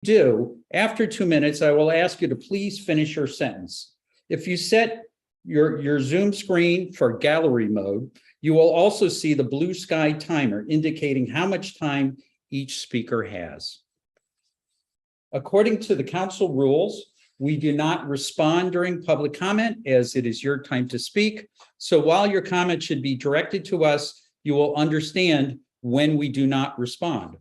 do, after 2 minutes, I will ask you to please finish your sentence. If you set your Zoom screen for gallery mode, you will also see the blue sky timer indicating how much time each speaker has. According to the council rules, we do not respond during public comment as it is your time to speak. So while your comment should be directed to us, you will understand when we do not respond.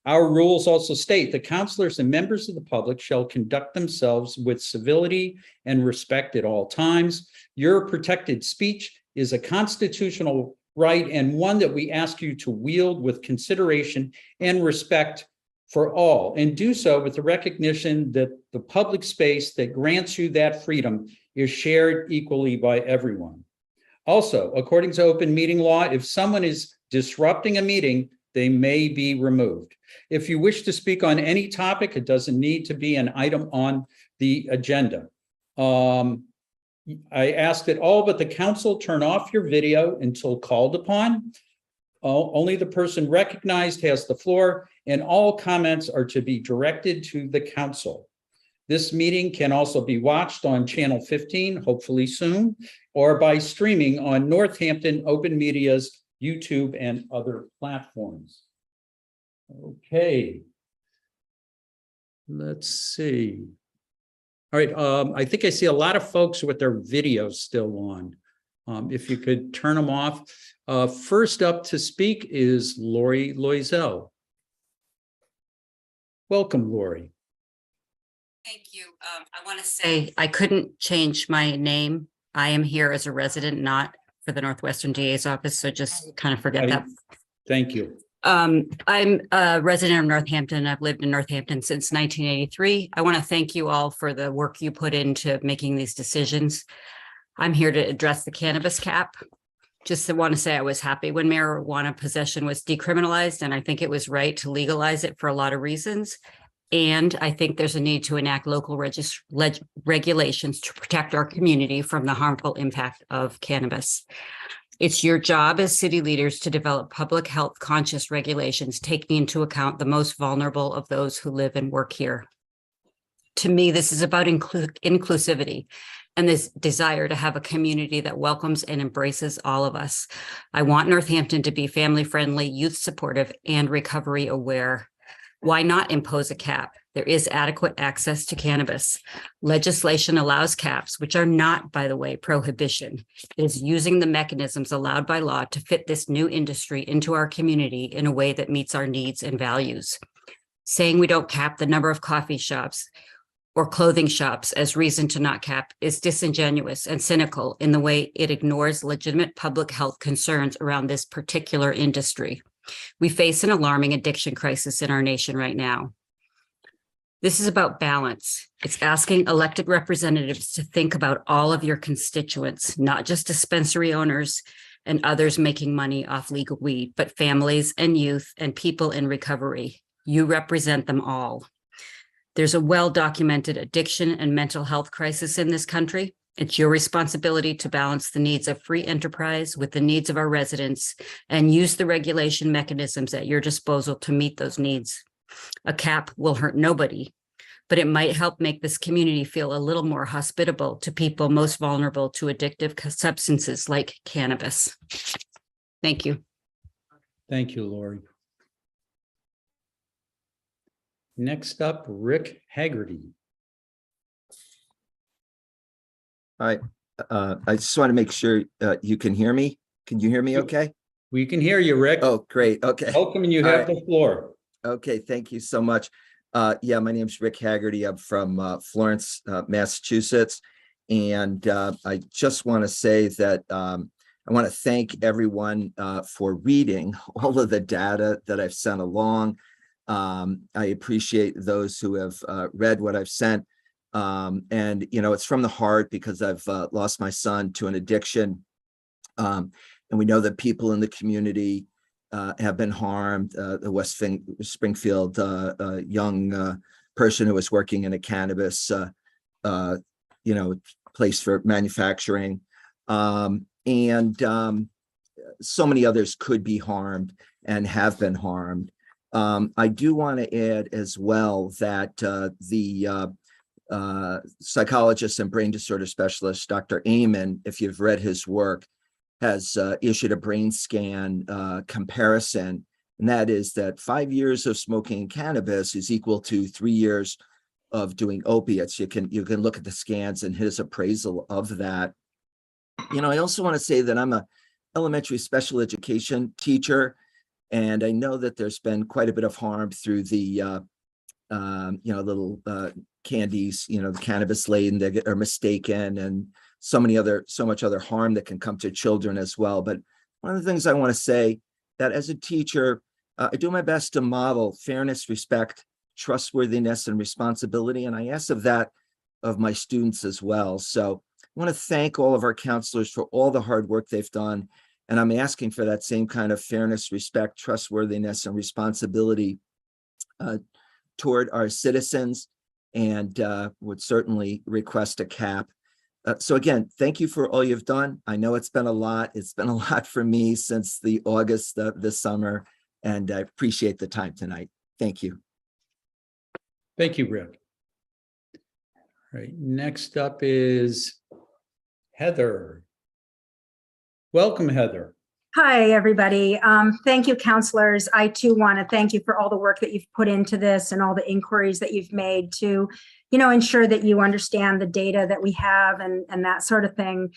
Our rules also state that councilors and members of the public shall conduct themselves with civility and respect at all times. Your protected speech is a constitutional right and one that we ask you to wield with consideration and respect for all, and do so with the recognition that the public space that grants you that freedom is shared equally by everyone. Also, according to open meeting law, if someone is disrupting a meeting, they may be removed. If you wish to speak on any topic, it doesn't need to be an item on the agenda. I ask that all but the council turn off your video until called upon. Only the person recognized has the floor, and all comments are to be directed to the council. This meeting can also be watched on channel 15, hopefully soon, or by streaming on Northampton Open Media's YouTube and other platforms. Okay. Let's see. All right, I think I see a lot of folks with their videos still on. If you could turn them off. First up to speak is Lori Loisel. Welcome, Lori. Thank you. I want to say I couldn't change my name. I am here as a resident, not for the Northwestern DA's office, so just kind of forget that. Thank you. I'm a resident of Northampton. I've lived in Northampton since 1983. I want to thank you all for the work you put into making these decisions. I'm here to address the cannabis cap. Just want to say I was happy when marijuana possession was decriminalized, and I think it was right to legalize it for a lot of reasons. And I think there's a need to enact local regulations to protect our community from the harmful impact of cannabis. It's your job as city leaders to develop public health conscious regulations, taking into account the most vulnerable of those who live and work here. To me, this is about inclusivity and this desire to have a community that welcomes and embraces all of us. I want Northampton to be family friendly, youth supportive, and recovery aware. Why not impose a cap? There is adequate access to cannabis. Legislation allows caps, which are not, by the way, prohibition. It is using the mechanisms allowed by law to fit this new industry into our community in a way that meets our needs and values. Saying we don't cap the number of coffee shops or clothing shops as reason to not cap is disingenuous and cynical in the way it ignores legitimate public health concerns around this particular industry. We face an alarming addiction crisis in our nation right now. This is about balance. It's asking elected representatives to think about all of your constituents, not just dispensary owners and others making money off legal weed, but families and youth and people in recovery. You represent them all. There's a well-documented addiction and mental health crisis in this country. It's your responsibility to balance the needs of free enterprise with the needs of our residents and use the regulation mechanisms at your disposal to meet those needs. A cap will hurt nobody, but it might help make this community feel a little more hospitable to people most vulnerable to addictive substances like cannabis. Thank you. Thank you, Lori. Next up, Haggerty. Hi, I just want to make sure you can hear me. Can you hear me okay? We can hear you, Rick. Oh, great. Okay. Welcome, and you have the floor. Okay, thank you so much. Yeah, my name is Rick Haggerty. I'm from Florence, Massachusetts. And I just want to say that I want to thank everyone for reading all of the data that I've sent along. I appreciate those who have read what I've sent. And, you know, it's from the heart because I've lost my son to an addiction. And we know that people in the community have been harmed. The West Springfield young person who was working in a cannabis, place for manufacturing. And so many others could be harmed and have been harmed. I do want to add as well that the psychologist and brain disorder specialist, Dr. Amen, if you've read his work, has issued a brain scan comparison, and that is that 5 years of smoking cannabis is equal to 3 years of doing opiates. You can look at the scans and his appraisal of that. I also want to say that I'm a elementary special education teacher, and I know that there's been quite a bit of harm through the little candies, the cannabis laden that are mistaken, and so much other harm that can come to children as well. But one of the things I want to say that as a teacher, I do my best to model fairness, respect, trustworthiness, and responsibility. And I ask of that of my students as well. So I want to thank all of our counselors for all the hard work they've done. And I'm asking for that same kind of fairness, respect, trustworthiness, and responsibility toward our citizens, and would certainly request a cap. So again, thank you for all you've done. I know it's been a lot. It's been a lot for me since the August this summer, and I appreciate the time tonight. Thank you. Thank you, Rick. All right, next up is Heather. Welcome, Heather. Hi, everybody. Thank you, counselors. I too want to thank you for all the work that you've put into this and all the inquiries that you've made to, ensure that you understand the data that we have and that sort of thing.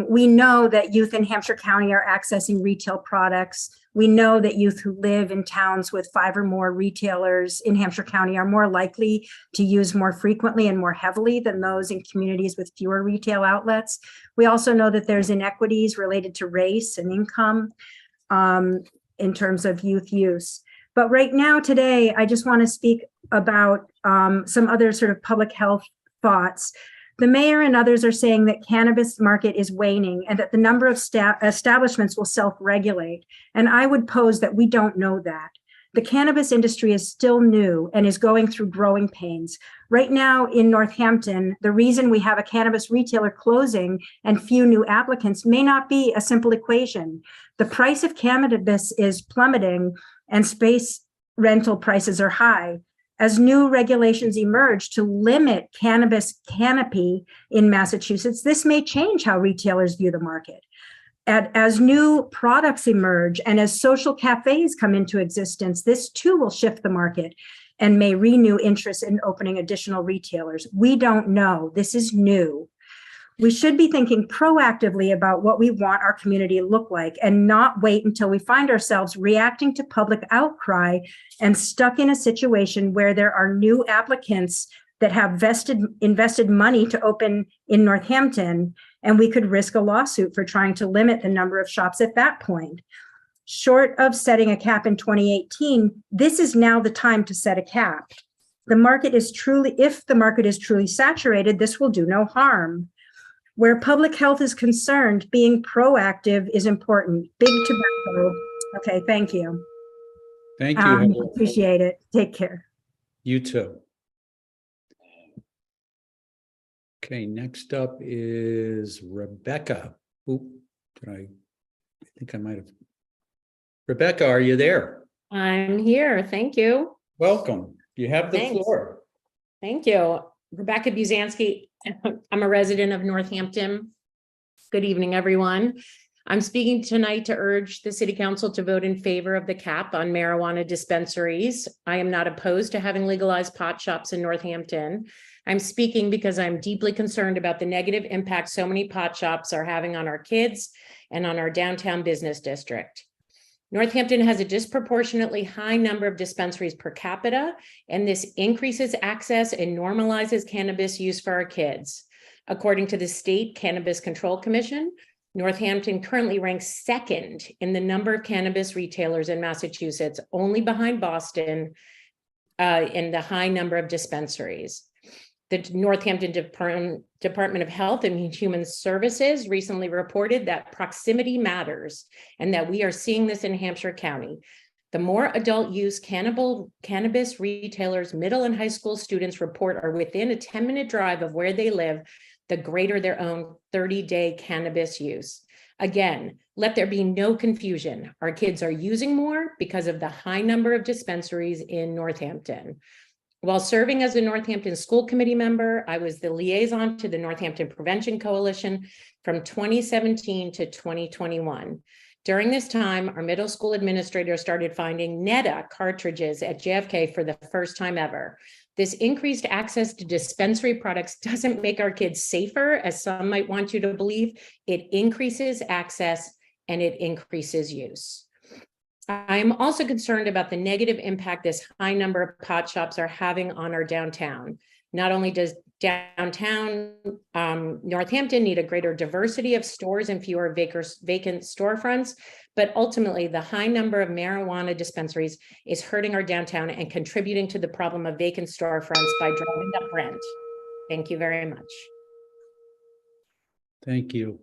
We know that youth in Hampshire County are accessing retail products. We know that youth who live in towns with 5 or more retailers in Hampshire County are more likely to use more frequently and more heavily than those in communities with fewer retail outlets. We also know that there's inequities related to race and income in terms of youth use. But right now, today, I just want to speak about some other sort of public health thoughts. The mayor and others are saying that cannabis market is waning and that the number of establishments will self-regulate. And I would pose that we don't know that. The cannabis industry is still new and is going through growing pains. Right now in Northampton, the reason we have a cannabis retailer closing and few new applicants may not be a simple equation. The price of cannabis is plummeting and space rental prices are high. As new regulations emerge to limit cannabis canopy in Massachusetts, this may change how retailers view the market. As new products emerge and as social cafes come into existence, this too will shift the market and may renew interest in opening additional retailers. We don't know. This is new. We should be thinking proactively about what we want our community to look like and not wait until we find ourselves reacting to public outcry and stuck in a situation where there are new applicants that have invested money to open in Northampton, and we could risk a lawsuit for trying to limit the number of shops at that point. Short of setting a cap in 2018, this is now the time to set a cap. If the market is truly saturated, this will do no harm. Where public health is concerned, being proactive is important. Big tobacco. Okay, thank you. Thank you, Heather. Appreciate it. Take care. You too. Okay, next up is Rebecca. I think I might have. Rebecca, are you there? I'm here. Thank you. Welcome. You have the Thanks. floor. Thank you. Rebecca Buzansky. I'm a resident of Northampton. Good evening, everyone. I'm speaking tonight to urge the City Council to vote in favor of the cap on marijuana dispensaries. I am not opposed to having legalized pot shops in Northampton. I'm speaking because I'm deeply concerned about the negative impact so many pot shops are having on our kids and on our downtown business district. Northampton has a disproportionately high number of dispensaries per capita, and this increases access and normalizes cannabis use for our kids. According to the State Cannabis Control Commission, Northampton currently ranks second in the number of cannabis retailers in Massachusetts, only behind Boston in the high number of dispensaries. The Northampton Department of Health and Human Services recently reported that proximity matters and that we are seeing this in Hampshire County. The more adult use cannabis retailers middle and high school students report are within a 10-minute drive of where they live, the greater their own 30-day cannabis use. Again, let there be no confusion. Our kids are using more because of the high number of dispensaries in Northampton. While serving as a Northampton School Committee member, I was the liaison to the Northampton Prevention Coalition from 2017 to 2021. During this time, our middle school administrator started finding Netta cartridges at JFK for the first time ever. This increased access to dispensary products doesn't make our kids safer, as some might want you to believe. It increases access and it increases use. I'm also concerned about the negative impact this high number of pot shops are having on our downtown. Not only does downtown Northampton need a greater diversity of stores and fewer vacant storefronts, but ultimately the high number of marijuana dispensaries is hurting our downtown and contributing to the problem of vacant storefronts by driving up rent. Thank you very much. Thank you.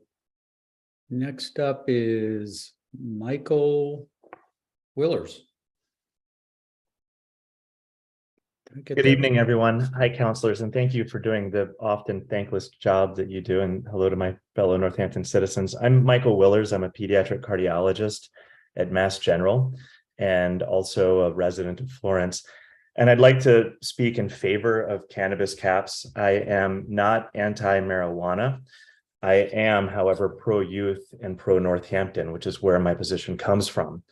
Next up is Michael Willers. Good evening, everyone. Hi, counselors, and thank you for doing the often thankless job that you do. And hello to my fellow Northampton citizens. I'm Michael Willers. I'm a pediatric cardiologist at Mass General and also a resident of Florence. And I'd like to speak in favor of cannabis caps. I am not anti-marijuana. I am, however, pro-youth and pro-Northampton, which is where my position comes from.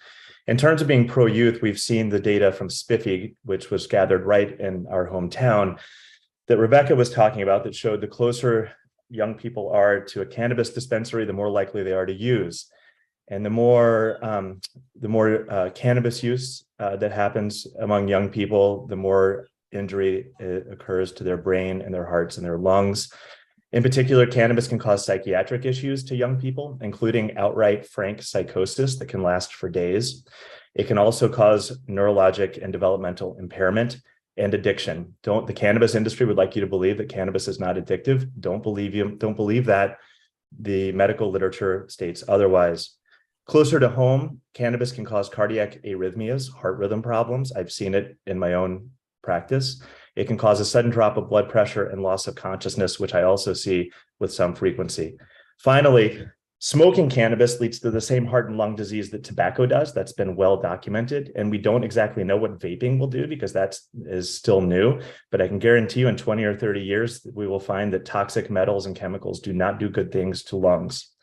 In terms of being pro-youth, we've seen the data from Spiffy, which was gathered right in our hometown, that Rebecca was talking about, that showed the closer young people are to a cannabis dispensary, the more likely they are to use. And the more cannabis use that happens among young people, the more injury occurs to their brain and their hearts and their lungs. In particular, cannabis can cause psychiatric issues to young people, including outright frank psychosis that can last for days. It can also cause neurologic and developmental impairment and addiction. The cannabis industry would like you to believe that cannabis is not addictive. Don't believe that. The medical literature states otherwise. Closer to home, cannabis can cause cardiac arrhythmias, heart rhythm problems. I've seen it in my own practice. It can cause a sudden drop of blood pressure and loss of consciousness, which I also see with some frequency. Finally, smoking cannabis leads to the same heart and lung disease that tobacco does. That's been well documented. And we don't exactly know what vaping will do because that is still new. But I can guarantee you in 20 or 30 years, we will find that toxic metals and chemicals do not do good things to lungs.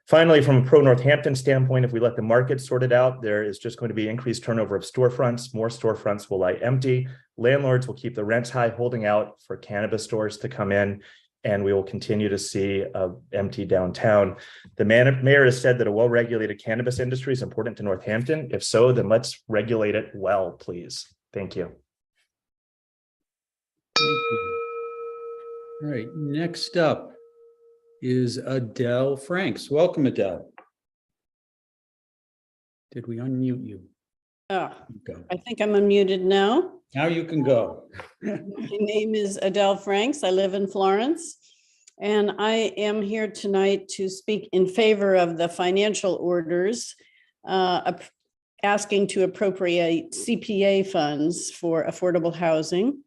Finally, from a pro-Northampton standpoint, if we let the market sort it out, there is just going to be increased turnover of storefronts. More storefronts will lie empty. Landlords will keep the rents high, holding out for cannabis stores to come in, and we will continue to see an empty downtown. The mayor has said that a well-regulated cannabis industry is important to Northampton. If so, then let's regulate it well, please. Thank you. Thank you. All right, next up is Adele Franks. Welcome, Adele. Did we unmute you? Oh, Go. I think I'm unmuted now. Now you can go. My name is Adele Franks. I live in Florence. And I am here tonight to speak in favor of the financial orders asking to appropriate CPA funds for affordable housing.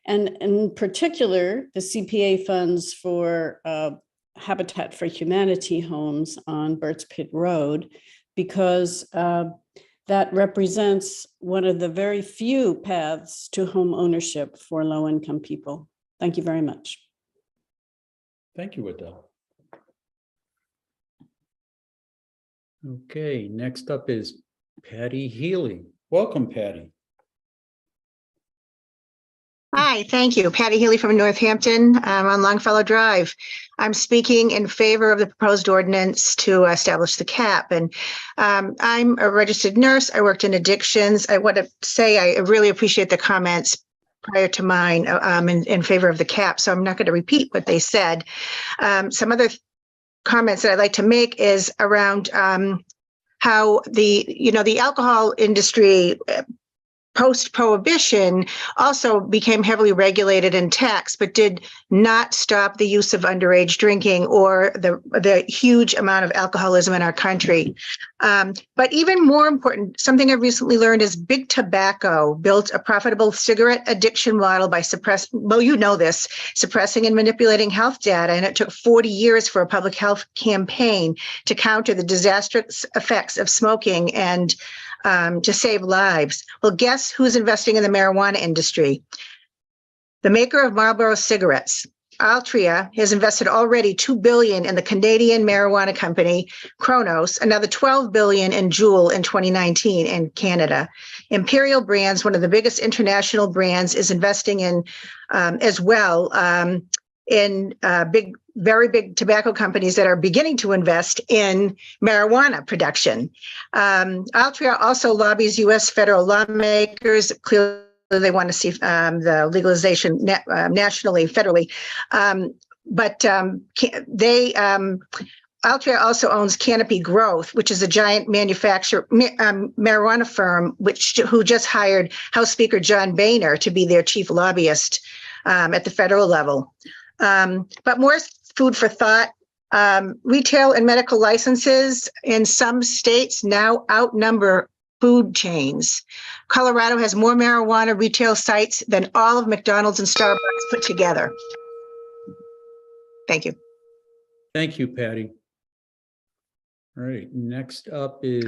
And in particular, the CPA funds for Habitat for Humanity homes on Burt's Pit Road, because that represents one of the very few paths to home ownership for low-income people. Thank you very much. Thank you, Adele. Okay, next up is Patty Healy. Welcome, Patty. Hi, thank you. Patty Healy from Northampton on Longfellow Drive. I'm speaking in favor of the proposed ordinance to establish the cap. And I'm a registered nurse. I worked in addictions. I want to say I really appreciate the comments prior to mine in favor of the cap. So I'm not going to repeat what they said. Some other comments that I'd like to make is around how the alcohol industry post-prohibition also became heavily regulated and taxed, but did not stop the use of underage drinking or the huge amount of alcoholism in our country. But even more important, something I've recently learned is big tobacco built a profitable cigarette addiction model by suppressing and manipulating health data. And it took 40 years for a public health campaign to counter the disastrous effects of smoking and to save lives. Well, guess who's investing in the marijuana industry? The maker of Marlboro cigarettes. Altria has invested already $2 billion in the Canadian marijuana company Cronos, another $12 billion in Juul in 2019 in Canada. Imperial Brands, one of the biggest international brands, is investing in as well in very big tobacco companies that are beginning to invest in marijuana production. Altria also lobbies U.S. federal lawmakers. Clearly, they want to see the legalization nationally, federally. Altria also owns Canopy Growth, which is a giant marijuana firm, who just hired House Speaker John Boehner to be their chief lobbyist at the federal level. But more food for thought. Retail and medical licenses in some states now outnumber food chains. Colorado has more marijuana retail sites than all of McDonald's and Starbucks put together. Thank you. Thank you, Patty. All right, next up is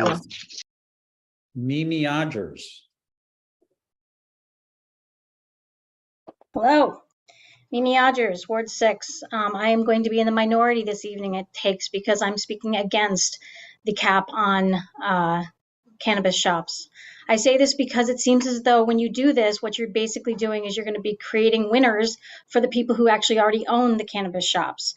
Mimi Odgers. Hello, Mimi Odgers, Ward 6. I am going to be in the minority this evening, it takes, because I'm speaking against the cap on cannabis shops. I say this because it seems as though when you do this, what you're basically doing is you're going to be creating winners for the people who actually already own the cannabis shops.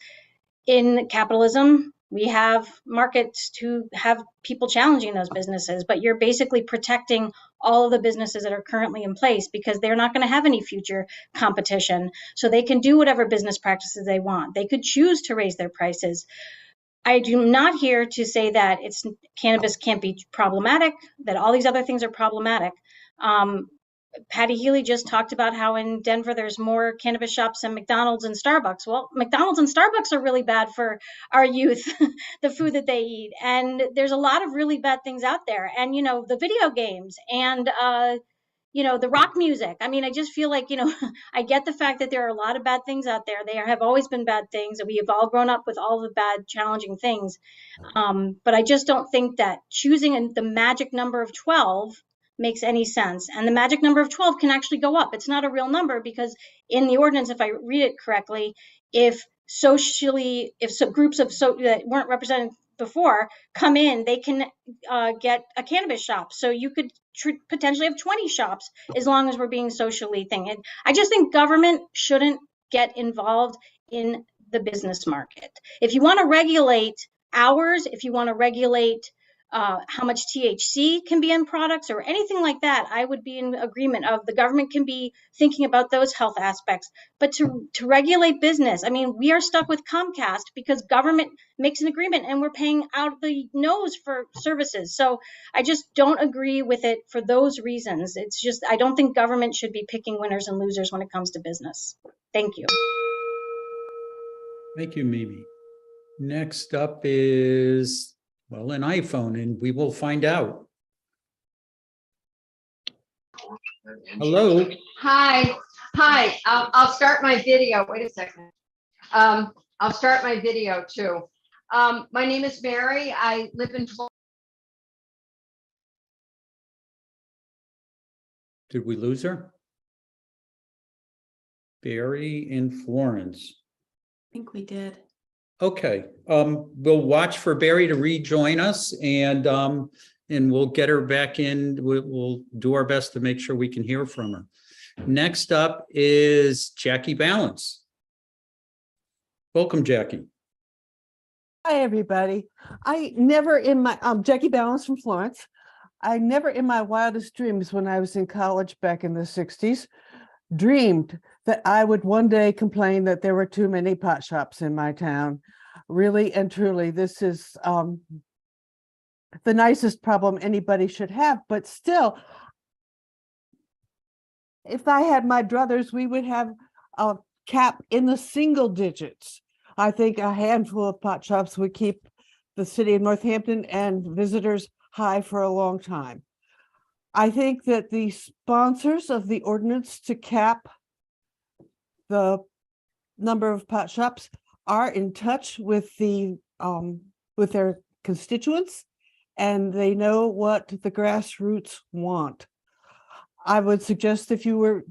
In capitalism, we have markets to have people challenging those businesses, but you're basically protecting all of the businesses that are currently in place because they're not going to have any future competition. So they can do whatever business practices they want. They could choose to raise their prices. I do not here to say that cannabis can't be problematic, that all these other things are problematic. Patty Healy just talked about how in Denver there's more cannabis shops than McDonald's and Starbucks. Well, McDonald's and Starbucks are really bad for our youth, the food that they eat. And there's a lot of really bad things out there. And, the video games and, the rock music. I mean, I just feel like, I get the fact that there are a lot of bad things out there. They have always been bad things, and we have all grown up with all the bad, challenging things. But I just don't think that choosing the magic number of 12 makes any sense. And the magic number of 12 can actually go up. It's not a real number because in the ordinance, if I read it correctly, if groups that weren't represented before come in, they can get a cannabis shop. So you could potentially have 20 shops as long as we're being socially thinking. I just think government shouldn't get involved in the business market. If you want to regulate hours, if you want to regulate how much THC can be in products or anything like that, I would be in agreement of the government can be thinking about those health aspects. But to regulate business, I mean, we are stuck with Comcast because government makes an agreement and we're paying out the nose for services. So I just don't agree with it for those reasons. It's just, I don't think government should be picking winners and losers when it comes to business. Thank you. Thank you, Mimi. Next up is an iPhone, and we will find out. Hello. Hi. I'll start my video. Wait a second. I'll start my video too. My name is Mary. I live in Florida. Did we lose her? Barry in Florence. I think we did. Okay, we'll watch for Barry to rejoin us, and we'll get her back in. We'll do our best to make sure we can hear from her. Next up is Jackie Balance. Welcome, Jackie. Hi, everybody. Jackie Balance from Florence. I never in my wildest dreams when I was in college back in the 60s dreamed that I would one day complain that there were too many pot shops in my town. Really and truly, this is the nicest problem anybody should have, but still, if I had my druthers, we would have a cap in the single digits. I think a handful of pot shops would keep the city of Northampton and visitors high for a long time. I think that the sponsors of the ordinance to cap the number of pot shops are in touch with their constituents, and they know what the grassroots want. I would suggest if you were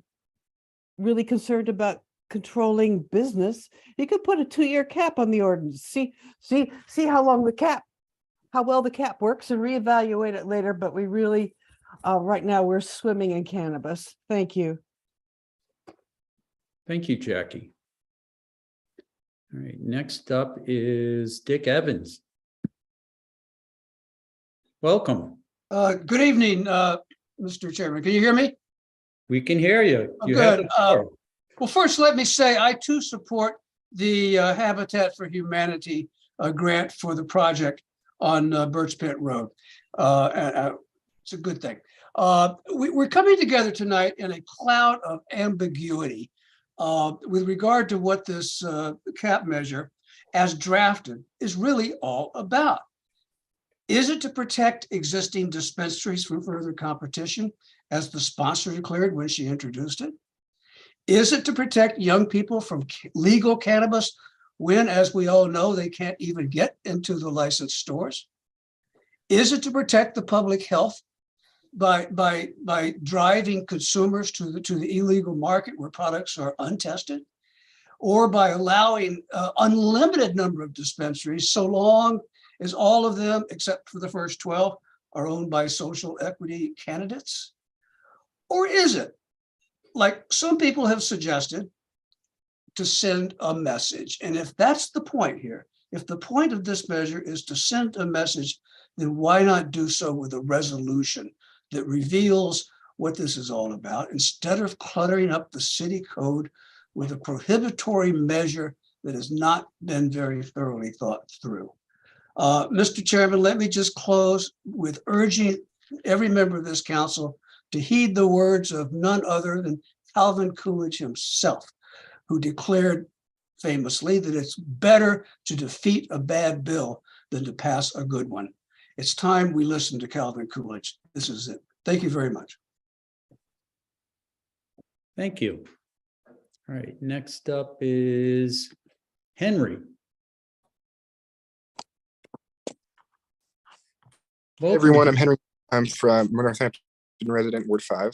really concerned about controlling business, you could put a 2-year cap on the ordinance. See how well the cap works and reevaluate it later. But we really, right now, we're swimming in cannabis. Thank you. Thank you, Jackie. All right, next up is Dick Evans. Welcome. Good evening, Mr. Chairman. Can you hear me? We can hear you. Oh, You have good. the floor. Well, first, let me say I too support the Habitat for Humanity grant for the project on Birch Pit Road. It's a good thing. We're coming together tonight in a cloud of ambiguity with regard to what this cap measure as drafted is really all about. Is it to protect existing dispensaries from further competition, as the sponsor declared when she introduced it? Is it to protect young people from legal cannabis when, as we all know, they can't even get into the licensed stores? Is it to protect the public health by driving consumers to the illegal market where products are untested? Or by allowing unlimited number of dispensaries, so long as all of them, except for the first 12, are owned by social equity candidates? Or is it, like some people have suggested, to send a message? And if that's the point here, if the point of this measure is to send a message, then why not do so with a resolution that reveals what this is all about, instead of cluttering up the city code with a prohibitory measure that has not been very thoroughly thought through. Mr. Chairman, let me just close with urging every member of this council to heed the words of none other than Calvin Coolidge himself, who declared famously that it's better to defeat a bad bill than to pass a good one. It's time we listen to Calvin Coolidge. This is it. Thank you very much. Thank you. All right, next up is Henry. Hey everyone, I'm Henry. I'm from Northampton resident, Ward 5.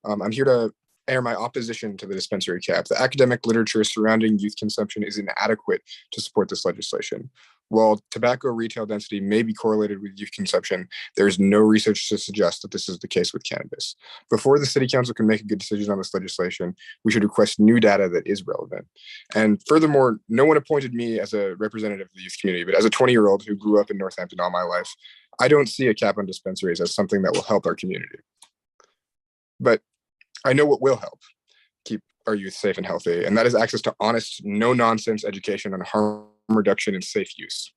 I'm here to air my opposition to the dispensary cap. The academic literature surrounding youth consumption is inadequate to support this legislation. While tobacco retail density may be correlated with youth consumption, there is no research to suggest that this is the case with cannabis. Before the city council can make a good decision on this legislation, we should request new data that is relevant. And furthermore, no one appointed me as a representative of the youth community, but as a 20-year-old who grew up in Northampton all my life, I don't see a cap on dispensaries as something that will help our community. But I know what will help keep our youth safe and healthy, and that is access to honest, no-nonsense education on harm reduction and safe use.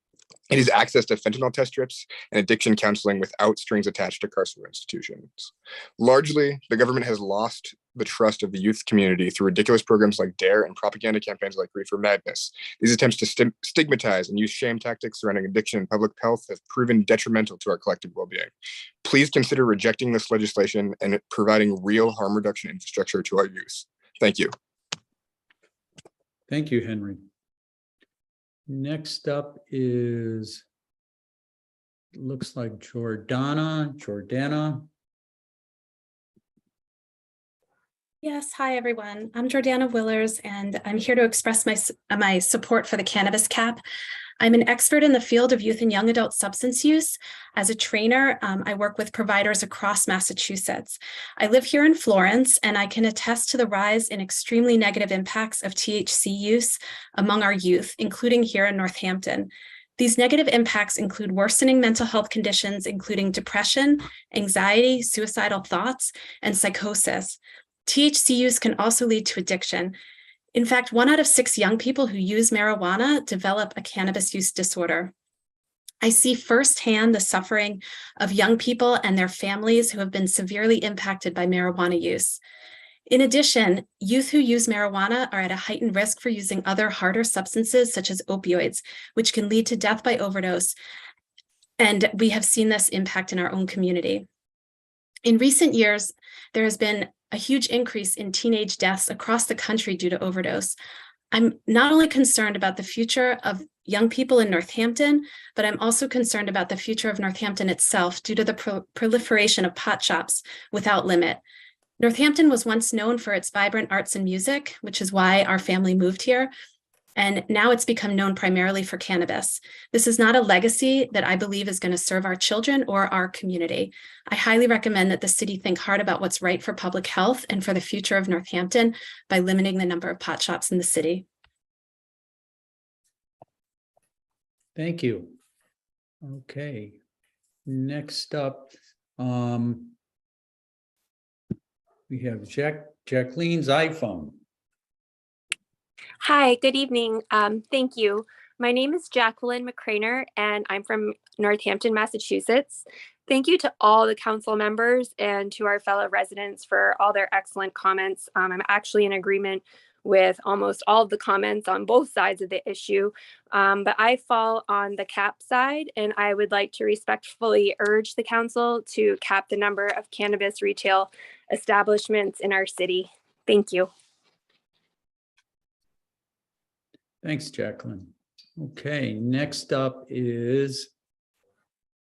It is access to fentanyl test strips and addiction counseling without strings attached to carceral institutions. Largely, the government has lost the trust of the youth community through ridiculous programs like DARE and propaganda campaigns like Reefer Madness. These attempts to stigmatize and use shame tactics surrounding addiction and public health have proven detrimental to our collective well-being. Please consider rejecting this legislation and providing real harm reduction infrastructure to our youth. Thank you. Thank you, Henry. Next up is, looks like Jordana. Yes, hi everyone. I'm Jordana Willers, and I'm here to express my support for the cannabis cap. I'm an expert in the field of youth and young adult substance use. As a trainer, I work with providers across Massachusetts. I live here in Florence, and I can attest to the rise in extremely negative impacts of THC use among our youth, including here in Northampton. These negative impacts include worsening mental health conditions, including depression, anxiety, suicidal thoughts, and psychosis. THC use can also lead to addiction. In fact, 1 out of 6 young people who use marijuana develop a cannabis use disorder. I see firsthand the suffering of young people and their families who have been severely impacted by marijuana use. In addition, youth who use marijuana are at a heightened risk for using other harder substances such as opioids, which can lead to death by overdose. And we have seen this impact in our own community. In recent years, there has been a huge increase in teenage deaths across the country due to overdose. I'm not only concerned about the future of young people in Northampton, but I'm also concerned about the future of Northampton itself due to the proliferation of pot shops without limit. Northampton was once known for its vibrant arts and music, which is why our family moved here. And now it's become known primarily for cannabis. This is not a legacy that I believe is going to serve our children or our community. I highly recommend that the city think hard about what's right for public health and for the future of Northampton by limiting the number of pot shops in the city. Thank you. Okay. Next up, we have Jacqueline's iPhone. Hi, good evening. Thank you. My name is Jacqueline McCrainer, and I'm from Northampton, Massachusetts. Thank you to all the council members and to our fellow residents for all their excellent comments. I'm actually in agreement with almost all of the comments on both sides of the issue, but I fall on the cap side, and I would like to respectfully urge the council to cap the number of cannabis retail establishments in our city. Thank you. Thanks, Jacqueline. Okay, next up is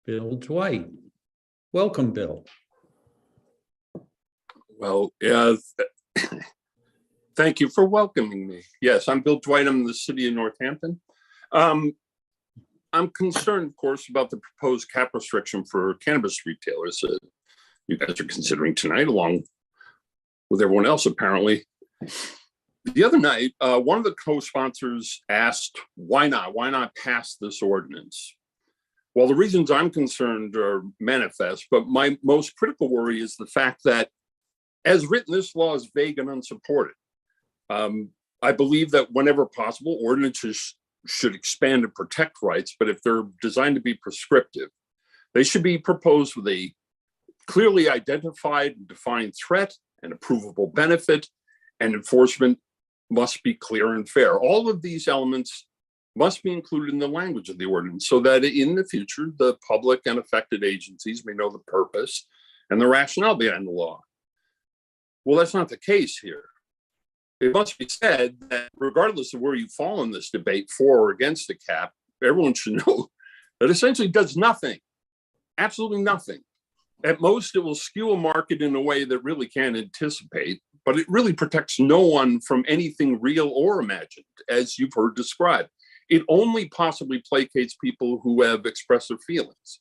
Bill Dwight. Welcome, Bill. Well, thank you for welcoming me. Yes, I'm Bill Dwight. I'm in the city of Northampton. I'm concerned, of course, about the proposed cap restriction for cannabis retailers that you guys are considering tonight, along with everyone else, apparently. The other night, one of the co-sponsors asked, why not pass this ordinance? Well, the reasons I'm concerned are manifest, but my most critical worry is the fact that, as written, this law is vague and unsupported. I believe that whenever possible, ordinances should expand and protect rights, but if they're designed to be prescriptive, they should be proposed with a clearly identified and defined threat and a provable benefit, and enforcement must be clear and fair. All of these elements must be included in the language of the ordinance so that in the future, the public and affected agencies may know the purpose and the rationale behind the law. Well, that's not the case here. It must be said that regardless of where you fall in this debate for or against the cap, everyone should know that essentially does nothing, absolutely nothing. At most, it will skew a market in a way that really can't anticipate, but it really protects no one from anything real or imagined, as you've heard described. It only possibly placates people who have expressed their feelings.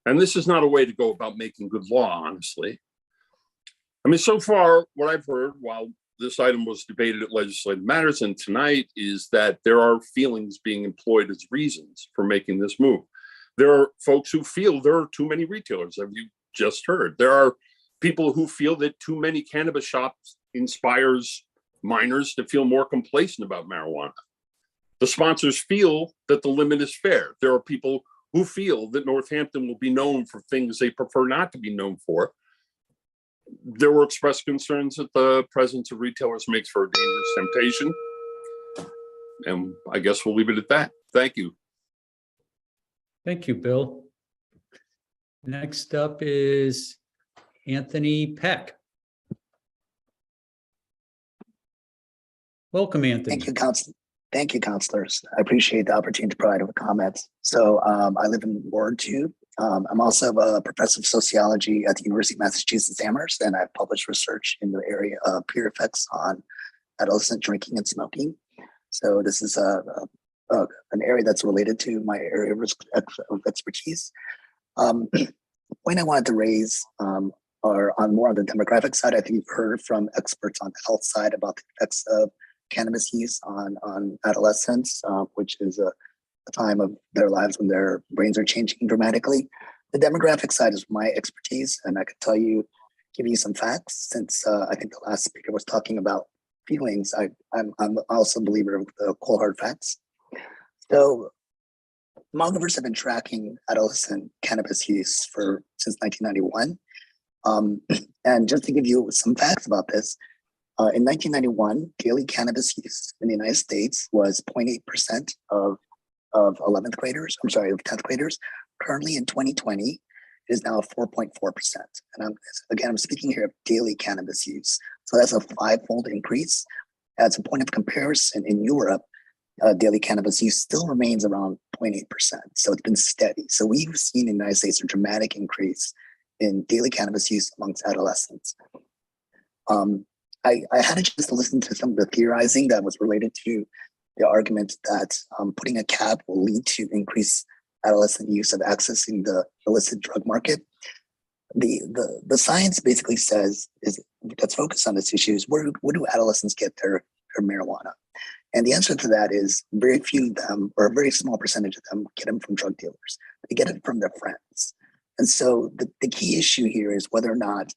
And this is not a way to go about making good law, honestly. I mean, so far, what I've heard while this item was debated at Legislative Matters and tonight is that there are feelings being employed as reasons for making this move. There are folks who feel there are too many retailers, as you just heard. There are people who feel that too many cannabis shops inspires minors to feel more complacent about marijuana. The sponsors feel that the limit is fair. There are people who feel that Northampton will be known for things they prefer not to be known for. There were expressed concerns that the presence of retailers makes for a dangerous temptation. And I guess we'll leave it at that. Thank you. Thank you, Bill. Next up is Anthony Peck. Welcome, Anthony. Thank you, counselors. I appreciate the opportunity to provide with comments. So I live in Ward 2. I'm also a professor of sociology at the University of Massachusetts Amherst, and I've published research in the area of peer effects on adolescent drinking and smoking. So this is an area that's related to my area of expertise. The point I wanted to raise are on more on the demographic side. I think you've heard from experts on the health side about the effects of cannabis use on adolescents, which is a time of their lives when their brains are changing dramatically. The demographic side is my expertise, and I could give you some facts since I think the last speaker was talking about feelings. I'm also a believer of the cold hard facts. So demographers have been tracking adolescent cannabis use since 1991. And just to give you some facts about this, in 1991, daily cannabis use in the United States was 0.8% of 11th graders. I'm sorry, of 10th graders. Currently in 2020, it is now 4.4%. And I'm speaking here of daily cannabis use. So that's a 5-fold increase. As a point of comparison, in Europe, daily cannabis use still remains around 0.8%. So it's been steady. So we've seen in the United States a dramatic increase in daily cannabis use amongst adolescents. I had a chance to listen to some of the theorizing that was related to the argument that putting a cap will lead to increased adolescent use of accessing the illicit drug market. The science basically says that's focused on this issue is where do adolescents get their marijuana? And the answer to that is very few of them, or a very small percentage of them, get them from drug dealers. They get it from their friends. And so the key issue here is whether or not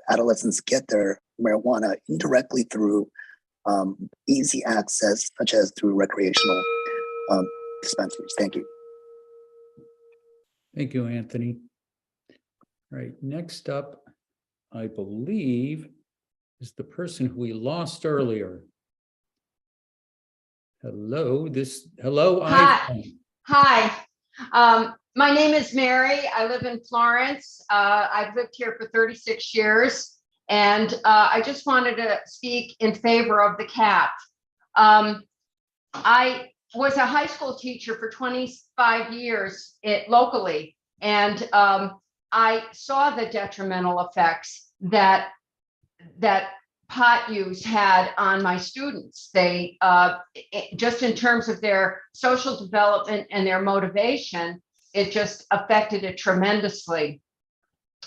adolescents get their marijuana indirectly through easy access, such as through recreational dispensaries. Thank you. Thank you, Anthony. All right, next up, I believe, is the person who we lost earlier. Hello, Hi. My name is Mary. I live in Florence. I've lived here for 36 years, and I just wanted to speak in favor of the cap. I was a high school teacher for 25 years locally, and I saw the detrimental effects that pot use had on my students. They just in terms of their social development and their motivation, it just affected it tremendously.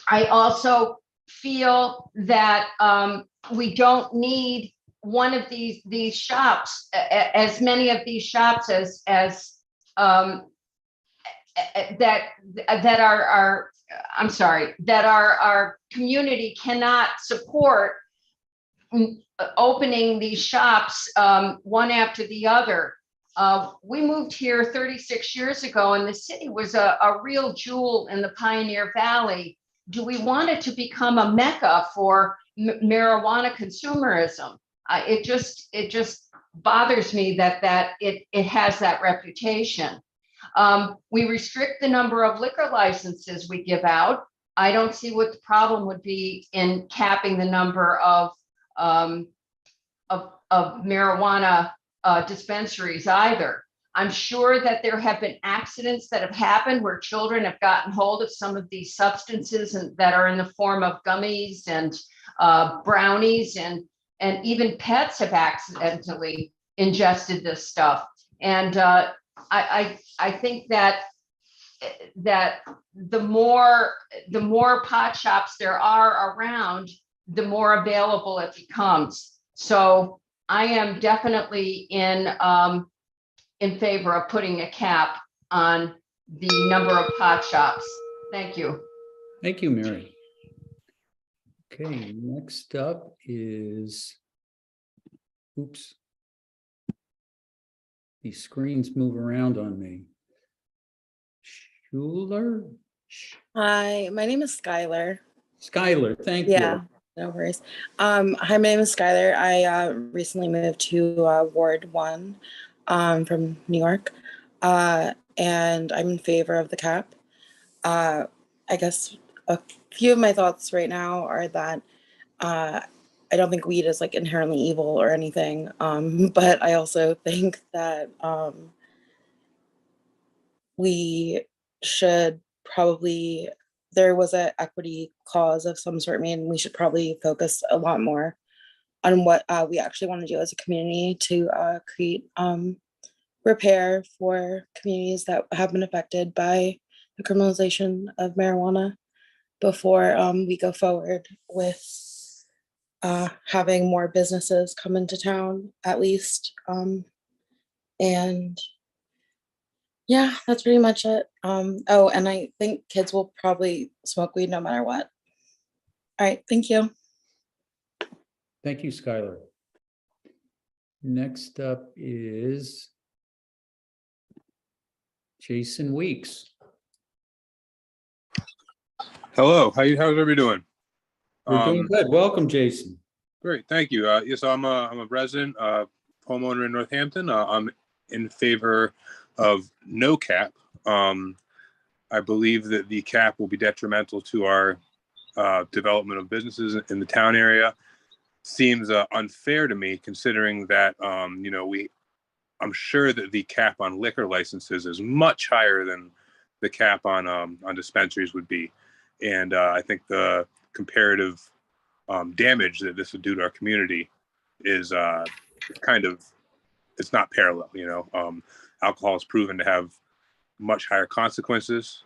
I also feel that we don't need one of these shops, as many of these shops as that our community cannot support opening these shops one after the other. We moved here 36 years ago, and the city was a real jewel in the Pioneer Valley. Do we want it to become a mecca for marijuana consumerism? It just bothers me that it has that reputation. We restrict the number of liquor licenses we give out. I don't see what the problem would be in capping the number of marijuana dispensaries either. I'm sure that there have been accidents that have happened where children have gotten hold of some of these substances that are in the form of gummies and brownies, and even pets have accidentally ingested this stuff. And I think that the more pot shops there are around, the more available it becomes. So I am definitely in favor of putting a cap on the number of pot shops. Thank you. Thank you, Mary. Okay, next up is, oops. These screens move around on me. Schuler? Hi, my name is Skylar. Skylar, thank Yeah, you. no worries. Hi, my name is Skylar. I recently moved to Ward 1 from New York, and I'm in favor of the cap. I guess a few of my thoughts right now are that I don't think weed is like inherently evil or anything, but I also think that we should probably, there was an equity clause of some sort made, and we should probably focus a lot more on what we actually want to do as a community to create repair for communities that have been affected by the criminalization of marijuana before we go forward with having more businesses come into town, at least. And yeah, that's pretty much it. Oh, and I think kids will probably smoke weed no matter what. All right, thank you. Thank you, Skylar. Next up is Jason Weeks. Hello, how's everybody doing? We're doing good. Welcome, Jason. Great, thank you. Yes, I'm a resident, homeowner in Northampton. I'm in favor of no cap. I believe that the cap will be detrimental to our development of businesses in the town area. Seems unfair to me, considering that I'm sure that the cap on liquor licenses is much higher than the cap on dispensaries would be, and I think the comparative damage that this would do to our community is it's not parallel. Alcohol is proven to have much higher consequences.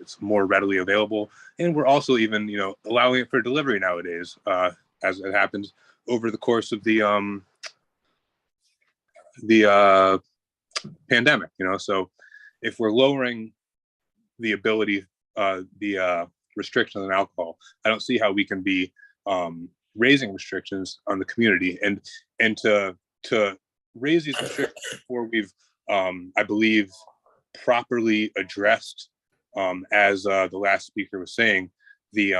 It's more readily available, and we're also even allowing it for delivery nowadays, as it happens over the course of the pandemic. So if we're lowering the ability, the restrictions on alcohol, I don't see how we can be raising restrictions on the community, and to raise these restrictions before we've I believe properly addressed, as the last speaker was saying, the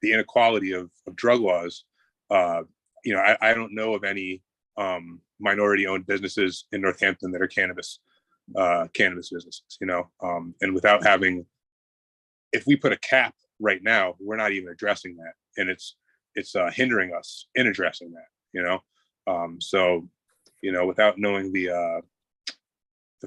inequality of drug laws. I don't know of any minority owned businesses in Northampton that are cannabis businesses, and without having, if we put a cap right now, we're not even addressing that, and it's hindering us in addressing that. So without knowing the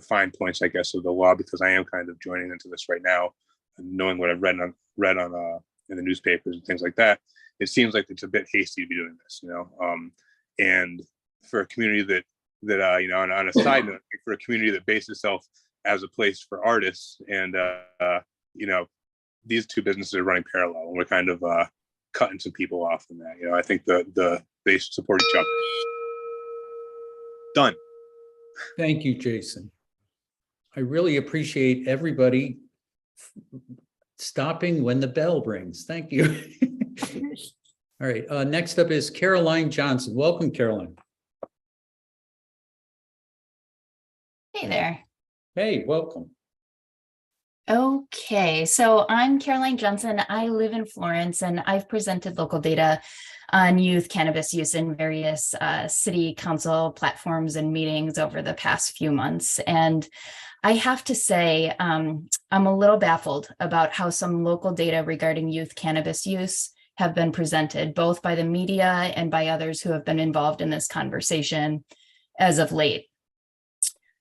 fine points, I guess, of the law, because I am kind of joining into this right now, and knowing what I've read on in the newspapers and things like that, it seems like it's a bit hasty to be doing this. And for a community that on a side note, for a community that bases itself as a place for artists, and these two businesses are running parallel, and we're kind of cutting some people off in that. I think they support each other. Done. Thank you, Jason. I really appreciate everybody stopping when the bell rings. Thank you. All right, next up is Caroline Johnson. Welcome, Caroline. Hey there. Hey, welcome. Okay, so I'm Caroline Johnson. I live in Florence, and I've presented local data on youth cannabis use in various city council platforms and meetings over the past few months. And I have to say, I'm a little baffled about how some local data regarding youth cannabis use have been presented, both by the media and by others who have been involved in this conversation as of late.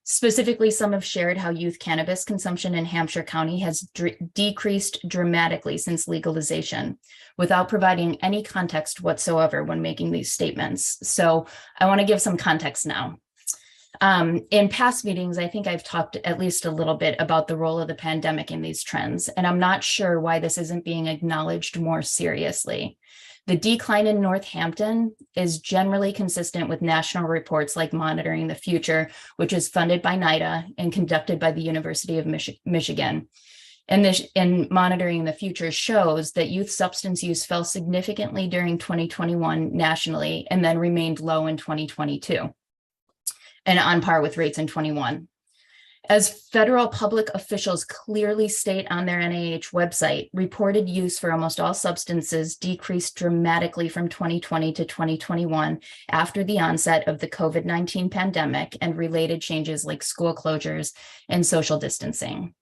Specifically, some have shared how youth cannabis consumption in Hampshire County has decreased dramatically since legalization, without providing any context whatsoever when making these statements. So I want to give some context now. In past meetings, I think I've talked at least a little bit about the role of the pandemic in these trends, and I'm not sure why this isn't being acknowledged more seriously. The decline in Northampton is generally consistent with national reports like Monitoring the Future, which is funded by NIDA and conducted by the University of Michigan. And Monitoring the Future shows that youth substance use fell significantly during 2021 nationally, and then remained low in 2022, and on par with rates in 21. As federal public officials clearly state on their NIH website, reported use for almost all substances decreased dramatically from 2020 to 2021 after the onset of the COVID-19 pandemic and related changes like school closures and social distancing.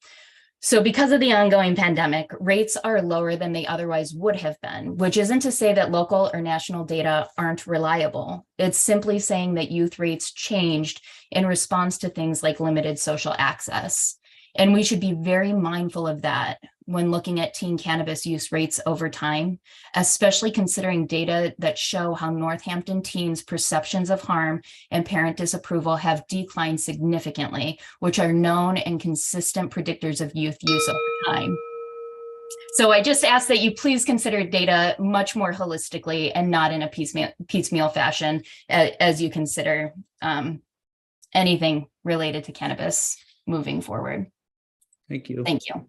So because of the ongoing pandemic, rates are lower than they otherwise would have been, which isn't to say that local or national data aren't reliable. It's simply saying that youth rates changed in response to things like limited social access. And we should be very mindful of that when looking at teen cannabis use rates over time, especially considering data that show how Northampton teens' perceptions of harm and parent disapproval have declined significantly, which are known and consistent predictors of youth use over time. So I just ask that you please consider data much more holistically and not in a piecemeal fashion as you consider anything related to cannabis moving forward. Thank you. Thank you.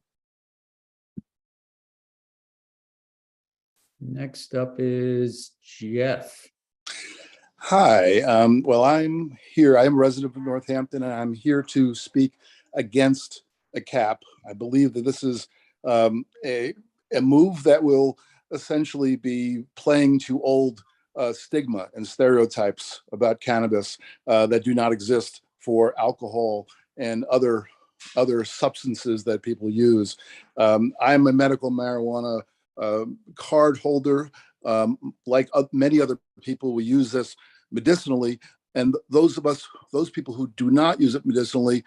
Next up is Jeff. Hi, well, I'm here. I'm a resident of Northampton, and I'm here to speak against a cap. I believe that this is a move that will essentially be playing to old stigma and stereotypes about cannabis that do not exist for alcohol and other substances that people use. I'm a medical marijuana card holder. Like many other people, we use this medicinally. And those people who do not use it medicinally,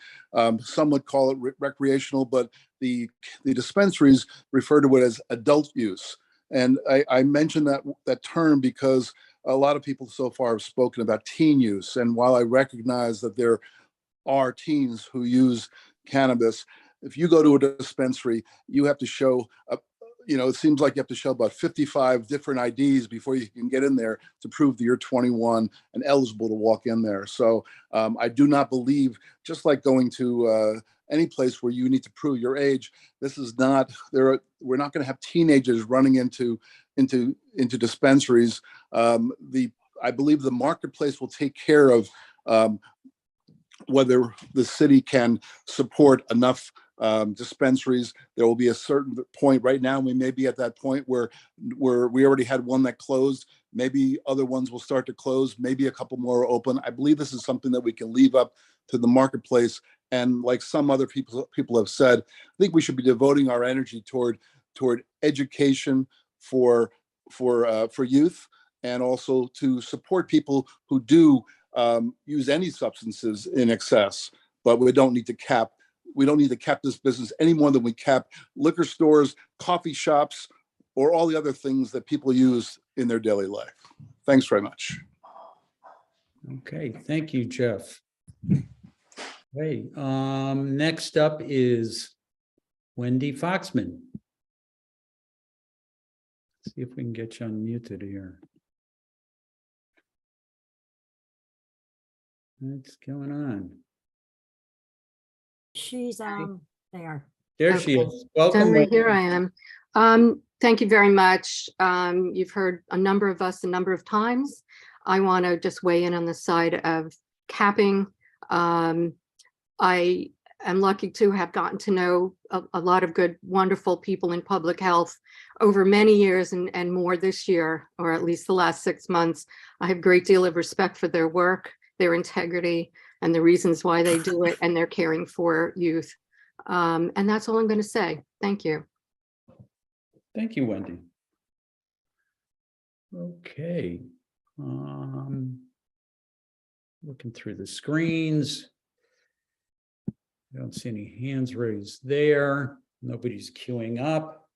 some would call it recreational, but the dispensaries refer to it as adult use. And I mention that term because a lot of people so far have spoken about teen use. And while I recognize that there are teens who use cannabis, if you go to a dispensary, you have to show it seems like you have to show about 55 different IDs before you can get in there to prove that you're 21 and eligible to walk in there. So I do not believe, just like going to any place where you need to prove your age, this is not we're not going to have teenagers running into dispensaries. I believe the marketplace will take care of whether the city can support enough dispensaries. There will be a certain point. Right now, we may be at that point where we already had one that closed. Maybe other ones will start to close. Maybe a couple more are open. I believe this is something that we can leave up to the marketplace. And like some other people have said, I think we should be devoting our energy toward education for youth, and also to support people who do use any substances in excess. But we don't need to cap this business any more than we cap liquor stores, coffee shops, or all the other things that people use in their daily life. Thanks very much. Okay, thank you, Jeff. Hey, next up is Wendy Foxman. Let's see if we can get you unmuted here. What's going on? She's there. There she is. Welcome. Right here I am. Thank you very much. You've heard a number of us a number of times. I want to just weigh in on the side of capping. I am lucky to have gotten to know a lot of good, wonderful people in public health over many years and more this year, or at least the last 6 months. I have a great deal of respect for their work, their integrity, and the reasons why they do it, and they're caring for youth. And that's all I'm going to say. Thank you. Thank you, Wendy. Okay. Looking through the screens. I don't see any hands raised there. Nobody's queuing up.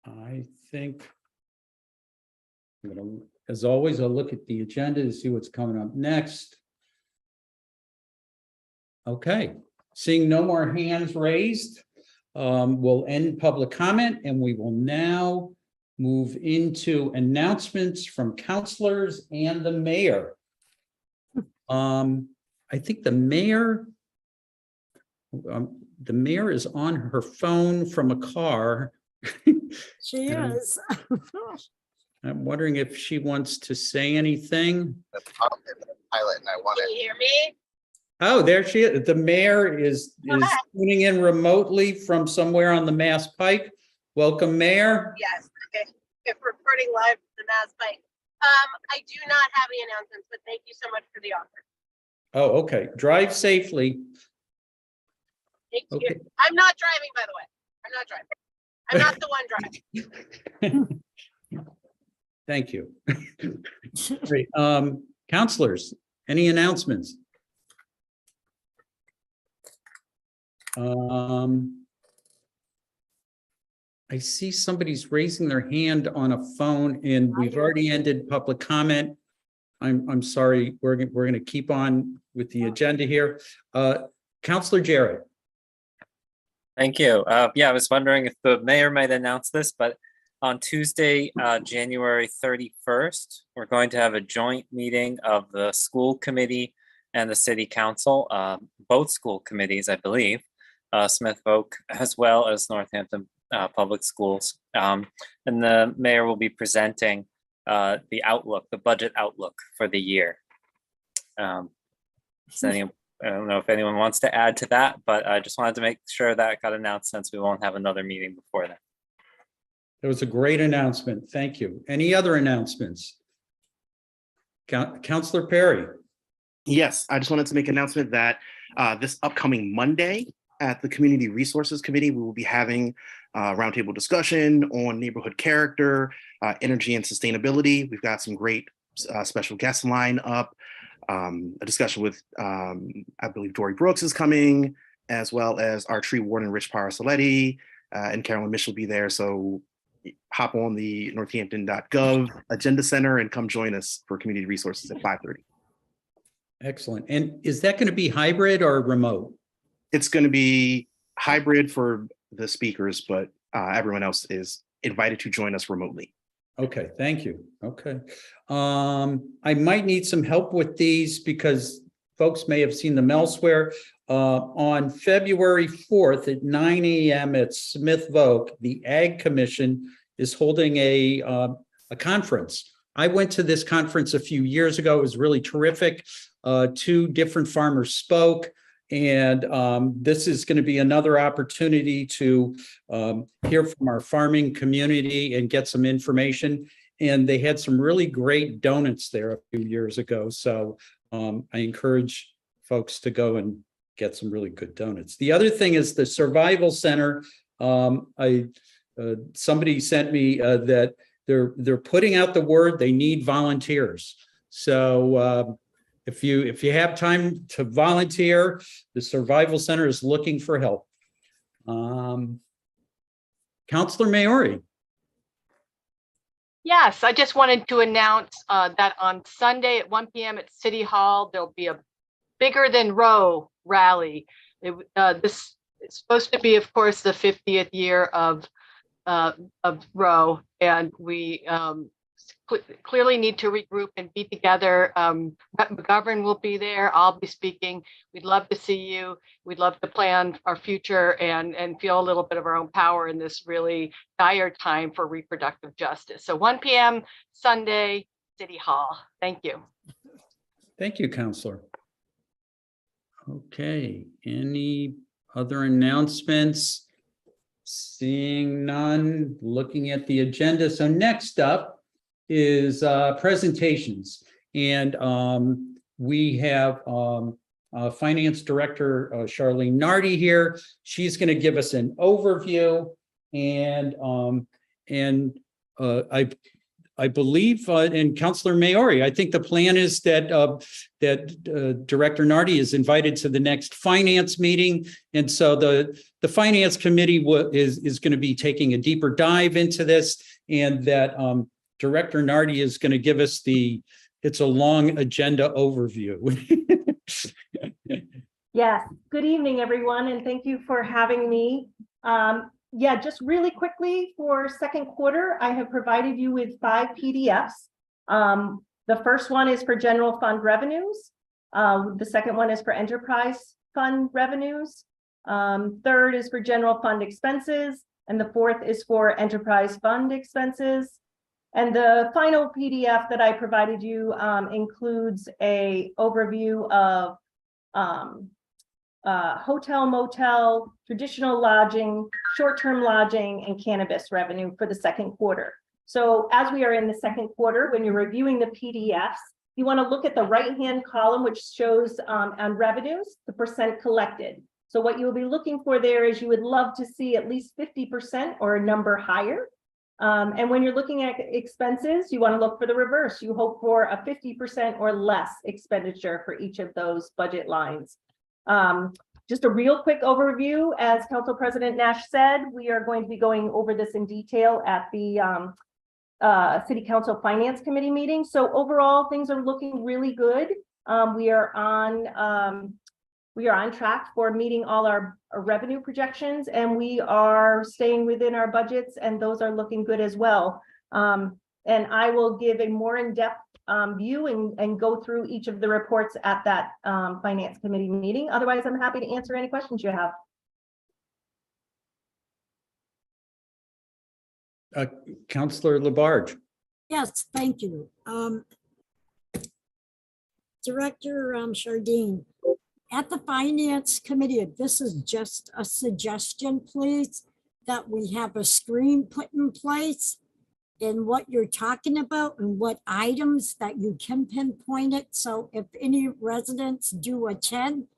I think I'm going to, as always, I'll look at the agenda to see what's coming up next. Okay, seeing no more hands raised, we'll end public comment, and we will now move into announcements from councilors and the mayor. I think the mayor is on her phone from a car. She is. I'm wondering if she wants to say anything. Pilot, and I want to. Can you hear me? Oh, there she is. The mayor is tuning in remotely from somewhere on the Mass Pike. Welcome, Mayor. Yes, okay. If reporting live from the Mass Pike. I do not have any announcements, but thank you so much for the offer. Oh, okay. Drive safely. Thank you. I'm not driving, by the way. I'm not driving. I'm not the one driving. Thank you. Great. Councilors, any announcements? I see somebody's raising their hand on a phone, and we've already ended public comment. I'm sorry, we're going to keep on with the agenda here. Councilor Jarrett. Thank you. Yeah, I was wondering if the mayor might announce this, but on Tuesday, January 31st, we're going to have a joint meeting of the school committee and the city council, both school committees, I believe, Smith Oak as well as Northampton Public Schools. And the mayor will be presenting the outlook, the budget outlook for the year. Does I don't know if anyone wants to add to that, but I just wanted to make sure that got announced since we won't have another meeting before that. That was a great announcement. Thank you. Any other announcements? Councillor Perry. Yes, I just wanted to make an announcement that this upcoming Monday at the Community Resources Committee, we will be having a roundtable discussion on neighborhood character, energy and sustainability. We've got some great special guests lined up. A discussion with, I believe Dory Brooks is coming, as well as our tree warden, Rich Parasoletti, and Carolyn Mish will be there. So hop on the northampton.gov agenda center and come join us for community resources at 5:30. Excellent. And is that going to be hybrid or remote? It's going to be hybrid for the speakers, but everyone else is invited to join us remotely. Okay, thank you. Okay. I might need some help with these because folks may have seen them elsewhere. On February 4th at 9 a.m. at Smith Voc, the Ag Commission is holding a conference. I went to this conference a few years ago. It was really terrific. 2 different farmers spoke. And this is going to be another opportunity to hear from our farming community and get some information. And they had some really great donuts there a few years ago. So I encourage folks to go and get some really good donuts. The other thing is the Survival Center. Somebody sent me that they're putting out the word they need volunteers. So if you have time to volunteer, the Survival Center is looking for help. Councillor Maori. Yes, I just wanted to announce that on Sunday at 1 p.m. at City Hall, there'll be a Bigger Than Row rally. This is supposed to be, of course, the 50th year of Row, and we clearly need to regroup and be together. Rep. McGovern will be there. I'll be speaking. We'd love to see you. We'd love to plan our future and feel a little bit of our own power in this really dire time for reproductive justice. So 1 p.m. Sunday, City Hall. Thank you. Thank you, Counselor. Okay, any other announcements? Seeing none, looking at the agenda. So next up is presentations. And we have Finance Director Charlene Nardi here. She's going to give us an overview. And I believe, and Councillor Maori, I think the plan is that Director Nardi is invited to the next finance meeting. And so the Finance Committee is going to be taking a deeper dive into this, and that Director Nardi is going to give us it's a long agenda overview. Yes, good evening, everyone, and thank you for having me. Yeah, just really quickly for second quarter, I have provided you with 5 PDFs. The first one is for general fund revenues. The second one is for enterprise fund revenues. Third is for general fund expenses. And the fourth is for enterprise fund expenses. And the final PDF that I provided you includes a overview of hotel, motel, traditional lodging, short-term lodging, and cannabis revenue for the second quarter. So as we are in the second quarter, when you're reviewing the PDFs, you want to look at the right-hand column, which shows on revenues, the percent collected. So what you'll be looking for there is you would love to see at least 50% or a number higher. And when you're looking at expenses, you want to look for the reverse. You hope for a 50% or less expenditure for each of those budget lines. Just a real quick overview, as Council President Nash said, we are going to be going over this in detail at the City Council Finance Committee meeting. So overall, things are looking really good. We are on track for meeting all our revenue projections, and we are staying within our budgets, and those are looking good as well. And I will give a more in-depth view and go through each of the reports at that Finance Committee meeting. Otherwise, I'm happy to answer any questions you have. Councillor Labarge. Yes, thank you. Director Chardin, at the Finance Committee, this is just a suggestion, please, that we have a screen put in place in what you're talking about and what items that you can pinpoint it. So if any residents do attend,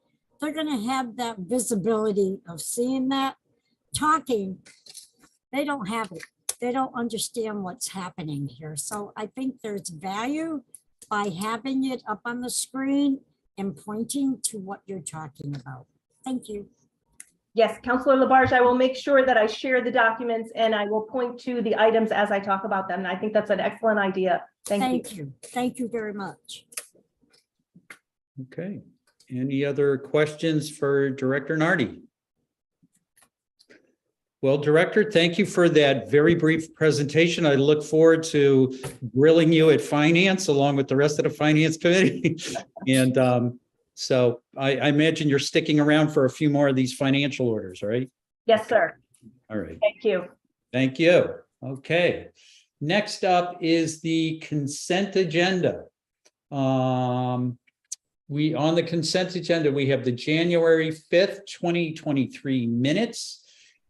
they're going to have that visibility of seeing that. Talking, they don't have it. They don't understand what's happening here. So I think there's value by having it up on the screen and pointing to what you're talking about. Thank you. Yes, Councilor Labarge, I will make sure that I share the documents and I will point to the items as I talk about them. And I think that's an excellent idea. Thank you. Thank you very much. Okay. Any other questions for Director Nardi? Well, Director, thank you for that very brief presentation. I look forward to grilling you at Finance along with the rest of the Finance Committee. And so I imagine you're sticking around for a few more of these financial orders, right? Yes, sir. All right. Thank you. Thank you. Okay. Next up is the consent agenda. On the consent agenda, we have the January 5th, 2023 minutes.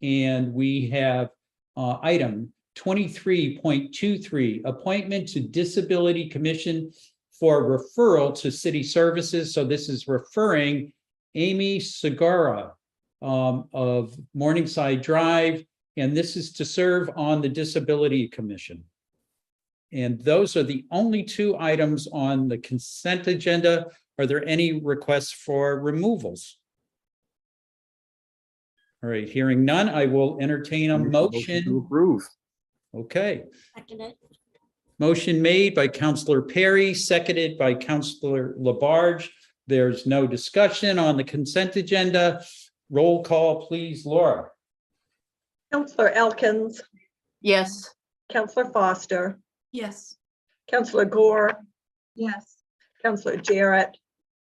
And we have item 23.23, appointment to Disability Commission for referral to city services. So this is referring Amy Segura of Morningside Drive, and this is to serve on the Disability Commission. And those are the only two items on the consent agenda. Are there any requests for removals? All right, hearing none, I will entertain a motion. To approve. Okay. Second it. Motion made by Councilor Perry, seconded by Councilor Labarge. There's no discussion on the consent agenda. Roll call, please, Laura. Councilor Elkins. Yes. Councilor Foster. Yes. Councilor Gore. Yes. Councilor Jarrett.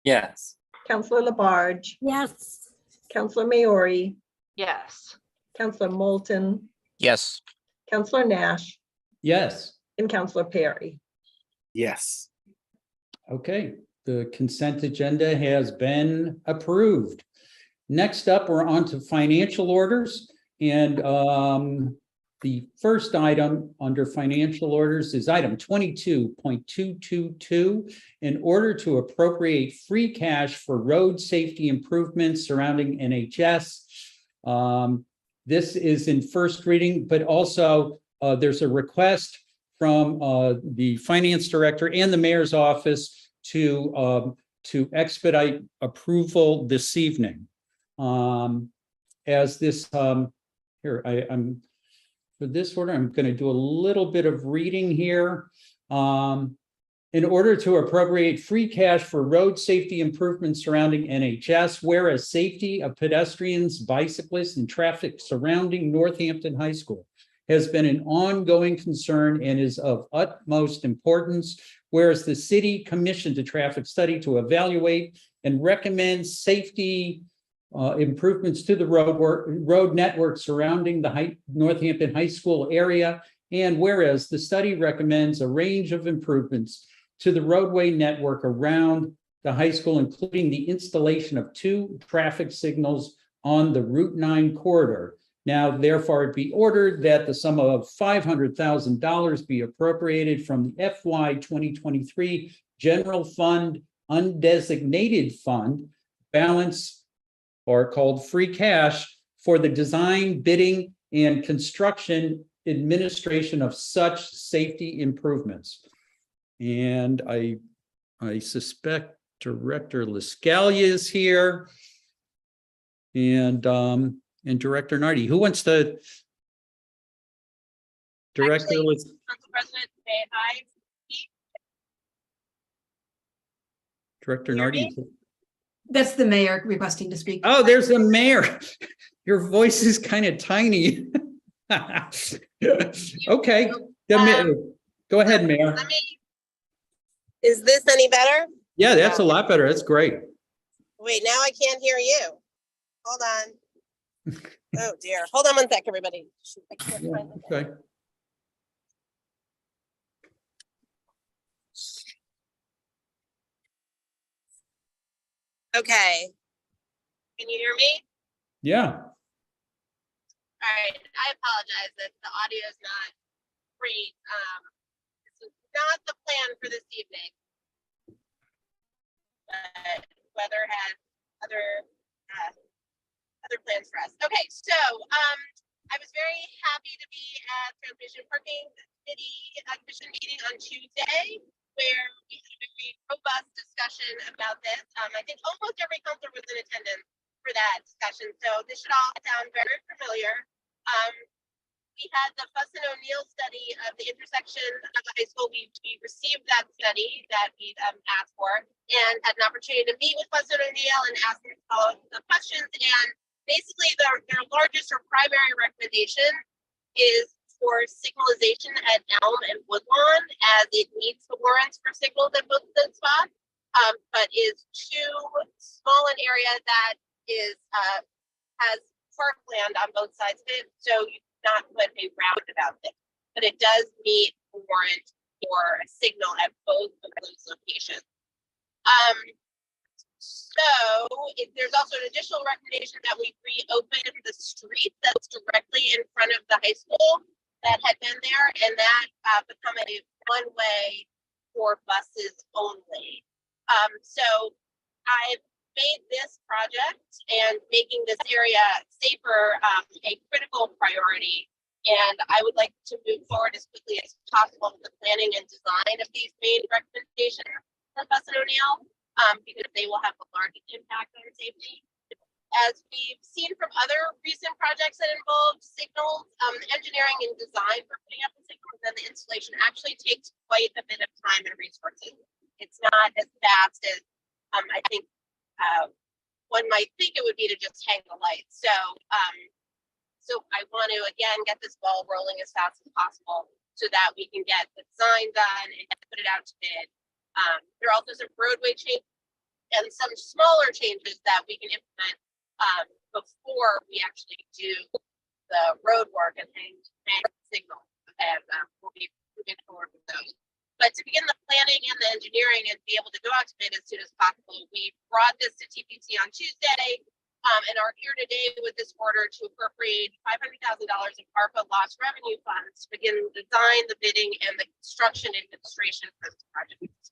Yes. Councilor Labarge. Yes. Councilor Maori. Yes. Councilor Moulton. Yes. Councilor Nash. Yes. And Councilor Perry. Yes. Okay, the consent agenda has been approved. Next up, we're on to financial orders. And the first item under financial orders is item 22.222. In order to appropriate free cash for road safety improvements surrounding NHS. This is in first reading, but also there's a request from the finance director and the mayor's office to expedite approval this evening. As this here, I'm for this order, I'm going to do a little bit of reading here. In order to appropriate free cash for road safety improvements surrounding NHS, whereas safety of pedestrians, bicyclists, and traffic surrounding Northampton High School has been an ongoing concern and is of utmost importance, whereas the city commissioned a traffic study to evaluate and recommend safety improvements to the road network surrounding the Northampton High School area, and whereas the study recommends a range of improvements to the roadway network around the high school, including the installation of 2 traffic signals on the Route 9 corridor. Now, therefore, it be ordered that the sum of $500,000 be appropriated from the FY 2023 General Fund Undesignated Fund balance, or called free cash, for the design, bidding, and construction administration of such safety improvements. And I suspect Director Liscalia is here, and Director Nardi. Who wants to? Director Council President, may I? Director Nardi. That's the mayor requesting to speak. Oh, there's the mayor. Your voice is kind of tiny. Okay. Go ahead, Mayor. Is this any better? Yeah, that's a lot better. That's great. Wait, now I can't hear you. Hold on. Oh dear. Hold on one sec, everybody. Shoot, I can't find it. Okay. Okay. Can you hear me? Yeah. All right, I apologize that the audio is not great. This is not the plan for this evening. But weather has other plans for us. Okay, so I was very happy to be at Transmission Parking Committee Commission meeting on Tuesday, where we had a very robust discussion about this. I think almost every counselor was in attendance for that discussion, so this should all sound very familiar. We had the Fuss and O'Neill study of the intersection of the high school. We received that study that we asked for, and had an opportunity to meet with Fuss and O'Neill and ask them all the questions. And basically, their largest or primary recommendation is for signalization at Elm and Woodlawn, as it meets the warrants for signals at both of those spots, but is too small an area that is has parkland on both sides of it, so you not put a roundabout there, but it does meet the warrant for a signal at both of those locations. There's also an additional recommendation that we reopen the street that's directly in front of the high school that had been there, and that become a one-way for buses only. So I've made this project and making this area safer a critical priority. And I would like to move forward as quickly as possible with the planning and design of these main recommendations from Fuss and O'Neill, because they will have the largest impact on safety. As we've seen from other recent projects that involved signals, engineering and design for putting up the signals and the installation actually takes quite a bit of time and resources. It's not as fast as I think one might think it would be to just hang the lights. So I want to again get this ball rolling as fast as possible so that we can get the design done and put it out to bid. There are also some roadway changes and some smaller changes that we can implement before we actually do the road work and hang signal, and we'll be moving forward with those. But to begin the planning and the engineering and be able to go out to bid as soon as possible, we brought this to TPC on Tuesday and are here today with this order to appropriate $500,000 in ARPA lost revenue funds to begin the design, the bidding, and the construction administration for this project.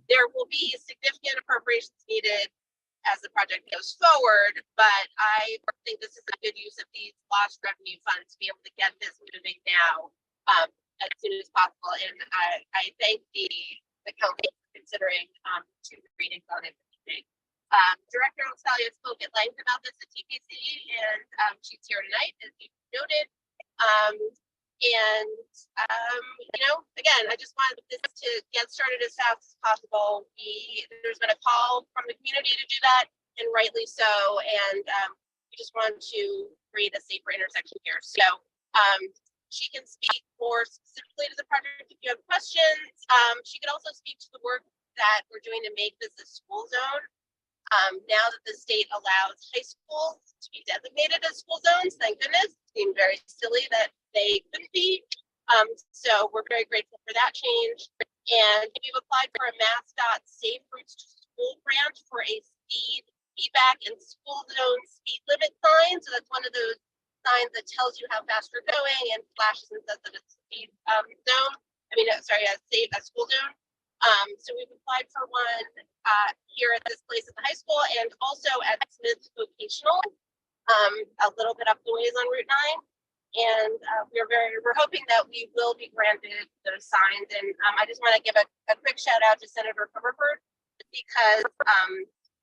There will be significant appropriations needed as the project goes forward, but I think this is a good use of these lost revenue funds to be able to get this moving now. As soon as possible, and I thank the council for considering two readings on it today. Director Osalia spoke at length about this at TPC, and she's here tonight, as you noted. Again, I just wanted this to get started as fast as possible. There's been a call from the community to do that, and rightly so. And we just want to create a safer intersection here. So. She can speak more specifically to the project if you have questions. She could also speak to the work that we're doing to make this a school zone. Now that the state allows high schools to be designated as school zones, thank goodness. It seemed very silly that they couldn't be. So we're very grateful for that change. And we've applied for a MassDOT Safe Routes to School grant for a speed feedback and school zone speed limit sign. So that's one of those signs that tells you how fast you're going and flashes and says that it's a speed zone. A school zone. So we've applied for one here at this place at the high school and also at Smith Vocational, a little bit up the ways on Route 9. And we're hoping that we will be granted those signs. And I just want to give a quick shout out to Senator Comerford, because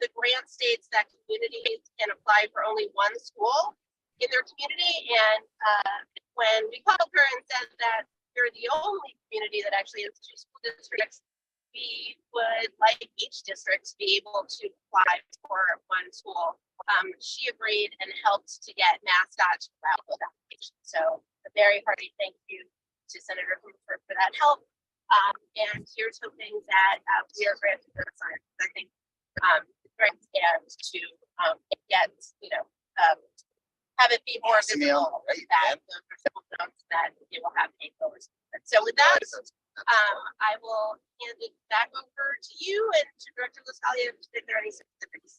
the grant states that communities can apply for only one school in their community. And when we called her and said that you're the only community that actually has two school districts, we would like each district to be able to apply for one school. She agreed and helped to get MassDOT to allow those applications. So a very hearty thank you to Senator Comerford for that help. And here's hoping that we are granted those signs. I think it's very sad to get, have it be more visible that the school zones that they will have takeovers. So with that, I will hand it back over to you and to Director Lasalia if there are any specifics.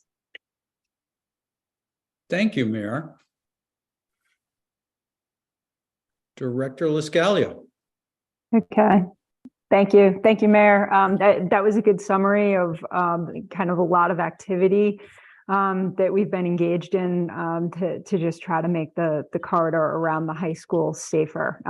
Thank you, Mayor. Director Liscalio. Okay. Thank you. Thank you, Mayor. That was a good summary of kind of a lot of activity that we've been engaged in to just try to make the corridor around the high school safer.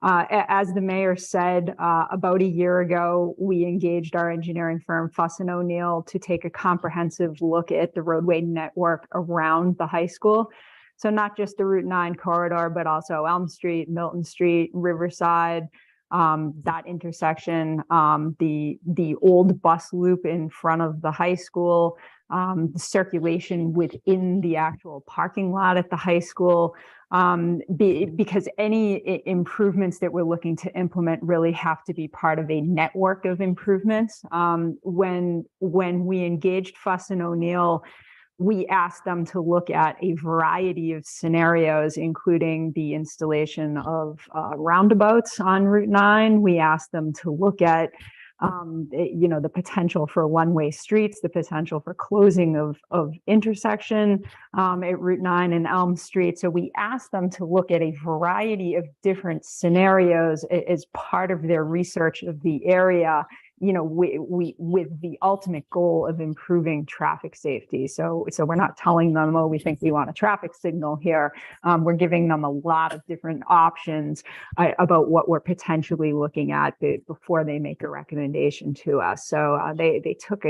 As the mayor said, about a year ago, we engaged our engineering firm, Fuss & O'Neill, to take a comprehensive look at the roadway network around the high school. So not just the Route 9 corridor, but also Elm Street, Milton Street, Riverside, that intersection, the old bus loop in front of the high school, the circulation within the actual parking lot at the high school, because any improvements that we're looking to implement really have to be part of a network of improvements. When we engaged Fuss & O'Neill, we asked them to look at a variety of scenarios, including the installation of roundabouts on Route 9. We asked them to look at the potential for one-way streets, the potential for closing of intersection at Route 9 and Elm Street. So we asked them to look at a variety of different scenarios as part of their research of the area, with the ultimate goal of improving traffic safety. So we're not telling them, oh, we think we want a traffic signal here. We're giving them a lot of different options about what we're potentially looking at before they make a recommendation to us. So they took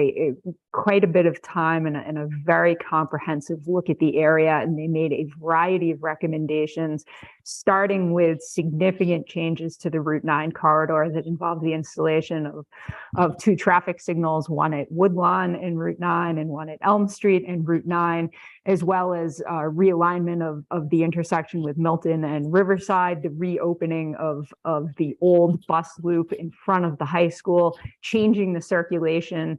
quite a bit of time and a very comprehensive look at the area, and they made a variety of recommendations, starting with significant changes to the Route 9 corridor that involved the installation of 2 traffic signals, one at Woodlawn and Route 9 and one at Elm Street and Route 9, as well as realignment of the intersection with Milton and Riverside, the reopening of the old bus loop in front of the high school, changing the circulation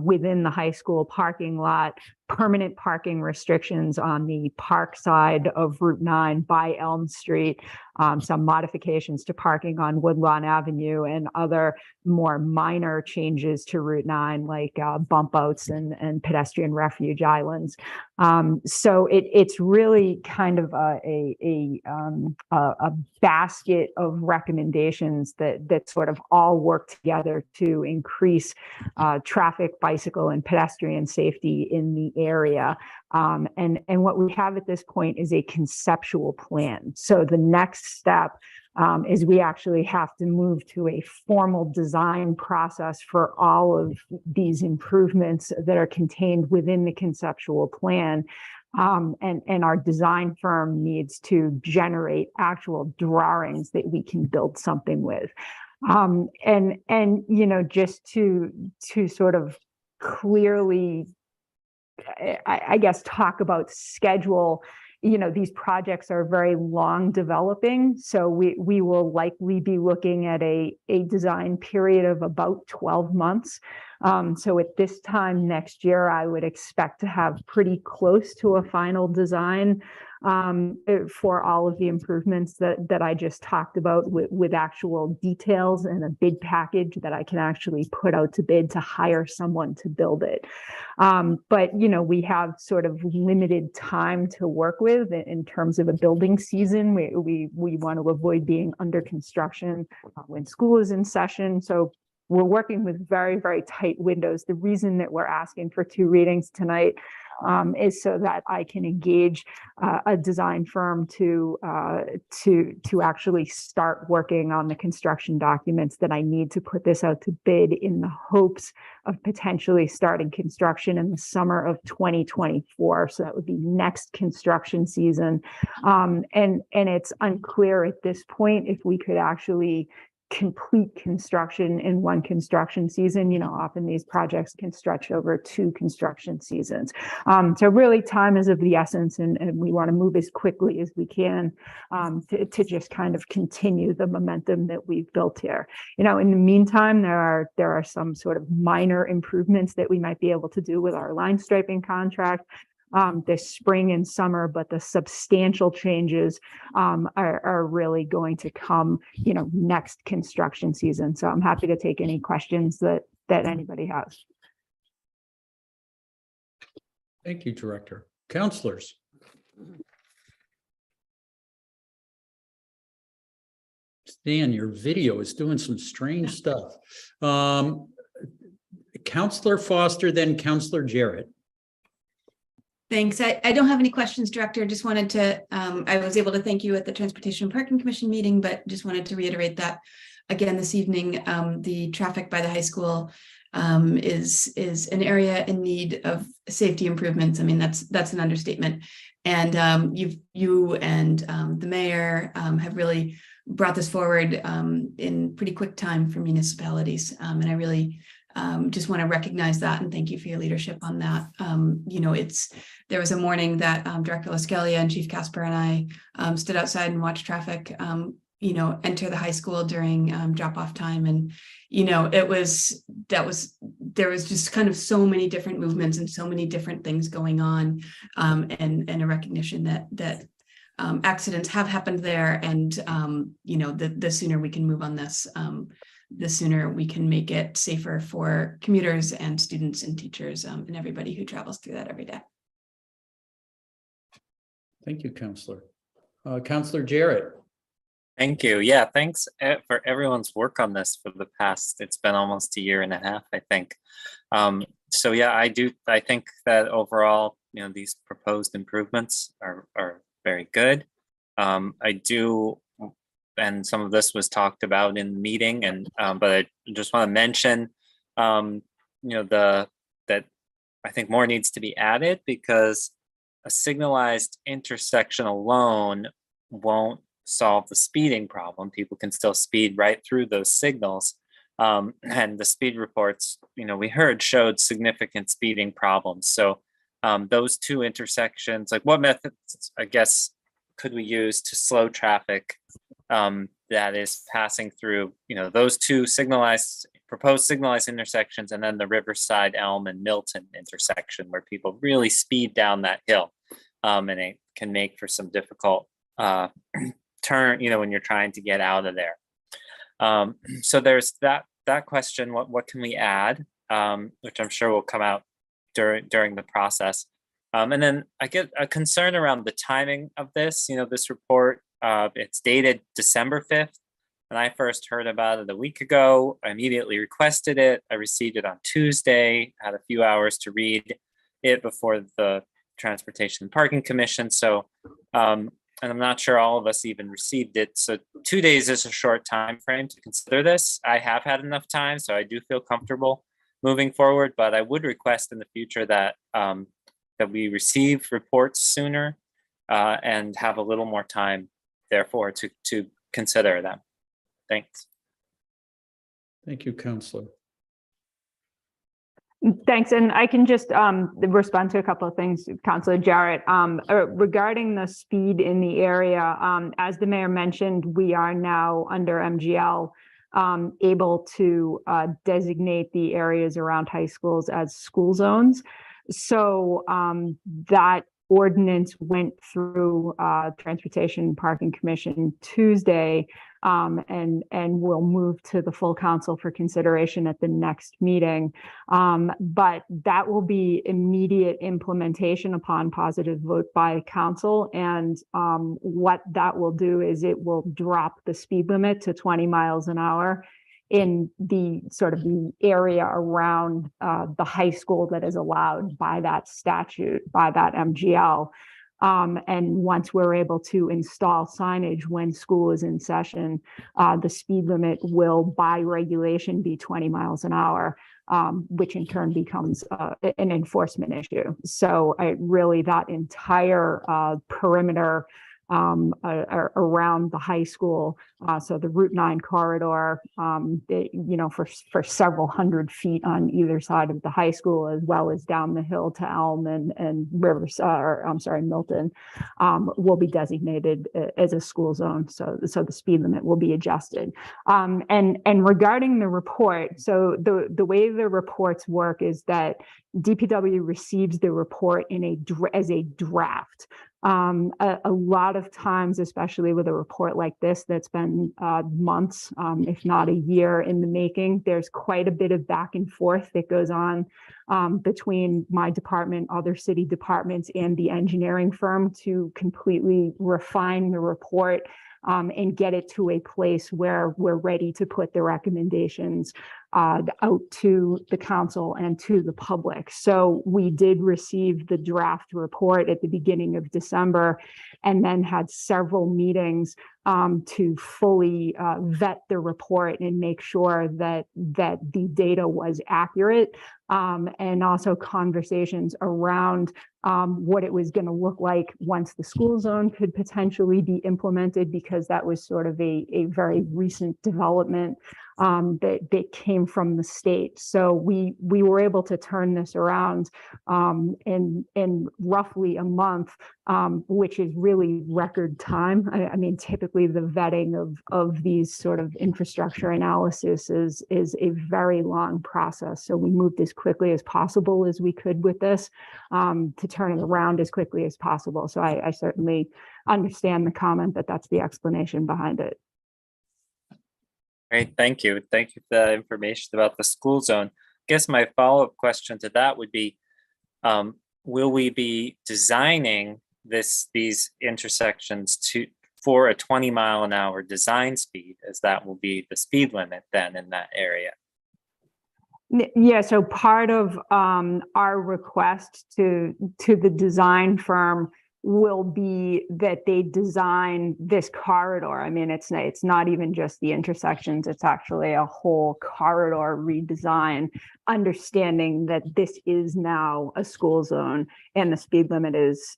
within the high school parking lot, permanent parking restrictions on the park side of Route 9 by Elm Street, some modifications to parking on Woodlawn Avenue, and other more minor changes to Route 9, like bump outs and pedestrian refuge islands. So it's really kind of a basket of recommendations that sort of all work together to increase traffic, bicycle, and pedestrian safety in the area. And what we have at this point is a conceptual plan. So the next step is we actually have to move to a formal design process for all of these improvements that are contained within the conceptual plan. And our design firm needs to generate actual drawings that we can build something with. Just to sort of clearly, I guess, talk about schedule. These projects are very long developing, so we will likely be looking at a design period of about 12 months. So at this time next year, I would expect to have pretty close to a final design for all of the improvements that I just talked about, with actual details and a bid package that I can actually put out to bid to hire someone to build it. But we have sort of limited time to work with in terms of a building season. We want to avoid being under construction when school is in session. So we're working with very, very tight windows. The reason that we're asking for 2 readings tonight is so that I can engage a design firm to actually start working on the construction documents that I need to put this out to bid, in the hopes of potentially starting construction in the summer of 2024. So that would be next construction season. And it's unclear at this point if we could actually complete construction in one construction season. Often these projects can stretch over 2 construction seasons. So really, time is of the essence, and we want to move as quickly as we can to just kind of continue the momentum that we've built here. In the meantime, there are some sort of minor improvements that we might be able to do with our line striping contract this spring and summer, but the substantial changes are really going to come, next construction season. So I'm happy to take any questions that anybody has. Thank you, Director. Counselors. Stan, your video is doing some strange stuff. Counselor Foster, then Counselor Jarrett. Thanks. I don't have any questions, Director. Just wanted to, I was able to thank you at the Transportation and Parking Commission meeting, but just wanted to reiterate that again this evening, the traffic by the high school is an area in need of safety improvements. I mean, that's an understatement. And you and the mayor have really brought this forward in pretty quick time for municipalities. And I really just want to recognize that and thank you for your leadership on that. You know, there was a morning that Director LaScalia and Chief Casper and I stood outside and watched traffic, you know, enter the high school during drop-off time. And, you know, there was just kind of so many different movements and so many different things going on, and a recognition that accidents have happened there. And, you know, the sooner we can move on this, the sooner we can make it safer for commuters and students and teachers and everybody who travels through that every day. Thank you, Counselor. Counselor Jarrett. Thank you. Yeah, thanks for everyone's work on this for the past, it's been almost a year and a half, I think. So yeah, I think that overall, you know, these proposed improvements are very good. I do, and some of this was talked about in the meeting, and but I just want to mention, you know, that I think more needs to be added, because a signalized intersection alone won't solve the speeding problem. People can still speed right through those signals. And the speed reports, you know, we heard showed significant speeding problems. So those two intersections, like what methods, I guess, could we use to slow traffic that is passing through, you know, those two proposed signalized intersections, and then the Riverside, Elm, and Milton intersection, where people really speed down that hill, and it can make for some difficult turn, you know, when you're trying to get out of there. So there's that question, what can we add, which I'm sure will come out during the process. And then I get a concern around the timing of this. You know, this report, it's dated December 5th, and I first heard about it a week ago. I immediately requested it. I received it on Tuesday, had a few hours to read it before the Transportation and Parking Commission. So, and I'm not sure all of us even received it. So 2 days is a short time frame to consider this. I have had enough time, so I do feel comfortable moving forward, but I would request in the future that that we receive reports sooner and have a little more time, therefore, to consider them. Thanks. Thank you, Counselor. Thanks, and I can just respond to a couple of things, Councilor Jarrett. Regarding the speed in the area, as the mayor mentioned, we are now under MGL able to designate the areas around high schools as school zones. So that ordinance went through Transportation and Parking Commission Tuesday, and will move to the full council for consideration at the next meeting. But that will be immediate implementation upon positive vote by council. And what that will do is it will drop the speed limit to 20 miles an hour in the sort of the area around the high school that is allowed by that statute, by that MGL. And once we're able to install signage when school is in session, the speed limit will by regulation be 20 miles an hour, which in turn becomes an enforcement issue. So really that entire perimeter around the high school, so the Route 9 corridor, you know, for several hundred feet on either side of the high school, as well as down the hill to Elm and Milton, will be designated as a school zone. So the speed limit will be adjusted. And regarding the report, so the way the reports work is that DPW receives the report as a draft. A lot of times, especially with a report like this, that's been months, if not a year in the making, there's quite a bit of back and forth that goes on between my department, other city departments, and the engineering firm to completely refine the report and get it to a place where we're ready to put the recommendations out to the council and to the public. So we did receive the draft report at the beginning of December and then had several meetings to fully vet the report and make sure that the data was accurate, and also conversations around what it was going to look like once the school zone could potentially be implemented, because that was sort of a very recent development that came from the state. So we were able to turn this around in roughly a month, which is really record time. I mean, typically the vetting of these sort of infrastructure analysis is a very long process. So we moved as quickly as possible as we could with this to turn it around as quickly as possible. So I certainly understand the comment that that's the explanation behind it. Great, thank you. Thank you for the information about the school zone. I guess my follow-up question to that would be, will we be designing these intersections for a 20-mile-an-hour design speed, as that will be the speed limit then in that area? Yeah, so part of our request to the design firm will be that they design this corridor. I mean, it's not even just the intersections, it's actually a whole corridor redesign, understanding that this is now a school zone and the speed limit is,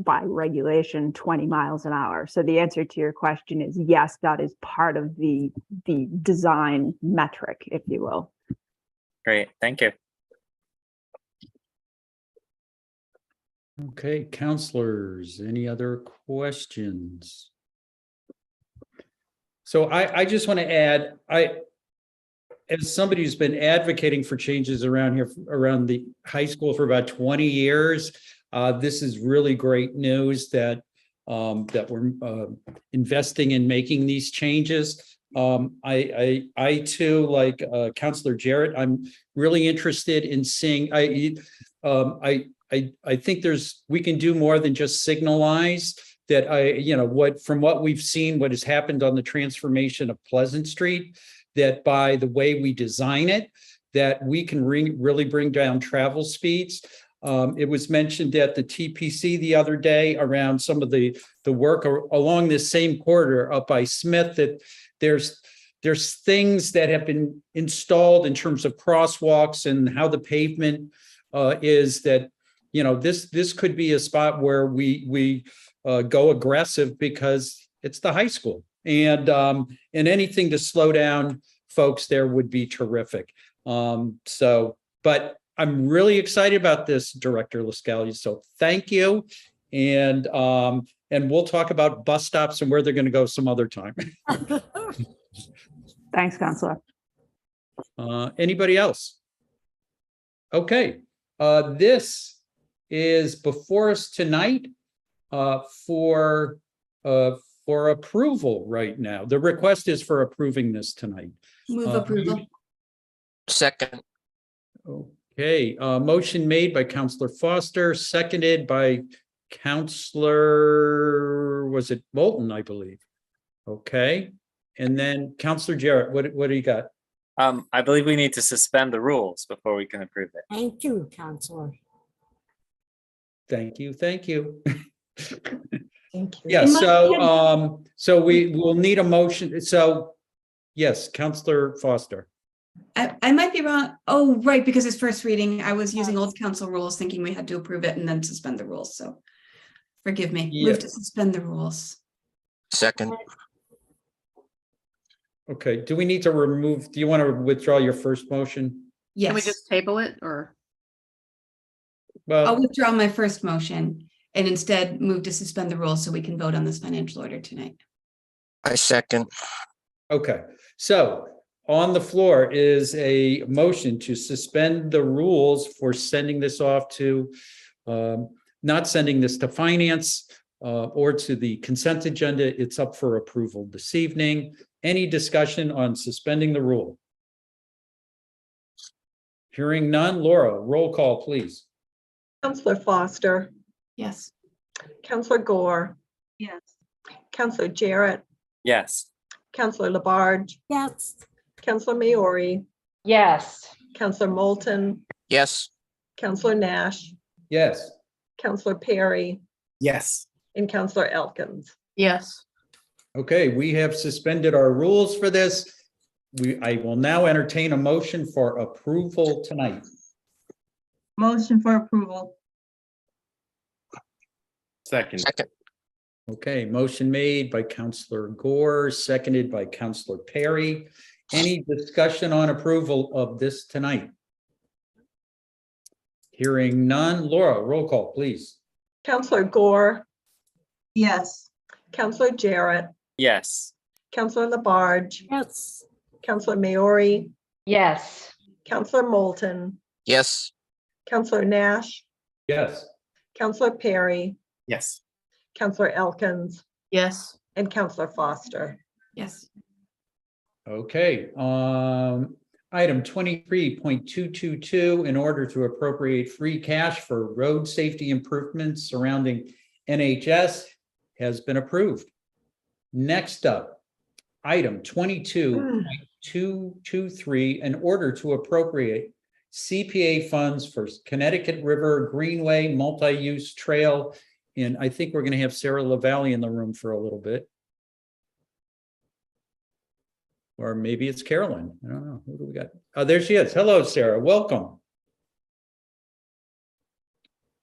by regulation 20 miles an hour. So the answer to your question is yes, that is part of the design metric, if you will. Great, thank you. Okay, counselors, any other questions? So I just want to add, as somebody who's been advocating for changes around here, around the high school for about 20 years, this is really great news that we're investing in making these changes. I too, like Counselor Jarrett, I'm really interested in seeing. I think we can do more than just signalize that. From what we've seen, what has happened on the transformation of Pleasant Street, that by the way we design it, that we can really bring down travel speeds. It was mentioned at the TPC the other day around some of the work along this same corridor up by Smith, that there's things that have been installed in terms of crosswalks and how the pavement is that, this could be a spot where we go aggressive because it's the high school, and anything to slow down folks there would be terrific. But I'm really excited about this, Director Lascali. So thank you, and we'll talk about bus stops and where they're going to go some other time. Thanks, Counselor. Anybody else? Okay, this is before us tonight for approval right now. The request is for approving this tonight. Move approval. Second. Okay, motion made by Counselor Foster, seconded by Counselor, was it Moulton, I believe? Okay, and then Counselor Jarrett, what do you got? I believe we need to suspend the rules before we can approve it. Thank you, Counselor. Thank you. Thank you. Yeah, so we will need a motion. So yes, Counselor Foster. I might be wrong. Oh, right, because it's first reading. I was using old council rules thinking we had to approve it and then suspend the rules. So forgive me. Move to suspend the rules. Second. Okay, do we need to do you want to withdraw your first motion? Yes. Can we just table it, or? Well, I'll withdraw my first motion and instead move to suspend the rules so we can vote on this financial order tonight. I second. Okay, so on the floor is a motion to suspend the rules for sending this off to not sending this to finance or to the consent agenda. It's up for approval this evening. Any discussion on suspending the rule? Hearing none. Laura, roll call, please. Counselor Foster, Yes. Counselor Gore, Yes. Counselor Jarrett, Yes. Counselor Labarge, Yes. Counselor Maori, Yes. Counselor Moulton, yes, Counselor Nash, Yes. Counselor Perry, Yes. and Counselor Elkins. Yes. Okay, we have suspended our rules for this. I will now entertain a motion for approval tonight. Motion for approval. Second. second, Okay, motion made by Counselor Gore, seconded by Counselor Perry. Any discussion on approval of this tonight? Hearing none. Laura, roll call, please. Counselor Gore, Yes. Counselor Jarrett, Yes. Counselor Labarge, Yes. Counselor Maori, Yes. Counselor Moulton, yes, Counselor Nash, Yes. Counselor Perry, Yes. Counselor Elkins, Yes. and Counselor Foster. Yes. Okay, item 23.222, in order to appropriate free cash for road safety improvements surrounding NHS has been approved. Next up, item 22.223, in order to appropriate CPA funds for Connecticut River Greenway multi-use trail. And I think we're going to have Sarah LaValle in the room for a little bit. Or maybe it's Carolyn. I don't know. Who do we got? Oh, there she is. Hello, Sarah. Welcome.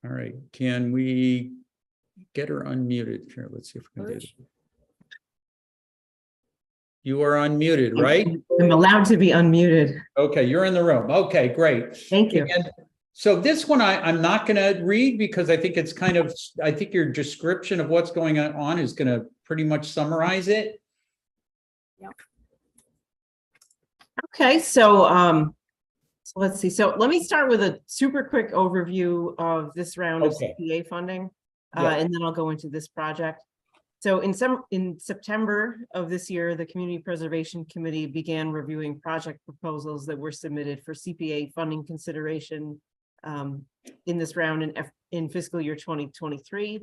All right. Can we get her unmuted? Here, let's see if we can do it. You are unmuted, right? I'm allowed to be unmuted. Okay, you're in the room. Okay, great. Thank you. And so this one I'm not going to read because I think it's kind of, I think your description of what's going on is going to pretty much summarize it. Yep. Okay, so let's see. So let me start with a super quick overview of this round of Okay. CPA funding, Yeah. and then I'll go into this project. So in September of this year, the Community Preservation Committee began reviewing project proposals that were submitted for CPA funding consideration in this round in fiscal year 2023.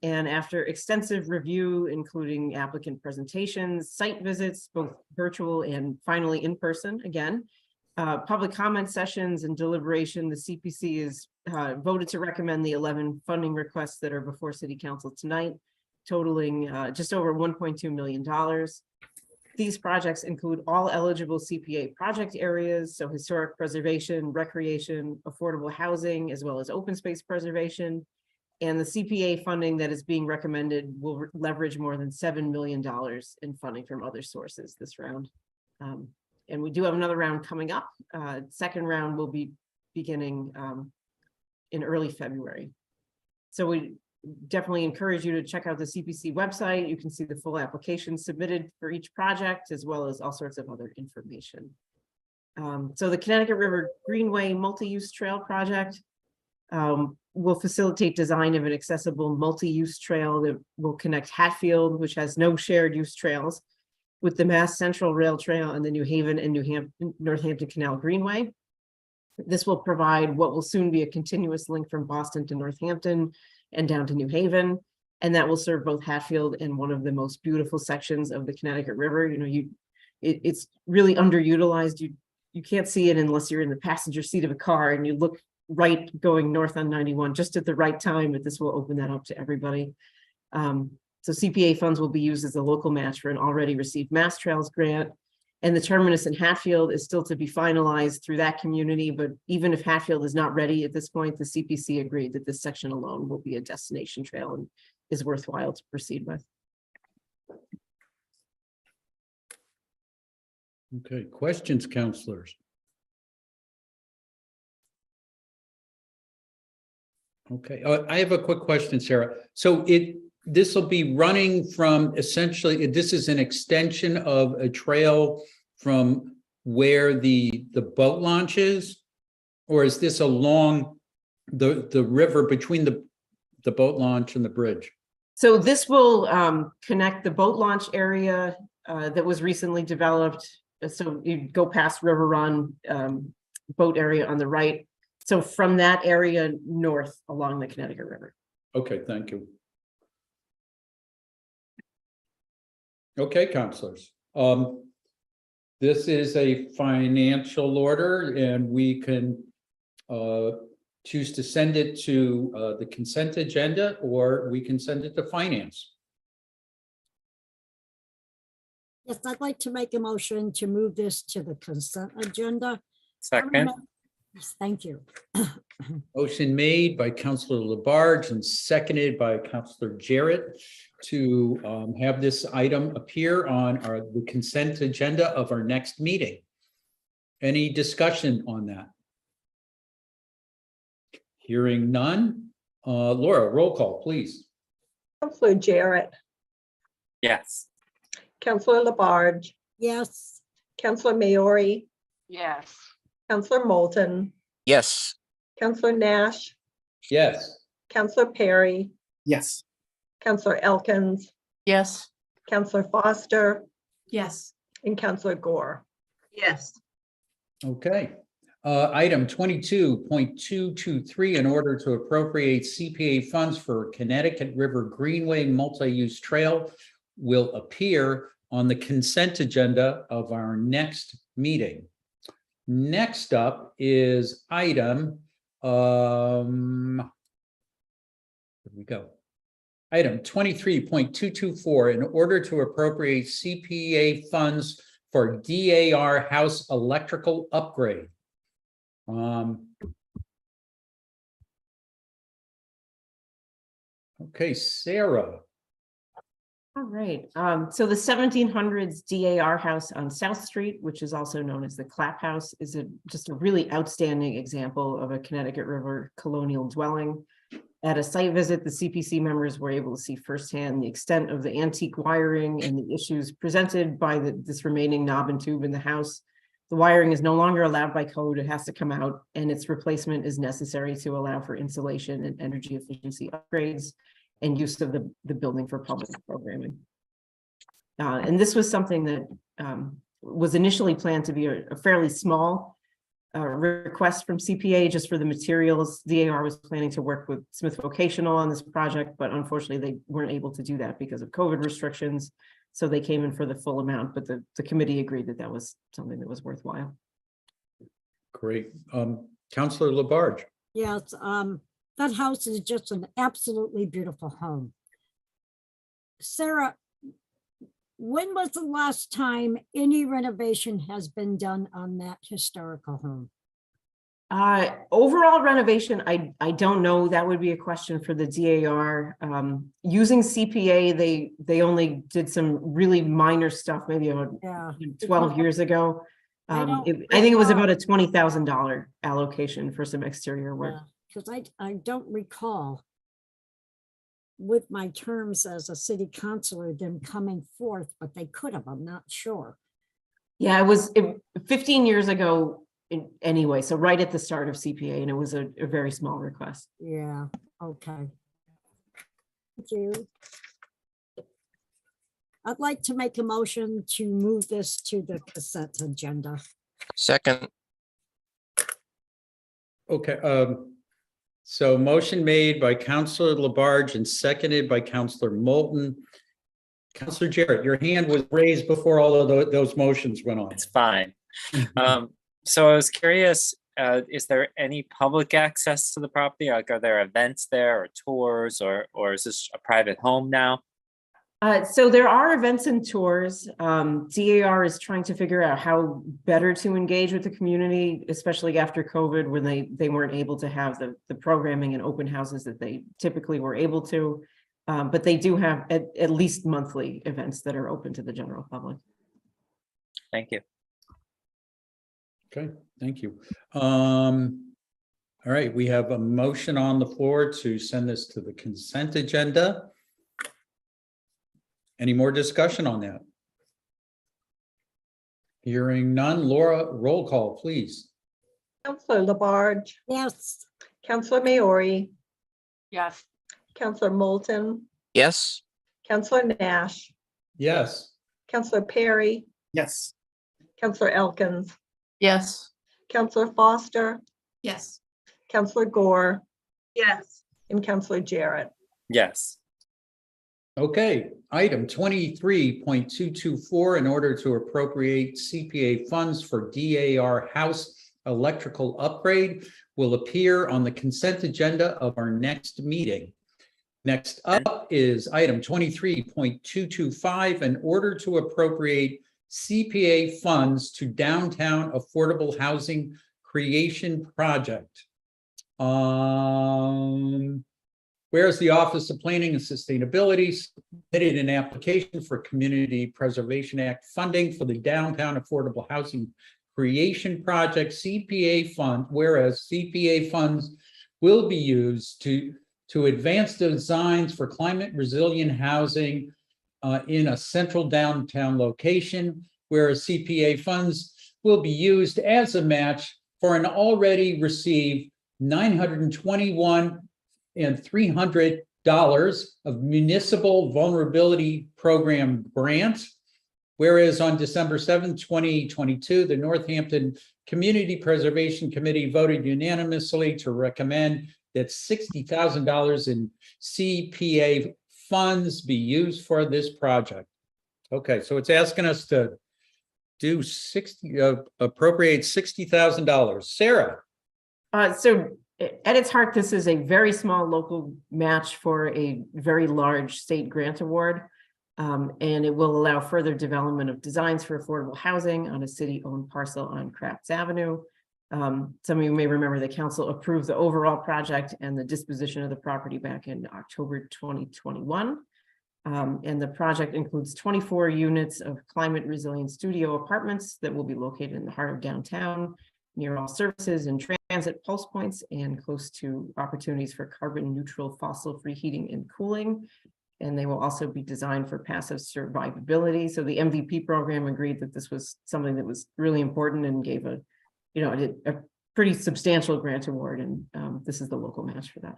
And after extensive review, including applicant presentations, site visits, both virtual and finally in person again, public comment sessions and deliberation, the CPC is voted to recommend the 11 funding requests that are before City Council tonight, totaling just over $1.2 million. These projects include all eligible CPA project areas, so historic preservation, recreation, affordable housing, as well as open space preservation. And the CPA funding that is being recommended will leverage more than $7 million in funding from other sources this round. And we do have another round coming up. Second round will be beginning in early February. So we definitely encourage you to check out the CPC website. You can see the full application submitted for each project, as well as all sorts of other information. So the Connecticut River Greenway multi-use trail project will facilitate design of an accessible multi-use trail that will connect Hatfield, which has no shared use trails, with the Mass Central Rail Trail and the New Haven and Northampton Canal Greenway. This will provide what will soon be a continuous link from Boston to Northampton and down to New Haven, and that will serve both Hatfield and one of the most beautiful sections of the Connecticut River. You know, it's really underutilized. You can't see it unless you're in the passenger seat of a car and you look right going north on 91 just at the right time, but this will open that up to everybody. So CPA funds will be used as a local match for an already received Mass Trails grant, and the terminus in Hatfield is still to be finalized through that community. But even if Hatfield is not ready at this point, the CPC agreed that this section alone will be a destination trail and is worthwhile to proceed with. Okay, questions, counselors? Okay, I have a quick question, Sarah. So this will be running from essentially, this is an extension of a trail from where the boat launch is? Or is this along the river between the boat launch and the bridge? So this will connect the boat launch area that was recently developed. So you go past River Run boat area on the right. So from that area north along the Connecticut River. Okay, thank you. Okay, counselors. This is a financial order and we can choose to send it to the consent agenda, or we can send it to finance. Yes, I'd like to make a motion to move this to the consent agenda. Second. Yes, thank you. Motion made by Councilor Labarge and seconded by Councilor Jarrett to have this item appear on the consent agenda of our next meeting. Any discussion on that? Hearing none. Laura, roll call, please. Counselor Jarrett, Yes. Counselor Labarge, Yes, Counselor Maori, Yes. Counselor Moulton, Yes. Counselor Nash, Yes. Counselor Perry, Yes. Counselor Elkins, Yes. Counselor Foster, Yes. and Counselor Gore. Yes. Okay. Item 22.223, in order to appropriate CPA funds for Connecticut River Greenway Multi-Use Trail, will appear on the consent agenda of our next meeting. Next up is item, here we go. Item 23.224, in order to appropriate CPA funds for DAR house electrical upgrade. Okay, Sarah. All right, so the 1700s DAR house on South Street, which is also known as the Clap House, is just a really outstanding example of a Connecticut River colonial dwelling. At a site visit, the CPC members were able to see firsthand the extent of the antique wiring and the issues presented by this remaining knob and tube in the house. The wiring is no longer allowed by code, it has to come out, and its replacement is necessary to allow for insulation and energy efficiency upgrades and use of the building for public programming. And this was something that was initially planned to be a fairly small request from CPA just for the materials. DAR was planning to work with Smith Vocational on this project, but unfortunately they weren't able to do that because of COVID restrictions. So they came in for the full amount, but the committee agreed that that was something that was worthwhile. Great. Councilor Labarge. yes, that house is just an absolutely beautiful home. Sarah, when was the last time any renovation has been done on that historical home? Overall renovation, I don't know. That would be a question for the DAR. Using CPA, they only did some really minor stuff, maybe about 12 years ago. I think it was about a $20,000 allocation for some exterior work. Because I don't recall with my terms as a city councilor them coming forth, but they could have, I'm not sure. Yeah, it was 15 years ago anyway, so right at the start of CPA, and it was a very small request. Yeah, okay. Thank you. I'd like to make a motion to move this to the consent agenda. Second. Okay, so motion made by Councilor Labarge and seconded by Councilor Moulton. Councilor Jarrett, your hand was raised before all of those motions went on. It's fine. So I was curious, is there any public access to the property? Like, are there events there or tours, or is this a private home now? So there are events and tours. DAR is trying to figure out how better to engage with the community, especially after COVID, when they weren't able to have the programming and open houses that they typically were able to. But they do have at least monthly events that are open to the general public. Thank you. Okay, thank you. All right, we have a motion on the floor to send this to the consent agenda. Any more discussion on that? Hearing none. Laura, roll call, please. Counselor Labarge, yes, Counselor Maori, Yes. Counselor Moulton, Yes. Counselor Nash, Yes. Counselor Perry, Yes. Counselor Elkins, Yes. Counselor Foster, Yes. Counselor Gore, Yes. and Counselor Jarrett. Yes. Okay, item 23.224, in order to appropriate CPA funds for DAR house electrical upgrade, will appear on the consent agenda of our next meeting. Next up is item 23.225, in order to appropriate CPA funds to downtown affordable housing creation project. Whereas the Office of Planning and Sustainability submitted an application for Community Preservation Act funding for the Downtown Affordable Housing Creation Project CPA fund, whereas CPA funds will be used to advance designs for climate resilient housing in a central downtown location, whereas CPA funds will be used as a match for an already received $921,300 of municipal vulnerability program grant. Whereas on December 7th, 2022, the Northampton Community Preservation Committee voted unanimously to recommend that $60,000 in CPA funds be used for this project. Okay, so it's asking us to do appropriate $60,000. Sarah. So at its heart, this is a very small local match for a very large state grant award. And it will allow further development of designs for affordable housing on a city-owned parcel on Crafts Avenue. Some of you may remember the council approved the overall project and the disposition of the property back in October 2021. And the project includes 24 units of climate resilient studio apartments that will be located in the heart of downtown, near all services and transit pulse points, and close to opportunities for carbon neutral fossil-free heating and cooling. And they will also be designed for passive survivability. So the MVP program agreed that this was something that was really important and gave a pretty substantial grant award. And this is the local match for that.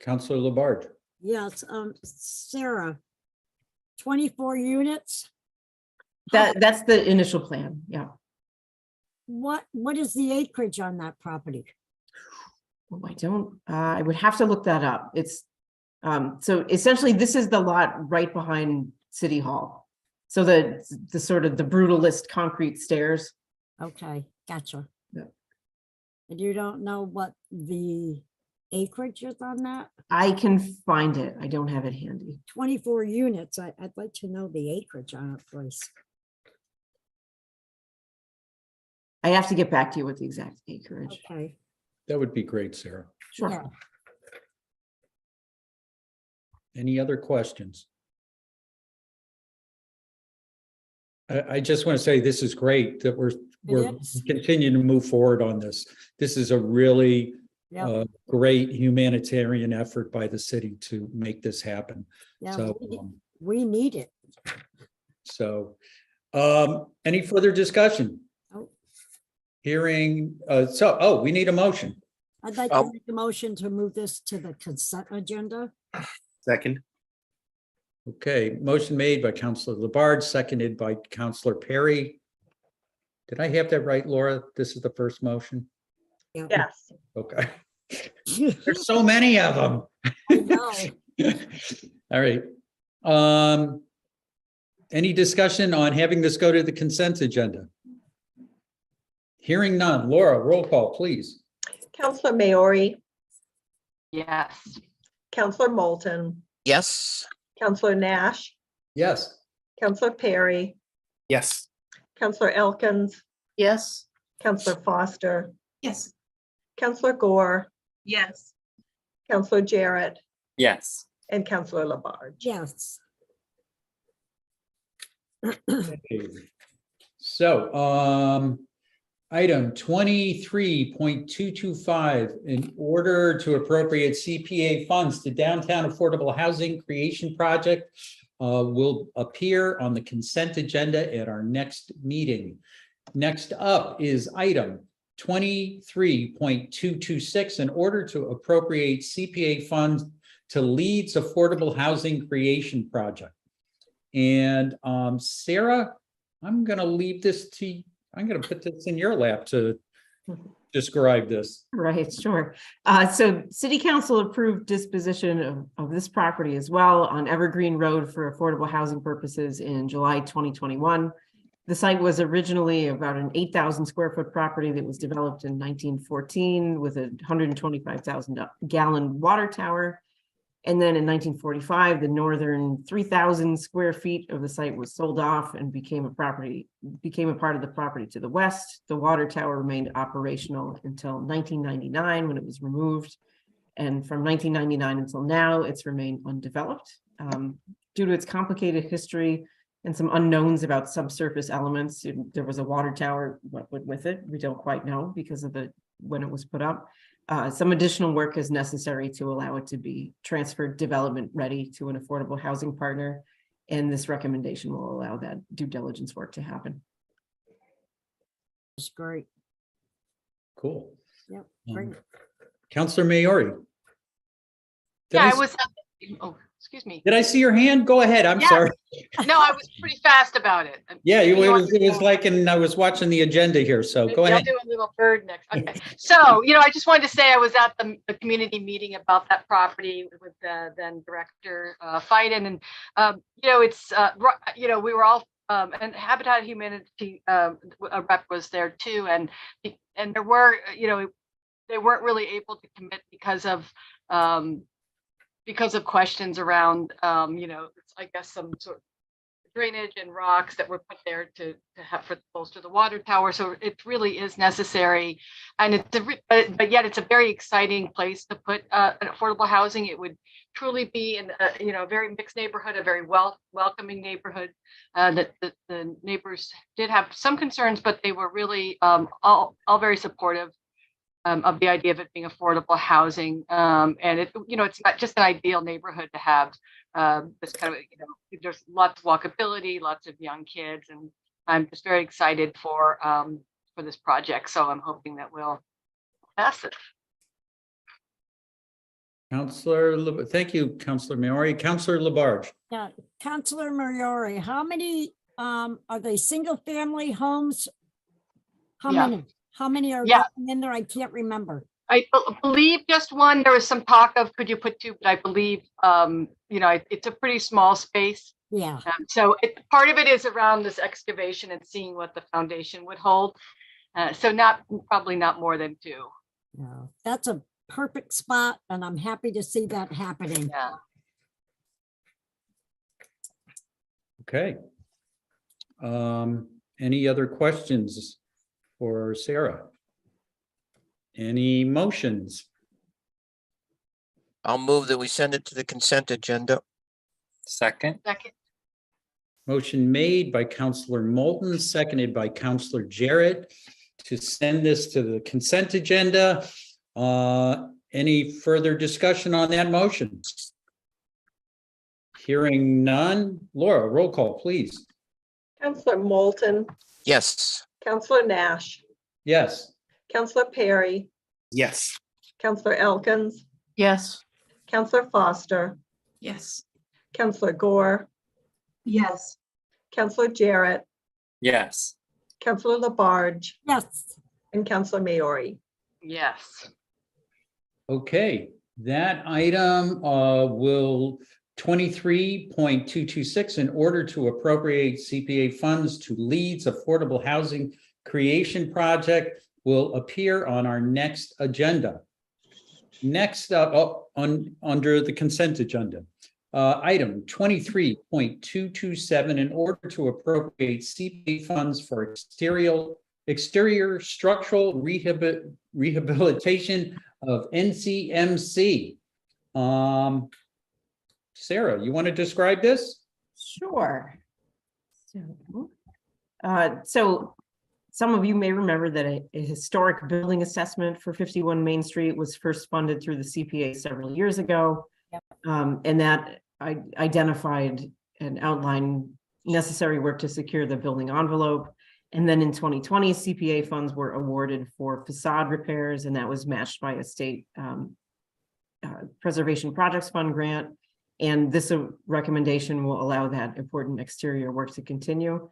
Councilor Labarge. Yes, Sarah, 24 units? That's the initial plan, yeah. What is the acreage on that property? Oh, I would have to look that up. It's, so essentially this is the lot right behind City Hall. So the sort of the brutalist concrete stairs. Okay, gotcha. Yeah. And you don't know what the acreage is on that? I can find it. I don't have it handy. 24 units. I'd like to know the acreage on it, please. I have to get back to you with the exact acreage. Okay. That would be great, Sarah. Sure. Yeah. Any other questions? I just want to say this is great that we're continuing to move forward on this. This is a really great humanitarian effort by the city to make this happen. Yeah, So we need it. So any further discussion? Oh. Hearing, we need a motion. I'd like to make a motion to move this to the consent agenda. Second. Okay, motion made by Councilor Labarge, seconded by Councilor Perry. Did I have that right, Laura? This is the first motion? Yes. Okay. There's so many of them. I know. All right. Any discussion on having this go to the consent agenda? Hearing none. Laura, roll call, please. Counselor Maori, Yes. Counselor Moulton, Yes. Counselor Nash, Yes. Counselor Perry, Yes. Counselor Elkins, Yes. Counselor Foster, Yes. Counselor Gore, Yes. Counselor Jarrett, Yes. and Counselor Labarge. Yes. So, item 23.225, in order to appropriate CPA funds to Downtown Affordable Housing Creation Project, will appear on the consent agenda at our next meeting. Next up is item 23.226 in order to appropriate CPA funds to Leeds Affordable Housing Creation Project. And Sarah, I'm going to leave this to, I'm going to put this in your lap to describe this. Right, sure. So City Council approved disposition of this property as well on Evergreen Road for affordable housing purposes in July 2021. The site was originally about an 8,000 square foot property that was developed in 1914 with a 125,000 gallon water tower. And then in 1945, the northern 3,000 square feet of the site was sold off and became a part of the property to the west. The water tower remained operational until 1999 when it was removed. And from 1999 until now, it's remained undeveloped. Due to its complicated history and some unknowns about subsurface elements, there was a water tower. What went with it? We don't quite know because of when it was put up. Some additional work is necessary to allow it to be transferred development ready to an affordable housing partner. And this recommendation will allow that due diligence work to happen. That's great. Cool. Yep, great. Councilor Maori. Yeah, I was, oh, excuse me. Did I see your hand? Go ahead. I'm Yeah. sorry. No, I was pretty fast about it. Yeah, it You was like, and I was watching the agenda here, so go I'll ahead. do a little bird next. Okay. So, I just wanted to say I was at the community meeting about that property with the then director Fiden, and it's we were all and Habitat Humanity a rep was there too, and there were they weren't really able to commit because of questions around I guess some sort of drainage and rocks that were put there to bolster the water tower. So it really is necessary, and but yet it's a very exciting place to put an affordable housing. It would truly be in a very mixed neighborhood, a very welcoming neighborhood. That the neighbors did have some concerns, but they were really all very supportive of the idea of it being affordable housing. And it's not just an ideal neighborhood to have this kind of, there's lots of walkability, lots of young kids, and I'm just very excited for this project. So I'm hoping that we'll pass it. Thank you, Councilor Maori. Councilor Labarge. Yeah, Councilor Maori, how many are they single family homes? How many? How many are going in there? I can't remember. I believe just one. There was some talk of could you put two, but I believe it's a pretty small space. Yeah. So part of it is around this excavation and seeing what the foundation would hold. So probably not more than two. No, that's a perfect spot, and I'm happy to see that happening. Yeah. Okay. Any other questions for Sarah? Any motions? I'll move that we send it to the consent agenda. Second. Motion made by Councilor Moulton, seconded by Councilor Jarrett to send this to the consent agenda. Any further discussion on that motion? Hearing none. Laura, roll call, please. Councilor Moulton, Yes. Councilor Nash, Yes. Councilor Perry, Yes. Councilor Elkins, Yes. Councilor Foster, Yes. Councilor Gore, Yes. Councilor Jarrett, Yes. Councilor Labarge, Yes. and Councilor Maori. Yes. Okay, that item will 23.226 in order to appropriate CPA funds to Leeds Affordable Housing Creation Project will appear on our next agenda. Next up under the consent agenda, item 23.227 in order to appropriate CPA funds for exterior structural rehabilitation of NCMC. Sarah, you want to describe this? Sure. So some of you may remember that a historic building assessment for 51 Main Street was first funded through the CPA several years ago. And that identified and outlined necessary work to secure the building envelope. And then in 2020, CPA funds were awarded for facade repairs, and that was matched by a state Preservation Projects Fund grant. And this recommendation will allow that important exterior work to continue.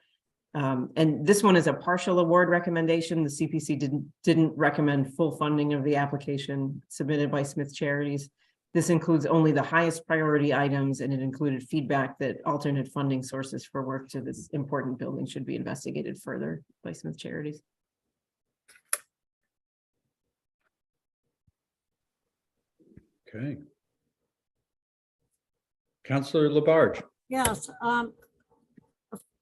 And this one is a partial award recommendation. The CPC didn't recommend full funding of the application submitted by Smith Charities. This includes only the highest priority items, and it included feedback that alternate funding sources for work to this important building should be investigated further by Smith Charities. Okay. Councillor Labarge. Yes,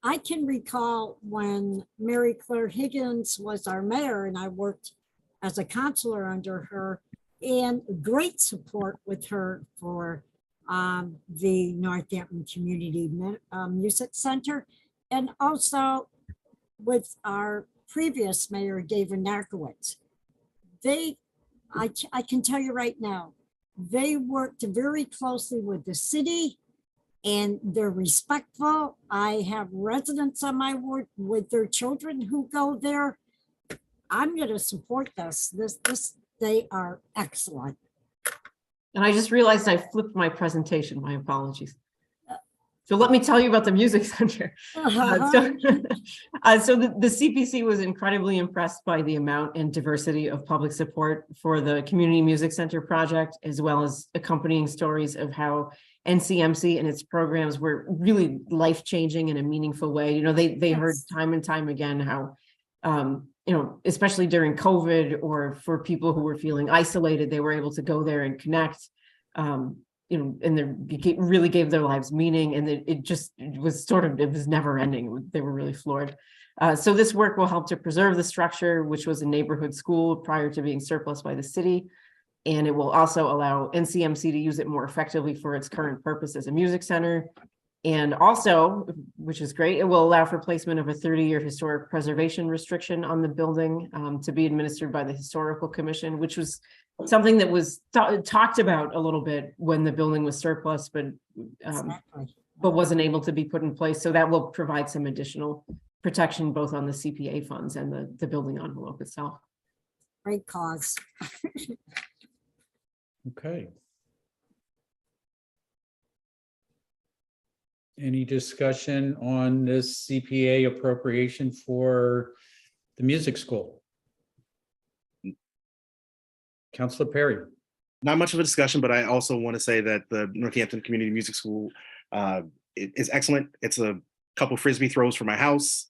I can recall when Mary Claire Higgins was our mayor and I worked as a counselor under her, and great support with her for the Northampton Community Music Center, and also with our previous mayor, David Narkowitz. I can tell you right now, they worked very closely with the city and they're respectful. I have residents on my ward with their children who go there. I'm going to support this. They are excellent. And I just realized I flipped my presentation. My apologies. So let me tell you about the music center. So the CPC was incredibly impressed by the amount and diversity of public support for the Community Music Center project, as well as accompanying stories of how NCMC and its programs were really life-changing in a meaningful way. You know, they heard time and time again how, you know, especially during COVID or for people who were feeling isolated, they were able to go there and connect. You know, and they really gave their lives meaning, and it was never ending. They were really floored. So this work will help to preserve the structure, which was a neighborhood school prior to being surplus by the city. And it will also allow NCMC to use it more effectively for its current purpose as a music center. And also, which is great, it will allow for placement of a 30-year historic preservation restriction on the building to be administered by the Historical Commission, which was something that was talked about a little bit when the building was surplus, but wasn't able to be put in place. So that will provide some additional protection both on the CPA funds and the building envelope itself. Great cause. Okay. Any discussion on this CPA appropriation for the music school? Councillor Perry. Not much of a discussion, but I also want to say that the Northampton Community Music School is excellent. It's a couple Frisbee throws from my house.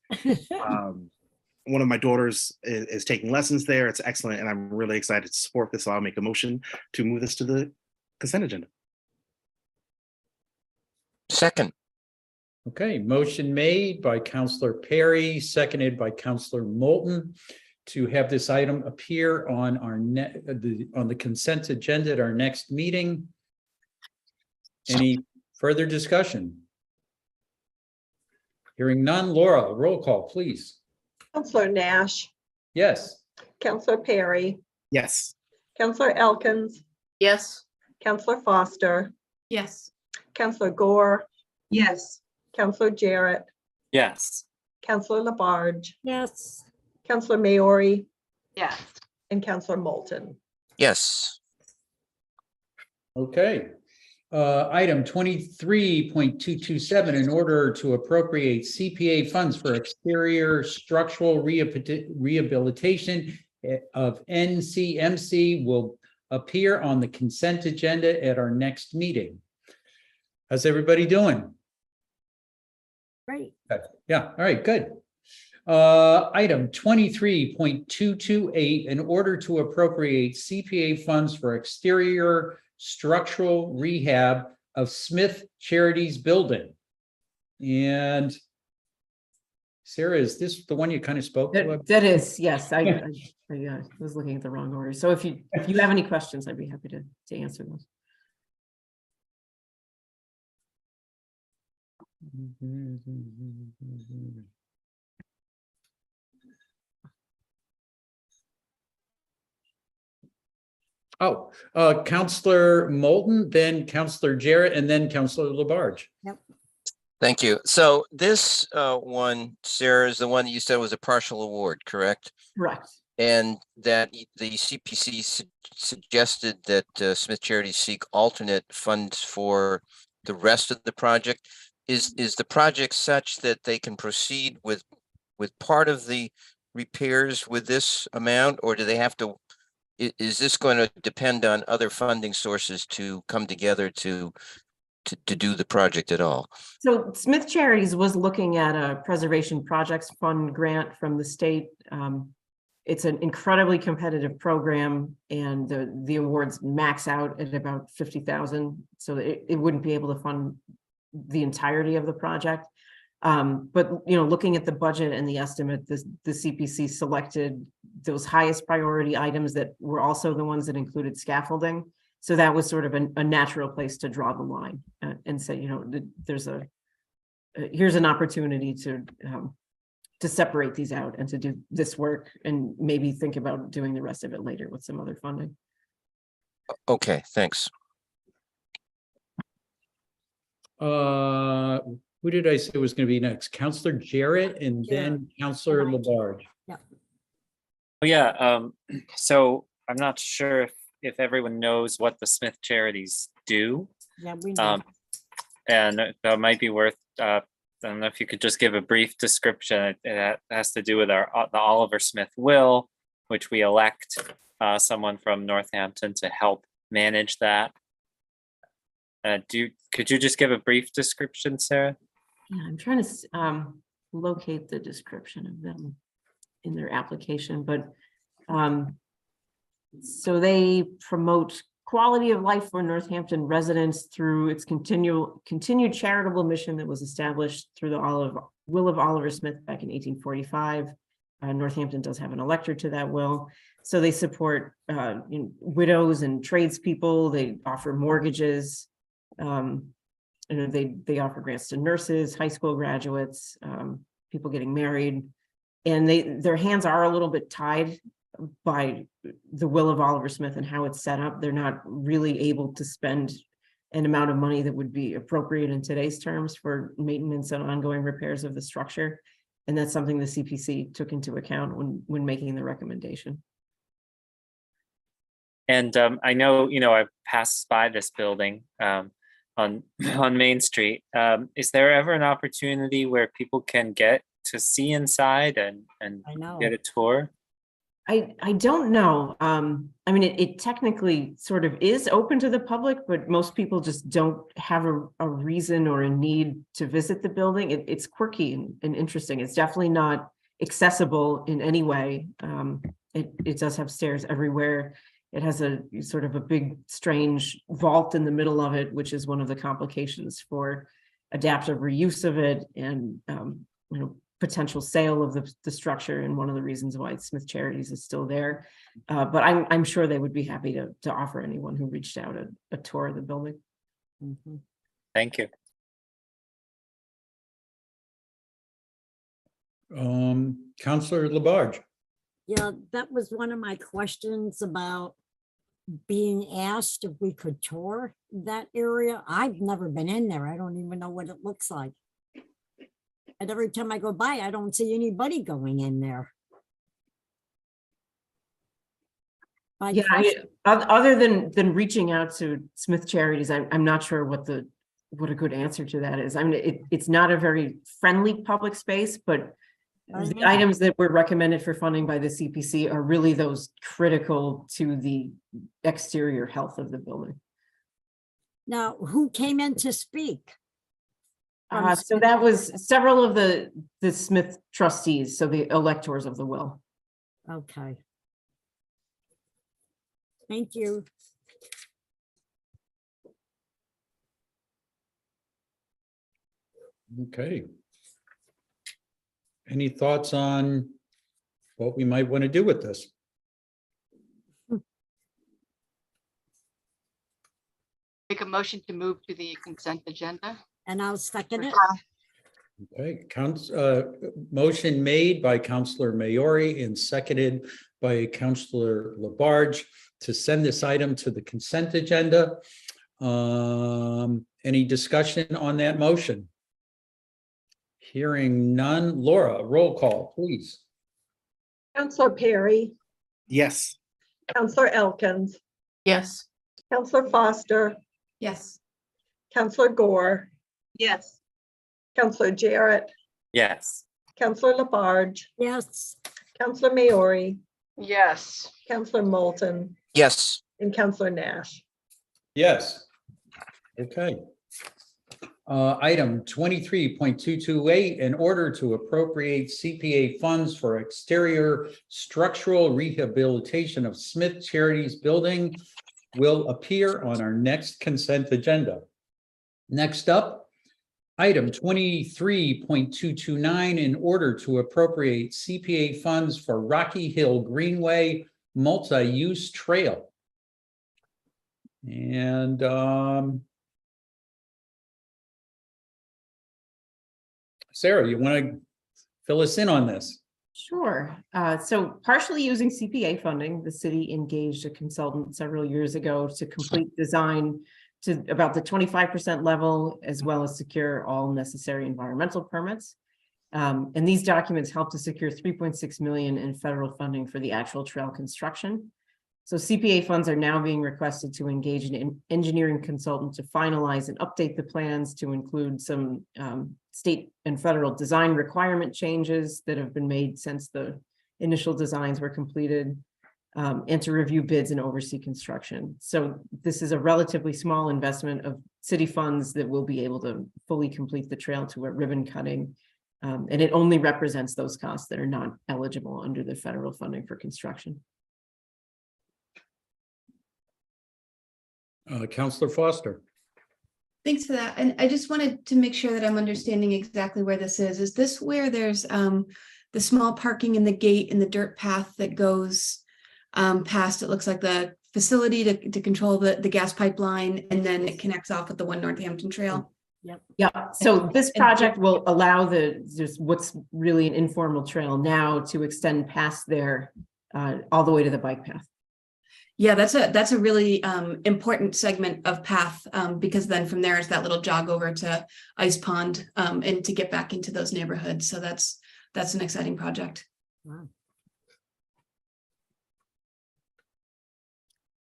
One of my daughters is taking lessons there. It's excellent, and I'm really excited to support this. So I'll make a motion to move this to the consent agenda. Second. Okay, motion made by Councillor Perry, seconded by Councillor Moulton to have this item appear on our on the consent agenda at our next meeting. Any further discussion? Hearing none. Laura, roll call, please. Councillor Nash, Yes. Councillor Perry, Yes. Councillor Elkins, Yes. Councillor Foster, Yes. Councillor Gore, Yes. Councillor Jarrett, Yes. Councillor Labarge, Yes. Councillor Maori, Yes. and Councillor Moulton. Yes. Okay. Item 23.227, in order to appropriate CPA funds for exterior structural rehabilitation of NCMC, will appear on the consent agenda at our next meeting. How's everybody doing? Great. Yeah, all right, good. Item 23.228, in order to appropriate CPA funds for exterior structural rehab of Smith Charities building. And Sarah, is this the one you kind of spoke to? That is, yes. I was looking at the wrong order. So if you have any questions, I'd be happy to answer those. Oh, Councillor Moulton, then Councillor Jarrett, and then Councillor Labarge. Yep. Thank you. So this one, Sarah, is the one that you said was a partial award, correct? Correct. And that the CPC suggested that Smith Charities seek alternate funds for the rest of the project. Is the project such that they can proceed with part of the repairs with this amount, or do they have to? Is this going to depend on other funding sources to come together to do the project at all? So Smith Charities was looking at a Preservation Projects Fund grant from the state. It's an incredibly competitive program, and the awards max out at about 50,000. So it wouldn't be able to fund the entirety of the project. But looking at the budget and the estimate, the CPC selected those highest priority items that were also the ones that included scaffolding. So that was sort of a natural place to draw the line and say, there's here's an opportunity to separate these out and to do this work and maybe think about doing the rest of it later with some other funding. Okay, thanks. Who did I say was going to be next? Counselor Jarrett and then Counselor Labarge. Yeah, so I'm not sure if everyone knows what the Smith Charities do. Yeah, we know. And that might be worth, I don't know if you could just give a brief description. It has to do with the Oliver Smith will, which we elect someone from Northampton to help manage that. Could you just give a brief description, Sarah? Yeah, I'm trying to locate the description of them in their application, but so they promote quality of life for Northampton residents through its continued charitable mission that was established through the will of Oliver Smith back in 1845. Northampton does have an elector to that will. So they support widows and tradespeople. They offer mortgages. They offer grants to nurses, high school graduates, people getting married, and their hands are a little bit tied by the will of Oliver Smith and how it's set up. They're not really able to spend an amount of money that would be appropriate in today's terms for maintenance and ongoing repairs of the structure. And that's something the CPC took into account when making the recommendation. And I know, I've passed by this building on Main Street. Is there ever an opportunity where people can get to see inside and get a tour? I don't know. I mean, it technically sort of is open to the public, but most people just don't have a reason or a need to visit the building. It's quirky and interesting. It's definitely not accessible in any way. It does have stairs everywhere. It has a sort of a big, strange vault in the middle of it, which is one of the complications for adaptive reuse of it and potential sale of the structure, and one of the reasons why Smith Charities is still there. But I'm sure they would be happy to offer anyone who reached out a tour of the building. Mm-hmm. Thank you. Counselor Labarge. Yeah, that was one of my questions about being asked if we could tour that area. I've never been in there. I don't even know what it looks like. And every time I go by, I don't see anybody going in there. Yeah, other than reaching out to Smith Charities, I'm not sure what a good answer to that is. I mean, it's not a very friendly public space, but the items that were recommended for funding by the CPC are really those critical to the exterior health of the building. Now, who came in to speak? So that was several of the Smith trustees, so the electors of the will. Okay. Thank you. Okay. Any thoughts on what we might want to do with this? Make a motion to move to the consent agenda. And I'll second it. Okay, motion made by Counselor Maori and seconded by Counselor Labarge to send this item to the consent agenda. Any discussion on that motion? Hearing none. Laura, roll call, please. Counselor Perry, Yes. Counselor Elkins, Yes. Counselor Foster, Yes. Counselor Gore, Yes. Counselor Jarrett, Yes. Counselor Labarge, Yes. Counselor Maori, Yes. Counselor Moulton, Yes. and Counselor Nash. Yes. Okay. Item 23.228, in order to appropriate CPA funds for exterior structural rehabilitation of Smith Charities Building, will appear on our next consent agenda. Next up, item 23.229, in order to appropriate CPA funds for Rocky Hill Greenway multi-use trail. And Sarah, you want to fill us in on this? Sure. So partially using CPA funding, the city engaged a consultant several years ago to complete design to about the 25% level, as well as secure all necessary environmental permits. And these documents help to secure 3.6 million in federal funding for the actual trail construction. So CPA funds are now being requested to engage an engineering consultant to finalize and update the plans to include some state and federal design requirement changes that have been made since the initial designs were completed, and to review bids and oversee construction. So this is a relatively small investment of city funds that will be able to fully complete the trail to a ribbon cutting. And it only represents those costs that are not eligible under the federal funding for construction. Counselor Foster. Thanks for that. And I just wanted to make sure that I'm understanding exactly where this is. Is this where there's the small parking in the gate and the dirt path that goes past, it looks like the facility to control the gas pipeline, and then it connects off with the One Northampton Trail? Yep. Yeah. So this project will allow just what's really an informal trail now to extend past there all the way to the bike path. Yeah, that's a really important segment of path, because then from there is that little jog over to Ice Pond and to get back into those neighborhoods. So that's an exciting project. Wow.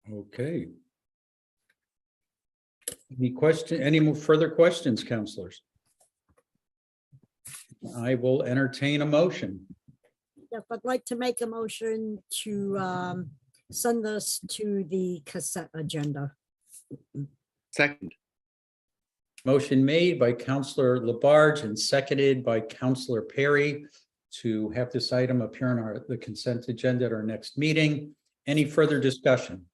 Okay. Any more further questions, counselors? I will entertain a motion. Yep, I'd like to make a motion to send this to the consent agenda. Second. Motion made by Counselor Labarge and seconded by Counselor Perry to have this item appear on the consent agenda at our next meeting. Any further discussion?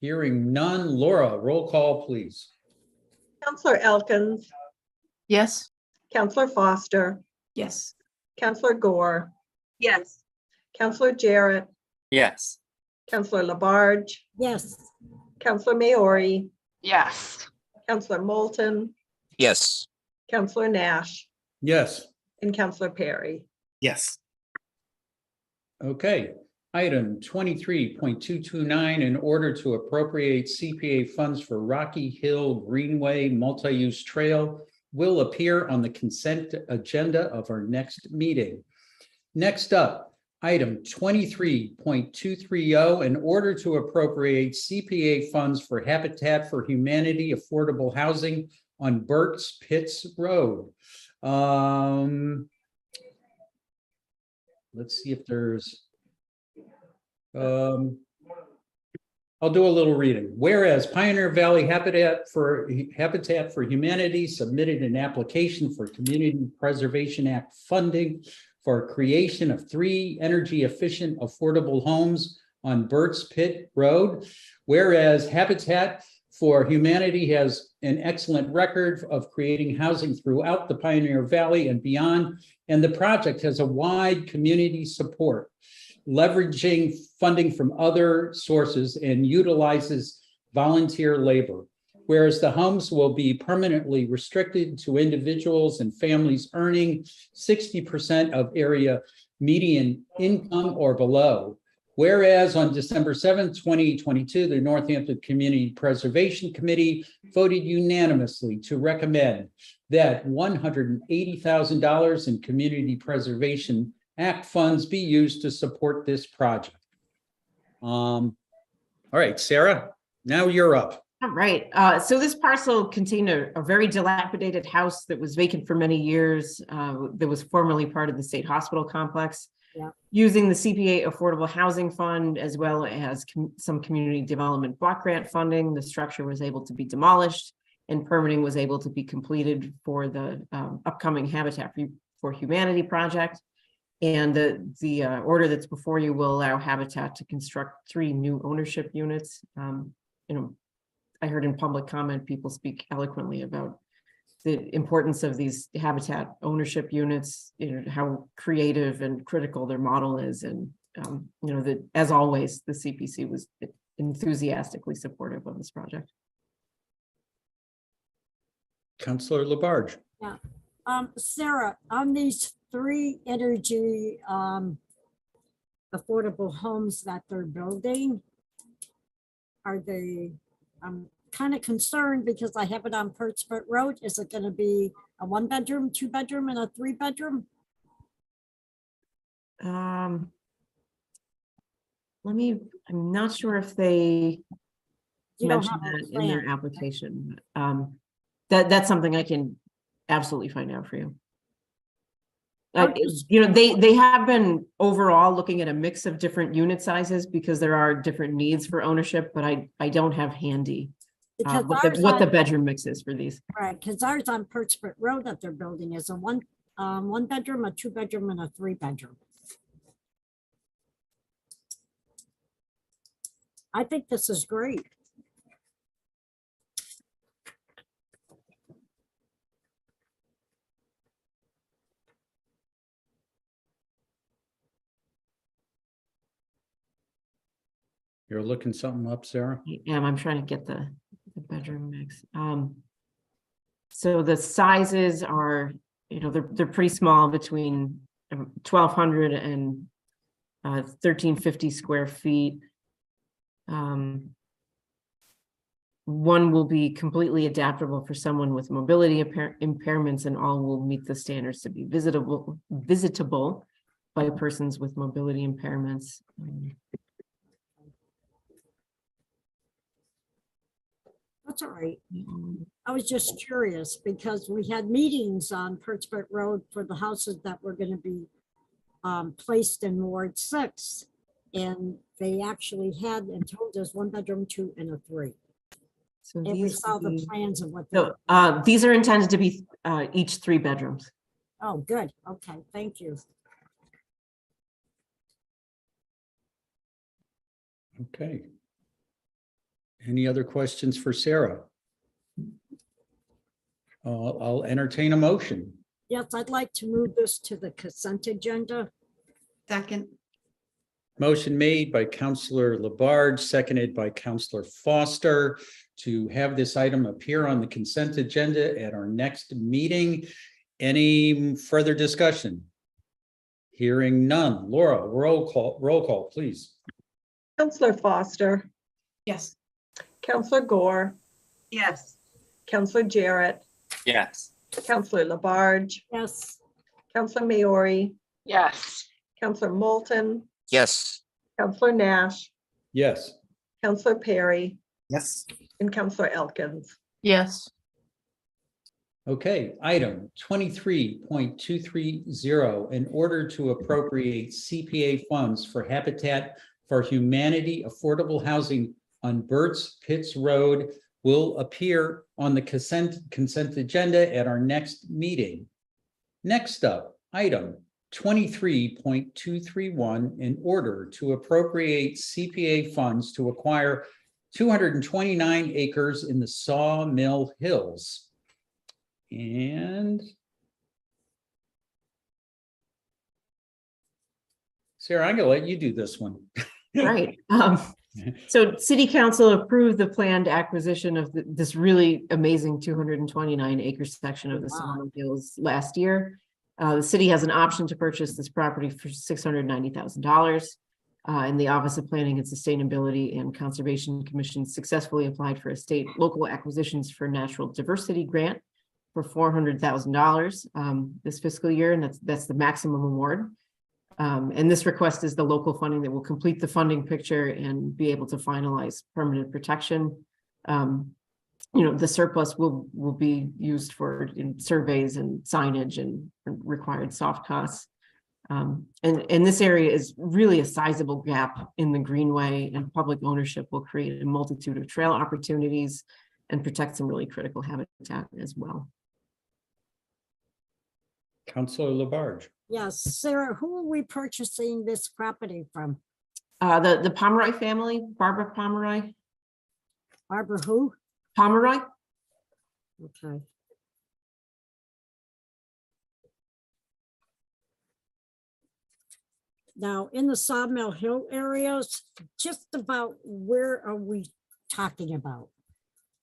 Hearing none. Laura, roll call, please. Counselor Elkins, Yes. Counselor Foster, Yes. Counselor Gore, Yes. Counselor Jarrett, Yes. Counselor Labarge, Yes. Counselor Maori, Yes. Counselor Moulton, Yes. Counselor Nash, Yes. and Counselor Perry. Yes. Okay. Item 23.229, in order to appropriate CPA funds for Rocky Hill Greenway multi-use trail, will appear on the consent agenda of our next meeting. Next up, item 23.230, in order to appropriate CPA funds for Habitat for Humanity affordable housing on Burt's Pitts Road. Let's see if there's I'll do a little reading. Whereas Pioneer Valley Habitat for Humanity submitted an application for Community Preservation Act funding for creation of 3 energy efficient affordable homes on Burt's Pit Road. Whereas Habitat for Humanity has an excellent record of creating housing throughout the Pioneer Valley and beyond, and the project has a wide community support, leveraging funding from other sources and utilizes volunteer labor. Whereas the homes will be permanently restricted to individuals and families earning 60% of area median income or below. Whereas on December 7th, 2022, the Northampton Community Preservation Committee voted unanimously to recommend that $180,000 in Community Preservation Act funds be used to support this project. All right, Sarah, now you're up. All right, so this parcel contained a very dilapidated house that was vacant for many years, that was formerly part of the state hospital complex. Yeah. Using the CPA Affordable Housing Fund, as well as some community development block grant funding, the structure was able to be demolished and permitting was able to be completed for the upcoming Habitat for Humanity project. And the order that's before you will allow Habitat to construct 3 new ownership units. I heard in public comment, people speak eloquently about the importance of these Habitat ownership units, how creative and critical their model is. And, that as always, the CPC was enthusiastically supportive of this project. Councillor Labarge. Yeah. Sarah, on these 3 energy affordable homes that they're building, are they, I'm kind of concerned because I have it on Pertsford Road. Is it going to be a 1-bedroom, 2-bedroom, and a 3-bedroom? I'm not sure if they mentioned that in their application. That's something I can absolutely find out for you. They have been overall looking at a mix of different unit sizes because there are different needs for ownership, but I don't have handy what the bedroom mix is for these. Right, because ours on Pertsford Road that they're building is a 1-bedroom, a 2-bedroom, and a 3-bedroom. I think this is great. You're looking something up, Sarah? Yeah, I'm trying to get the bedroom mix. So the sizes are, they're pretty small, between 1,200 and 1,350 square feet. One will be completely adaptable for someone with mobility impairments, and all will meet the standards to be visitable by persons with mobility impairments. That's all right. I was just curious because we had meetings on Pertsford Road for the houses that were going to be placed in Ward 6. And they actually had and told us 1-bedroom, 2, and a 3. So and we saw the plans of what. These are intended to be each 3 bedrooms. Oh, good. Okay, thank you. Okay. Any other questions for Sarah? I'll entertain a motion. Yes, I'd like to move this to the consent agenda. Second. Motion made by Councillor Labarge, seconded by Councillor Foster to have this item appear on the consent agenda at our next meeting. Any further discussion? Hearing none. Laura, roll call, please. Councillor Foster. Yes. Councillor Gore. Yes. Councillor Jarrett. Yes. Councillor Labarge. Yes. Councillor Maori. Yes. Councillor Moulton. Yes. Councillor Nash. Yes. Councillor Perry. Yes. And Councillor Elkins. Yes. Okay, item 23.230, in order to appropriate CPA funds for Habitat for Humanity affordable housing on Burt's Pitts Road, will appear on the consent agenda at our next meeting. Next up, item 23.231, in order to appropriate CPA funds to acquire 229 acres in the Sawmill Hills. And Sarah, I'm gonna let you do this one. Right. So City Council approved the planned acquisition of this really amazing 229 acre section of the Sawmill Hills last year. The city has an option to purchase this property for $690,000. And the Office of Planning and Sustainability and Conservation Commission successfully applied for a state local acquisitions for natural diversity grant for $400,000 this fiscal year, and that's the maximum award. And this request is the local funding that will complete the funding picture and be able to finalize permanent protection. The surplus will be used for surveys and signage and required soft costs. And this area is really a sizable gap in the greenway, and public ownership will create a multitude of trail opportunities and protect some really critical habitat as well. Councilor Labarge. Yes, Sarah, who are we purchasing this property from? The Pomeroy family, Barbara Pomeroy. Barbara who? Pomeroy. Okay. Now, in the Sawmill Hill areas, just about where are we talking about?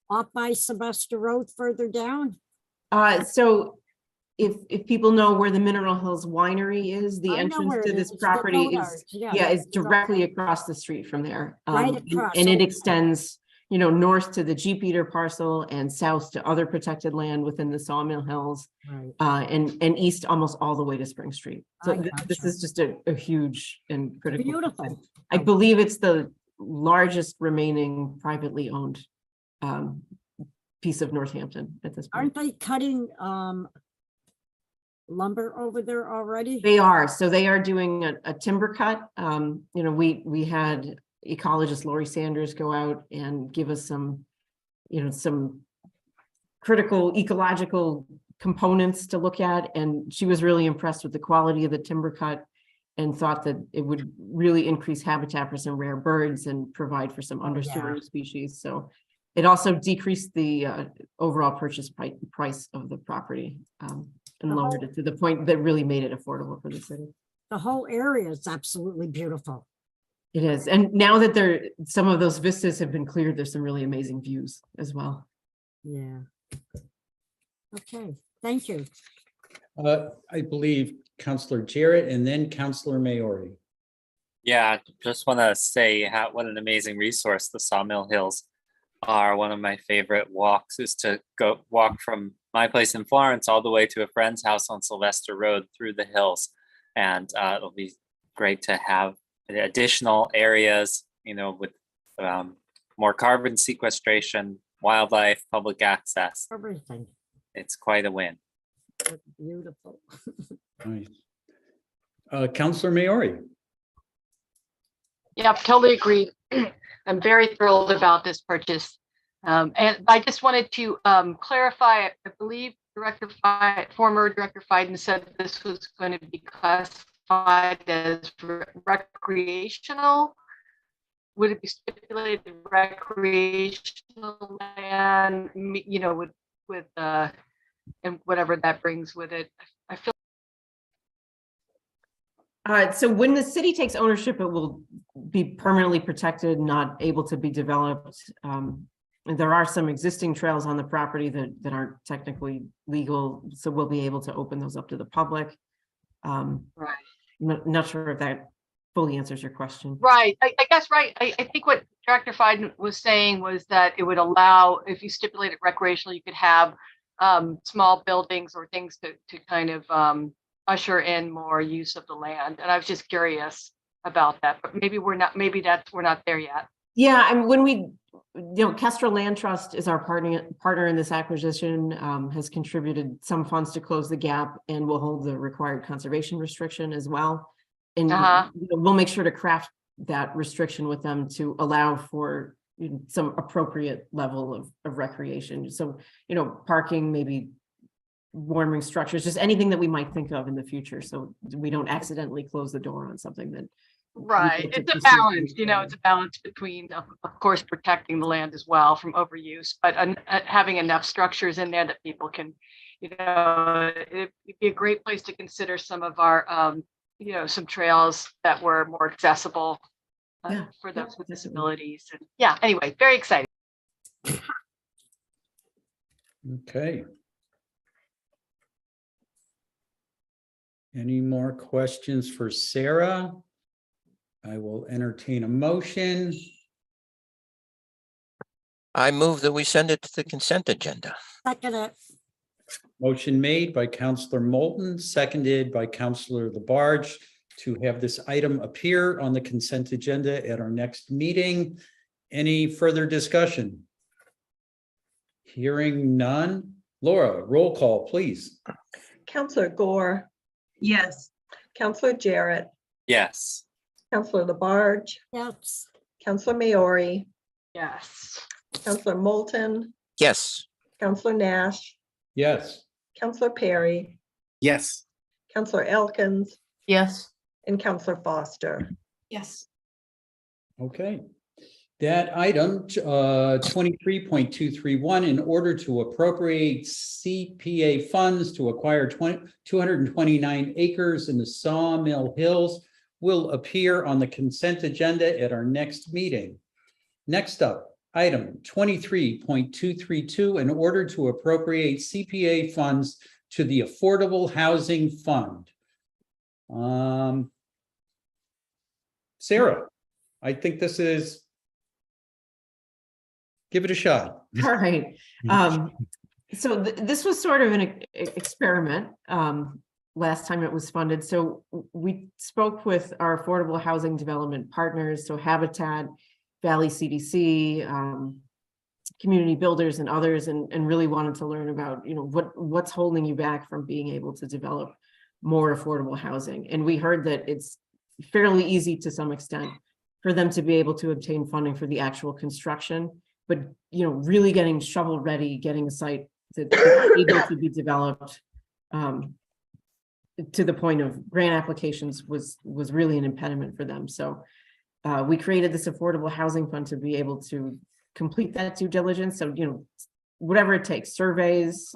Off by Sylvester Road further down? So if people know where the Mineral Hills Winery is, the entrance to this property is directly across the street from there. Right across. And it extends, north to the G. Peter parcel and south to other protected land within the Sawmill Hills, right. and east almost all the way to Spring Street. So this is just a huge and critical. Beautiful. I believe it's the largest remaining privately owned piece of Northampton at this point. Aren't they cutting lumber over there already? They are. So they are doing a timber cut. We had ecologist Lori Sanders go out and give us some critical ecological components to look at. And she was really impressed with the quality of the timber cut and thought that it would really increase habitat for some rare birds and provide for some understory species. So it also decreased the overall purchase price of the property and lowered it to the point that really made it affordable for the city. The whole area is absolutely beautiful. It is. And now that some of those vistas have been cleared, there's some really amazing views as well. Yeah. Okay, thank you. I believe Councilor Jarrett and then Councilor Maori. Yeah, just want to say what an amazing resource the Sawmill Hills are. One of my favorite walks is to go walk from my place in Florence all the way to a friend's house on Sylvester Road through the hills. And it'll be great to have additional areas, with more carbon sequestration, wildlife, public access. Everything. It's quite a win. That's beautiful. Nice. Councilor Maori. Yeah, totally agree. I'm very thrilled about this purchase. And I just wanted to clarify, I believe former Director Fiden said this was going to be classified as recreational. Would it be stipulated recreational land, with and whatever that brings with it? I feel. So when the city takes ownership, it will be permanently protected, not able to be developed. And there are some existing trails on the property that aren't technically legal, so we'll be able to open those up to the public. Right. Not sure if that fully answers your question. Right. I guess, right. I think what Director Fiden was saying was that it would allow, if you stipulate it recreational, you could have small buildings or things to kind of usher in more use of the land. And I was just curious about that, but maybe we're not there yet. Yeah, and when Kestrel Land Trust is our partner in this acquisition, has contributed some funds to close the gap and will hold the required conservation restriction as well. And we'll make sure to craft that restriction with them to allow for some appropriate level of recreation. So, parking, maybe warming structures, just anything that we might think of in the future. So we don't accidentally close the door on something that. Right. It's a balance, it's a balance between, of course, protecting the land as well from overuse, but having enough structures in there that people can, it'd be a great place to consider some of our, some trails that were more accessible for those with disabilities. And anyway, very exciting. Okay. Any more questions for Sarah? I will entertain a motion. I move that we send it to the consent agenda. Second it. Motion made by Counselor Moulton, seconded by Counselor Labarge to have this item appear on the consent agenda at our next meeting. Any further discussion? Hearing none. Laura, roll call, please. Counselor Gore, Yes. Counselor Jarrett, Yes. Counselor Labarge, Yes. Counselor Maori, Yes. Counselor Moulton, Yes. Counselor Nash, Yes. Counselor Perry, Yes. Counselor Elkins, Yes. and Counselor Foster. Yes. Okay. That item, 23.231, in order to appropriate CPA funds to acquire 229 acres in the Sawmill Hills, will appear on the consent agenda at our next meeting. Next up, item 23.232, in order to appropriate CPA funds to the Affordable Housing Fund. Sarah, I think this is, give it a shot. All right. So this was sort of an experiment last time it was funded. So we spoke with our affordable housing development partners, so Habitat, Valley CDC, community builders and others, and really wanted to learn about, what's holding you back from being able to develop more affordable housing. And we heard that it's fairly easy to some extent for them to be able to obtain funding for the actual construction, but really getting shovel ready, getting a site that's able to be developed to the point of grant applications was really an impediment for them. So we created this affordable housing fund to be able to complete that due diligence. So, whatever it takes, surveys,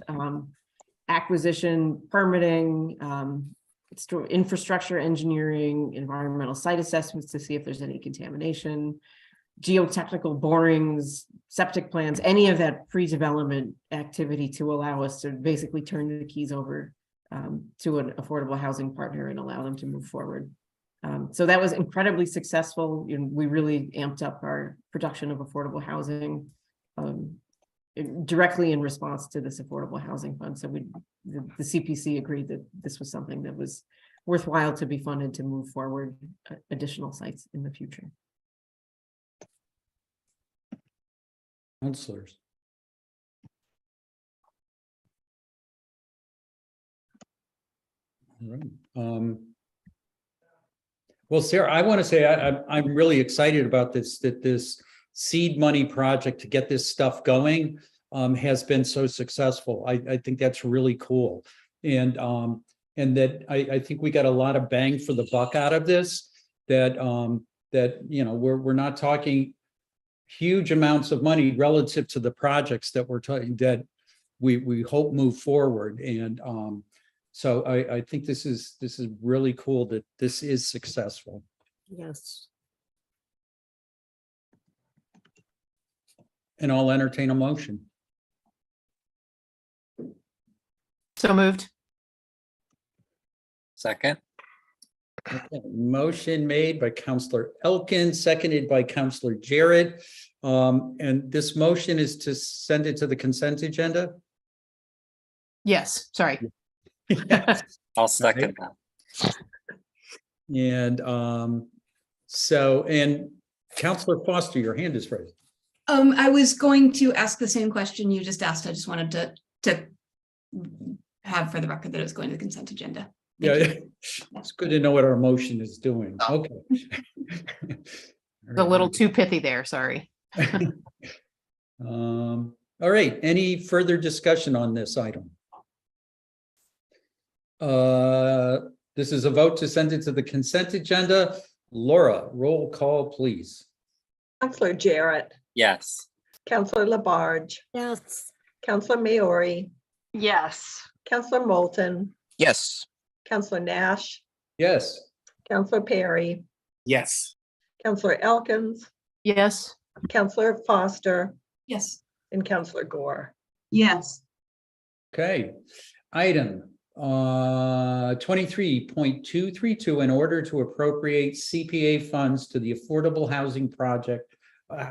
acquisition, permitting, infrastructure engineering, environmental site assessments to see if there's any contamination, geotechnical borings, septic plans, any of that pre-development activity to allow us to basically turn the keys over to an affordable housing partner and allow them to move forward. So that was incredibly successful. We really amped up our production of affordable housing directly in response to this affordable housing fund. So the CPC agreed that this was something that was worthwhile to be funded to move forward additional sites in the future. Counselors. All right. Well, Sarah, I want to say I'm really excited about this, that this seed money project to get this stuff going has been so successful. I think that's really cool. And that I think we got a lot of bang for the buck out of this, that we're not talking huge amounts of money relative to the projects that we're talking, that we hope move forward. And so I think this is really cool that this is successful. Yes. And I'll entertain a motion. So moved. Second. Okay. Motion made by Counselor Elkins, seconded by Counselor Jarrett. And this motion is to send it to the consent agenda? Yes, sorry. I'll second that. And and Counselor Foster, your hand is raised. I was going to ask the same question you just asked. I just wanted to have for the record that it was going to the consent agenda. Yeah, it's good to know what our motion is doing. Okay. A little too pithy there, sorry. All right, any further discussion on this item? This is a vote to send it to the consent agenda. Laura, roll call, please. Counselor Jarrett, Yes. Counselor Labarge, Yes. Counselor Maori, Yes. Counselor Moulton, Yes. Counselor Nash, Yes. Counselor Perry, Yes. Counselor Elkins, Yes. Counselor Foster, Yes. and Counselor Gore. Yes. Okay. Item 23.232, in order to appropriate CPA funds to the Affordable Housing Project,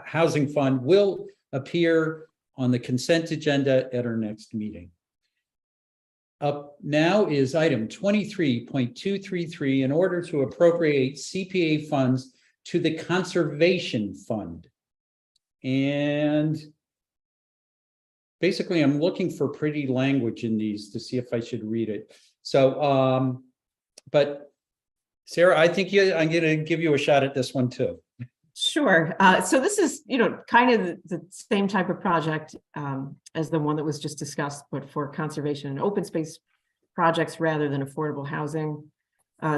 Housing Fund, will appear on the consent agenda at our next meeting. Up now is item 23.233, in order to appropriate CPA funds to the Conservation Fund. And basically, I'm looking for pretty language in these to see if I should read it. So, but Sarah, I think I'm going to give you a shot at this one too. Sure. So this is, kind of the same type of project as the one that was just discussed, but for conservation and open space projects rather than affordable housing.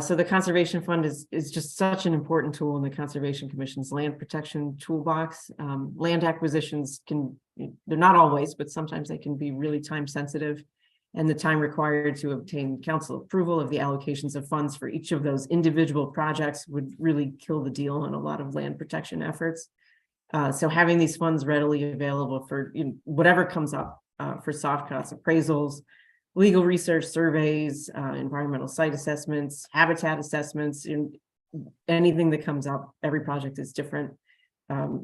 So the Conservation Fund is just such an important tool in the Conservation Commission's land protection toolbox. Land acquisitions they're not always, but sometimes they can be really time sensitive. And the time required to obtain council approval of the allocations of funds for each of those individual projects would really kill the deal on a lot of land protection efforts. So having these funds readily available for whatever comes up for soft cost appraisals, legal research surveys, environmental site assessments, habitat assessments, anything that comes up, every project is different,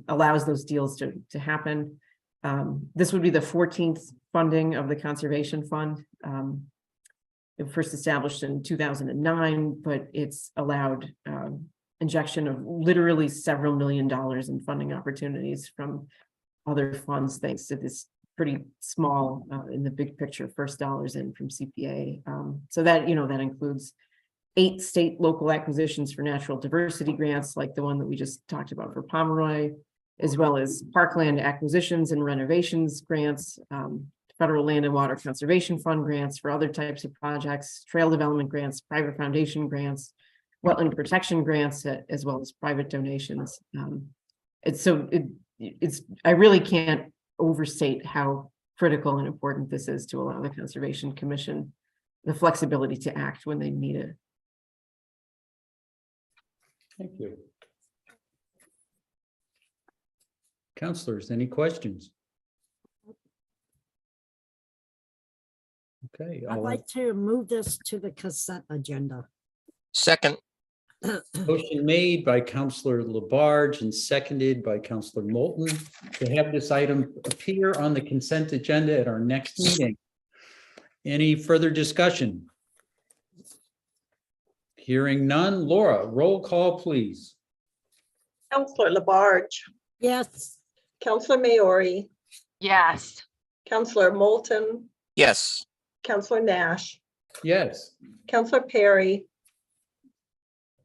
allows those deals to happen. This would be the 14th funding of the Conservation Fund. It was first established in 2009, but it's allowed injection of literally several $1 million in funding opportunities from other funds, thanks to this pretty small in the big picture first dollars in from CPA. So that, that includes 8 state local acquisitions for natural diversity grants, like the one that we just talked about for Pomeroy, as well as parkland acquisitions and renovations grants, federal land and water conservation fund grants for other types of projects, trail development grants, private foundation grants, wetland protection grants, as well as private donations. I really can't overstate how critical and important this is to allow the Conservation Commission the flexibility to act when they need it. Thank you. Councilors, any questions? Okay. I'd like to move this to the consent agenda. Second. Motion made by Councilor Labarge and seconded by Councilor Moulton to have this item appear on the consent agenda at our next meeting. Any further discussion? Hearing none. Laura, roll call, please. Counselor Labarge, Yes. Counselor Maori, Yes. Counselor Moulton, Yes. Counselor Nash, Yes. Counselor Perry,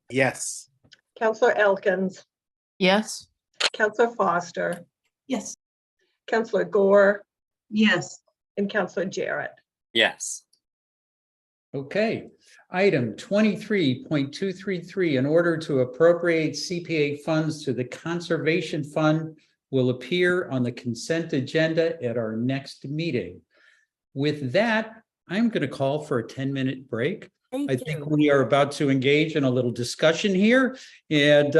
Yes. Counselor Elkins, Yes. Counselor Foster, Yes. Counselor Gore, Yes. and Counselor Jarrett. Yes. Okay. Item 23.233, in order to appropriate CPA funds to the Conservation Fund, will appear on the consent agenda at our next meeting. With that, I'm going to call for a 10-minute break. I think we are about to engage in a little discussion here, and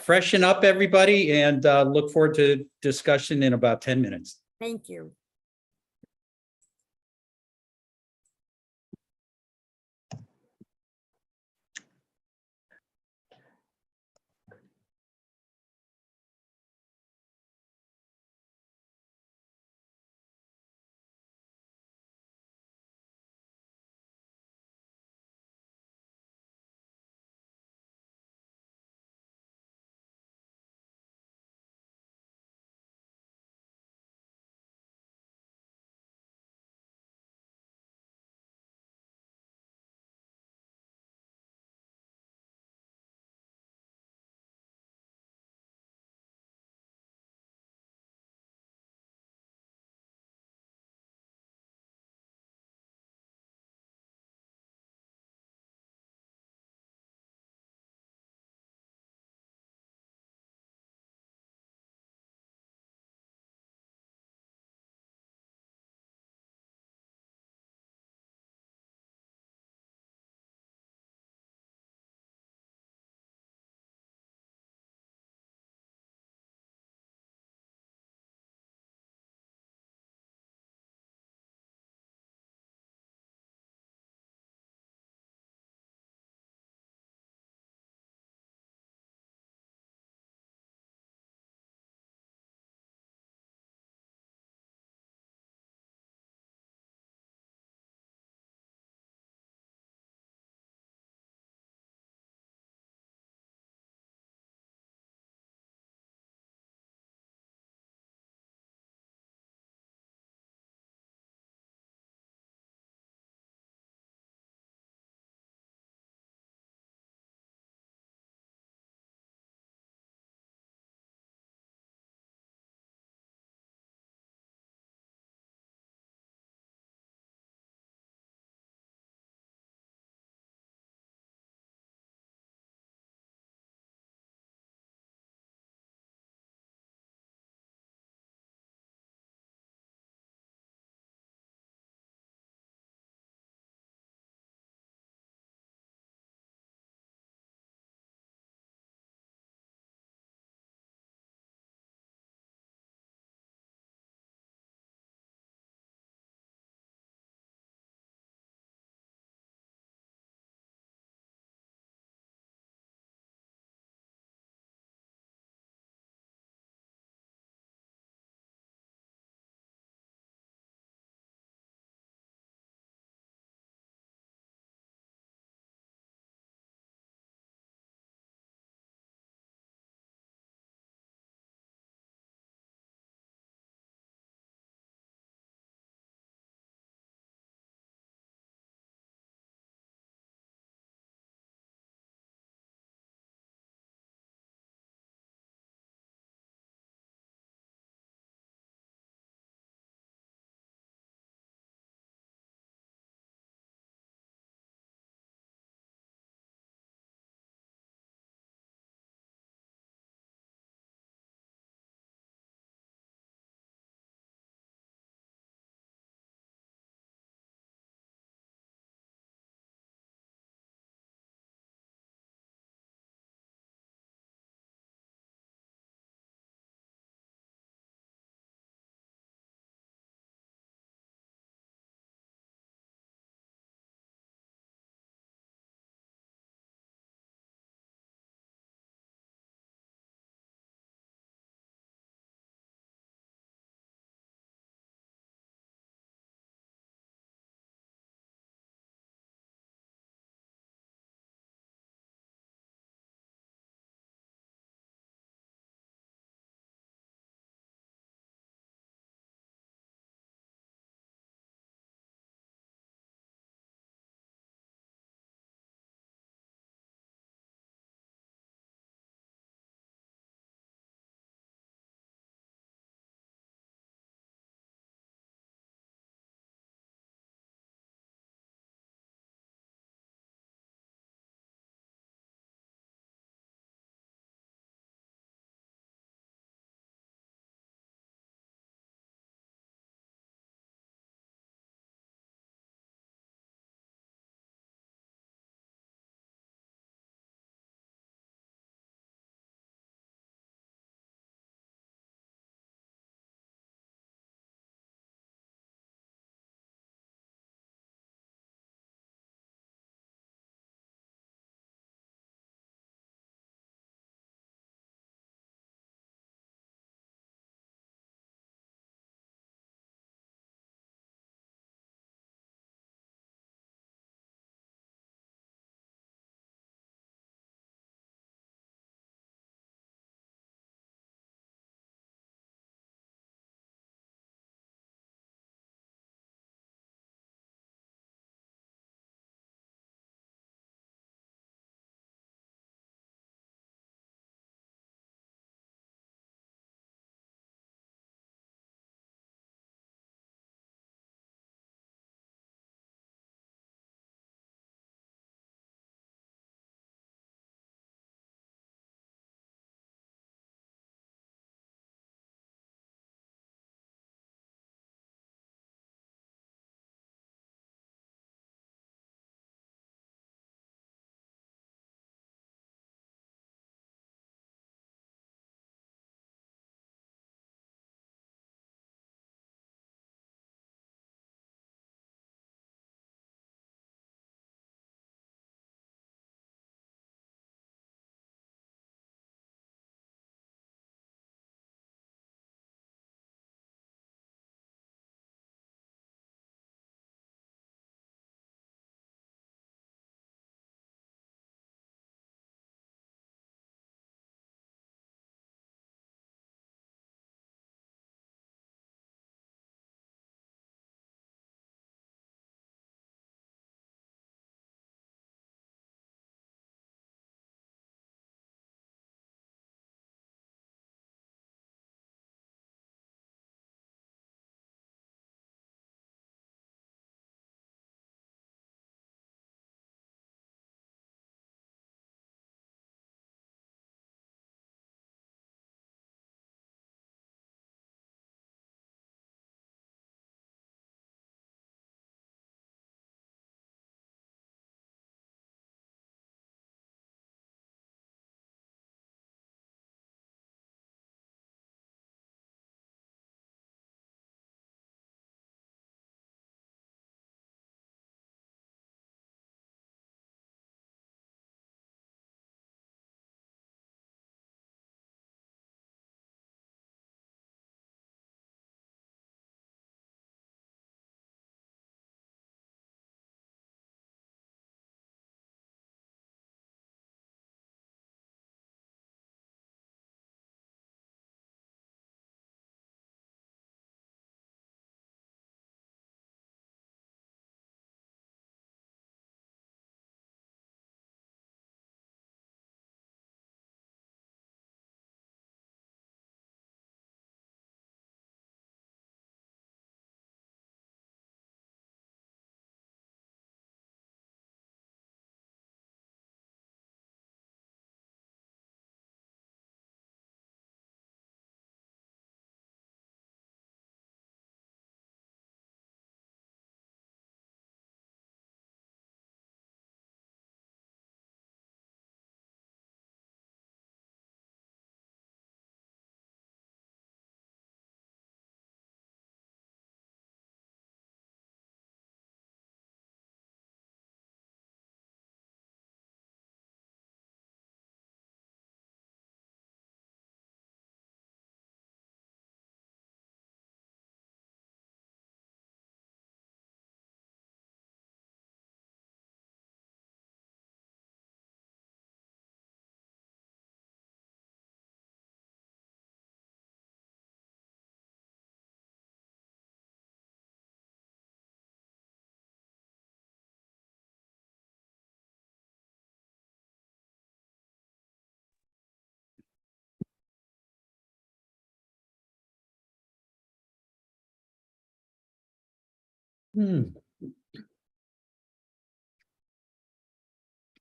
freshen up everybody, and look forward to discussion in about 10 minutes. Thank you.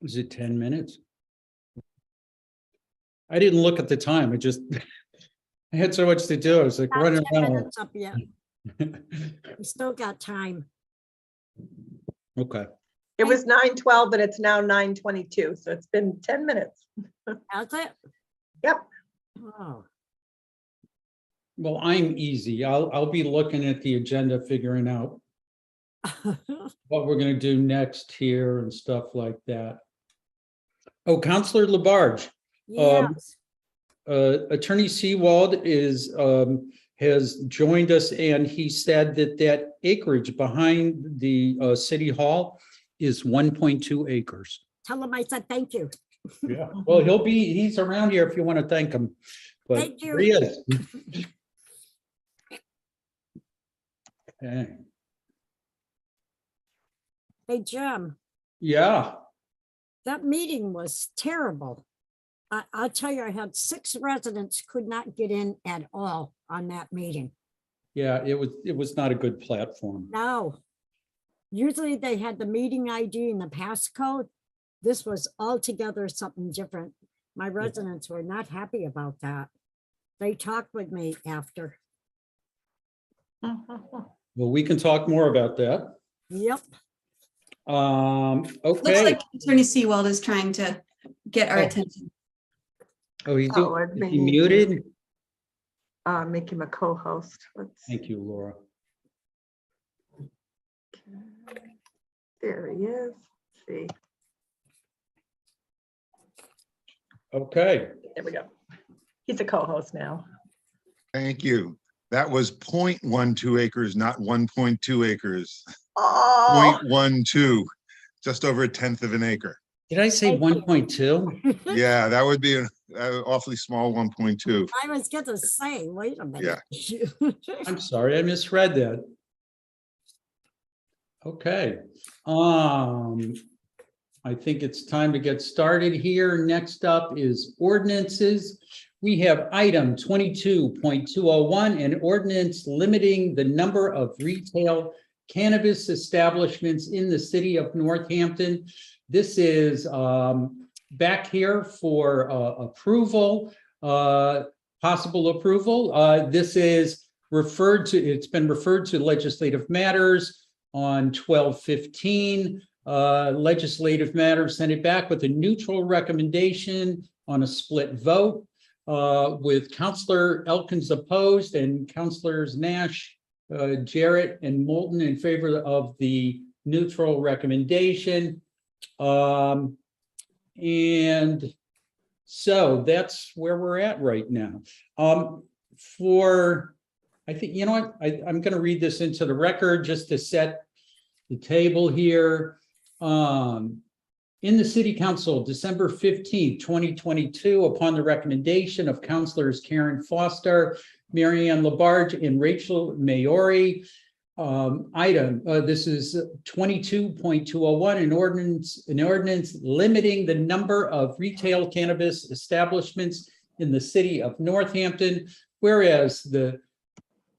Is it 10 minutes? I didn't look at the time. I just, I had so much to do. I was like Not running 10 around. minutes up yet. We still got time. Okay. It was 9:12 and it's now 9:22, so it's been 10 minutes. How's it? Yep. Oh, Well, I'm easy. I'll be looking at the agenda, figuring out what we're gonna do next here and stuff like that. Oh, Counselor Labarge. yes. Attorney Seawald has joined us, and he said that acreage behind the City Hall is 1.2 acres. Tell him I said thank you. Yeah, well, he's around here if you want to thank him. But Thank you. there he is. Okay. Hey, Jim, Yeah, that meeting was terrible. I'll tell you, I had 6 residents could not get in at all on that meeting. yeah, it was not a good platform. No. Usually they had the meeting ID and the passcode. This was altogether something different. My residents were not happy about that. They talked with me after. Well, we can talk more about that. Yep. Looks Okay. like Attorney Seawald is trying to get our Oh. attention. Oh, he's Oh, doing, I is may he need to- muted? Make him a co-host. Thank you, Laura. There he is. Let's see, Okay. there we go. He's a co-host now. Thank you. That was 0.12 acres, not 1.2 acres. Oh, 0.12, just over 1/10 of an acre. Did I say 1.2? Yeah, that would be an awfully small 1.2. I was gonna say, wait a minute. I'm sorry, I misread that. Okay. I think it's time to get started here. Next up is ordinances. We have item 22.201, an ordinance limiting the number of retail cannabis establishments in the city of Northampton. This is back here for approval, possible approval. This is referred to, it's been referred to legislative matters on 12/15. Legislative matters sent it back with a neutral recommendation on a split vote, with Counselor Elkins opposed and Counselors Nash, Jarrett, and Moulton in favor of the neutral recommendation. And so that's where we're at right now. I think, you know what, I'm going to read this into the record just to set the table here. In the City Council, December 15th, 2022, upon the recommendation of Councilors Karen Foster, Marianne Labarge, and Rachel Maori, this is 22.201, an ordinance limiting the number of retail cannabis establishments in the city of Northampton, whereas the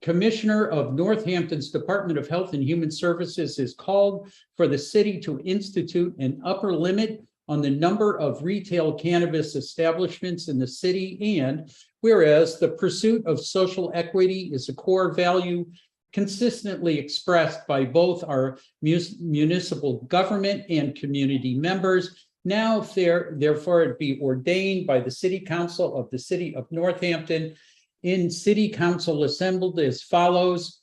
Commissioner of Northampton's Department of Health and Human Services is called for the city to institute an upper limit on the number of retail cannabis establishments in the city, and whereas the pursuit of social equity is a core value consistently expressed by both our municipal government and community members, now therefore it be ordained by the City Council of the City of Northampton in City Council assembled as follows.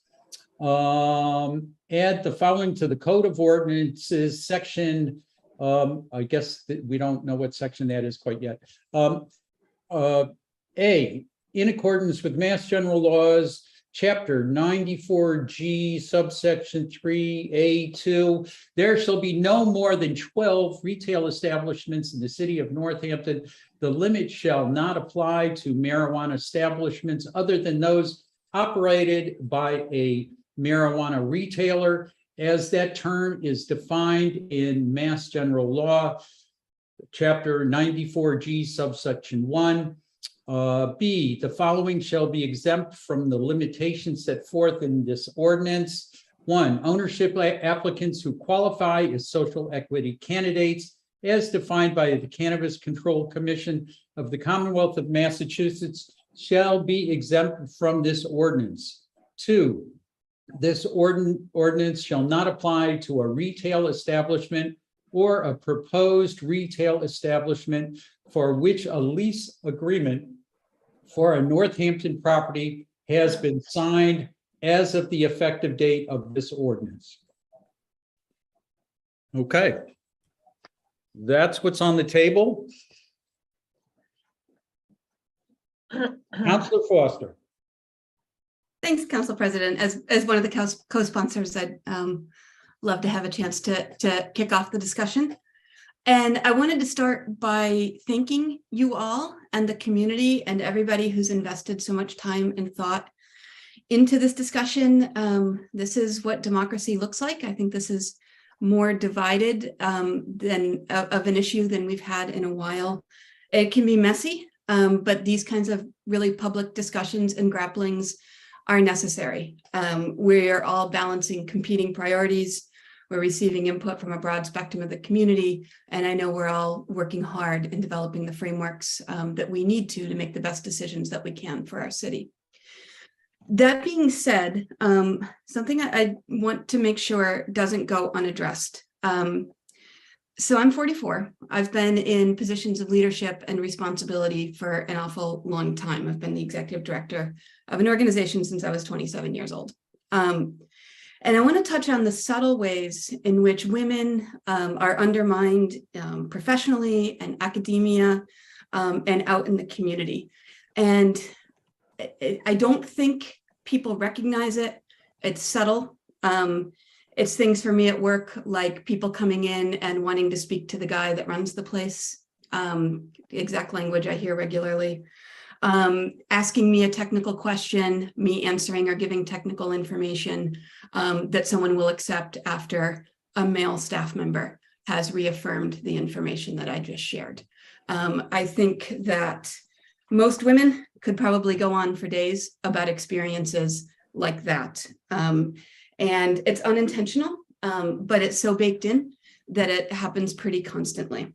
Add the following to the Code of Ordinances, section, I guess we don't know what section that is quite yet. A, in accordance with Mass General Laws, Chapter 94G, subsection 3A2, there shall be no more than 12 retail establishments in the city of Northampton. The limit shall not apply to marijuana establishments other than those operated by a marijuana retailer, as that term is defined in Mass General Law, Chapter 94G, subsection 1. B, the following shall be exempt from the limitations set forth in this ordinance. 1, ownership applicants who qualify as social equity candidates as defined by the Cannabis Control Commission of the Commonwealth of Massachusetts shall be exempt from this ordinance. 2, this ordinance shall not apply to a retail establishment or a proposed retail establishment for which a lease agreement for a Northampton property has been signed as of the effective date of this ordinance. Okay. That's what's on the table. Councilor Foster. Thanks, Council President. As one of the co-sponsors, I'd love to have a chance to kick off the discussion. And I wanted to start by thanking you all and the community and everybody who's invested so much time and thought into this discussion. This is what democracy looks like. I think this is more divided than of an issue than we've had in a while. It can be messy, but these kinds of really public discussions and grapplings are necessary. We're all balancing competing priorities. We're receiving input from a broad spectrum of the community, and I know we're all working hard in developing the frameworks that we need to make the best decisions that we can for our city. That being said, something I want to make sure doesn't go unaddressed. So I'm 44. I've been in positions of leadership and responsibility for an awful long time. I've been the executive director of an organization since I was 27 years old. And I want to touch on the subtle ways in which women are undermined professionally and academia and out in the community. And I don't think people recognize it. It's subtle. It's things for me at work, like people coming in and wanting to speak to the guy that runs the place. The exact language I hear regularly. Asking me a technical question, me answering or giving technical information that someone will accept after a male staff member has reaffirmed the information that I just shared. I think that most women could probably go on for days about experiences like that. And it's unintentional, but it's so baked in that it happens pretty constantly.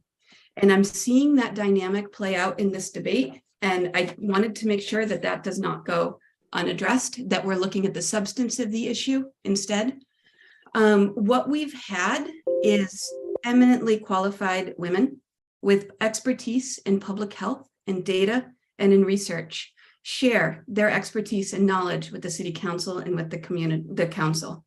And I'm seeing that dynamic play out in this debate. And I wanted to make sure that that does not go unaddressed, that we're looking at the substance of the issue instead. What we've had is eminently qualified women with expertise in public health and data and in research share their expertise and knowledge with the city council and with the community, the council.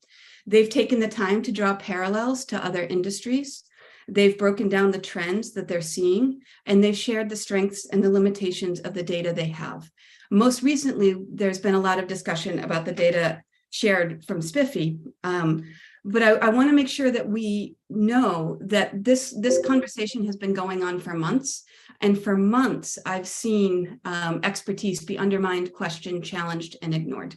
They've taken the time to draw parallels to other industries. They've broken down the trends that they're seeing, and they've shared the strengths and the limitations of the data they have. Most recently, there's been a lot of discussion about the data shared from Spiffy, but I want to make sure that we know that this conversation has been going on for months, and for months, I've seen expertise be undermined, questioned, challenged, and ignored.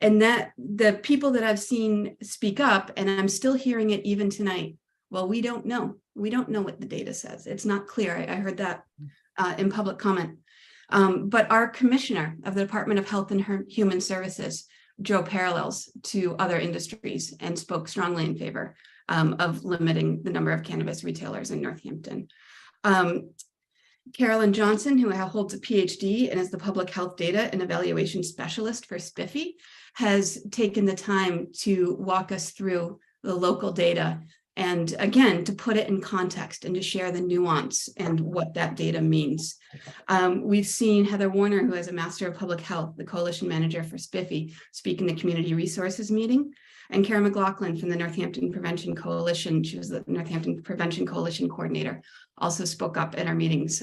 And that the people that I've seen speak up, and I'm still hearing it even tonight, well, we don't know. We don't know what the data says. It's not clear. I heard that in public comment. But our commissioner of the Department of Health and Human Services drew parallels to other industries and spoke strongly in favor of limiting the number of cannabis retailers in Northampton. Carolyn Johnson, who holds a PhD and is the public health data and evaluation specialist for Spiffy, has taken the time to walk us through the local data and again, to put it in context and to share the nuance and what that data means. We've seen Heather Warner, who has a Master of Public Health, the coalition manager for Spiffy, speak in the community resources meeting. And Karen McLaughlin from the Northampton Prevention Coalition, she was the Northampton Prevention Coalition coordinator, also spoke up at our meetings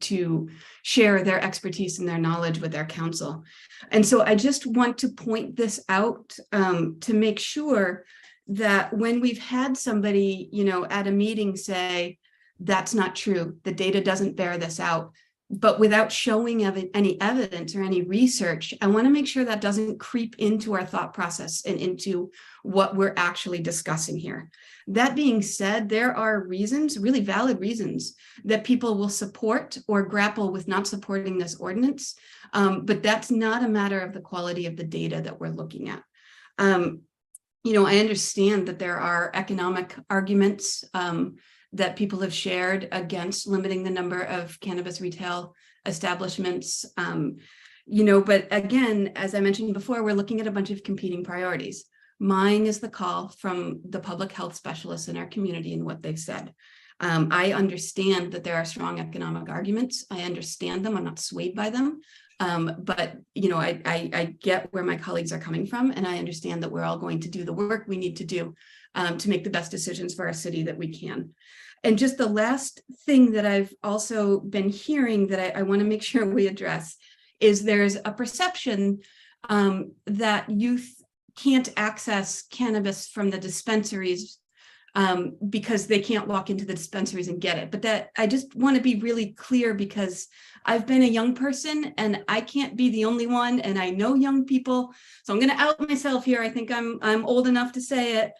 to share their expertise and their knowledge with their council. And so I just want to point this out to make sure that when we've had somebody, at a meeting say, that's not true, the data doesn't bear this out, but without showing any evidence or any research, I want to make sure that doesn't creep into our thought process and into what we're actually discussing here. That being said, there are reasons, really valid reasons, that people will support or grapple with not supporting this ordinance, but that's not a matter of the quality of the data that we're looking at. I understand that there are economic arguments that people have shared against limiting the number of cannabis retail establishments. But again, as I mentioned before, we're looking at a bunch of competing priorities. Mine is the call from the public health specialists in our community and what they've said. I understand that there are strong economic arguments. I understand them. I'm not swayed by them. But I get where my colleagues are coming from, and I understand that we're all going to do the work we need to do to make the best decisions for our city that we can. And just the last thing that I've also been hearing that I want to make sure we address is there's a perception that youth can't access cannabis from the dispensaries because they can't walk into the dispensaries and get it. But that I just want to be really clear, because I've been a young person and I can't be the only one, and I know young people. So I'm going to out myself here. I think I'm old enough to say it.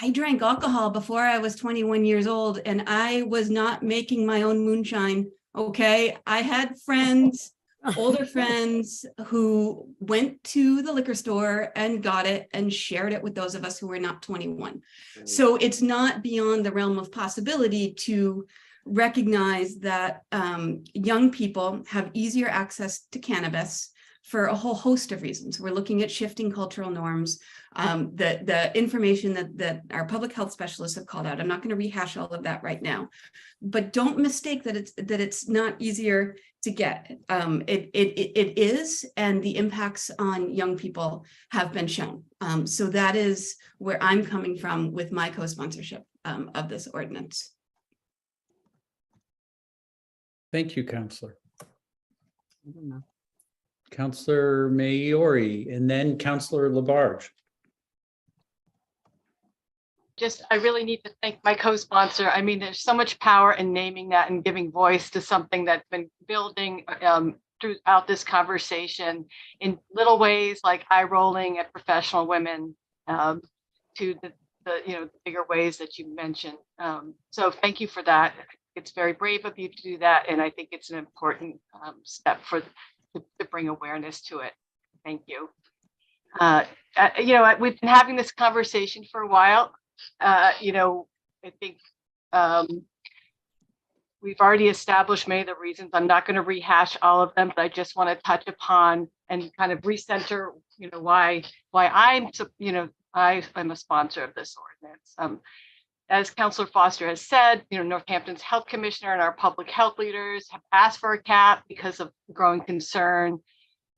I drank alcohol before I was 21 years old, and I was not making my own moonshine. Okay. I had friends, older friends, who went to the liquor store and got it and shared it with those of us who were not 21. So it's not beyond the realm of possibility to recognize that young people have easier access to cannabis for a whole host of reasons. We're looking at shifting cultural norms, the information that our public health specialists have called out. I'm not going to rehash all of that right now, but don't mistake that it's not easier to get. It is, and the impacts on young people have been shown. So that is where I'm coming from with my co-sponsorship of this ordinance. Thank you, Counselor. Counselor Maori, and then Counselor Labarge. I really need to thank my co-sponsor. I mean, there's so much power in naming that and giving voice to something that's been building throughout this conversation in little ways, like eye rolling at professional women, to the bigger ways that you mentioned. So thank you for that. It's very brave of you to do that, and I think it's an important step to bring awareness to it. Thank you. We've been having this conversation for a while. I think we've already established many of the reasons. I'm not going to rehash all of them, but I just want to touch upon and kind of recenter, why I'm a sponsor of this ordinance. As Councillor Foster has said, Northampton's health commissioner and our public health leaders have asked for a cap because of growing concern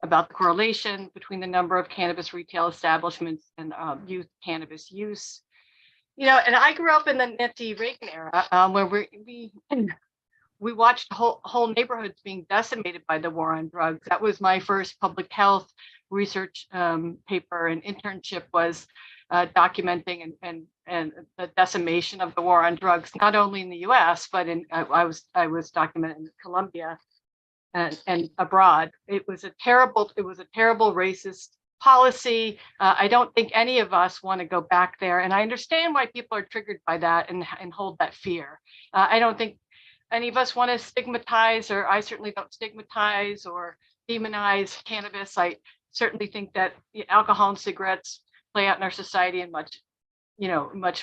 about the correlation between the number of cannabis retail establishments and youth cannabis use. And I grew up in the Nancy Reagan era, where we watched whole neighborhoods being decimated by the war on drugs. That was my first public health research paper and internship, was documenting and the decimation of the war on drugs, not only in the U.S., but I was documenting in Colombia and abroad. It was a terrible racist policy. I don't think any of us want to go back there, and I understand why people are triggered by that and hold that fear. I don't think any of us want to stigmatize, or I certainly don't stigmatize or demonize cannabis. I certainly think that alcohol and cigarettes play out in our society in much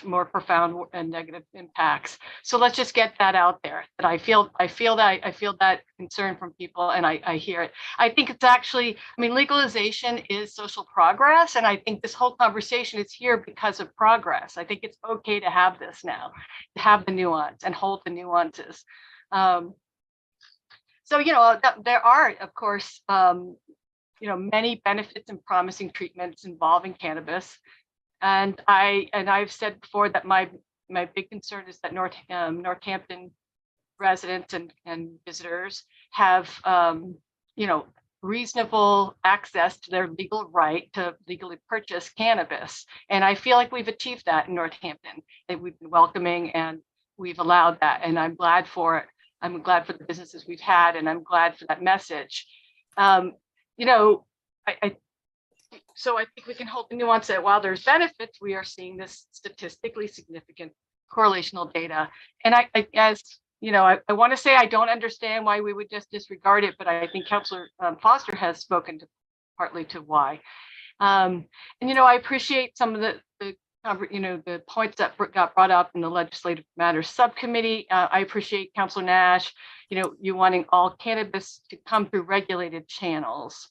more profound and negative impacts. So let's just get that out there. That I feel that concern from people, and I hear it. I think it's actually, legalization is social progress, and I think this whole conversation is here because of progress. I think it's okay to have this now, to have the nuance and hold the nuances. So there are, of course, many benefits and promising treatments involving cannabis. And I've said before that my big concern is that Northampton residents and visitors have reasonable access to their legal right to legally purchase cannabis. And I feel like we've achieved that in Northampton, that we've been welcoming and we've allowed that. And I'm glad for it. I'm glad for the businesses we've had, and I'm glad for that message. So I think we can hold the nuance that while there's benefits, we are seeing this statistically significant correlational data. And I want to say I don't understand why we would just disregard it, but I think Councillor Foster has spoken partly to why. And, I appreciate some of the points that got brought up in the Legislative Matters Subcommittee. I appreciate Councilor Nash, you wanting all cannabis to come through regulated channels.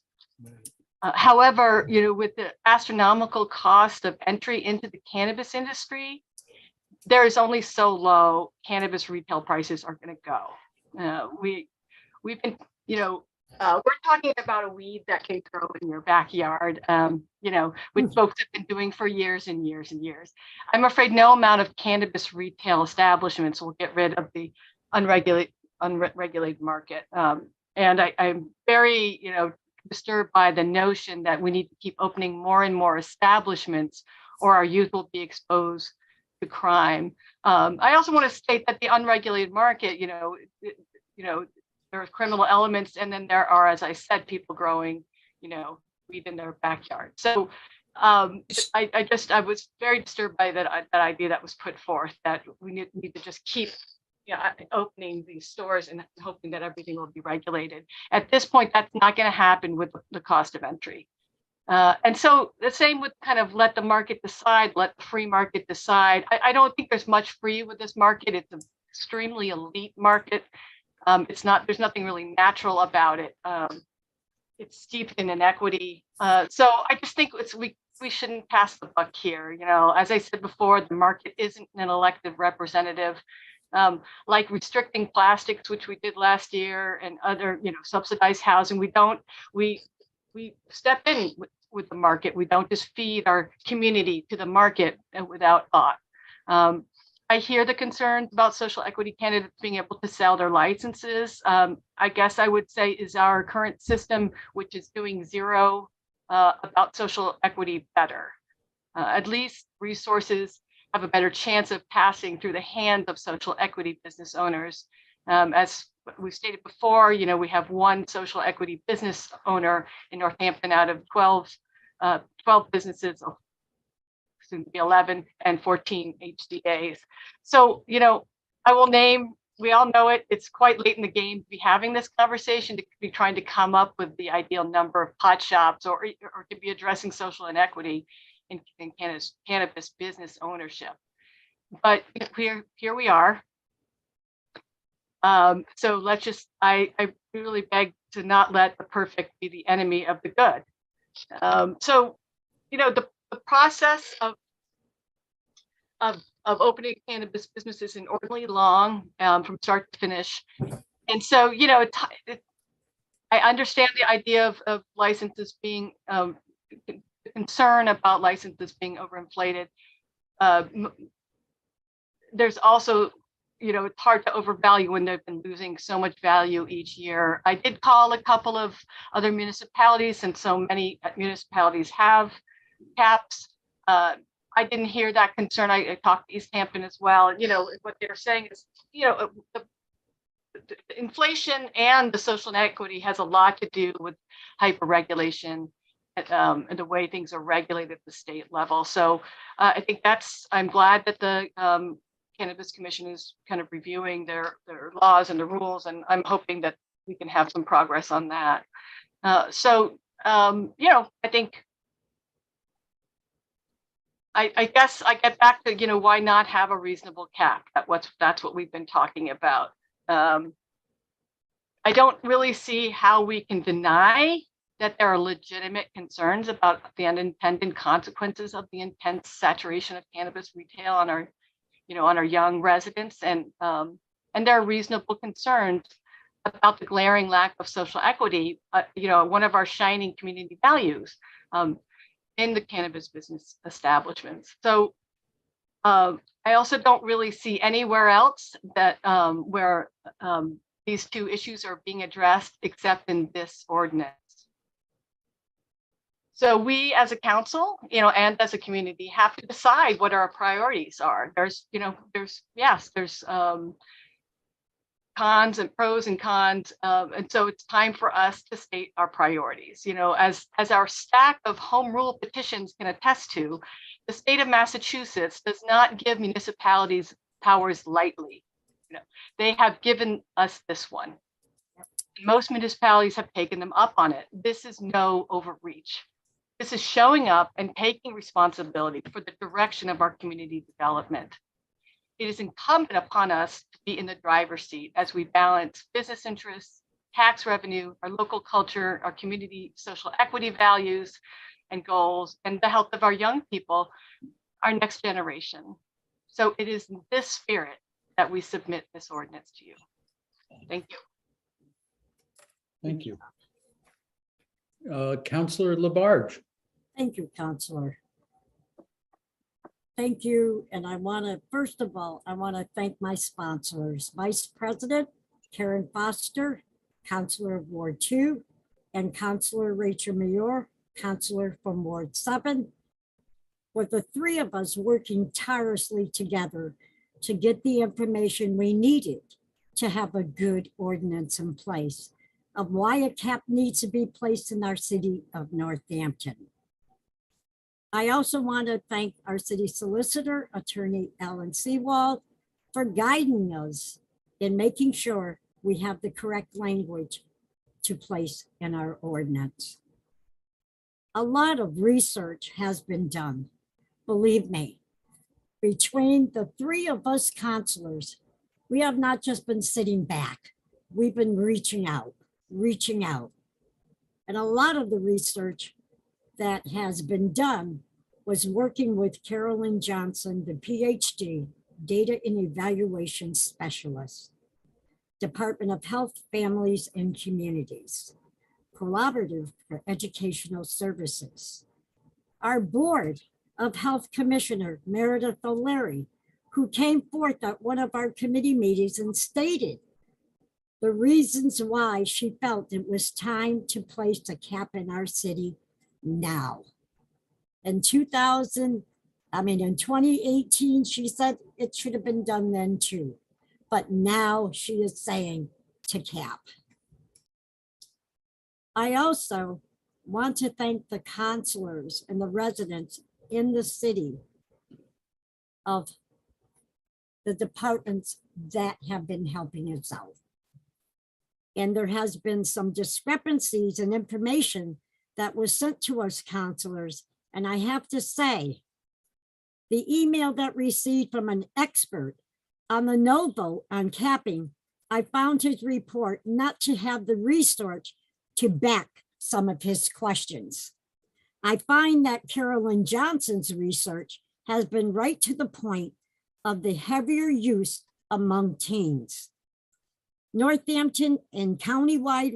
However, with the astronomical cost of entry into the cannabis industry, there is only so low cannabis retail prices are going to go. We've been, we're talking about a weed that can grow in your backyard, which folks have been doing for years and years and years. I'm afraid no amount of cannabis retail establishments will get rid of the unregulated market. And I'm very, disturbed by the notion that we need to keep opening more and more establishments or our youth will be exposed to crime. I also want to state that the unregulated market, there are criminal elements, and then there are, as I said, people growing, weed in their backyard. So I was very disturbed by that idea that was put forth, that we need to just keep opening these stores and hoping that everything will be regulated. At this point, that's not going to happen with the cost of entry. And so the same with kind of let the market decide, let the free market decide. I don't think there's much free with this market. It's an extremely elite market. There's nothing really natural about it. It's steeped in inequity. So I just think we shouldn't pass the buck here. As I said before, the market isn't an elected representative. Like restricting plastics, which we did last year, and other, subsidized housing. We step in with the market. We don't just feed our community to the market without thought. I hear the concerns about social equity candidates being able to sell their licenses. I guess I would say, is our current system, which is doing zero about social equity, better? At least resources have a better chance of passing through the hands of social equity business owners. As we've stated before, we have one social equity business owner in Northampton out of 12 businesses, soon to be 11, and 14 HDAs. So, I will name, we all know it, it's quite late in the game to be having this conversation, to be trying to come up with the ideal number of pot shops, or to be addressing social inequity in cannabis business ownership. But here we are. So let's just, I really beg to not let the perfect be the enemy of the good. So, the process of opening cannabis business is inordinately long, from start to finish. And so, I understand the idea of licenses being, concern about licenses being overinflated. There's also, it's hard to overvalue when they've been losing so much value each year. I did call a couple of other municipalities, and so many municipalities have caps. I didn't hear that concern. I talked to East Hampton as well. What they're saying is, the inflation and the social inequity has a lot to do with hyper-regulation and the way things are regulated at the state level. So I think I'm glad that the Cannabis Commission is kind of reviewing their laws and the rules, and I'm hoping that we can have some progress on that. So I think, I guess I get back to, why not have a reasonable cap? That's what we've been talking about. I don't really see how we can deny that there are legitimate concerns about the unintended consequences of the intense saturation of cannabis retail on our, on our young residents, and there are reasonable concerns about the glaring lack of social equity, one of our shining community values in the cannabis business establishments. So I also don't really see anywhere else that where these two issues are being addressed except in this ordinance. So we as a council, and as a community have to decide what our priorities are. There's cons and pros and cons. And so it's time for us to state our priorities. As our stack of home rule petitions can attest to, the state of Massachusetts does not give municipalities powers lightly. They have given us this one. Most municipalities have taken them up on it. This is no overreach. This is showing up and taking responsibility for the direction of our community development. It is incumbent upon us to be in the driver's seat as we balance business interests, tax revenue, our local culture, our community social equity values and goals, and the health of our young people, our next generation. So it is in this spirit that we submit this ordinance to you. Thank you. Thank you. Councillor Labarge. Thank you, Counselor. Thank you. And I want to, first of all, I want to thank my sponsors, Vice President Karen Foster, Counselor of Ward 2, and Counselor Rachel Mayor, Counselor from Ward 7, with the three of us working tirelessly together to get the information we needed to have a good ordinance in place of why a cap needs to be placed in our city of Northampton. I also want to thank our city solicitor, Attorney Alan Seawald, for guiding us in making sure we have the correct language to place in our ordinance. A lot of research has been done. Believe me, between the three of us counselors, we have not just been sitting back. We've been reaching out. And a lot of the research that has been done was working with Carolyn Johnson, the PhD, Data and Evaluation Specialist, Department of Health, Families and Communities, Collaborative for Educational Services, our Board of Health Commissioner, Meredith O'Leary, who came forth at one of our committee meetings and stated the reasons why she felt it was time to place a cap in our city now. In 2018, she said it should have been done then too. But now she is saying to cap. I also want to thank the counselors and the residents in the city of the departments that have been helping us out. And there has been some discrepancies in information that was sent to us counselors. And I have to say, the email that received from an expert on the no vote on capping, I found his report not to have the research to back some of his questions. I find that Carolyn Johnson's research has been right to the point of the heavier use among teens. Northampton and countywide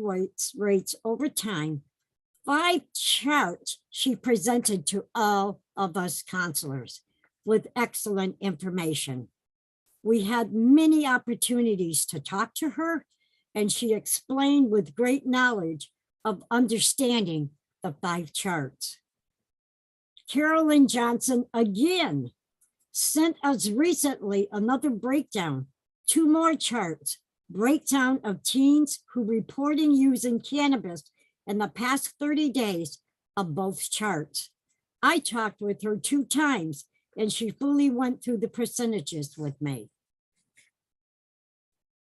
rates over time, 5 charts she presented to all of us counselors with excellent information. We had many opportunities to talk to her, and she explained with great knowledge of understanding the 5 charts. Carolyn Johnson again sent us recently another breakdown, 2 more charts, breakdown of teens who reporting using cannabis in the past 30 days of both charts. I talked with her 2 times and she fully went through the percentages with me.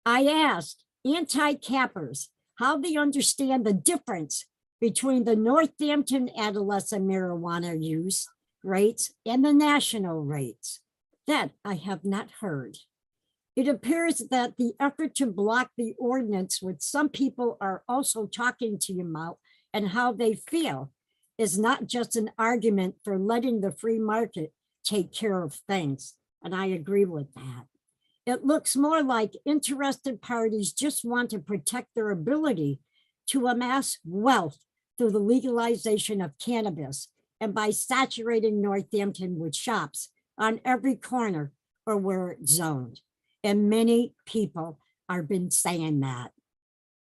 I asked anti-cappers how they understand the difference between the Northampton adolescent marijuana use rates and the national rates. That I have not heard. It appears that the effort to block the ordinance, which some people are also talking to you about and how they feel, is not just an argument for letting the free market take care of things. And I agree with that. It looks more like interested parties just want to protect their ability to amass wealth through the legalization of cannabis and by saturating Northampton with shops on every corner or where it's zoned. And many people have been saying that.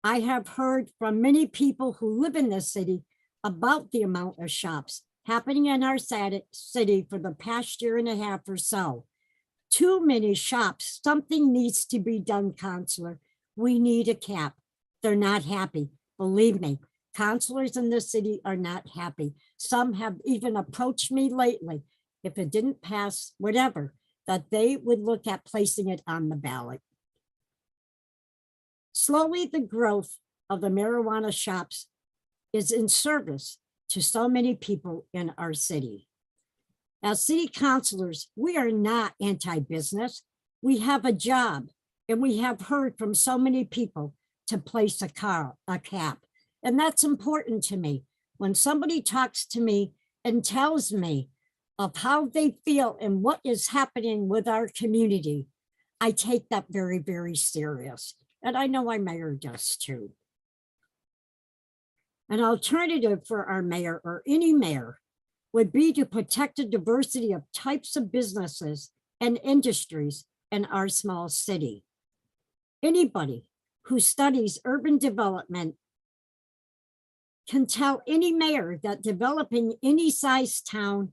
I have heard from many people who live in this city about the amount of shops happening in our city for the past 1.5 years or so. Too many shops. Something needs to be done, counselor. We need a cap. They're not happy. Believe me, counselors in this city are not happy. Some have even approached me lately, if it didn't pass, whatever, that they would look at placing it on the ballot. Slowly, the growth of the marijuana shops is in service to so many people in our city. As city councilors, we are not anti-business. We have a job, and we have heard from so many people to place a cap. And that's important to me. When somebody talks to me and tells me of how they feel and what is happening with our community, I take that very, very serious. And I know our mayor does too. An alternative for our mayor or any mayor would be to protect the diversity of types of businesses and industries in our small city. Anybody who studies urban development can tell any mayor that developing any size town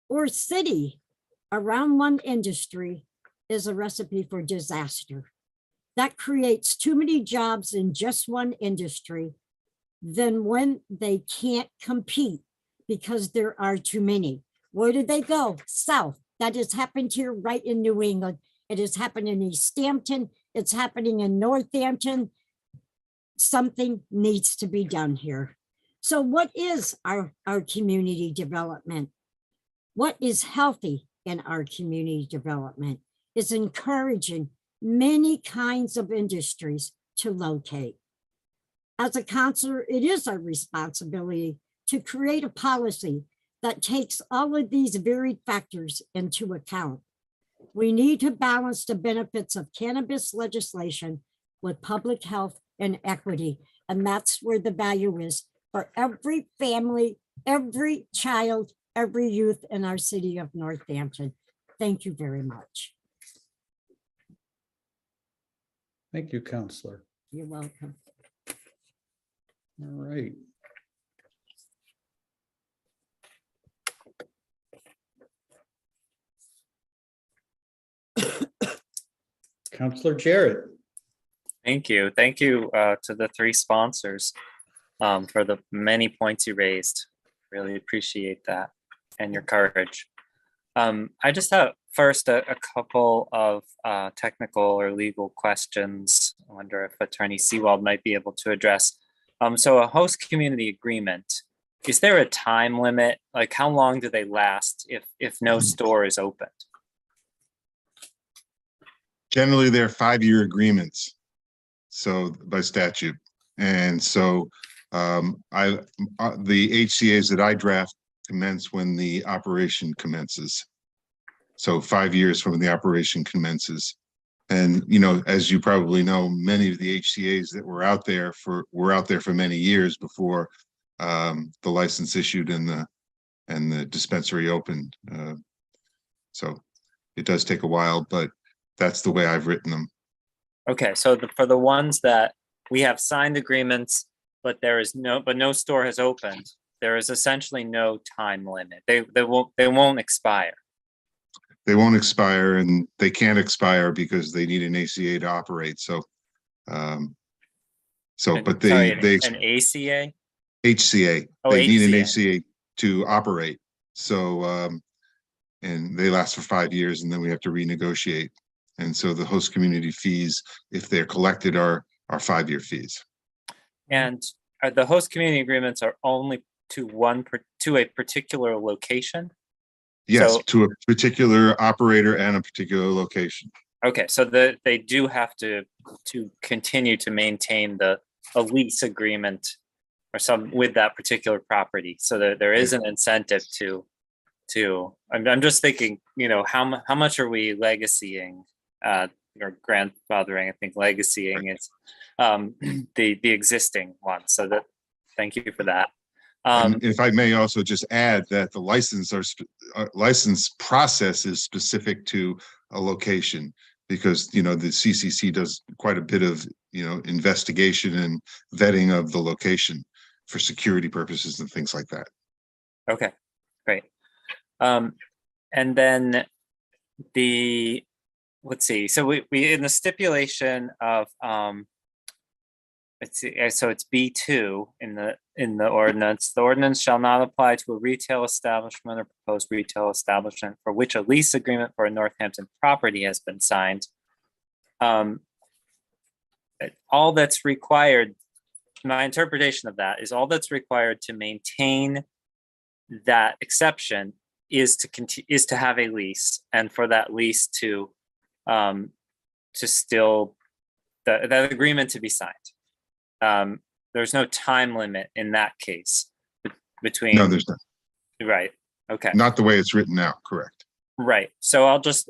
or city around one industry is a recipe for disaster. That creates too many jobs in just one industry. Then when they can't compete because there are too many, where do they go? South. That has happened here right in New England. It has happened in East Hampton. It's happening in Northampton. Something needs to be done here. So what is our community development? What is healthy in our community development is encouraging many kinds of industries to locate. As a counselor, it is our responsibility to create a policy that takes all of these varied factors into account. We need to balance the benefits of cannabis legislation with public health and equity. And that's where the value is for every family, every child, every youth in our city of Northampton. Thank you very much. Thank you, Counselor. You're welcome. All right. Counselor Jarrett. Thank you. Thank you to the three sponsors for the many points you raised. Really appreciate that and your courage. I just have first a couple of technical or legal questions. I wonder if Attorney Seawald might be able to address. So a host community agreement, is there a time limit? Like how long do they last if no store is opened? Generally, they're 5-year agreements, so by statute. And so the HCAs that I draft commence when the operation commences. So 5 years from the operation commences. And, you know, as you probably know, many of the HCAs that were out there for many years before the license issued and the dispensary opened. So it does take a while, but that's the way I've written them. Okay, so for the ones that we have signed agreements, but no store has opened, there is essentially no time limit. They won't expire. They won't expire, and they can't expire because they need an ACA to operate. So, an ACA? HCA. Oh, they need an HCA. ACA to operate. So, and they last for 5 years, and then we have to renegotiate. And so the host community fees, if they're collected, are 5-year fees. And the host community agreements are only to a particular location? Yes, So, to a particular operator and a particular location. Okay, so they do have to continue to maintain a lease agreement or some with that particular property, so that there is an incentive to. I'm just thinking, you know, how much are we legacying or grandfathering? I think legacying is the existing one. So that, thank you for that. And if I may also just add that the license process is specific to a location, because, you know, the CCC does quite a bit of, you know, investigation and vetting of the location for security purposes and things like that. Okay, great. And then let's see. So we in the stipulation of let's see. So it's B2 in the ordinance. The ordinance shall not apply to a retail establishment or proposed retail establishment for which a lease agreement for a Northampton property has been signed. All that's required my interpretation of that is all that's required to maintain that exception is to have a lease, and for that lease to still that agreement to be signed. There's no time limit in that case between. No, there's not. Right. Okay. Not the way it's written now, correct. Right. So I'll just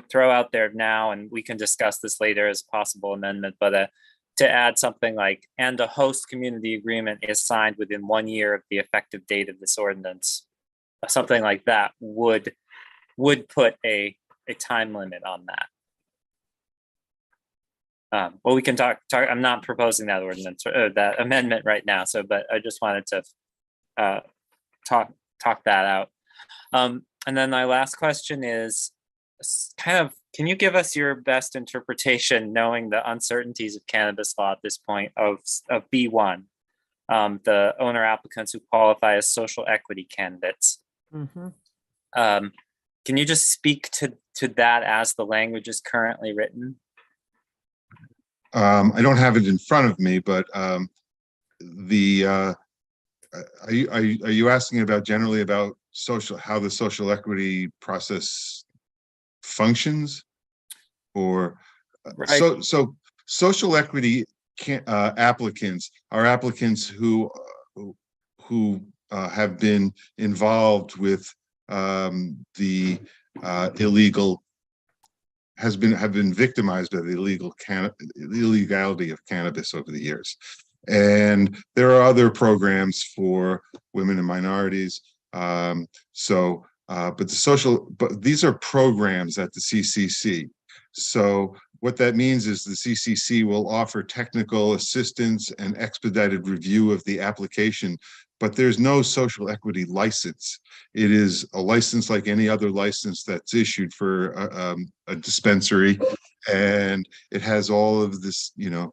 throw out there now, and we can discuss this later as a possible amendment, but to add something like, and a host community agreement is signed within 1 year of the effective date of this ordinance. Something like that would put a time limit on that. Well, we can talk. I'm not proposing that ordinance or that amendment right now. So, but I just wanted to talk that out. And then my last question is kind of, can you give us your best interpretation, knowing the uncertainties of cannabis law at this point, of B1, the owner applicants who qualify as social equity candidates? Can you just speak to that as the language is currently written? I don't have it in front of me, but are you asking about generally about how the social equity process functions, or right. So social equity applicants are applicants who have been involved with the illegal. Have been victimized by the illegality of cannabis over the years. And there are other programs for women and minorities. But these are programs at the CCC. So what that means is the CCC will offer technical assistance and expedited review of the application, but there's no social equity license. It is a license like any other license that's issued for a dispensary, and it has all of this, the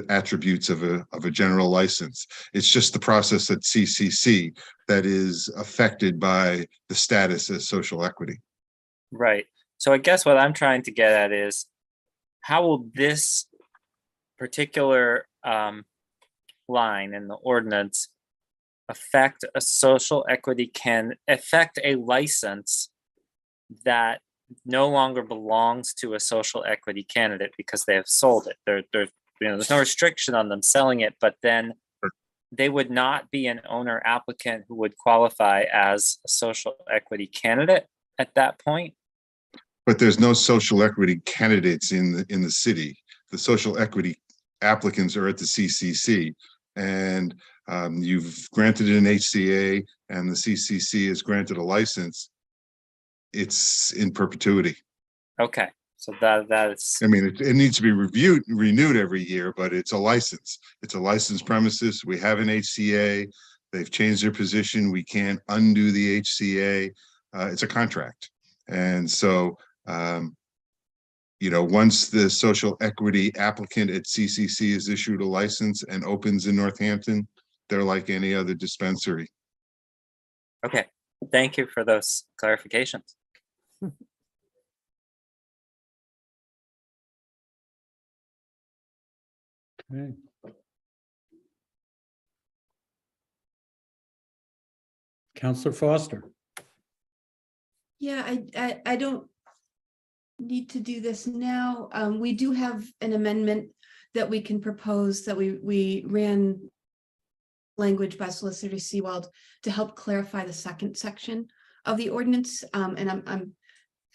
attributes of a general license. It's just the process at CCC that is affected by the status as social equity. Right. So I guess what I'm trying to get at is, how will this particular line in the ordinance affect a social equity affect a license that no longer belongs to a social equity candidate because they have sold it? There's no restriction on them selling it, but then they would not be an owner applicant who would qualify as a social equity candidate at that point. But there's no social equity candidates in the city. The social equity applicants are at the CCC, and you've granted an HCA, and the CCC has granted a license. It's in perpetuity. Okay, so that is. I mean, it needs to be renewed every year, but it's a license. It's a licensed premises. We have an HCA. They've changed their position. We can't undo the HCA. It's a contract, and so. Once the social equity applicant at CCC is issued a license and opens in Northampton, they're like any other dispensary. Okay, thank you for those clarifications. Okay. Counselor Foster. Yeah, I don't need to do this now. We do have an amendment that we can propose that we ran language by Solicitor Seawald to help clarify the second section of the ordinance. And I'm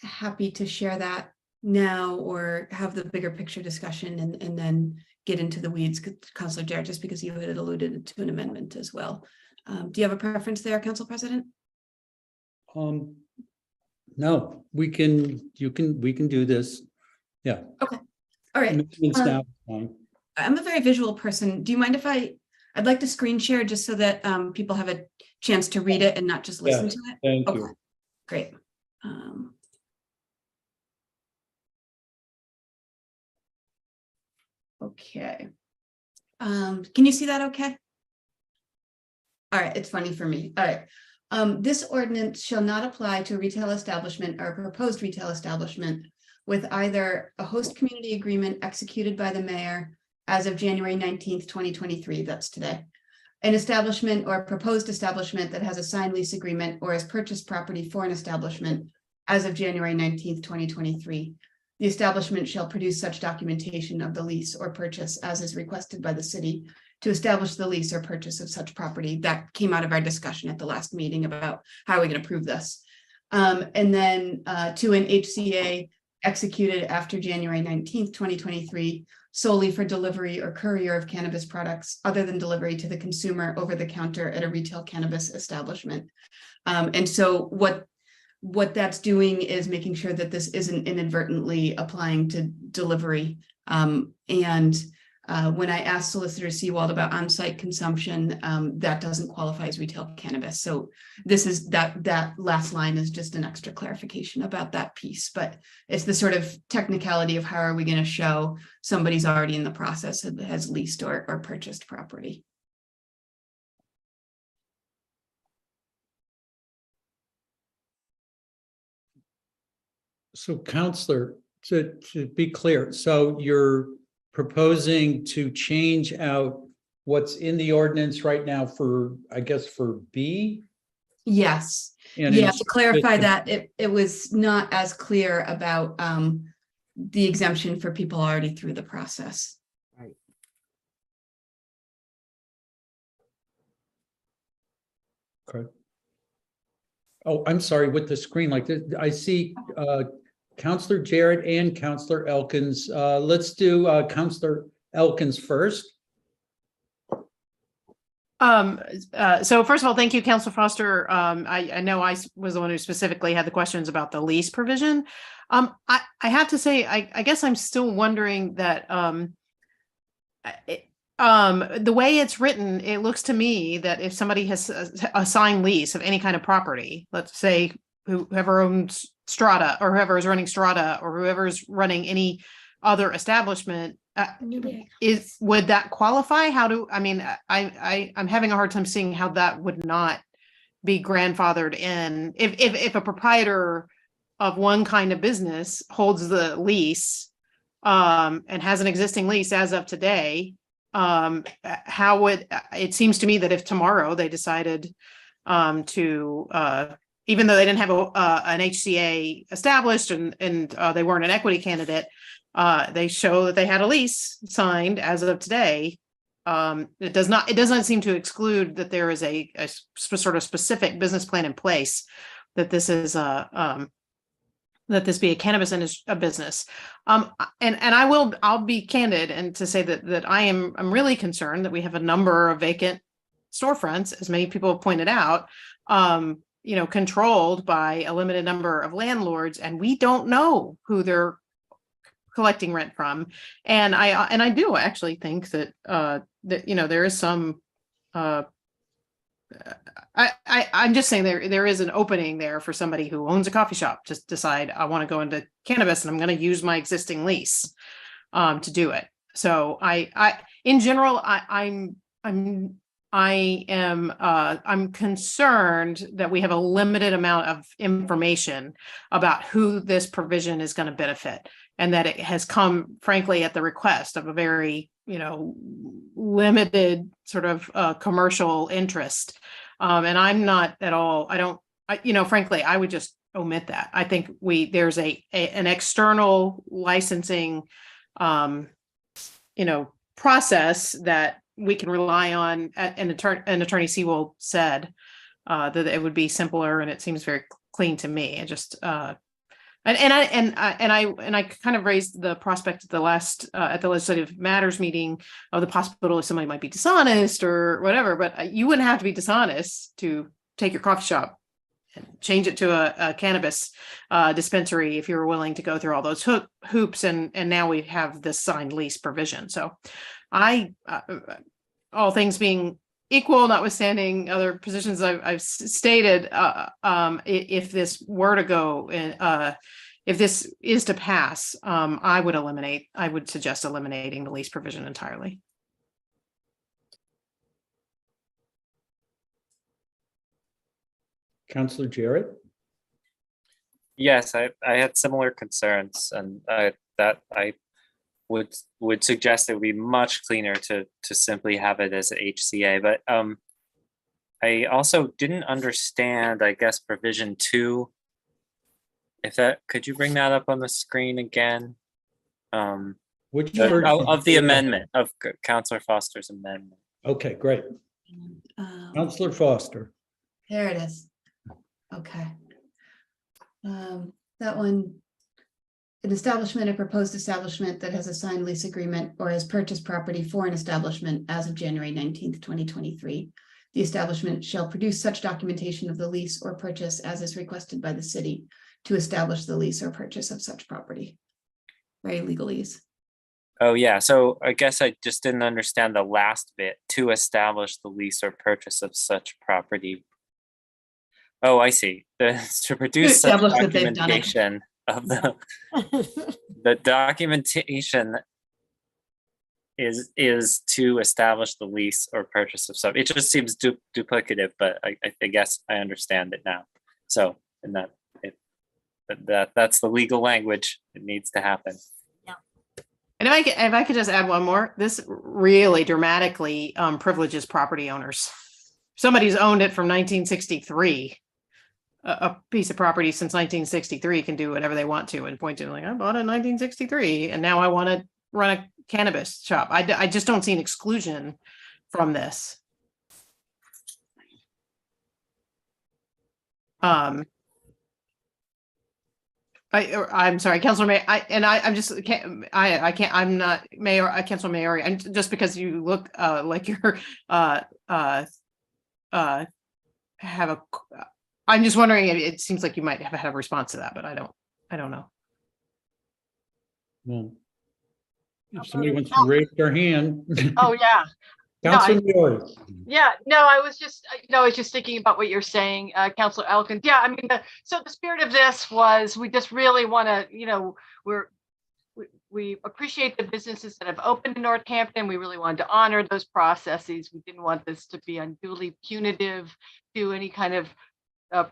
happy to share that now or have the bigger picture discussion and then get into the weeds, Councilor Jarrett, just because you had alluded to an amendment as well. Do you have a preference there, Council President? No, we can do this. Yeah. Okay. All right. Now, fine. I'm a very visual person. Do you mind if I'd like to screen share just so that people have a chance to read it and not just listen to it? Thank you. Great. Okay. Can you see that okay? All right, it's funny for me. All right. This ordinance shall not apply to a retail establishment or a proposed retail establishment with either a host community agreement executed by the mayor as of January 19th, 2023. That's today. An establishment or proposed establishment that has a signed lease agreement or has purchased property for an establishment as of January 19th, 2023. The establishment shall produce such documentation of the lease or purchase as is requested by the city to establish the lease or purchase of such property. That came out of our discussion at the last meeting about how are we going to prove this. And then to an HCA executed after January 19th, 2023, solely for delivery or courier of cannabis products other than delivery to the consumer over the counter at a retail cannabis establishment. And so what that's doing is making sure that this isn't inadvertently applying to delivery. When I asked Solicitor Seawald about on-site consumption, that doesn't qualify as retail cannabis. So this is that last line is just an extra clarification about that piece, but it's the sort of technicality of how are we going to show somebody's already in the process and has leased or purchased property. So Counselor, to be clear, so you're proposing to change out what's in the ordinance right now for, I guess, for B? Yes. And Yeah, in- to clarify that it was not as clear about the exemption for people already through the process. Right. Okay. Oh, I'm sorry, with the screen like this, I see Counselor Jarrett and Counselor Elkins. Let's do Counselor Elkins first. So first of all, thank you, Councilor Foster. I know I was the one who specifically had the questions about the lease provision. I have to say, I guess I'm still wondering that the way it's written, it looks to me that if somebody has a signed lease of any kind of property, let's say whoever owns Strata or whoever is running Strata or whoever is running any other establishment, would that qualify? I'm having a hard time seeing how that would not be grandfathered in. If a proprietor of one kind of business holds the lease and has an existing lease as of today, how would it seems to me that if tomorrow they decided to even though they didn't have an HCA established and they weren't an equity candidate, they show that they had a lease signed as of today. It doesn't seem to exclude that there is a sort of specific business plan in place that this is that this be a cannabis industry, a business. And I'll be candid and to say that I'm really concerned that we have a number of vacant storefronts, as many people have pointed out, controlled by a limited number of landlords, and we don't know who they're collecting rent from. And I do actually think that there is some I'm just saying there is an opening there for somebody who owns a coffee shop to decide I want to go into cannabis and I'm going to use my existing lease to do it. So in general, I'm concerned that we have a limited amount of information about who this provision is going to benefit, and that it has come, frankly, at the request of a very, limited sort of commercial interest. And I'm not at all. Frankly, I would just omit that. I think there's an external licensing, process that we can rely on. An attorney Seawald said that it would be simpler, and it seems very clean to me. I just and I kind of raised the prospect at the last at the legislative matters meeting of the possibility somebody might be dishonest or whatever, but you wouldn't have to be dishonest to take your coffee shop and change it to a cannabis dispensary if you were willing to go through all those hoops, and now we have this signed lease provision. So all things being equal, notwithstanding other positions I've stated, if this were to go, if this is to pass, I would suggest eliminating the lease provision entirely. Councilor Jarrett? Yes, I had similar concerns, and would suggest it would be much cleaner to simply have it as a HCA. But I also didn't understand, I guess, provision 2. If that, could you bring that up on the screen again? Which The- version? of the amendment of Counselor Foster's amendment. Okay, great. Counselor Foster. There it is. Okay. That one, an establishment, a proposed establishment that has a signed lease agreement or has purchased property for an establishment as of January 19th, 2023. The establishment shall produce such documentation of the lease or purchase as is requested by the city to establish the lease or purchase of such property. Very legalese. Oh, yeah. So I guess I just didn't understand the last bit, to establish the lease or purchase of such property. Oh, I see. To produce such establish that they've done it. documentation of the documentation is to establish the lease or purchase of some. It just seems duplicative, but I guess I understand it now. So, and that's the legal language. It needs to happen. And if I could just add one more, this really dramatically privileges property owners. Somebody's owned it from 1963. A piece of property since 1963 can do whatever they want to and point to like, I bought it in 1963 and now I want to run a cannabis shop. I just don't see an exclusion from this. I'm sorry, Councilor May. I'm not Mayor, Councilor Mayor. And just because you look like you're have a. I'm just wondering. It seems like you might have had a response to that, but I don't know. Well, if somebody wants to raise their hand. Oh, yeah. Councilor Miori. Yeah, no, I was just thinking about what you're saying, Councilor Elkins. Yeah, I mean, so the spirit of this was we just really want to, we appreciate the businesses that have opened in Northampton. We really wanted to honor those processes. We didn't want this to be unduly punitive to any kind of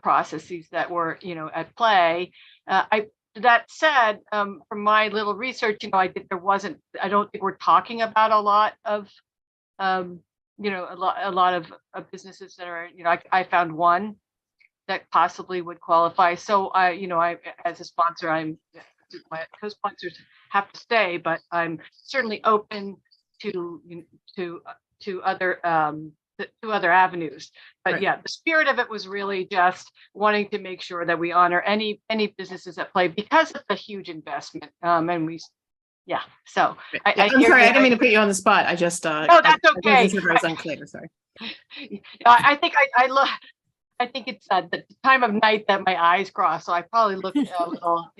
processes that were, at play. That said, from my little research, I don't think we're talking about a lot of a lot of businesses that are, I found one that possibly would qualify. So I as a sponsor, my co-sponsors have to stay, but I'm certainly open to other other avenues. But Right. yeah, the spirit of it was really just wanting to make sure that we honor any businesses that play because of the huge investment. Yeah, so I'm sorry, I didn't mean to put you on the spot. I just no, that's okay. I was unclear. Sorry. I think I think it's the time of night that my eyes cross, so I probably look a little,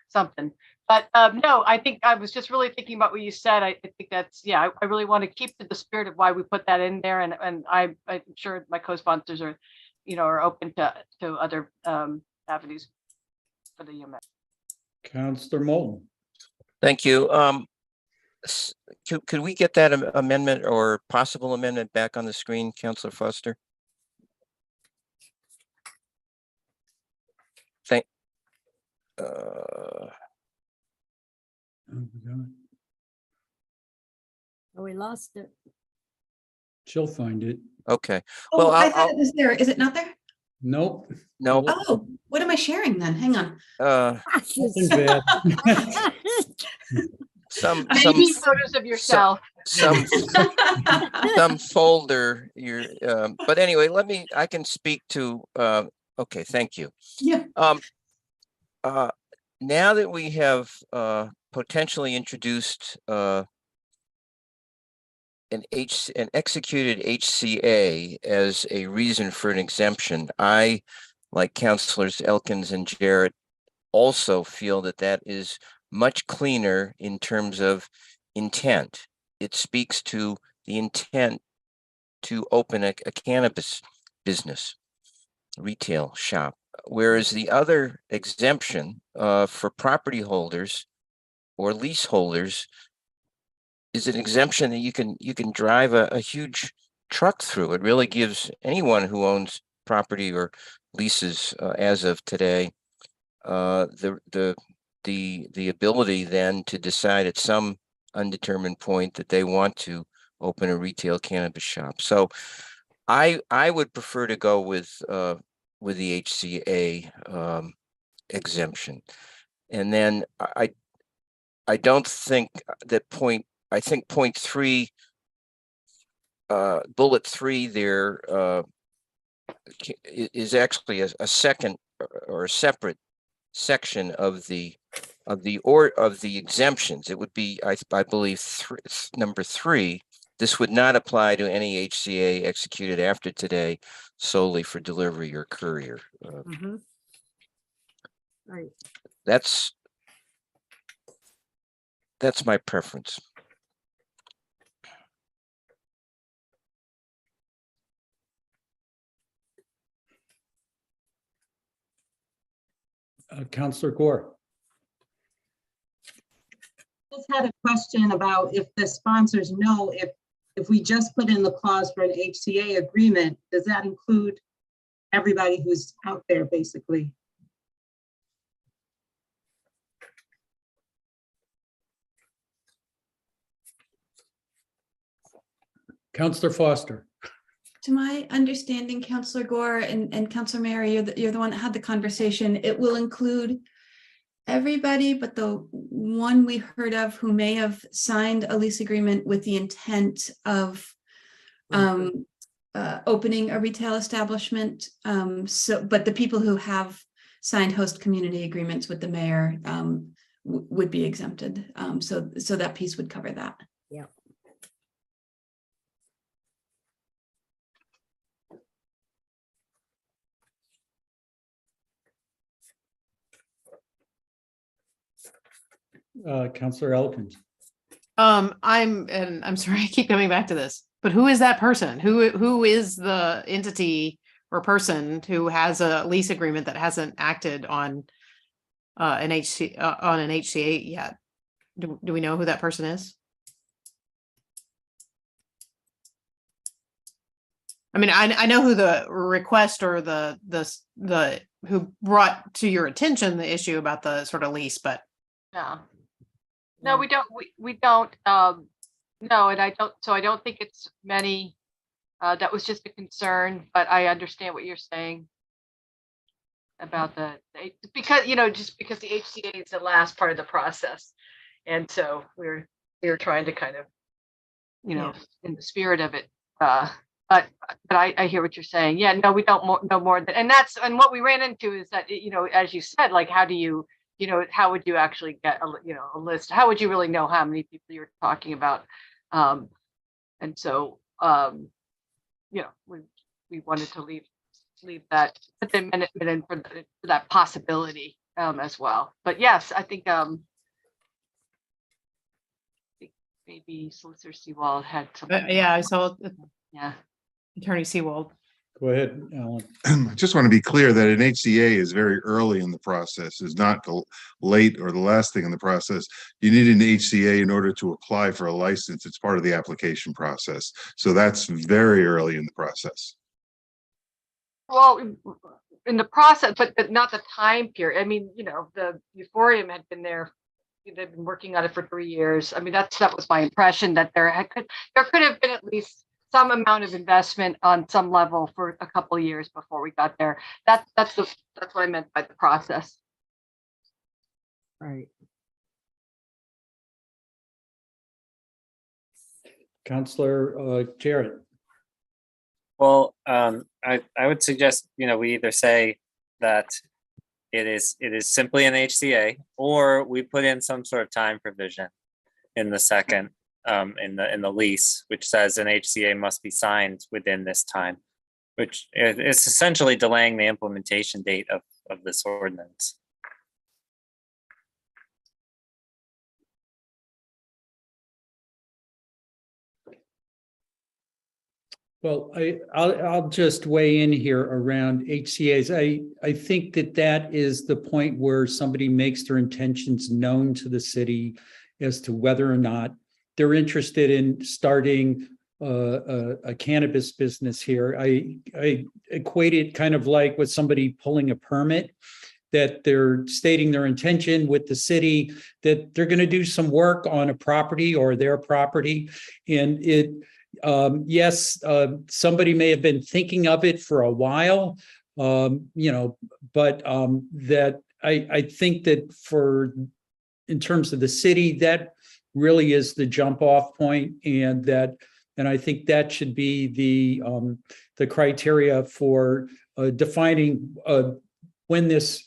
something. But no, I think I was just really thinking about what you said. I think that's, I really want to keep to the spirit of why we put that in there, and I'm sure my co-sponsors are, are open to other avenues for the UMA. Councilor Moulton. Thank you. Could we get that amendment or possible amendment back on the screen, Councilor Foster? Oh, we lost it. She'll find it. Okay. Oh, Well, I thought it was there. Is it not there? Nope. No. Oh, what am I sharing then? Hang on. Nothing bad. Some Maybe photos of yourself. some folder. But anyway, I can speak to. Okay, thank you. Yeah. Now that we have potentially introduced an executed HCA as a reason for an exemption, I, like Councilors Elkins and Jarrett, also feel that is much cleaner in terms of intent. It speaks to the intent to open a cannabis business, retail shop. Whereas the other exemption for property holders or leaseholders is an exemption that you can drive a huge truck through. It really gives anyone who owns property or leases as of today the ability then to decide at some undetermined point that they want to open a retail cannabis shop. So I would prefer to go with the HCA exemption. And then I don't think that I think point 3, bullet 3 there is actually a second or a separate section of the exemptions. It would be, I believe, number 3. This would not apply to any HCA executed after today solely for delivery or courier. Right. That's my preference. Councillor Gore. Just had a question about if the sponsors know if we just put in the clause for an HCA agreement, does that include everybody who's out there basically? Councillor Foster. To my understanding, Councillor Gore and Councillor Mary, you're the one that had the conversation. It will include everybody but the one we heard of who may have signed a lease agreement with the intent of opening a retail establishment. But the people who have signed host community agreements with the mayor would be exempted. So that piece would cover that. Yeah. Councillor Elkins. I'm sorry, I keep coming back to this, but who is that person? Who is the entity or person who has a lease agreement that hasn't acted on an HCA yet? Do we know who that person is? I mean, I know who the request or the who brought to your attention the issue about the sort of lease, but Yeah. No, we don't, we don't, no, and I don't think it's many. That was just a concern, but I understand what you're saying about because, just because the HCA is the last part of the process. And so we're trying to kind of, in the spirit of it, but I hear what you're saying. Yeah, no, we don't know more than, and what we ran into is that, as you said, like, how do you, how would you actually get a list? How would you really know how many people you're talking about? And so, we wanted to leave that, put them in for that possibility as well. But yes, I think maybe Solicitor Seawald had something. yeah, I saw. Yeah, Attorney Seawald. Go ahead, Alan. I just want to be clear that an HCA is very early in the process, is not the late or the last thing in the process. You need an HCA in order to apply for a license. It's part of the application process. So that's very early in the process. Well, in the process, but not the time period. I mean, the Euphorium had been there. They've been working on it for 3 years. I mean, that was my impression, that there could have been at least some amount of investment on some level for a couple of years before we got there. That's what I meant by the process. Right. Councillor Jarrett. Well, I would suggest, we either say that it is simply an HCA, or we put in some sort of time provision in the second, in the lease, which says an HCA must be signed within this time, which is essentially delaying the implementation date of this ordinance. Well, I'll just weigh in here around HCA's. I think that is the point where somebody makes their intentions known to the city as to whether or not they're interested in starting a cannabis business here. I equate it kind of like with somebody pulling a permit. that they're stating their intention with the city, that they're going to do some work on a property or their property. And it, yes, somebody may have been thinking of it for a while, you know, but that I think that in terms of the city, that really is the jump off point, and I think that should be the criteria for defining when this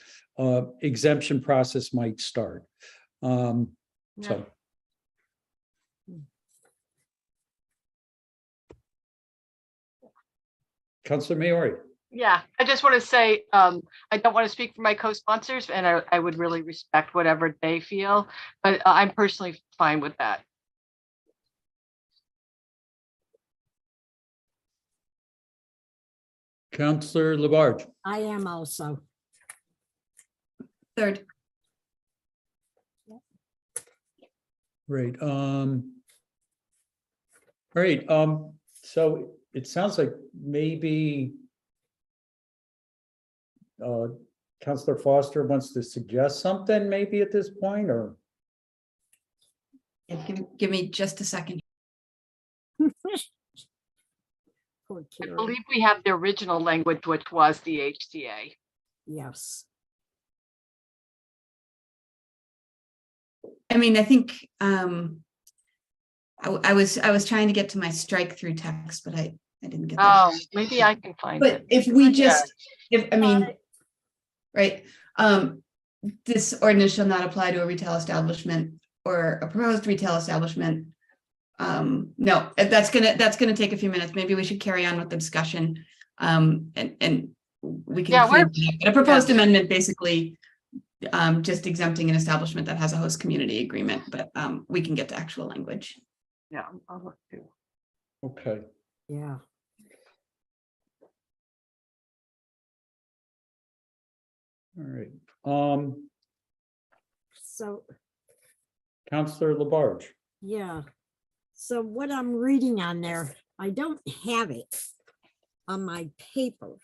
exemption process might start. So. Councilor Maori. Yeah, I just want to say, I don't want to speak for my co-sponsors, and I would really respect whatever they feel, but I'm personally fine with that. Councilor Labarge. I am also. Third. Great. All right. So it sounds like maybe Councilor Foster wants to suggest something maybe at this point, or? Give me just a second. I believe we have the original language, which was the HCA. Yes. I mean, I think I was trying to get to my strike through text, but I didn't get that. Oh, maybe I can find But it. if we just, right, this ordinance shall not apply to a retail establishment or a proposed retail establishment. No, that's gonna take a few minutes. Maybe we should carry on with the discussion. And we can. A proposed amendment basically just exempting an establishment that has a host community agreement, but we can get to actual language. Yeah, I'll look too. Okay. Yeah. All right. So, Councilor Labarge. yeah. So what I'm reading on there, I don't have it on my paper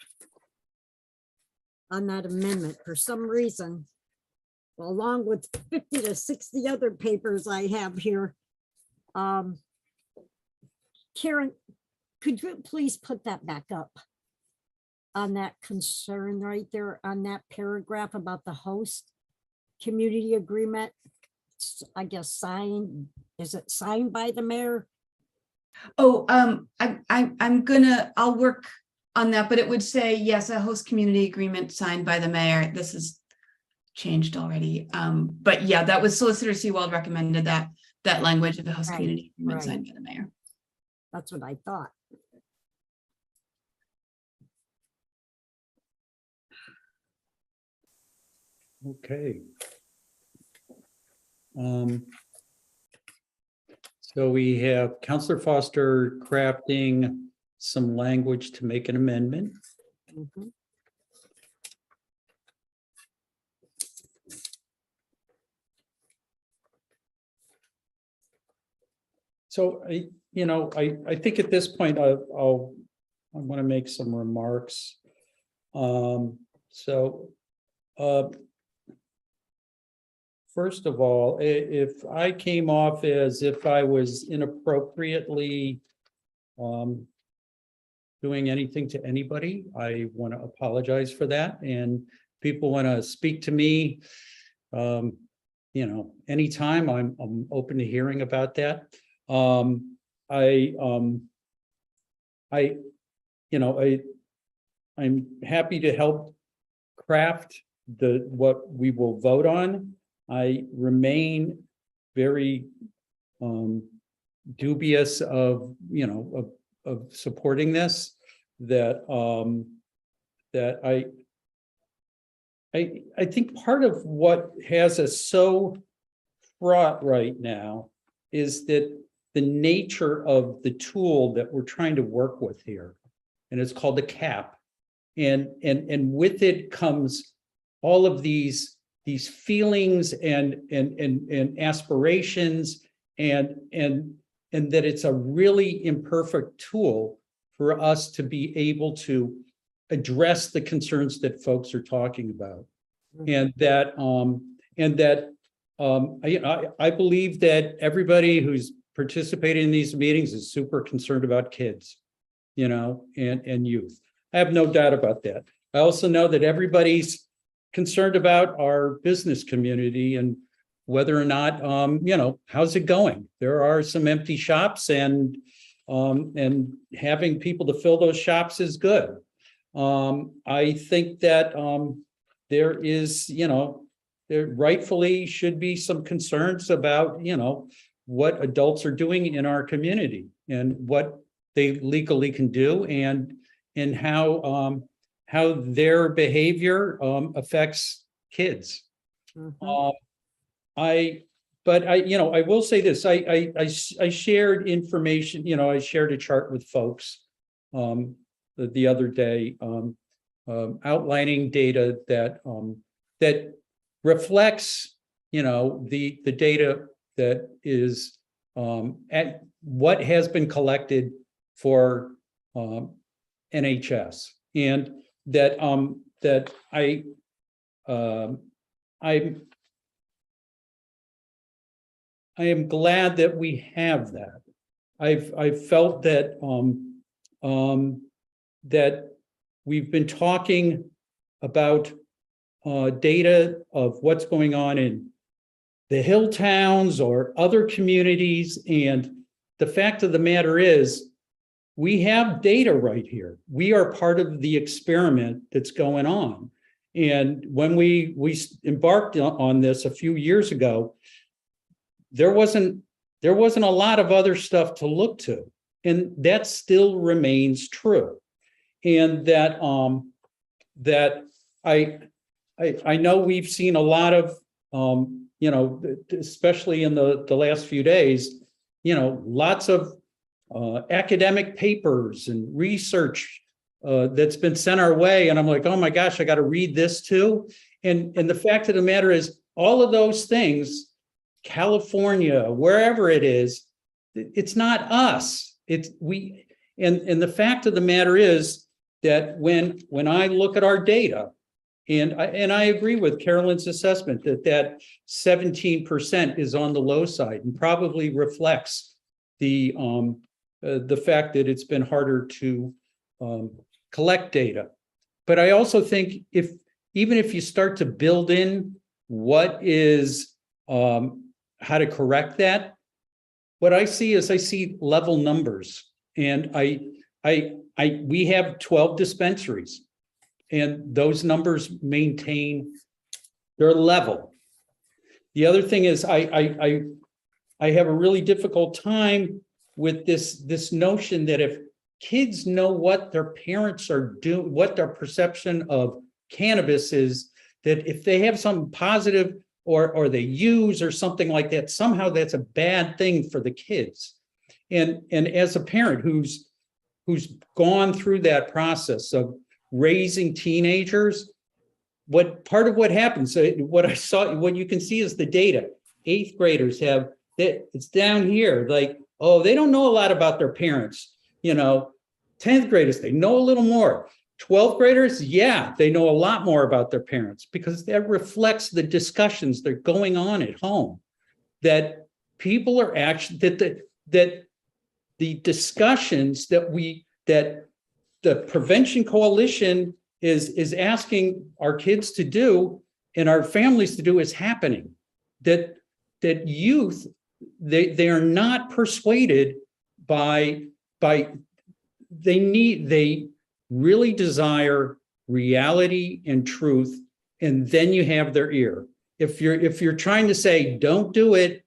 on that amendment for some reason, along with 50 to 60 other papers I have here. Karen, could you please put that back up on that concern right there on that paragraph about the host community agreement? I guess signed, is it signed by the mayor? Oh, I'll work on that, but it would say, yes, a host community agreement signed by the mayor. This is changed already. But yeah, that was Solicitor Seawald recommended that language of the host community agreement signed by the mayor. That's what I thought. Okay. So we have Councilor Foster crafting some language to make an amendment. Mhm. So I think at this point I want to make some remarks. First of all, if I came off as if I was inappropriately doing anything to anybody, I want to apologize for that. And people want to speak to me, anytime, I'm open to hearing about that. I'm happy to help craft what we will vote on. I remain very dubious of supporting this. That I think part of what has us so fraught right now is that the nature of the tool that we're trying to work with here, and it's called the cap, and with it comes all of these feelings and aspirations, and that it's a really imperfect tool for us to be able to address the concerns that folks are talking about. and that I believe that everybody who's participating in these meetings is super concerned about kids, and youth. I have no doubt about that. I also know that everybody's concerned about our business community and whether or not, how's it going? There are some empty shops, and having people to fill those shops is good. I think that there is, there rightfully should be some concerns about, what adults are doing in our community and what they legally can do, and how their behavior affects kids. I will say this. I shared information. I shared a chart with folks the other day, outlining data that reflects, the data that is at what has been collected for NHS, and that I am glad that we have that. I've felt that that we've been talking about data of what's going on in the hill towns or other communities, and the fact of the matter is, we have data right here. We are part of the experiment that's going on. And when we embarked on this a few years ago, there wasn't a lot of other stuff to look to, and that still remains true. And that I know we've seen a lot of especially in the last few days, lots of academic papers and research that's been sent our way, and I'm like, oh my gosh, I got to read this too. And the fact of the matter is, all of those things, California, wherever it is, it's not us. It's we. And the fact of the matter is that when I look at our data, and I agree with Carolyn's assessment that 17% is on the low side and probably reflects the fact that it's been harder to collect data. But I also think even if you start to build in what is how to correct that, what I see level numbers, and we have 12 dispensaries, and those numbers maintain their level. The other thing is I have a really difficult time with this notion that if kids know what their parents are doing, what their perception of cannabis is, that if they have something positive or they use or something like that, somehow that's a bad thing for the kids. And as a parent who's gone through that process of raising teenagers, part of what happens, what you can see is the data. 8th graders have that, it's down here, like, oh, they don't know a lot about their parents. 10th graders, they know a little more. 12th graders, yeah, they know a lot more about their parents, because that reflects the discussions that are going on at home. That people are actually, that the discussions that the Prevention Coalition is asking our kids to do and our families to do is happening. That youth, they are not persuaded by they really desire reality and truth, and then you have their ear. If you're trying to say don't do it,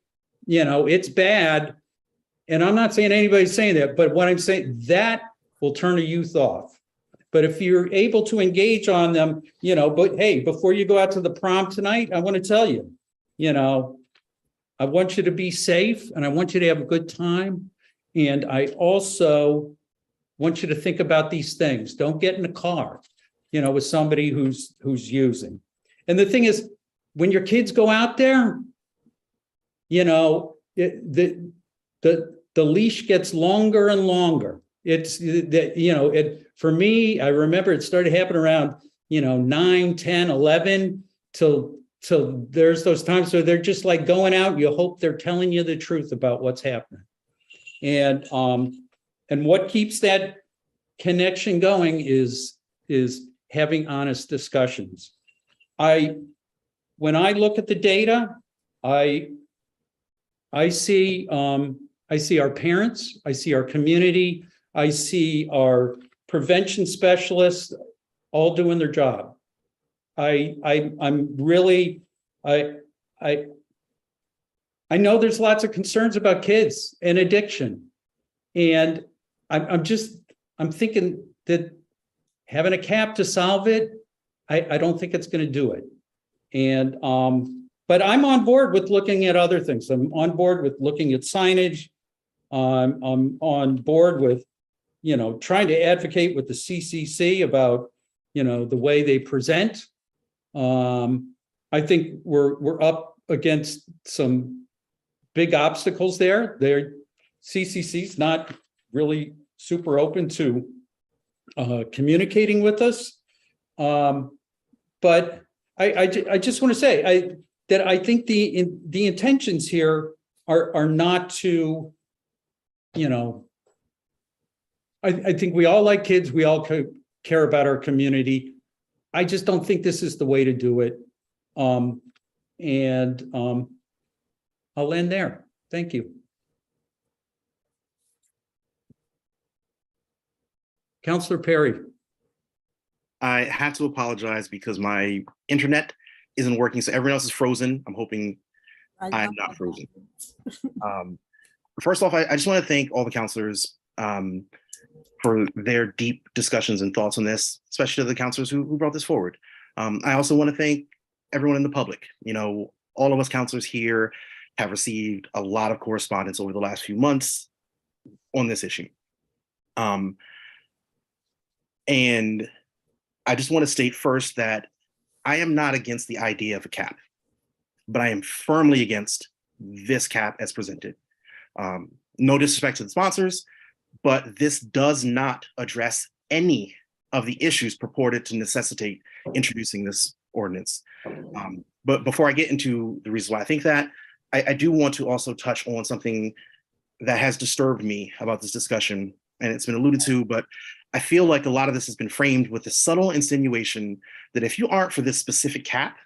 it's bad, and I'm not saying anybody's saying that, but what I'm saying, that will turn a youth off. But if you're able to engage on them, but hey, before you go out to the prom tonight, I want to tell you, I want you to be safe, and I want you to have a good time. And I also want you to think about these things. Don't get in a car, with somebody who's using. And the thing is, when your kids go out there, the leash gets longer and longer. It's that, for me, I remember it started happening around, 9, 10, 11 till there's those times where they're just like going out, you hope they're telling you the truth about what's happening. And what keeps that connection going is having honest discussions. When I look at the data, I see our parents, I see our community, I see our prevention specialists all doing their job. I'm really, I know there's lots of concerns about kids and addiction. And I'm thinking that having a cap to solve it, I don't think it's going to do it. And, but I'm on board with looking at other things. I'm on board with looking at signage. I'm on board with, trying to advocate with the CCC about, the way they present. I think we're up against some big obstacles there. CCC's not really super open to communicating with us. But I just want to say that I think the intentions here are not to, I think we all like kids. We all care about our community. I just don't think this is the way to do it. I'll end there. Thank you. Councilor Perry. I have to apologize because my internet isn't working, so everyone else is frozen. I'm hoping I'm not frozen. First off, I just want to thank all the counselors for their deep discussions and thoughts on this, especially the counselors who brought this forward. I also want to thank everyone in the public. All of us counselors here have received a lot of correspondence over the last few months on this issue. And I just want to state first that I am not against the idea of a cap, but I am firmly against this cap as presented. No disrespect to the sponsors, but this does not address any of the issues purported to necessitate introducing this ordinance. But before I get into the reasons why I think that, I do want to also touch on something that has disturbed me about this discussion, and it's been alluded to, but I feel like a lot of this has been framed with the subtle insinuation that if you aren't for this specific cap,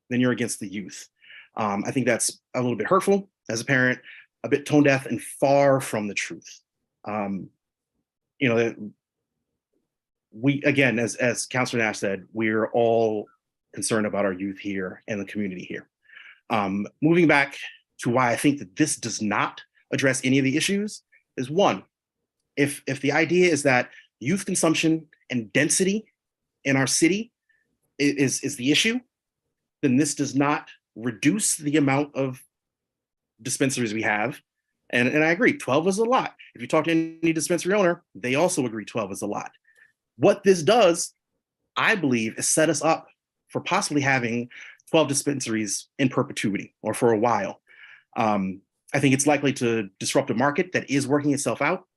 then you're against the youth. I think that's a little bit hurtful as a parent, a bit tone deaf, and far from the truth. We, again, as Councilor Nash said, we're all concerned about our youth here and the community here. Moving back to why I think that this does not address any of the issues is one, if the idea is that youth consumption and density in our city is the issue, then this does not reduce the amount of dispensaries we have. And I agree, 12 is a lot. If you talk to any dispensary owner, they also agree 12 is a lot. What this does, I believe, is set us up for possibly having 12 dispensaries in perpetuity or for a while. I think it's likely to disrupt a market that is working itself out.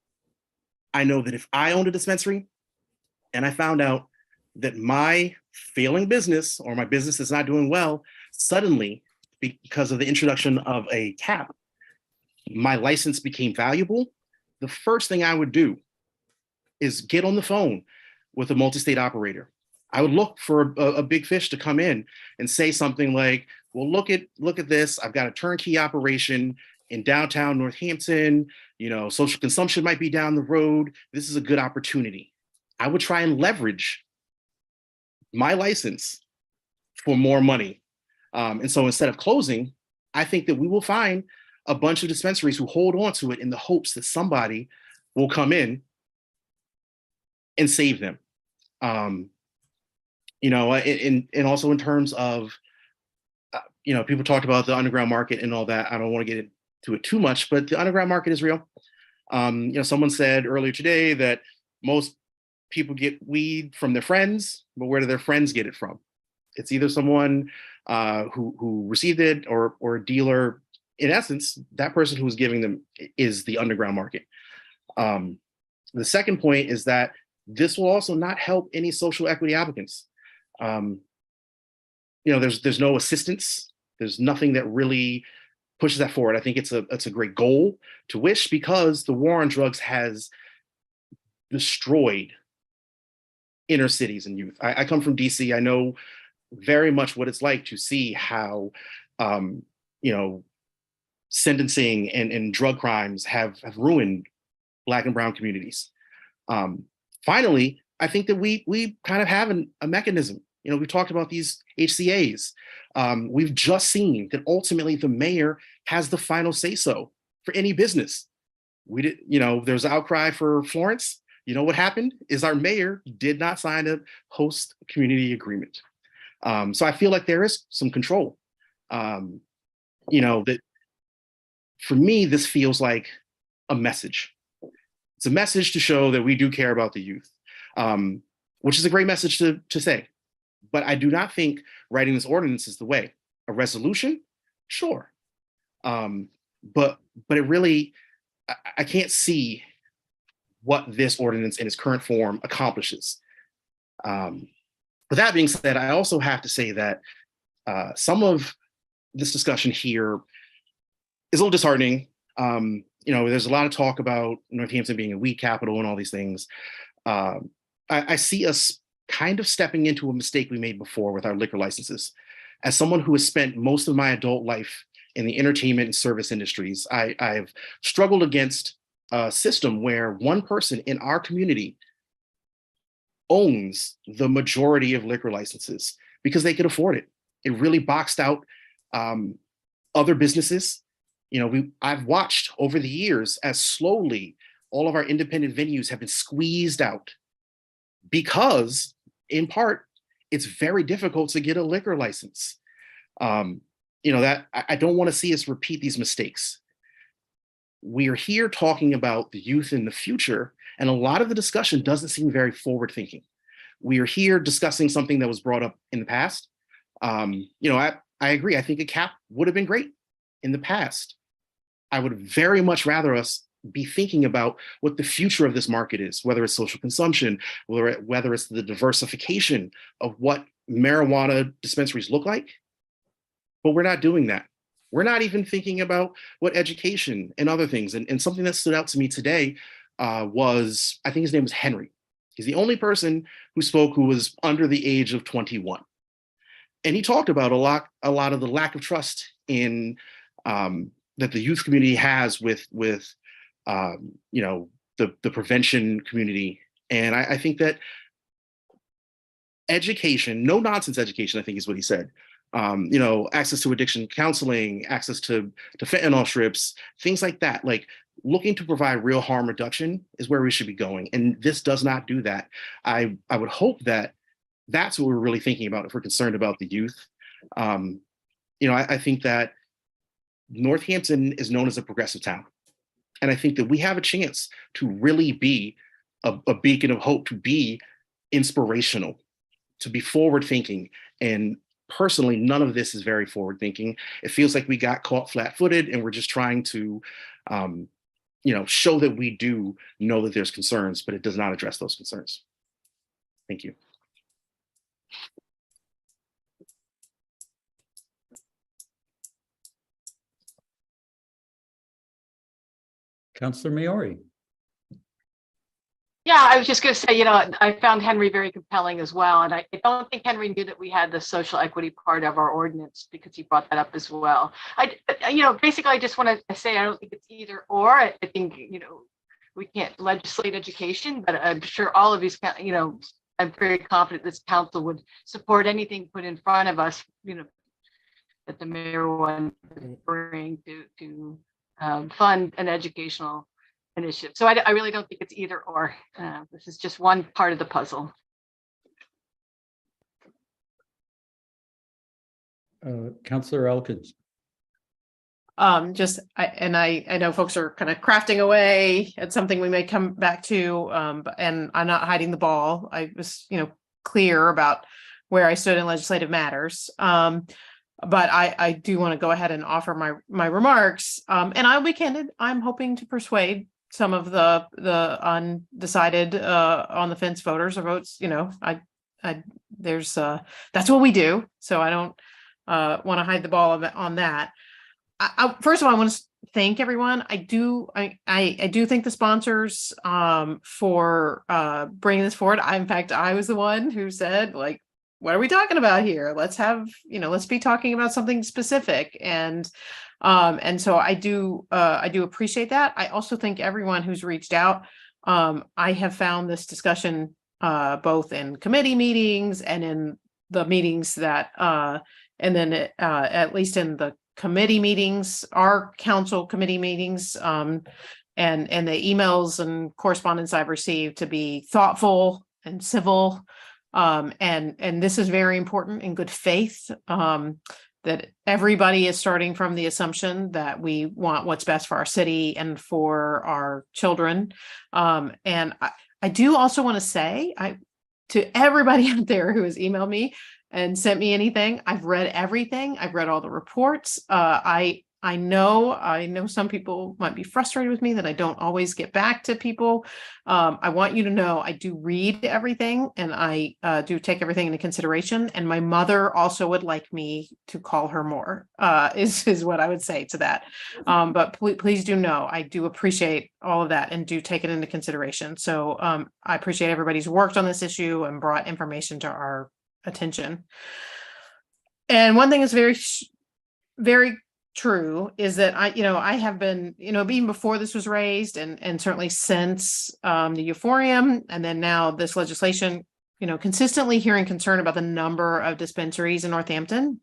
I know that if I owned a dispensary and I found out that my failing business or my business is not doing well, suddenly, because of the introduction of a cap, my license became valuable, the first thing I would do is get on the phone with a multi-state operator. I would look for a big fish to come in and say something like, well, look at this. I've got a turnkey operation in downtown Northampton. Social consumption might be down the road. This is a good opportunity. I would try and leverage my license for more money. And so instead of closing, I think that we will find a bunch of dispensaries who hold on to it in the hopes that somebody will come in and save them. And also in terms of, people talked about the underground market and all that. I don't want to get into it too much, but the underground market is real. Someone said earlier today that most people get weed from their friends, but where do their friends get it from? It's either someone who received it or a dealer. In essence, that person who's giving them is the underground market. The second point is that this will also not help any social equity applicants. there's no assistance. There's nothing that really pushes that forward. I think it's a great goal to wish, because the war on drugs has destroyed inner cities and youth. I come from DC. I know very much what it's like to see how, sentencing and drug crimes have ruined Black and brown communities. Finally, I think that we kind of have a mechanism. We talked about these HCAs. We've just seen that ultimately the mayor has the final say so for any business. There's outcry for Florence. What happened is our mayor did not sign a host community agreement. So I feel like there is some control. That for me, this feels like a message. It's a message to show that we do care about the youth, which is a great message to say. But I do not think writing this ordinance is the way. A resolution, sure. But it really, I can't see what this ordinance in its current form accomplishes. With that being said, I also have to say that some of this discussion here is a little disheartening. There's a lot of talk about Northampton being a weed capital and all these things. I see us kind of stepping into a mistake we made before with our liquor licenses. As someone who has spent most of my adult life in the entertainment and service industries, I've struggled against a system where one person in our community owns the majority of liquor licenses because they could afford it. It really boxed out other businesses. I've watched over the years as slowly all of our independent venues have been squeezed out because, in part, it's very difficult to get a liquor license. That I don't want to see us repeat these mistakes. We are here talking about the youth in the future, and a lot of the discussion doesn't seem very forward thinking. We are here discussing something that was brought up in the past. I agree. I think a cap would have been great in the past. I would very much rather us be thinking about what the future of this market is, whether it's social consumption, whether it's the diversification of what marijuana dispensaries look like. But we're not doing that. We're not even thinking about what education and other things. And something that stood out to me today was, I think his name was Henry. He's the only person who spoke who was under the age of 21. And he talked about a lot of the lack of trust in that the youth community has with the prevention community. And I think that education, no nonsense education, I think is what he said. Access to addiction counseling, access to fentanyl strips, things like that. Like, looking to provide real harm reduction is where we should be going. And this does not do that. I would hope that that's what we're really thinking about if we're concerned about the youth. I think that Northampton is known as a progressive town. And I think that we have a chance to really be a beacon of hope, to be inspirational, to be forward thinking. And personally, none of this is very forward thinking. It feels like we got caught flat footed and we're just trying to, show that we do know that there's concerns, but it does not address those concerns. Thank you. Councilor Maori. Yeah, I was just going to say, I found Henry very compelling as well. And I don't think Henry knew that we had the social equity part of our ordinance because he brought that up as well. Basically, I just want to say, I don't think it's either or. I think, we can't legislate education, but I'm sure all of these, I'm very confident this council would support anything put in front of us, that the mayor wants to bring to fund an educational initiative. So I really don't think it's either or. This is just one part of the puzzle. Councilor Elkins. I know folks are kind of crafting away at something we may come back to, and I'm not hiding the ball. I was, clear about where I stood in legislative matters. But I do want to go ahead and offer my remarks. And I'll be candid. I'm hoping to persuade some of the undecided on the fence voters or votes. there's that's what we do. So I don't want to hide the ball on that. First of all, I want to thank everyone. I do thank the sponsors for bringing this forward. In fact, I was the one who said, like, what are we talking about here? Let's have, let's be talking about something specific. And so I do appreciate that. I also thank everyone who's reached out. I have found this discussion both in committee meetings and in the meetings that and then at least in the committee meetings, our council committee meetings, and the emails and correspondence I've received to be thoughtful and civil. And this is very important in good faith, that everybody is starting from the assumption that we want what's best for our city and for our children. And I do also want to say to everybody out there who has emailed me and sent me anything, I've read everything. I've read all the reports. I know some people might be frustrated with me that I don't always get back to people. I want you to know I do read everything, and I do take everything into consideration. And my mother also would like me to call her more, is what I would say to that. But please do know, I do appreciate all of that and do take it into consideration. So I appreciate everybody's worked on this issue and brought information to our attention. And one thing is very true is that I have been, even before this was raised and certainly since the euphorium and then now this legislation, consistently hearing concern about the number of dispensaries in Northampton.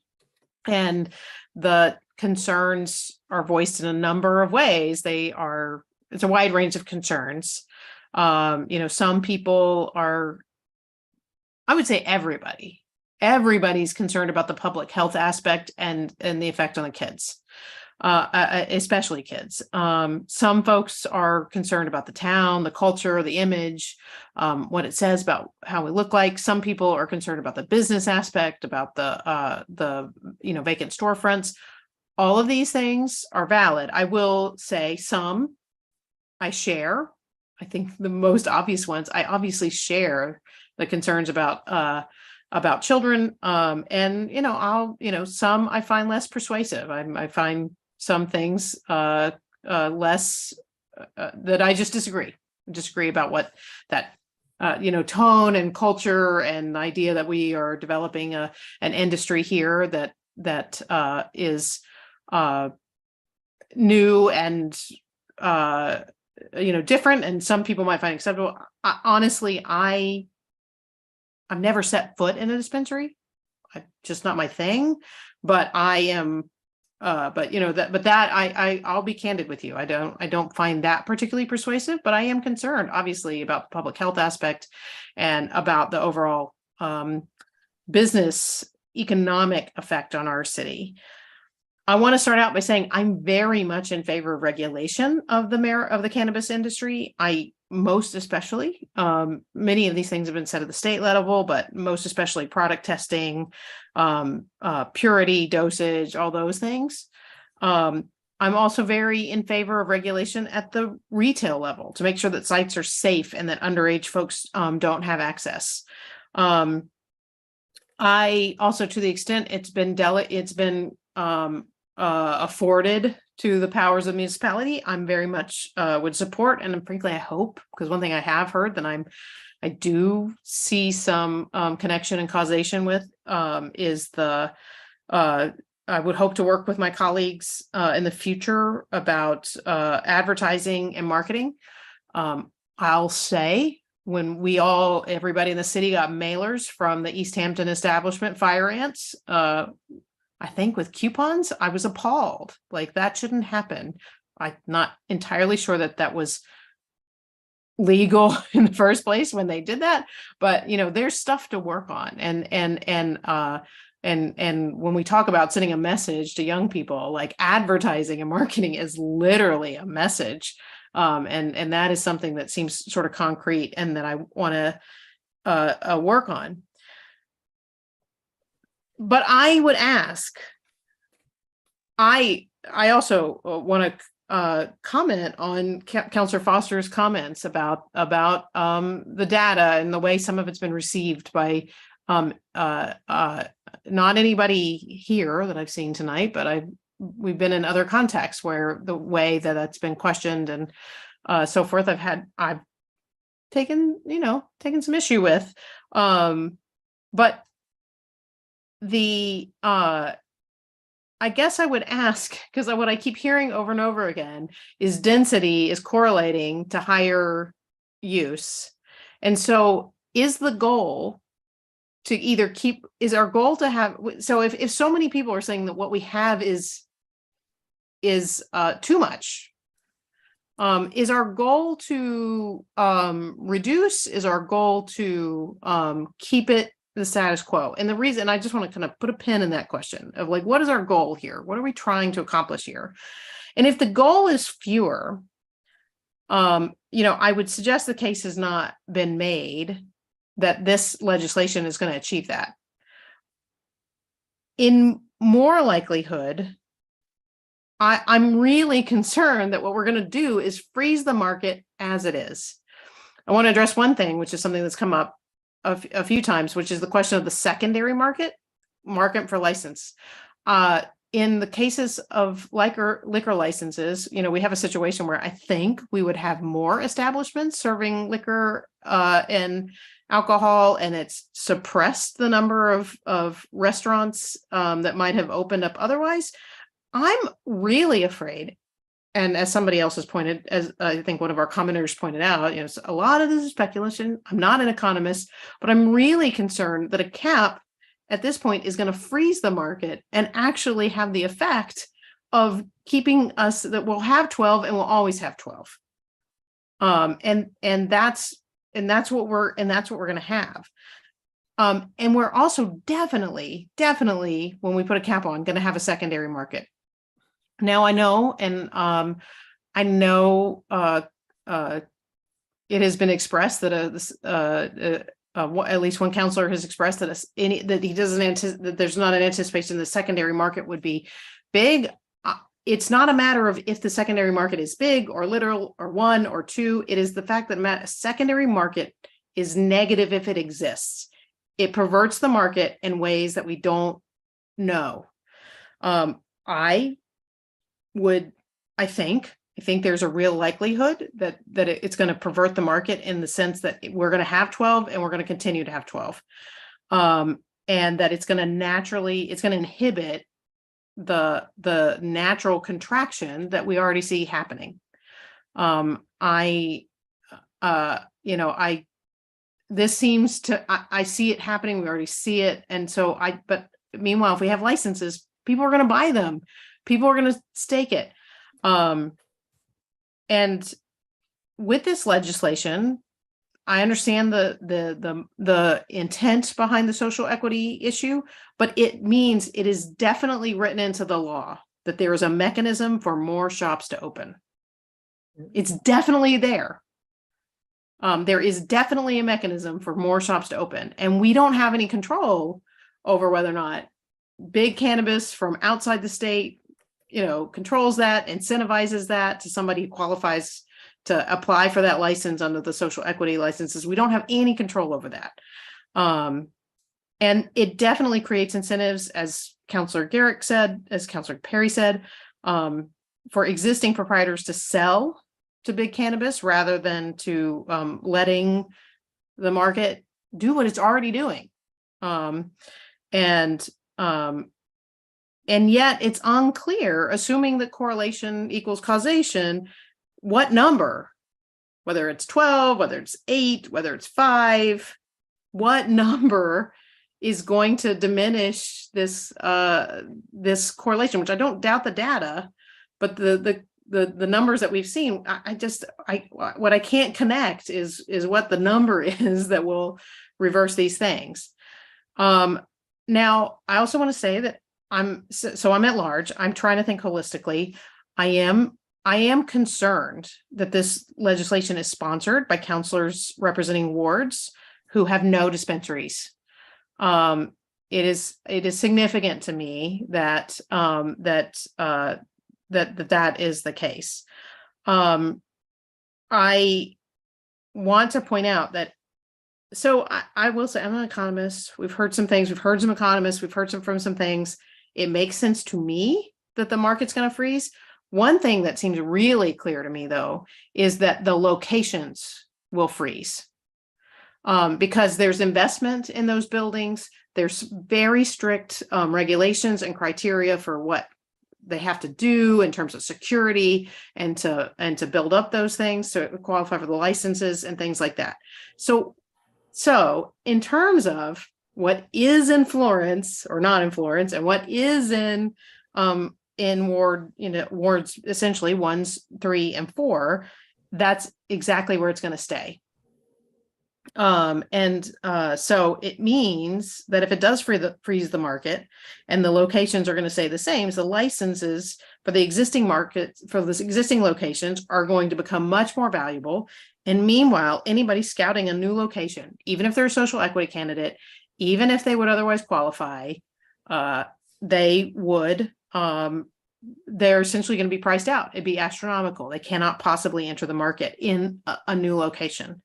And the concerns are voiced in a number of ways. It's a wide range of concerns. Some people are, I would say everybody's concerned about the public health aspect and the effect on the kids, especially kids. Some folks are concerned about the town, the culture, the image, what it says about how we look like. Some people are concerned about the business aspect, about the vacant storefronts. All of these things are valid. I will say some I share. I think the most obvious ones, I obviously share the concerns about children. And some I find less persuasive. I find some things less that I just disagree about what that tone and culture and the idea that we are developing an industry here that is new and different, and some people might find acceptable. Honestly, I've never set foot in a dispensary. Just not my thing, but I am, I'll be candid with you. I don't find that particularly persuasive, but I am concerned obviously about the public health aspect and about the overall business economic effect on our city. I want to start out by saying I'm very much in favor of regulation of the cannabis industry. Most especially, many of these things have been said at the state level, but most especially product testing, purity, dosage, all those things. I'm also very in favor of regulation at the retail level to make sure that sites are safe and that underage folks don't have access. I also, to the extent it's been afforded to the powers of municipality, I'm very much would support, and frankly I hope, because one thing I have heard that I do see some connection and causation with is I would hope to work with my colleagues in the future about advertising and marketing. I'll say when everybody in the city got mailers from the East Hampton establishment, Fire Ants, I think with coupons, I was appalled. Like, that shouldn't happen. I'm not entirely sure that was legal in the first place when they did that, but there's stuff to work on. And when we talk about sending a message to young people, like advertising and marketing is literally a message. And that is something that seems sort of concrete and that I want to work on. But I would ask, I also want to comment on Councillor Foster's comments about the data and the way some of it's been received by Not anybody here that I've seen tonight, but we've been in other contexts where the way that that's been questioned and so forth, I've taken some issue with. But I guess I would ask, because what I keep hearing over and over again is density is correlating to higher use. And so is the goal to either is our goal to have, so if so many people are saying that what we have is too much, is our goal to reduce, is our goal to keep it the status quo? And the reason, I just want to kind of put a pin in that question of like, what is our goal here? What are we trying to accomplish here? And if the goal is fewer, I would suggest the case has not been made that this legislation is going to achieve that. In more likelihood, I'm really concerned that what we're going to do is freeze the market as it is. I want to address one thing, which is something that's come up a few times, which is the question of the secondary market for license. In the cases of liquor licenses, we have a situation where I think we would have more establishments serving liquor and alcohol, and it's suppressed the number of restaurants that might have opened up otherwise. I'm really afraid, and as somebody else has pointed, as I think one of our commenters pointed out, a lot of this is speculation. I'm not an economist, but I'm really concerned that a cap at this point is going to freeze the market and actually have the effect of keeping us that we'll have 12 and we'll always have 12. And that's what we're going to have. And we're also definitely, when we put a cap on, going to have a secondary market. Now I know, and I know it has been expressed that at least one counselor has expressed that he doesn't that there's not an anticipation the secondary market would be big. It's not a matter of if the secondary market is big or little or 1 or 2. It is the fact that a secondary market is negative if it exists. It perverts the market in ways that we don't know. I think there's a real likelihood that it's going to pervert the market in the sense that we're going to have 12 and we're going to continue to have 12. And that it's going to inhibit the natural contraction that we already see happening. This seems to, I see it happening. We already see it. And so but meanwhile, if we have licenses, people are going to buy them. People are going to stake it. And with this legislation, I understand the intent behind the social equity issue, but it means it is definitely written into the law that there is a mechanism for more shops to open. It's definitely there. There is definitely a mechanism for more shops to open, and we don't have any control over whether or not big cannabis from outside the state, controls that, incentivizes that to somebody who qualifies to apply for that license under the social equity licenses. We don't have any control over that. And it definitely creates incentives, as Councillor Garrick said, as Councillor Perry said, for existing proprietors to sell to big cannabis rather than to letting the market do what it's already doing. And yet it's unclear, assuming that correlation equals causation, what number, whether it's 12, whether it's 8, whether it's 5, what number is going to diminish this this correlation, which I don't doubt the data, but the numbers that we've seen, what I can't connect is what the number is that will reverse these things. Now, I also want to say that I'm at large. I'm trying to think holistically. I am concerned that this legislation is sponsored by councilors representing wards who have no dispensaries. It is significant to me that that is the case. I want to point out that So I will say, I'm an economist. We've heard some things, we've heard some economists, we've heard from some things. It makes sense to me that the market's going to freeze. One thing that seems really clear to me, though, is that the locations will freeze. Because there's investment in those buildings. There's very strict regulations and criteria for what they have to do in terms of security and to build up those things to qualify for the licenses and things like that. So in terms of what is in Florence or not in Florence, and what is in wards essentially 1, 3, and 4, that's exactly where it's going to stay. So it means that if it does freeze the market and the locations are going to stay the same, so the licenses for the existing market, for the existing locations, are going to become much more valuable. And meanwhile, anybody scouting a new location, even if they're a social equity candidate, even if they would otherwise qualify, they're essentially going to be priced out. It'd be astronomical. They cannot possibly enter the market in a new location.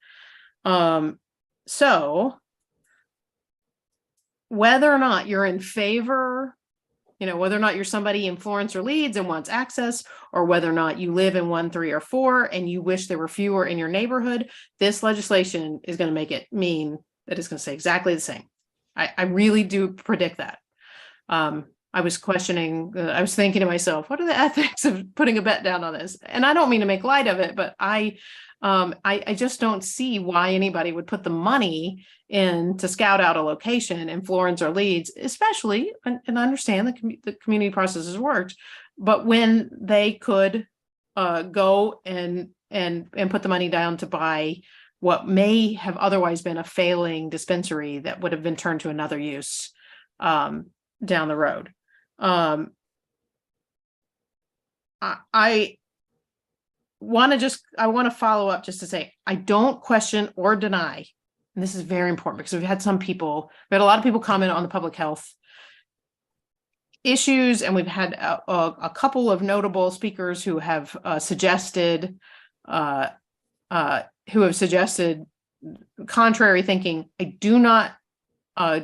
So whether or not you're in favor, whether or not you're somebody in Florence or Leeds and wants access, or whether or not you live in 1, 3, or 4 and you wish there were fewer in your neighborhood, this legislation is going to make it mean that it's going to stay exactly the same. I really do predict that. I was thinking to myself, what are the ethics of putting a bet down on this? And I don't mean to make light of it, but I just don't see why anybody would put the money in to scout out a location in Florence or Leeds, especially, and I understand the community process has worked, but when they could go and put the money down to buy what may have otherwise been a failing dispensary that would have been turned to another use down the road. I want to follow up just to say, I don't question or deny, and this is very important because we had a lot of people comment on the public health issues, and we've had a couple of notable speakers who have suggested contrary thinking. I do not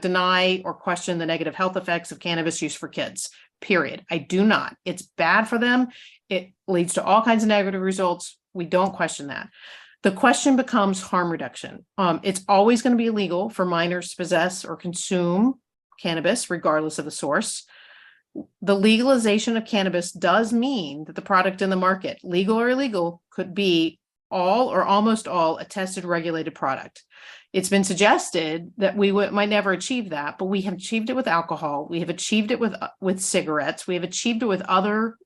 deny or question the negative health effects of cannabis use for kids, period. I do not. It's bad for them. It leads to all kinds of negative results. We don't question that. The question becomes harm reduction. It's always going to be illegal for minors to possess or consume cannabis, regardless of the source. The legalization of cannabis does mean that the product in the market, legal or illegal, could be all or almost all a tested, regulated product. It's been suggested that we might never achieve that, but we have achieved it with alcohol. We have achieved it with cigarettes. We have achieved it with other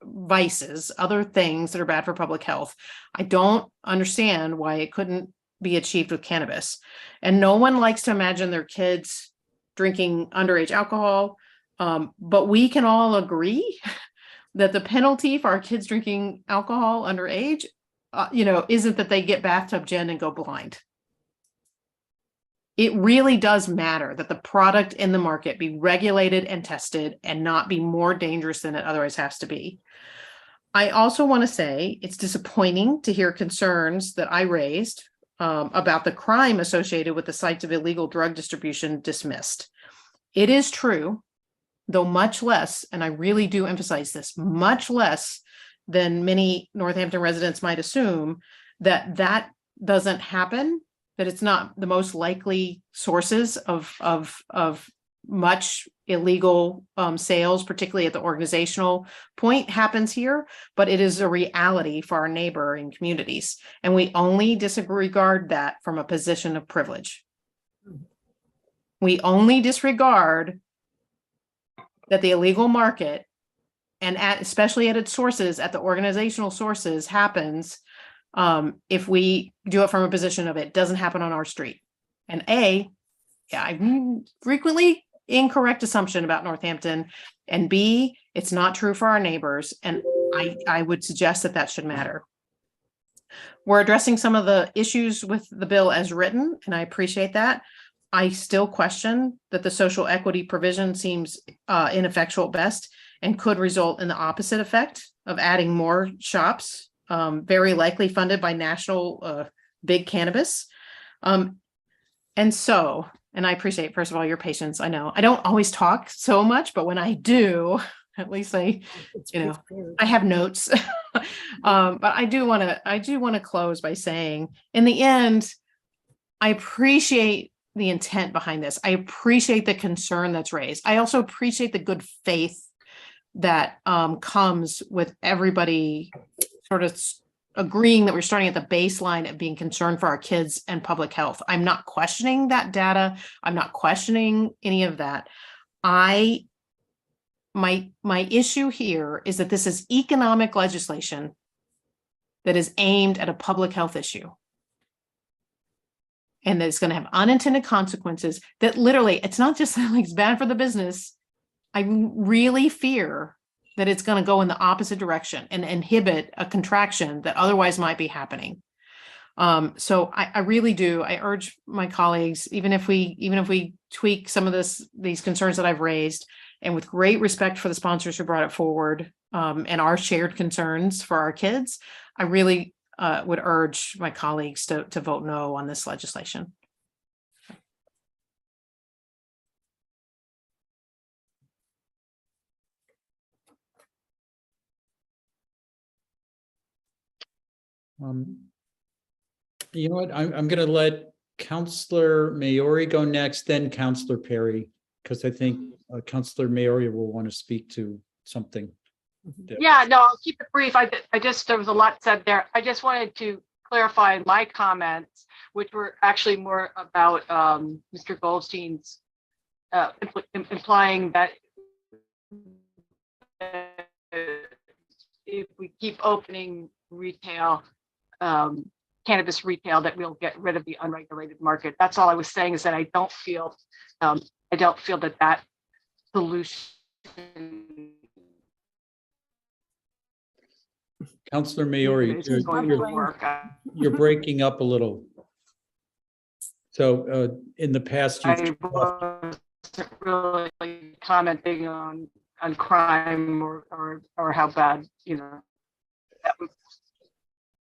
vices, other things that are bad for public health. I don't understand why it couldn't be achieved with cannabis. And no one likes to imagine their kids drinking underage alcohol, but we can all agree that the penalty for our kids drinking alcohol underage, isn't that they get bathtub gin and go blind. It really does matter that the product in the market be regulated and tested and not be more dangerous than it otherwise has to be. I also want to say it's disappointing to hear concerns that I raised about the crime associated with the sites of illegal drug distribution dismissed. It is true, though much less, and I really do emphasize this, much less than many Northampton residents might assume, that doesn't happen, that it's not the most likely sources of much illegal sales, particularly at the organizational point, happens here, but it is a reality for our neighboring communities. And we only disregard that from a position of privilege. We only disregard that the illegal market, and especially at its sources, at the organizational sources, happens if we do it from a position of it doesn't happen on our street. And frequently incorrect assumption about Northampton, and B, it's not true for our neighbors. And I would suggest that should matter. We're addressing some of the issues with the bill as written, and I appreciate that. I still question that the social equity provision seems ineffectual at best and could result in the opposite effect of adding more shops, very likely funded by national big cannabis. And so, and I appreciate, first of all, your patience. I know I don't always talk so much, but when I do, at least I have notes. But I do want to close by saying, in the end, I appreciate the intent behind this. I appreciate the concern that's raised. I also appreciate the good faith that comes with everybody sort of agreeing that we're starting at the baseline of being concerned for our kids and public health. I'm not questioning that data. I'm not questioning any of that. My issue here is that this is economic legislation that is aimed at a public health issue. And that it's going to have unintended consequences that literally, it's not just like it's bad for the business. I really fear that it's going to go in the opposite direction and inhibit a contraction that otherwise might be happening. So I really do. I urge my colleagues, even if we tweak some of these concerns that I've raised, and with great respect for the sponsors who brought it forward, and our shared concerns for our kids, I really would urge my colleagues to vote no on this legislation. You know what? I'm going to let Counselor Maori go next, then Counselor Perry, because I think Counselor Maori will want to speak to something. Yeah, no, I'll keep it brief. There was a lot said there. I just wanted to clarify my comments, which were actually more about Mr. Goldstein's implying that if we keep opening retail, cannabis retail, that we'll get rid of the unregulated market. That's all I was saying, is that I don't feel that solution. Counselor Maori, you're breaking up a little. So in the past, I wasn't really commenting on crime or how bad, that was.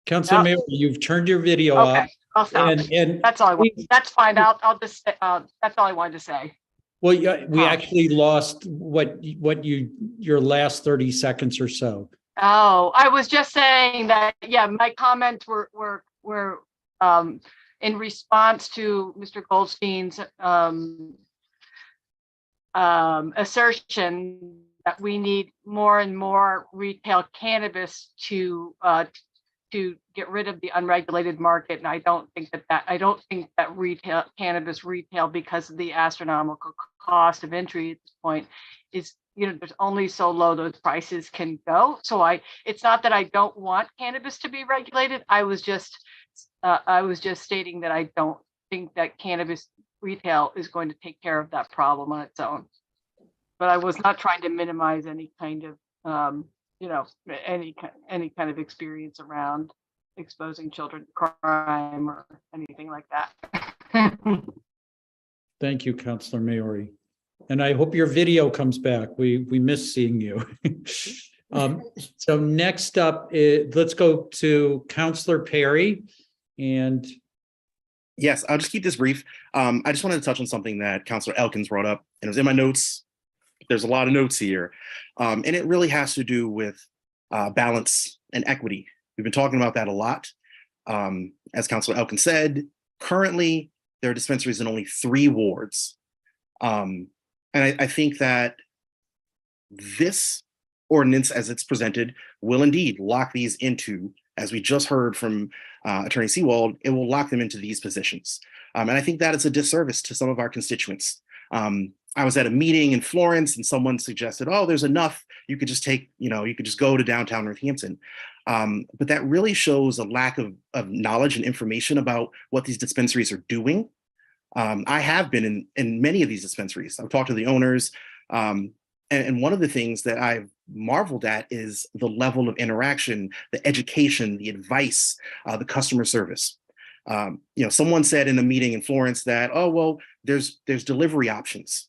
Counselor Maori, you've turned your video off. I'll stop. And that's all I want. That's fine. I'll just that's all I wanted to say. Well, yeah, we actually lost your last 30 seconds or so. Oh, I was just saying that, yeah, my comments were in response to Mr. Goldstein's assertion that we need more and more retail cannabis to get rid of the unregulated market. And I don't think that retail cannabis retail, because of the astronomical cost of entry at this point, is, there's only so low those prices can go. So it's not that I don't want cannabis to be regulated. I was just stating that I don't think that cannabis retail is going to take care of that problem on its own. But I was not trying to minimize any kind of, any kind of experience around exposing children to crime or anything like that. Thank you, Counselor Maori. And I hope your video comes back. We miss seeing you. So next up, let's go to Counselor Perry. And yes, I'll just keep this brief. I just wanted to touch on something that Counselor Elkins brought up, and it was in my notes. There's a lot of notes here. And it really has to do with balance and equity. We've been talking about that a lot. As Counselor Elkins said, currently there are dispensaries in only 3 wards. And I think that this ordinance, as it's presented, will indeed lock these into, as we just heard from Attorney Seawald, it will lock them into these positions. And I think that is a disservice to some of our constituents. I was at a meeting in Florence and someone suggested, oh, there's enough. You could just you could just go to downtown Northampton. But that really shows a lack of knowledge and information about what these dispensaries are doing. I have been in many of these dispensaries. I've talked to the owners. And one of the things that I've marveled at is the level of interaction, the education, the advice, the customer service. Someone said in a meeting in Florence that, oh, well, there's delivery options.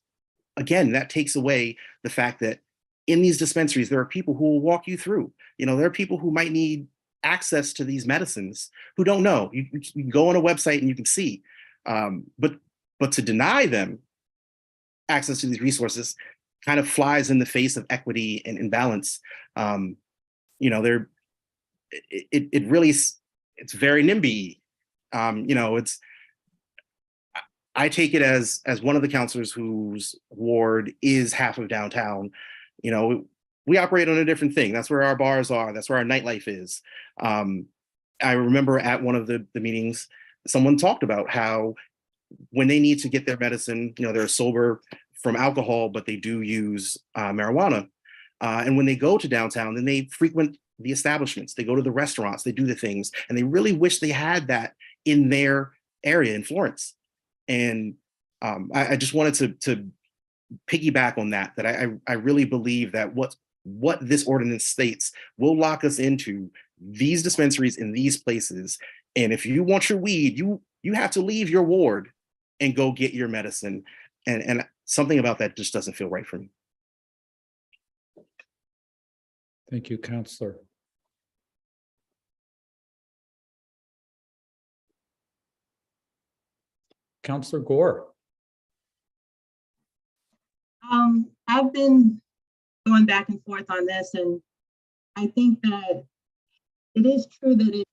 Again, that takes away the fact that in these dispensaries, there are people who will walk you through. There are people who might need access to these medicines who don't know. You can go on a website and you can see. But But to deny them access to these resources kind of flies in the face of equity and imbalance. You know, it really, it's very NIMBY. You know, I take it as one of the counselors whose ward is half of downtown. You know, we operate on a different thing. That's where our bars are. That's where our nightlife is. I remember at one of the meetings, someone talked about how when they need to get their medicine, you know, they're sober from alcohol, but they do use marijuana. And when they go to downtown, then they frequent the establishments, they go to the restaurants, they do the things, and they really wish they had that in their area in Florence. And I just wanted to piggyback on that, I really believe that what this ordinance states will lock us into these dispensaries in these places. And if you want your weed, you have to leave your ward and go get your medicine. And something about that just doesn't feel right for me. Thank you, Counselor. Counselor Gore. I've been going back and forth on this, and I think that it is true that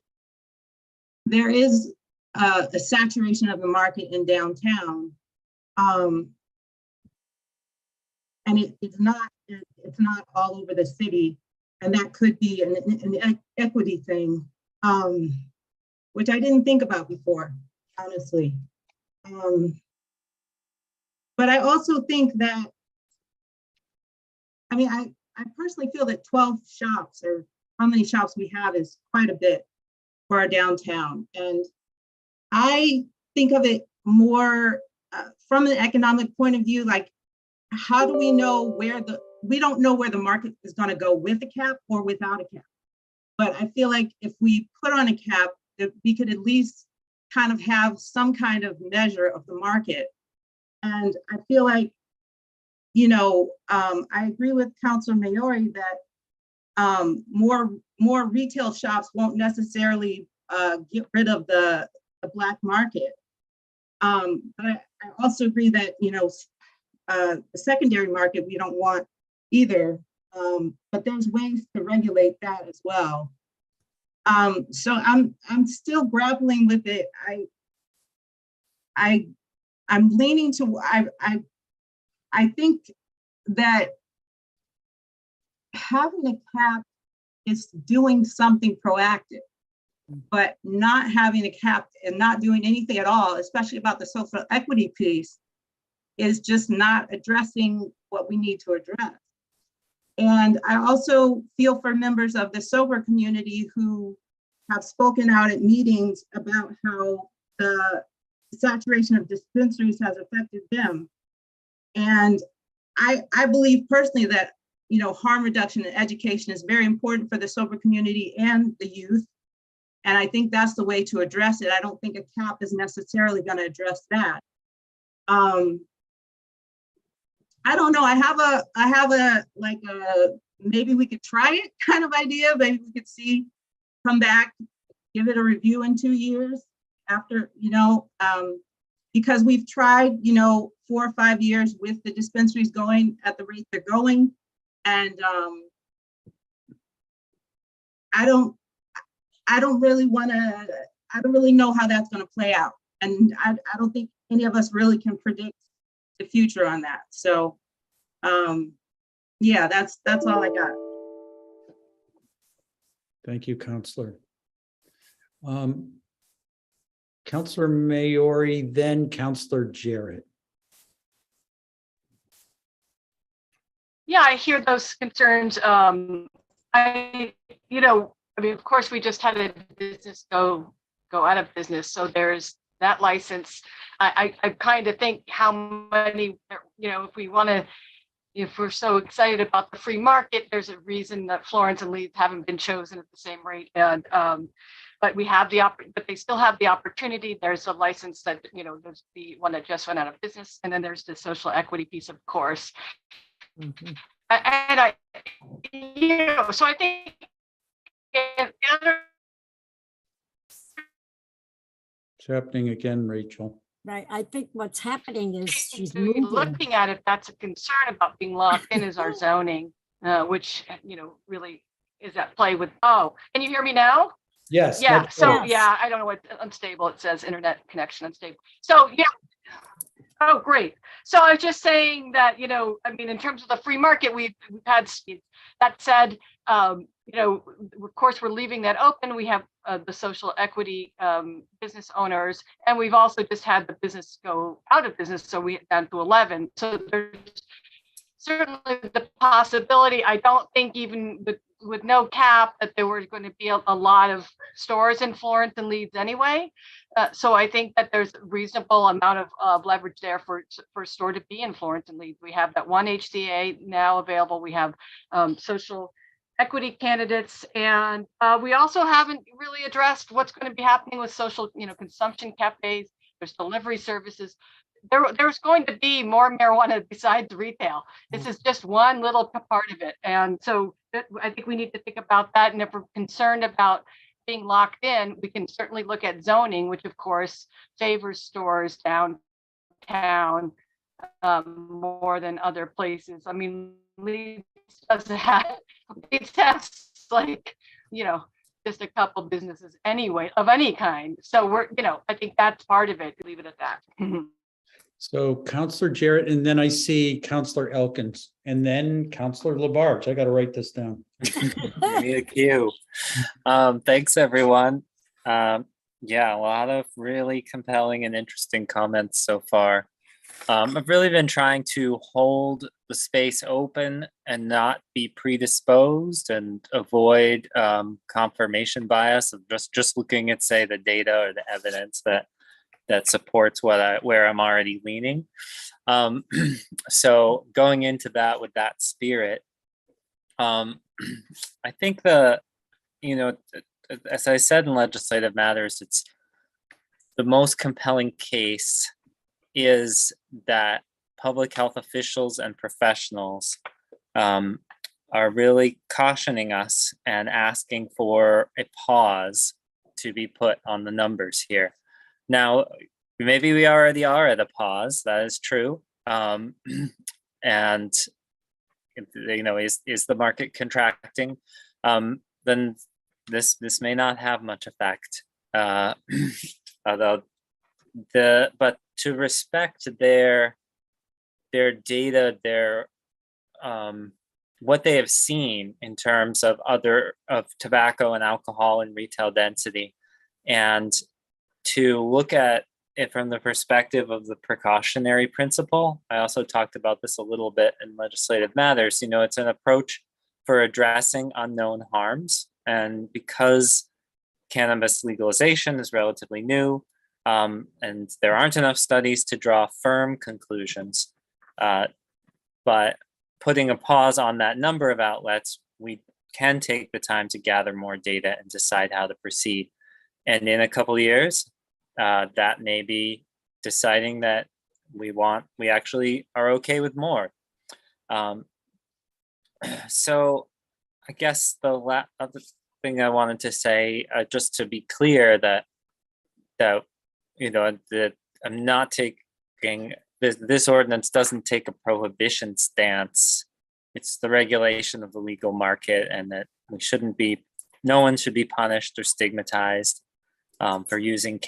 there is a saturation of the market in downtown, and it's not all over the city, and that could be an equity thing, which I didn't think about before, honestly. But I also think that, I mean, I personally feel that 12 shops, or how many shops we have, is quite a bit for our downtown. And I think of it more from an economic point of view, like, how do we know we don't know where the market is going to go with a cap or without a cap. But I feel like if we put on a cap, that we could at least kind of have some kind of measure of the market. And I feel like, you know, I agree with Councilor Maori that more retail shops won't necessarily get rid of the black market. But I also agree that, you know, the secondary market we don't want either, but there's ways to regulate that as well. So I'm still grappling with it. I'm leaning to, I think that having a cap is doing something proactive, but not having a cap and not doing anything at all, especially about the social equity piece, is just not addressing what we need to address. And I also feel for members of the sober community who have spoken out at meetings about how the saturation of dispensaries has affected them. And I believe personally that, you know, harm reduction and education is very important for the sober community and the youth. And I think that's the way to address it. I don't think a cap is necessarily going to address that. I don't know. I have a like maybe we could try it kind of idea. Maybe we could see, come back, give it a review in 2 years after, you know, because we've tried, you know, 4 or 5 years with the dispensaries going at the rate they're going. And I don't really know how that's going to play out. And I don't think any of us really can predict the future on that. So yeah, that's all I got. Thank you, Counselor. Counselor Maori, then Counselor Jarrett. Yeah, I hear those concerns. Of course, we just had a business go out of business. So there's that license. I kind of think how many, if we're so excited about the free market, there's a reason that Florence and Leeds haven't been chosen at the same rate. And but we have but they still have the opportunity. There's a license that, there's the one that just went out of business. And then there's the social equity piece, of course. Mm-hmm. And so I think It's happening again, Rachel. Right, I think what's happening is she's To be moving. looking at if that's a concern about being locked in is our zoning, which, really is at play with, oh, can you hear me now? Yes. Yeah, much so, better. yeah, I don't know what unstable, it says internet connection unstable. So, yeah. Oh, great. So I was just saying that, in terms of the free market, we've had speeds. That said, of course, we're leaving that open. We have the social equity business owners, and we've also just had the business go out of business. So we down to 11. So there's certainly the possibility. I don't think even with no cap that there were going to be a lot of stores in Florence and Leeds anyway. So I think that there's a reasonable amount of leverage there for a store to be in Florence and Leeds. We have that one HCA now available. We have social equity candidates, and we also haven't really addressed what's going to be happening with social, consumption cafes. There's delivery services. There's going to be more marijuana besides retail. This is just one little part of it. And so I think we need to think about that. And if we're concerned about being locked in, we can certainly look at zoning, which of course favors stores downtown more than other places. I mean, Leeds doesn't have, Leeds has like, just a couple businesses anyway, of any kind. So we're, I think that's part of it. Leave it at that. So Counselor Jarrett, and then I see Counselor Elkins, and then Counselor Labarge. I got to write this down. Give me a cue. Thanks, everyone. Yeah, a lot of really compelling and interesting comments so far. I've really been trying to hold the space open and not be predisposed and avoid confirmation bias of just looking at, say, the data or the evidence that supports where I'm already leaning. So going into that with that spirit, I think as I said in Legislative Matters, it's the most compelling case is that public health officials and professionals are really cautioning us and asking for a pause to be put on the numbers here. Now, maybe we already are at a pause, that is true. And, is the market contracting? Then this may not have much effect. Although but to respect their data, what they have seen in terms of tobacco and alcohol and retail density, and to look at it from the perspective of the precautionary principle. I also talked about this a little bit in Legislative Matters. It's an approach for addressing unknown harms. And because cannabis legalization is relatively new, and there aren't enough studies to draw firm conclusions, but putting a pause on that number of outlets, we can take the time to gather more data and decide how to proceed. And in a couple of years, that may be deciding that we actually are okay with more. So I guess the other thing I wanted to say, just to be clear that I'm not taking this ordinance doesn't take a prohibition stance. It's the regulation of the legal market, and that no one should be punished or stigmatized for using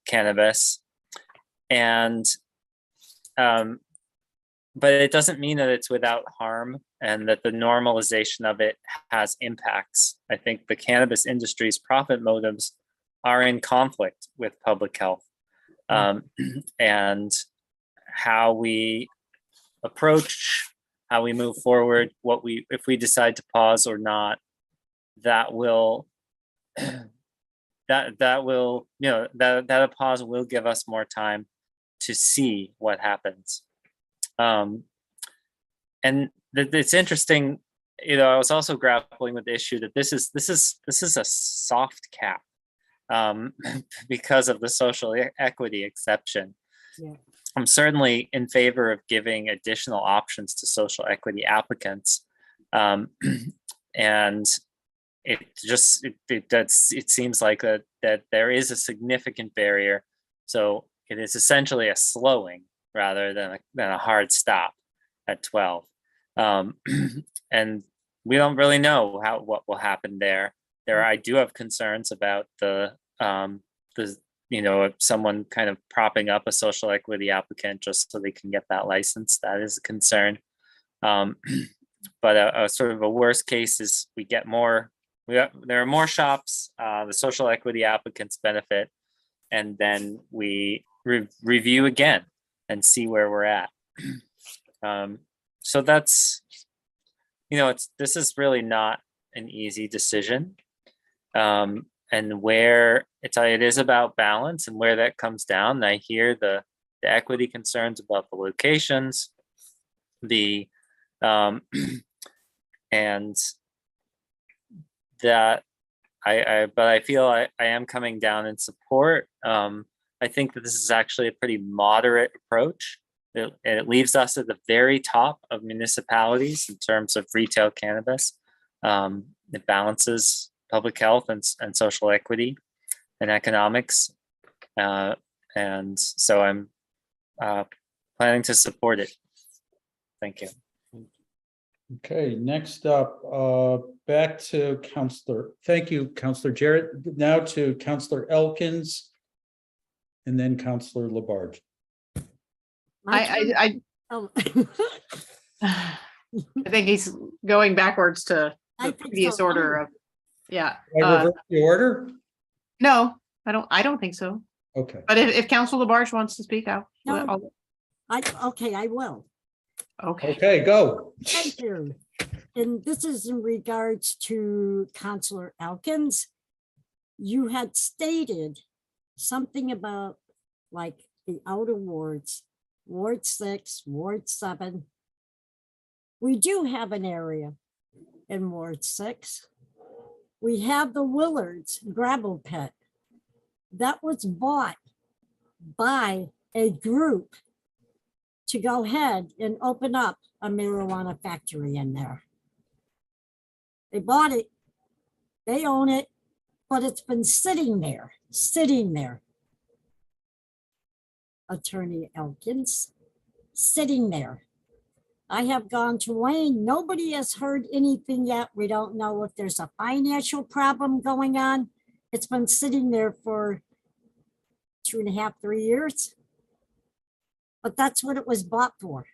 cannabis. And but it doesn't mean that it's without harm, and that the normalization of it has impacts. I think the cannabis industry's profit motives are in conflict with public health, and how we approach, how we move forward, if we decide to pause or not, that will that a pause will give us more time to see what happens. And it's interesting, I was also grappling with the issue that this is a soft cap because of the social equity exception. Yeah. I'm certainly in favor of giving additional options to social equity applicants, and it seems like that there is a significant barrier. So it is essentially a slowing rather than a hard stop at 12. And we don't really know what will happen there. I do have concerns about the someone kind of propping up a social equity applicant just so they can get that license. That is a concern. But a sort of a worst case is we get more. There are more shops. The social equity applicants benefit, and then we review again and see where we're at. So that's, this is really not an easy decision. And where it is about balance and where that comes down. I hear the equity concerns about the locations, and that but I feel I am coming down in support. I think that this is actually a pretty moderate approach. It leaves us at the very top of municipalities in terms of retail cannabis. It balances public health and social equity and economics. And so I'm planning to support it. Thank you. Okay, next up, back to Councillor. Thank you, Councillor Jarrett. Now to Councillor Elkins and then Councillor Labarge. I Oh, I think he's going backwards to I the think previous so, order too. of, yeah. I reverse the order? No, I don't think so. Okay. But if Council Labarge wants to speak, No. Okay, I will. Okay. Okay, go. Thank you. And this is in regards to Councillor Elkins. You had stated something about like the outer wards, Ward 6, Ward 7. We do have an area in Ward 6. We have the Willards gravel pit that was bought by a group to go ahead and open up a marijuana factory in there. They bought it, they own it, but it's been sitting there. Attorney Elkins, sitting there. I have gone to Wayne, nobody has heard anything yet. We don't know if there's a financial problem going on. It's been sitting there for 2.5, 3 years. But that's what it was bought for.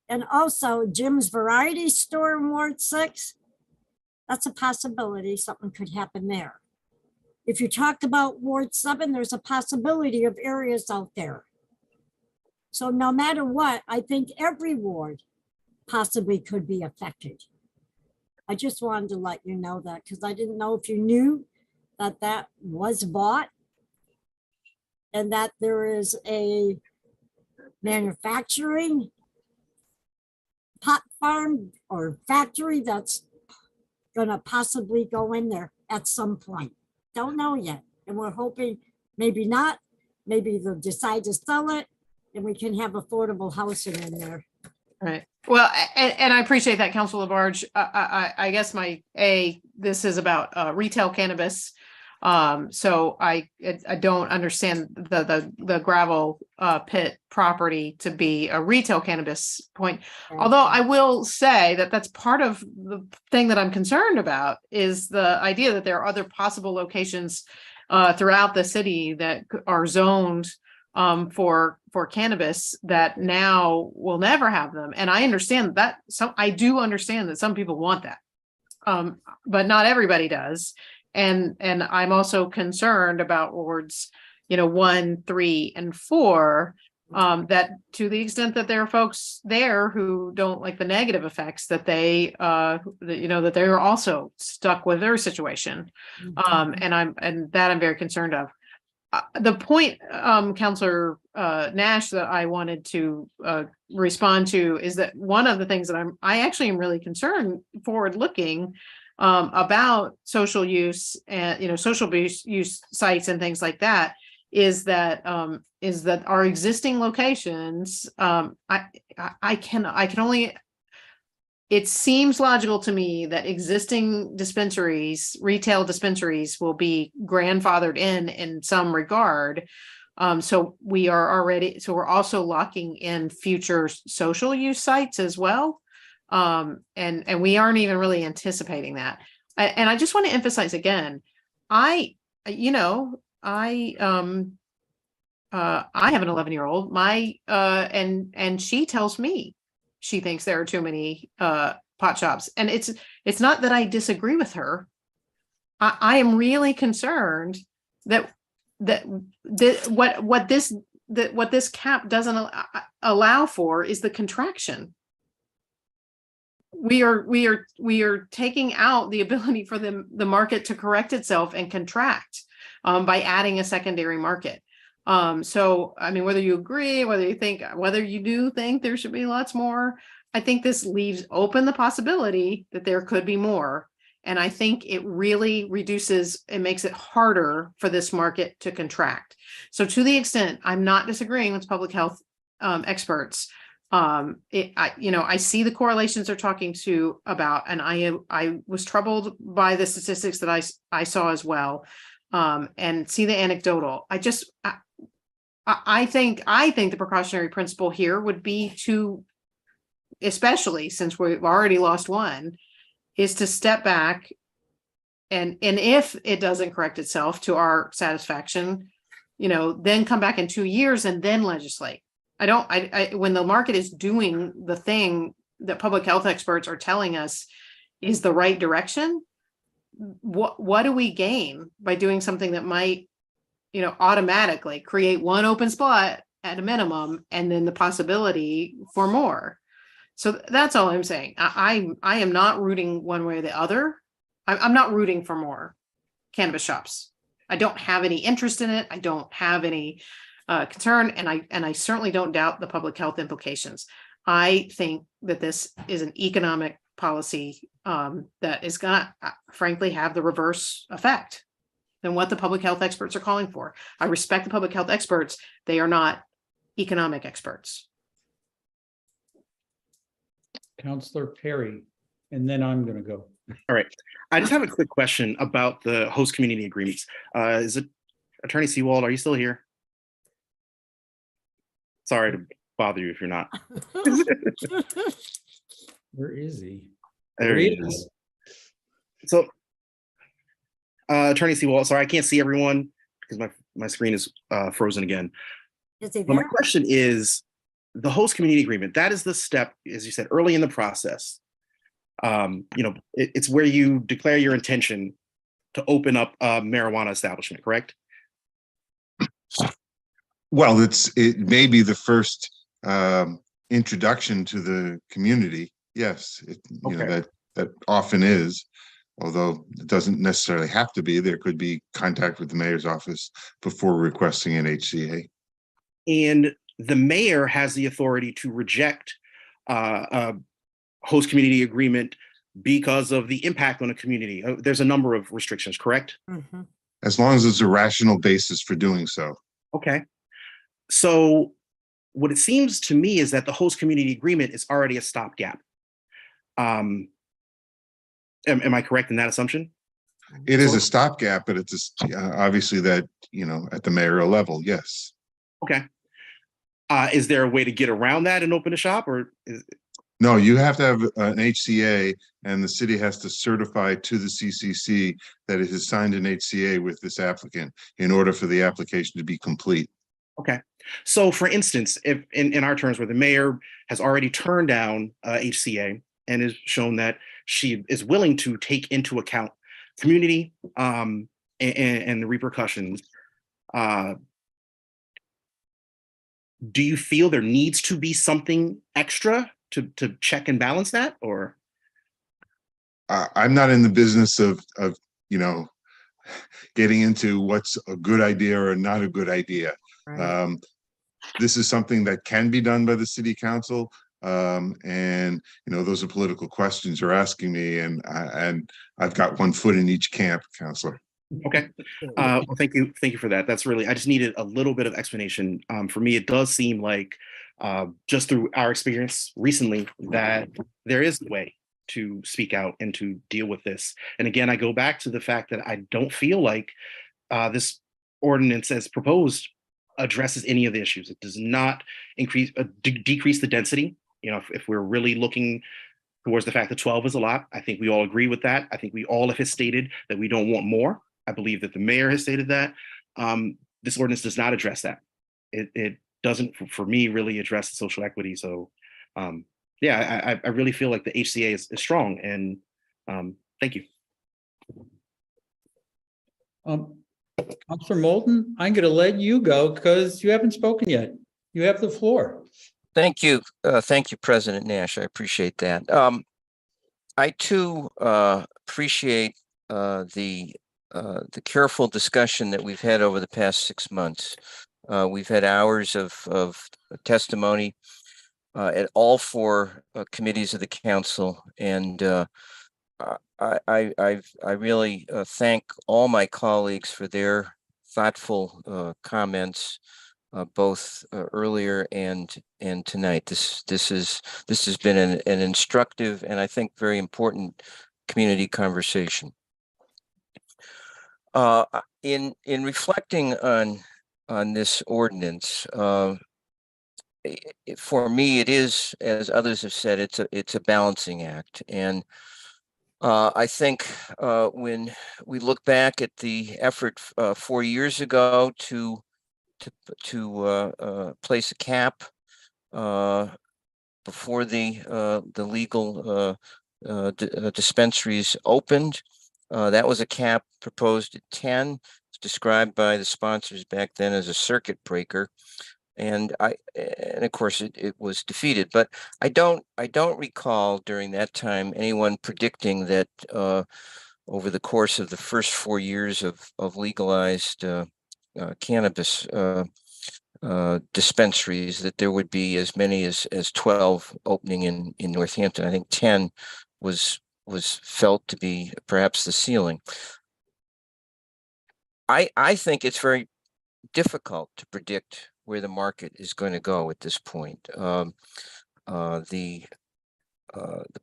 And also Jim's Variety Store in Ward 6, that's a possibility, something could happen there. If you talked about Ward 7, there's a possibility of areas out there. So no matter what, I think every ward possibly could be affected. I just wanted to let you know that because I didn't know if you knew that that was bought and that there is a manufacturing pot farm or factory that's gonna possibly go in there at some point. Don't know yet. And we're hoping maybe not, maybe they'll decide to sell it and we can have affordable housing in there. Right. Well, and I appreciate that, Council Labarge. I guess this is about retail cannabis. So I don't understand the gravel pit property to be a retail cannabis point. Although I will say that that's part of the thing that I'm concerned about is the idea that there are other possible locations throughout the city that are zoned for cannabis that now will never have them. And I understand that I do understand that some people want that, but not everybody does. And I'm also concerned about wards, 1, 3, and 4, that to the extent that there are folks there who don't like the negative effects that that they're also stuck with their situation. And I'm very concerned of. The point, Councillor Nash, that I wanted to respond to is that one of the things that I actually am really concerned forward looking about social use and social use sites and things like that is that our existing locations, I can only, it seems logical to me that existing dispensaries, retail dispensaries, will be grandfathered in some regard. So we're also locking in future social use sites as well. And we aren't even really anticipating that. And I just want to emphasize again, I have an 11-year-old, and she tells me she thinks there are too many pot shops. And it's not that I disagree with her. I am really concerned that what this cap doesn't allow for is the contraction. We are taking out the ability for the market to correct itself and contract by adding a secondary market. So, I mean, whether you agree, whether you do think there should be lots more, I think this leaves open the possibility that there could be more. And I think it really makes it harder for this market to contract. So to the extent I'm not disagreeing with public health experts, I see the correlations they're talking about, and I was troubled by the statistics that I saw as well, and see the anecdotal. I think the precautionary principle here would be to, especially since we've already lost one, is to step back and if it doesn't correct itself to our satisfaction, then come back in 2 years and then legislate. When the market is doing the thing that public health experts are telling us is the right direction, what do we gain by doing something that might, automatically create one open spot at a minimum, and then the possibility for more? So that's all I'm saying. I am not rooting one way or the other. I'm not rooting for more cannabis shops. I don't have any interest in it. I don't have any concern, and I certainly don't doubt the public health implications. I think that this is an economic policy that is gonna, frankly, have the reverse effect than what the public health experts are calling for. I respect the public health experts. They are not economic experts. Counselor Perry, and then I'm going to go. All right. I just have a quick question about the host community agreements. Is it Attorney Seawald? Are you still here? Sorry to bother you if you're not. Where is he? There he is. So, Attorney Seawald, sorry, I can't see everyone because my screen is frozen again. But my question is, the host community agreement, that is the step, as you said, early in the process. It's where you declare your intention to open up a marijuana establishment, correct? Well, it may be the first introduction to the community. Yes, that often is, although it doesn't necessarily have to be. There could be contact with the mayor's office before requesting an HCA. And the mayor has the authority to reject a host community agreement because of the impact on a community. There's a number of restrictions, correct? Mm-hmm. As long as there's a rational basis for doing so. Okay. So what it seems to me is that the host community agreement is already a stopgap. Am I correct in that assumption? It is a stopgap, but it's obviously that, at the mayoral level, yes. Okay. Is there a way to get around that and open a shop, or No, you have to have an HCA, and the city has to certify to the CCC that it has signed an HCA with this applicant in order for the application to be complete. Okay. So for instance, if in our terms where the mayor has already turned down HCA and has shown that she is willing to take into account community and the repercussions, do you feel there needs to be something extra to check and balance that, or? I'm not in the business of getting into what's a good idea or not a good idea. Right. This is something that can be done by the city council, and those are political questions you're asking me, and I've got one foot in each camp, Councilor. Okay. Well, thank you for that. That's really, I just needed a little bit of explanation. For me, it does seem like just through our experience recently that there is a way to speak out and to deal with this. And again, I go back to the fact that I don't feel like this ordinance as proposed addresses any of the issues. It does not decrease the density. You know, if we're really looking towards the fact that 12 is a lot, I think we all agree with that. I think we all have stated that we don't want more. I believe that the mayor has stated that. This ordinance does not address that. It doesn't, for me, really address the social equity. So yeah, I really feel like the HCA is strong, and thank you. Councilor Moulton, I'm going to let you go because you haven't spoken yet. You have the floor. Thank you, President Nash. I appreciate that. I too appreciate the careful discussion that we've had over the past 6 months. We've had hours of testimony at all 4 committees of the council, and I really thank all my colleagues for their thoughtful comments, both earlier and tonight. This has been an instructive and I think very important community conversation. In reflecting on this ordinance, for me, it is, as others have said, it's a balancing act. And I think when we look back at the effort 4 years ago to place a cap before the legal dispensaries opened, that was a cap proposed at 10. It's described by the sponsors back then as a circuit breaker. And of course it was defeated, but I don't recall during that time anyone predicting that over the course of the first 4 years of legalized cannabis dispensaries that there would be as many as 12 opening in Northampton. I think 10 was felt to be perhaps the ceiling. I think it's very difficult to predict where the market is going to go at this point. The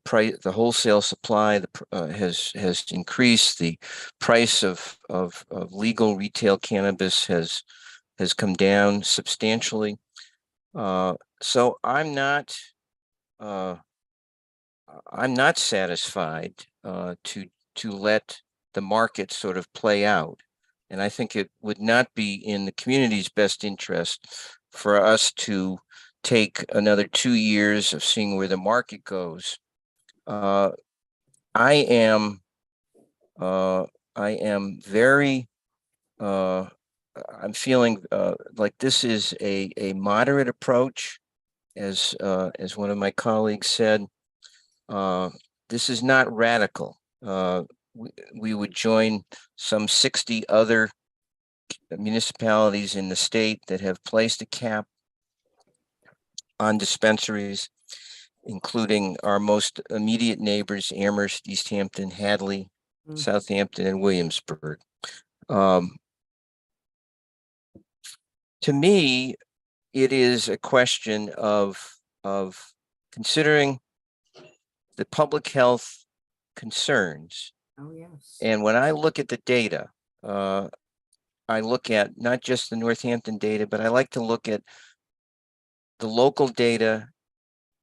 price, the wholesale supply has increased. The price of legal retail cannabis has come down substantially. So I'm not satisfied to let the market sort of play out. And I think it would not be in the community's best interest for us to take another 2 years of seeing where the market goes. I am very, I'm feeling like this is a moderate approach, as one of my colleagues said. This is not radical. We would join some 60 other municipalities in the state that have placed a cap on dispensaries, including our most immediate neighbors, Amherst, East Hampton, Hadley, Southampton, and Williamsburg. To me, it is a question of considering the public health concerns. Oh, yes. And when I look at the data, I look at not just the Northampton data, but I like to look at the local data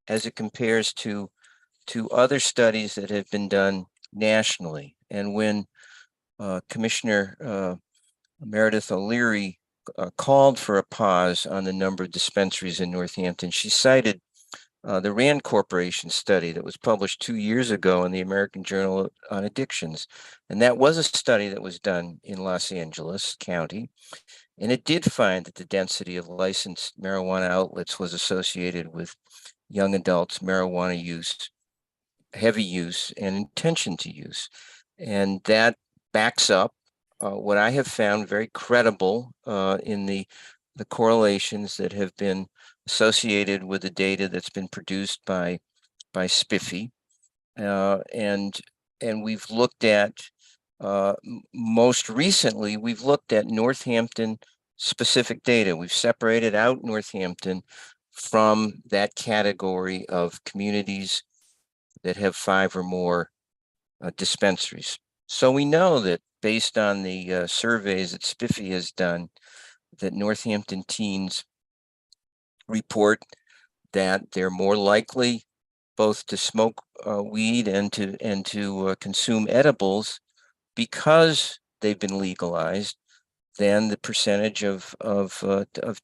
as it compares to other studies that have been done nationally. And when Commissioner Meredith O'Leary called for a pause on the number of dispensaries in Northampton, she cited the Rand Corporation study that was published 2 years ago in the American Journal on Addictions. And that was a study that was done in Los Angeles County. And it did find that the density of licensed marijuana outlets was associated with young adults' marijuana use, heavy use, and intention to use. And that backs up what I have found very credible in the correlations that have been associated with the data that's been produced by SPIFFy. And we've looked at, most recently, we've looked at Northampton specific data. We've separated out Northampton from that category of communities that have 5 or more dispensaries. So we know that based on the surveys that SPIFFy has done, that Northampton teens report that they're more likely both to smoke weed and to consume edibles because they've been legalized than the percentage of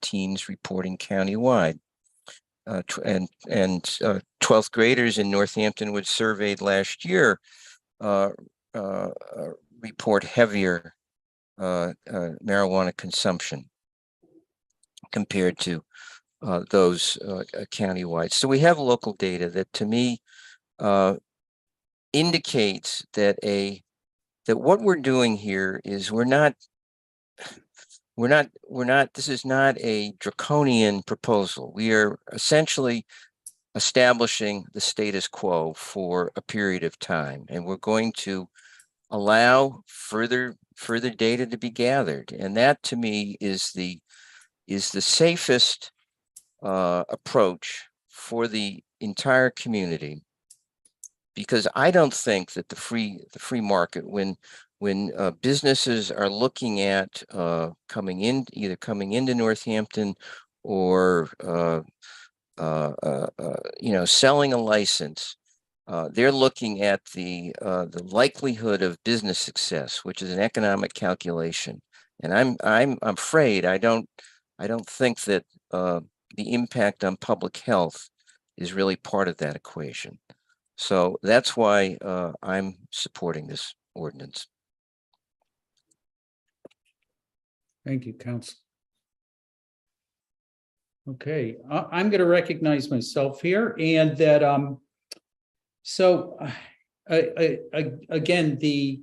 teens reporting countywide. And 12th graders in Northampton, which surveyed last year, report heavier marijuana consumption compared to those countywide. So we have local data that, to me, indicates that what we're doing here is this is not a draconian proposal. We are essentially establishing the status quo for a period of time, and we're going to allow further data to be gathered. And that, to me, is the safest approach for the entire community, because I don't think that the free market, when businesses are looking at coming into Northampton or selling a license, they're looking at the likelihood of business success, which is an economic calculation. And I'm afraid I don't think that the impact on public health is really part of that equation. So that's why I'm supporting this ordinance. Thank you, Council. Okay, I'm going to recognize myself here, and that again, the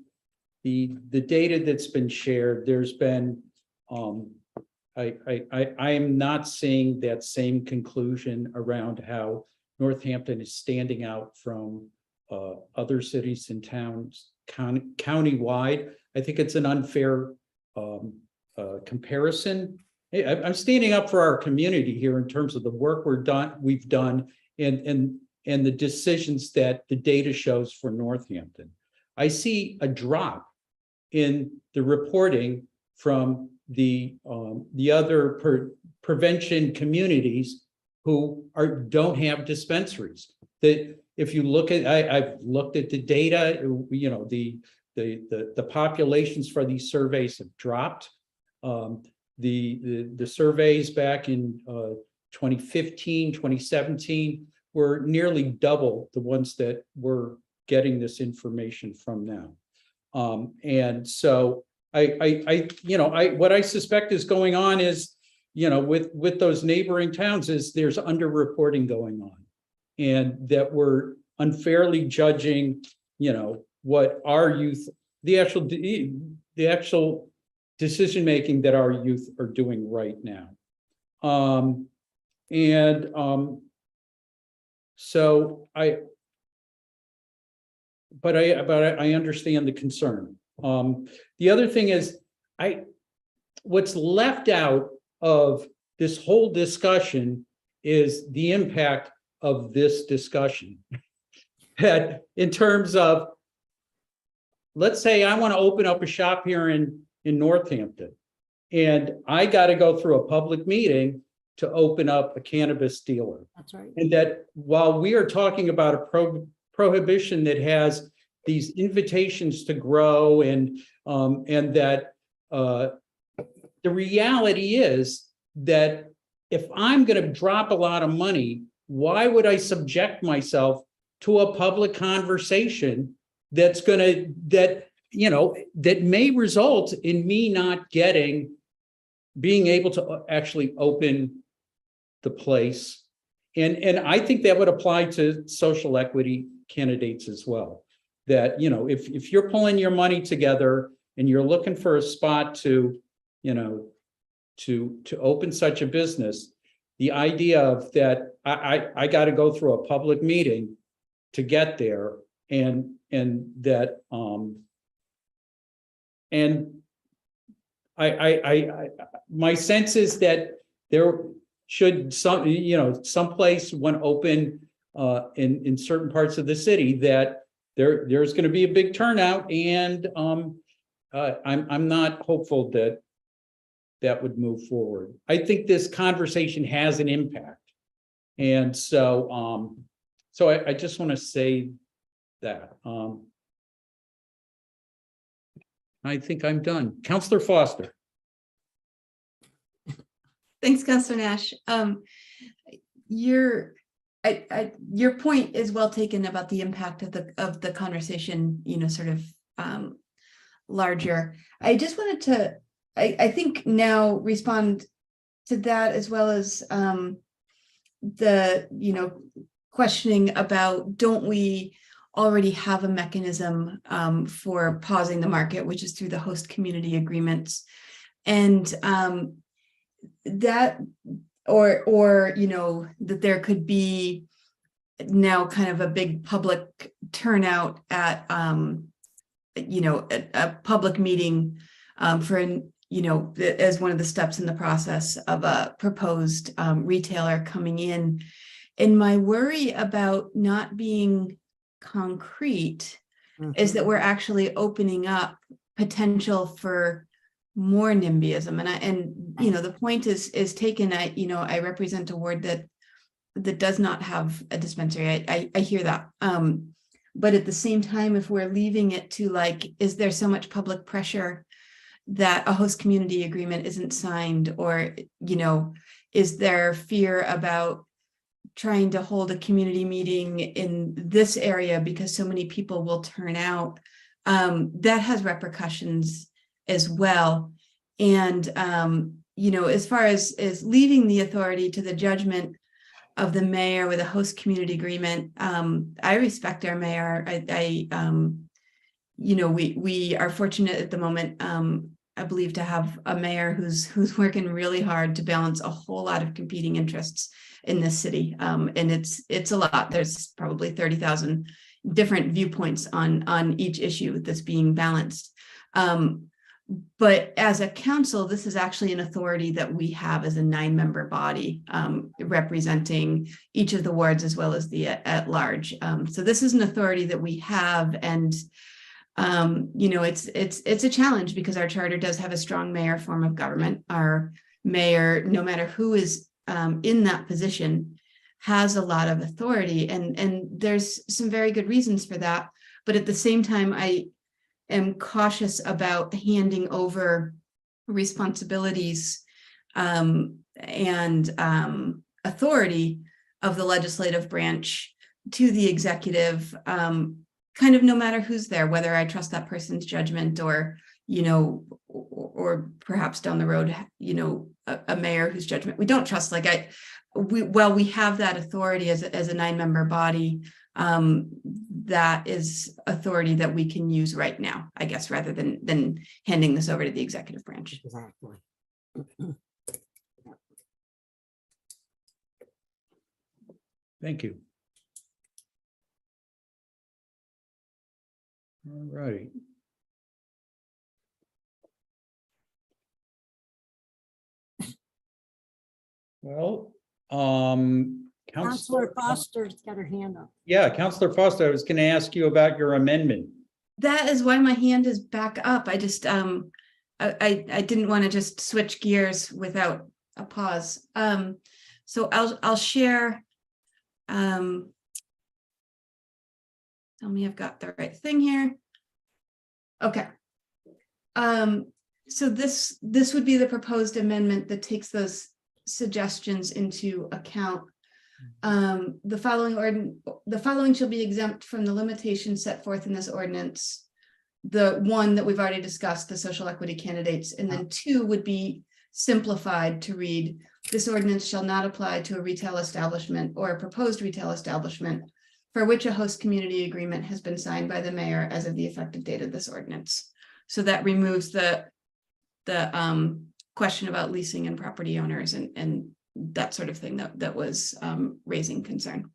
data that's been shared, there's been I am not seeing that same conclusion around how Northampton is standing out from other cities and towns countywide. I think it's an unfair comparison. I'm standing up for our community here in terms of the work we've done and the decisions that the data shows for Northampton. I see a drop in the reporting from the other prevention communities who don't have dispensaries. That if you look at, I've looked at the data, the populations for these surveys have dropped. The surveys back in 2015, 2017 were nearly double the ones that we're getting this information from now. And so what I suspect is going on is, with those neighboring towns, is there's underreporting going on, and that we're unfairly judging, what our youth, the actual decision-making that our youth are doing right now. So I understand the concern. The other thing is, what's left out of this whole discussion is the impact of this discussion. That in terms of, let's say I want to open up a shop here in Northampton, and I got to go through a public meeting to open up a cannabis dealer. That's right. And that while we are talking about a prohibition that has these invitations to grow, and that the reality is that if I'm going to drop a lot of money, why would I subject myself to a public conversation that may result in me not being able to actually open the place? And I think that would apply to social equity candidates as well. That, if you're pulling your money together and you're looking for a spot to open such a business, the idea of that I got to go through a public meeting to get there, and that my sense is that there should someplace when open in certain parts of the city, that there's going to be a big turnout, and I'm not hopeful that that would move forward. I think this conversation has an impact. And so, I just want to say that. I think I'm done. Counselor Foster. Thanks, Councilor Nash. Your point is well taken about the impact of the conversation, sort of larger. I just wanted to, I think now respond to that, as well as the questioning about, don't we already have a mechanism for pausing the market, which is through the host community agreements, and that that there could be now kind of a big public turnout at a public meeting for as one of the steps in the process of a proposed retailer coming in. And my worry about not being concrete is that we're actually opening up potential for more NIMBYism. And the point is taken. I represent a ward that does not have a dispensary. I hear that. But at the same time, if we're leaving it to is there so much public pressure that a host community agreement isn't signed, or, is there fear about trying to hold a community meeting in this area because so many people will turn out? That has repercussions as well. And, as far as leaving the authority to the judgment of the mayor with a host community agreement, I respect our mayor. We are fortunate at the moment, I believe, to have a mayor who's working really hard to balance a whole lot of competing interests in this city. And it's a lot. There's probably 30,000 different viewpoints on each issue that's being balanced. But as a council, this is actually an authority that we have as a 9-member body, representing each of the wards as well as the at large. So this is an authority that we have, and it's a challenge because our charter does have a strong mayor form of government. Our mayor, no matter who is in that position, has a lot of authority, and there's some very good reasons for that. But at the same time, I am cautious about handing over responsibilities and authority of the legislative branch to the executive, kind of no matter who's there, whether I trust that person's judgment or perhaps down the road, a mayor whose judgment we don't trust. We have that authority as a 9-member body. That is authority that we can use right now, I guess, rather than handing this over to the executive branch. Exactly. Thank you. All right. Well, Councilor Foster's got her hand up. Yeah, Councilor Foster, I was going to ask you about your amendment. That is why my hand is back up. I just I didn't want to just switch gears without a pause. So I'll share. Tell me I've got the right thing here. Okay. So this would be the proposed amendment that takes those suggestions into account. The following shall be exempt from the limitations set forth in this ordinance. The one that we've already discussed, the social equity candidates, and then 2 would be simplified to read, this ordinance shall not apply to a retail establishment or a proposed retail establishment for which a host community agreement has been signed by the mayor as of the effective date of this ordinance. So that removes the question about leasing and property owners and that sort of thing that was raising concern.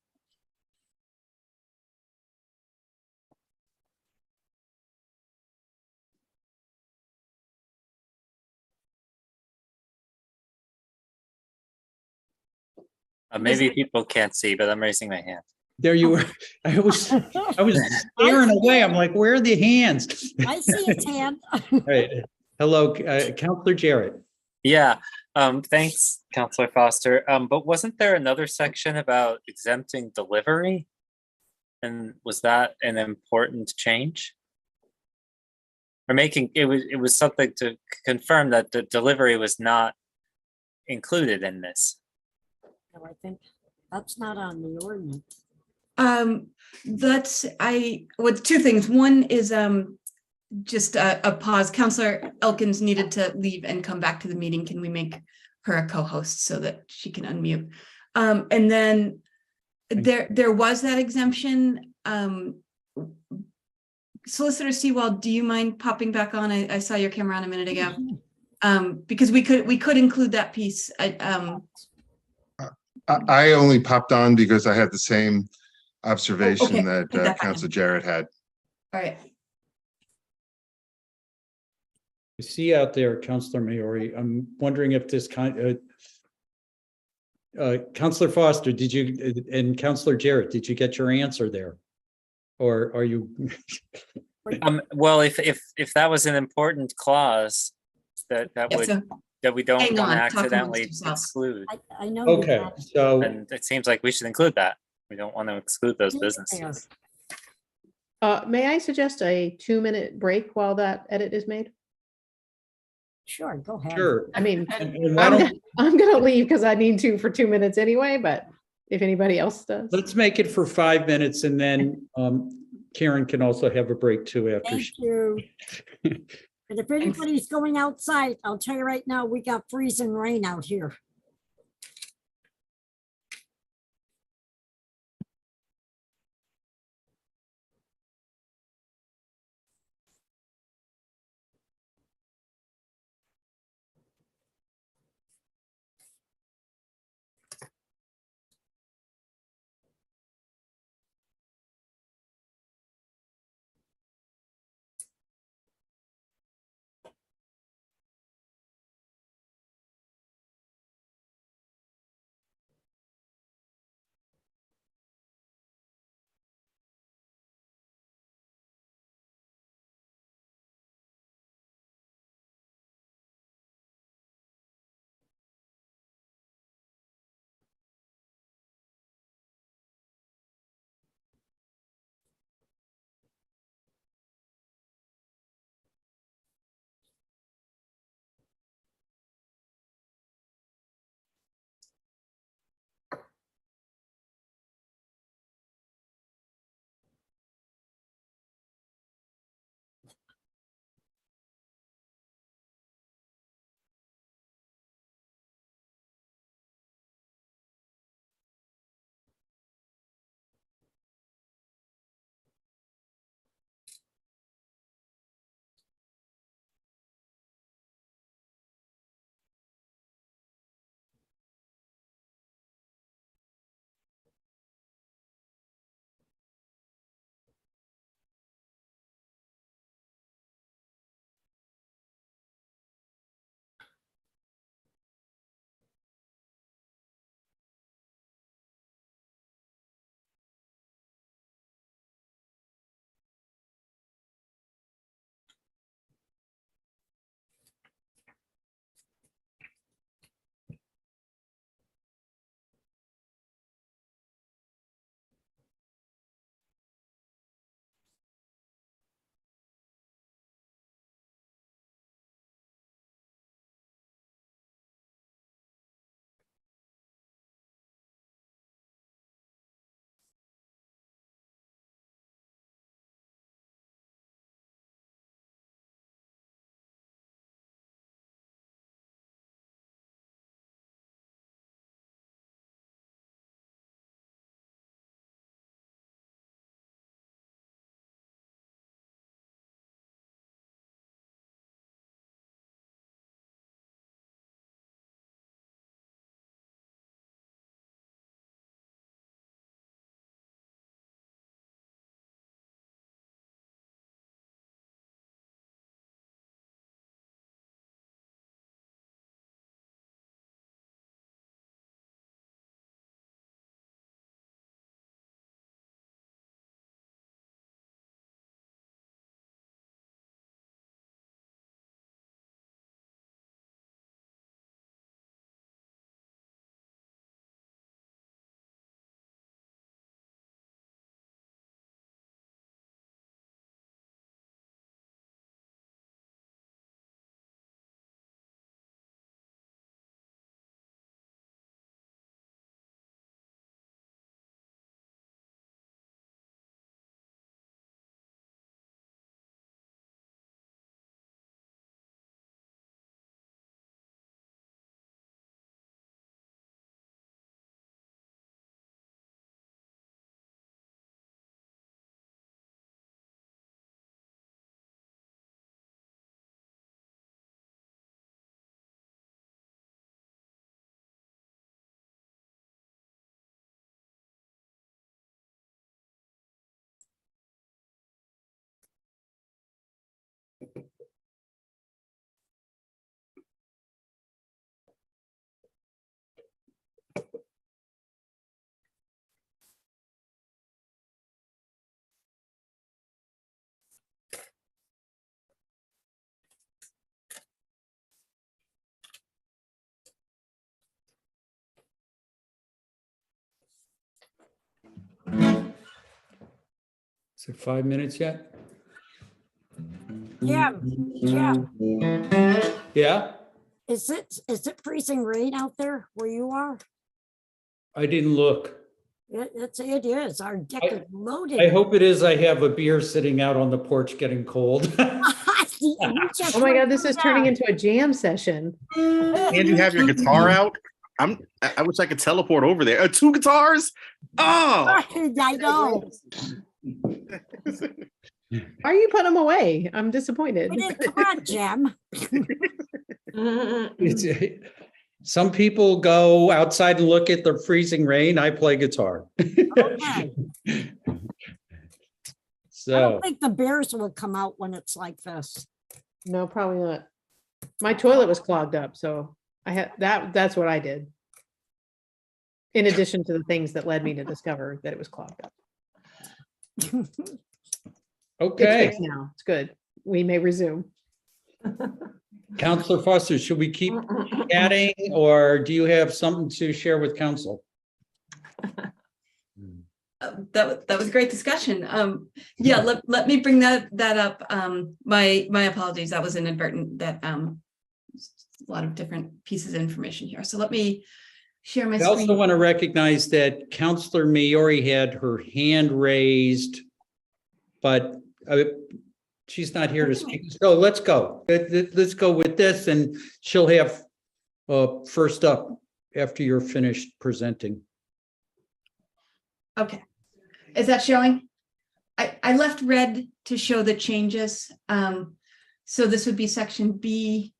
Maybe people can't see, but I'm raising my hand. There you were. I was staring away. I'm like, where are the hands? I see his hand. All right. Hello, Councilor Jarrett. Yeah, thanks, Counselor Foster. But wasn't there another section about exempting delivery? And was that an important change? Or making, it was something to confirm that the delivery was not included in this. No, I think that's not on the ordinance. With two things. One is just a pause. Counselor Elkins needed to leave and come back to the meeting. Can we make her a co-host so that she can unmute? And then there was that exemption. Solicitor Sewell, do you mind popping back on? I saw your camera on a minute ago. Because we could include that piece. I only popped on because I had the same observation okay. Put that that back Council in. Jarrett had. All right. I see out there, Councilor Maori. I'm wondering if this Councilor Foster, did you, and Councilor Jarrett, did you get your answer there? Or are you? Well, if that was an important clause that Yeah, so that we don't hang want to on, talk amongst accidentally yourselves. exclude, I know. Okay, so and it seems like we should include that. We don't want to exclude those businesses. May I suggest a 2-minute break while that edit is made? Sure, go ahead. sure. I mean, And why don't, I'm gonna leave because I need to for 2 minutes anyway, but if anybody else does. let's make it for 5 minutes and then Karen can also have a break too after. Thank you. And if anybody's going outside, I'll tell you right now, we got freezing rain out here. Is it 5 minutes yet? Yeah, yeah. Yeah, Is it freezing rain out there where you are? I didn't look. It is. Our deck is loaded. I hope it is. I have a beer sitting out on the porch getting cold. Oh my God, this is turning into a jam session. And you have your guitar out. I wish I could teleport over there. 2 guitars? Oh, I know. Why are you putting them away? I'm disappointed. Come on, Jim. Some people go outside and look at the freezing rain. I play guitar. Okay. I So, don't think the bears will come out when it's like this. No, probably not. My toilet was clogged up, so I had that's what I did. In addition to the things that led me to discover that it was clogged up. It's okay. fixed now. It's good. We may resume. Counselor Foster, should we keep chatting or do you have something to share with council? That was a great discussion. Yeah, let me bring that up. My apologies, that was inadvertent, that a lot of different pieces of information here. So let me share my I screen. also want to recognize that Counselor Maori had her hand raised, but she's not here to speak. So let's go. Let's go with this and she'll have first up after you're finished presenting. Okay, is that showing? I left red to show the changes. So this would be section B.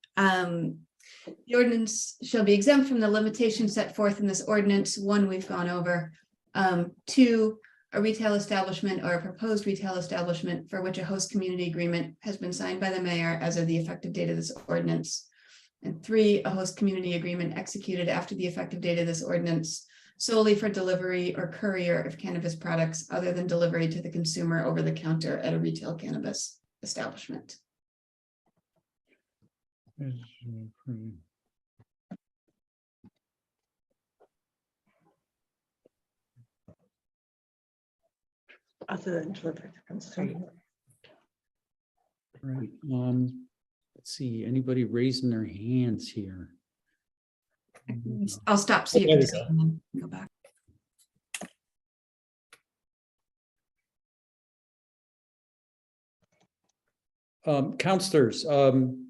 The ordinance shall be exempt from the limitations set forth in this ordinance. 1, we've gone over. 2, a retail establishment or a proposed retail establishment for which a host community agreement has been signed by the mayor as of the effective date of this ordinance. And 3, a host community agreement executed after the effective date of this ordinance solely for delivery or courier of cannabis products other than delivery to the consumer over the counter at a retail cannabis establishment. Other than delivery to consumer. Right. Let's see, anybody raising their hands here? I'll stop, see if it's and then go back. Counselors,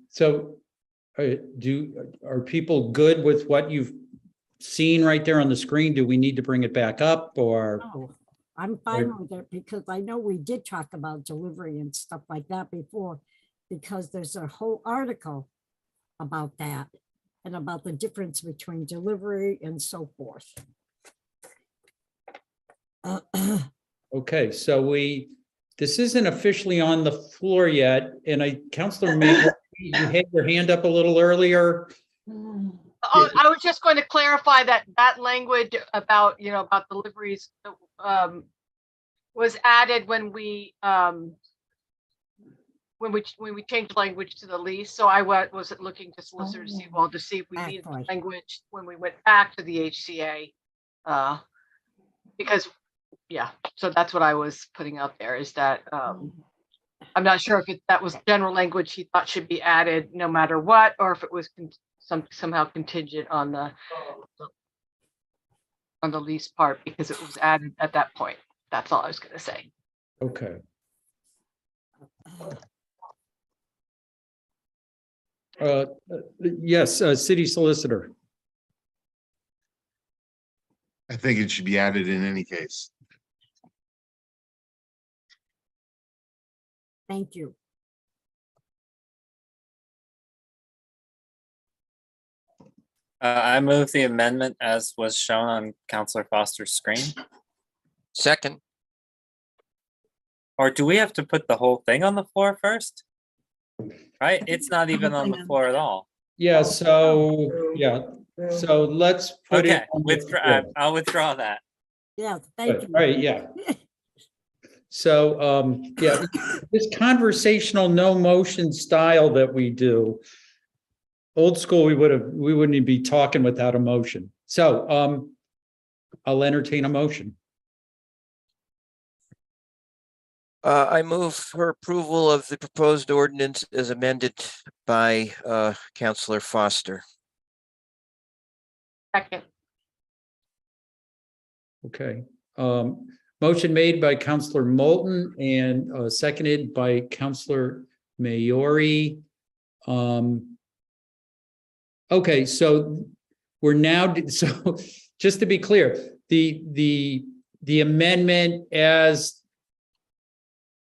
so are people good with what you've seen right there on the screen? Do we need to bring it back up or? Oh, I'm fine with it because I know we did talk about delivery and stuff like that before, because there's a whole article about that and about the difference between delivery and so forth. Okay, so this isn't officially on the floor yet, and Counselor Mayor, you had your hand up a little earlier. Oh, I was just going to clarify that language about, about deliveries was added when we changed language to the lease. So I wasn't looking to Solicitor Seawald to see if we needed language when we went back to the HCA. Because, yeah, so that's what I was putting out there, is that I'm not sure if that was general language he thought should be added no matter what, or if it was somehow contingent on the lease part because it was added at that point. That's all I was going to say. Okay. Yes, City Solicitor. I think it should be added in any case. Thank you. I move the amendment as was shown on Councilor Foster's screen. Second. Or do we have to put the whole thing on the floor first? Right? It's not even on the floor at all. Yeah, so, so let's put Okay, it. On the floor. I'll withdraw that. Yeah, thank you. All right, yeah. So, yeah, this conversational no motion style that we do, old school, we wouldn't even be talking without a motion. So, I'll entertain a motion. I move for approval of the proposed ordinance as amended by Counselor Foster. Second. Okay. Motion made by Counselor Moulton and seconded by Counselor Maori. Okay, so we're now, so just to be clear, the amendment as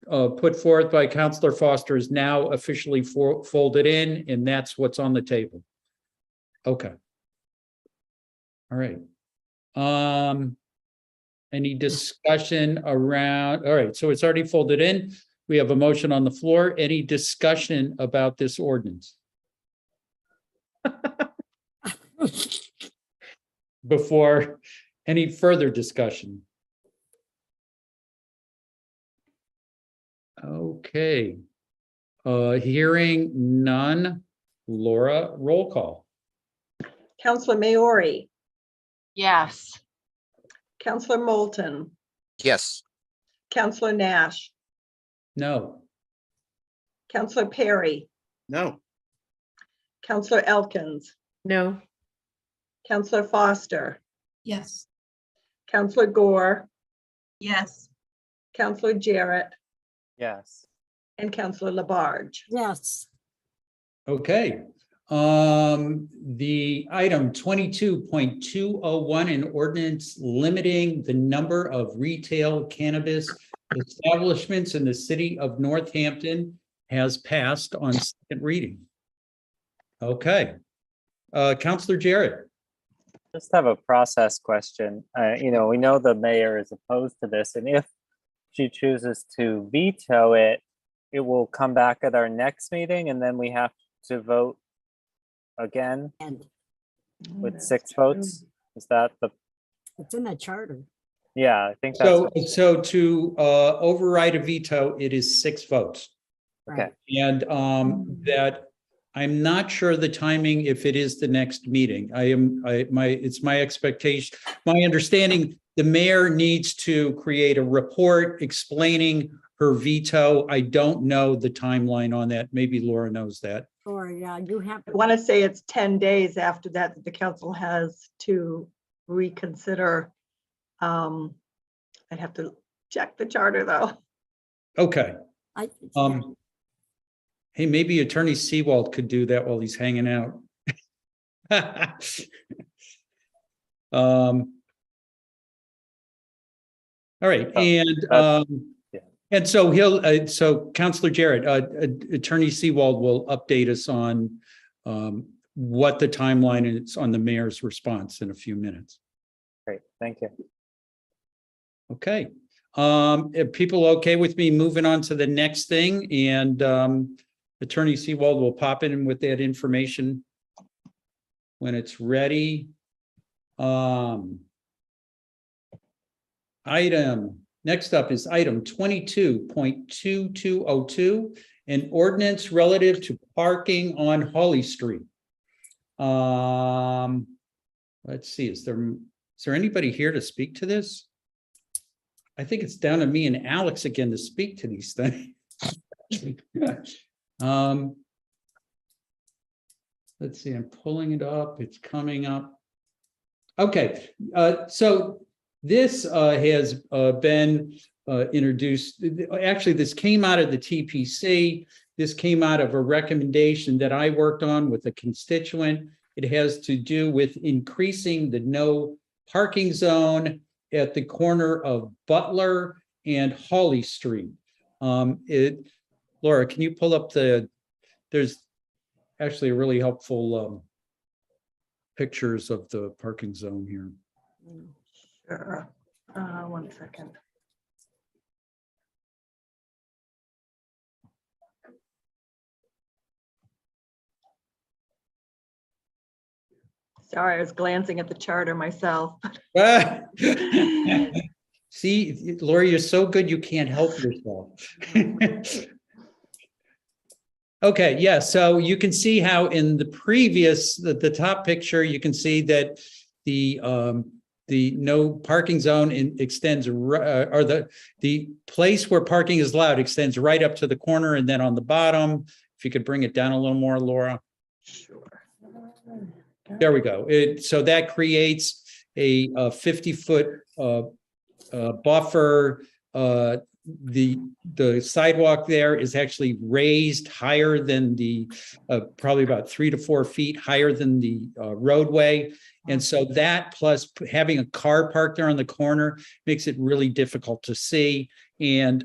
put forth by Counselor Foster is now officially folded in, and that's what's on the table. Okay. All right. Any discussion around, all right, so it's already folded in. We have a motion on the floor. Any discussion about this ordinance? Before any further discussion? Okay. Hearing none. Laura, roll call. Counselor Maori, Yes. Counselor Moulton, Yes. Counselor Nash, No. Counselor Perry, No. Counselor Elkins, No. Counselor Foster, Yes. Counselor Gore, Yes. Counselor Jarrett, Yes. and Counselor Labarge. Yes. Okay. The item 22.201, an ordinance limiting the number of retail cannabis establishments in the city of Northampton has passed on second reading. Okay. Counselor Jarrett. Just have a process question. We know the mayor is opposed to this, and if she chooses to veto it, it will come back at our next meeting, and then we have to vote again with 6 votes. Is that the? It's in the charter. Yeah, I think that's. So to override a veto, it is 6 votes. Okay. And that I'm not sure the timing if it is the next meeting. It's my expectation, my understanding, the mayor needs to create a report explaining her veto. I don't know the timeline on that. Maybe Laura knows that. Or yeah, you have. I want to say it's 10 days after that the council has to reconsider. I'd have to check the charter though. Okay. Hey, maybe Attorney Seawald could do that while he's hanging out. All right, and so so Counselor Jarrett, Attorney Seawald will update us on what the timeline is on the mayor's response in a few minutes. Great, thank you. Okay, if people are okay with me moving on to the next thing, and Attorney Seawald will pop in with that information when it's ready. Next up is item 22.2202, an ordinance relative to parking on Holly Street. Let's see, is there anybody here to speak to this? I think it's down to me and Alex again to speak to these things. Let's see, I'm pulling it up. It's coming up. Okay, so this has been introduced. Actually, this came out of the TPC. This came out of a recommendation that I worked on with a constituent. It has to do with increasing the no parking zone at the corner of Butler and Holly Street. Laura, can you pull up there's actually a really helpful pictures of the parking zone here. Sure. 1 second. Sorry, I was glancing at the charter myself. See, Laura, you're so good you can't help yourself. Okay, yeah, so you can see how in the previous, the top picture, you can see that the the no parking zone extends, or the place where parking is allowed extends right up to the corner, and then on the bottom, if you could bring it down a little more, Laura. Sure. There we go. So that creates a 50-foot buffer. The sidewalk there is actually raised higher than the probably about 3 to 4 feet higher than the roadway. And so that plus having a car parked there on the corner makes it really difficult to see. And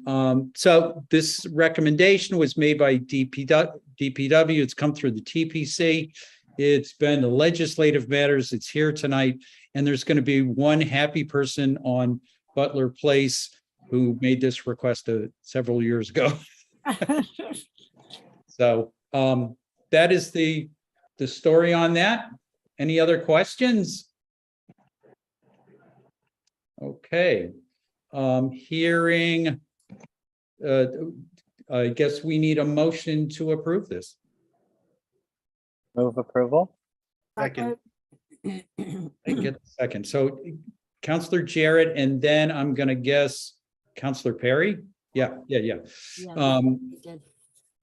so this recommendation was made by DPW. It's come through the TPC. It's been the legislative matters. It's here tonight. And there's going to be one happy person on Butler Place who made this request several years ago. So that is the story on that. Any other questions? Okay. Hearing, I guess we need a motion to approve this. Move approval. Second. I get a second. So Counselor Jarrett, and then I'm going to guess Counselor Perry. Yeah.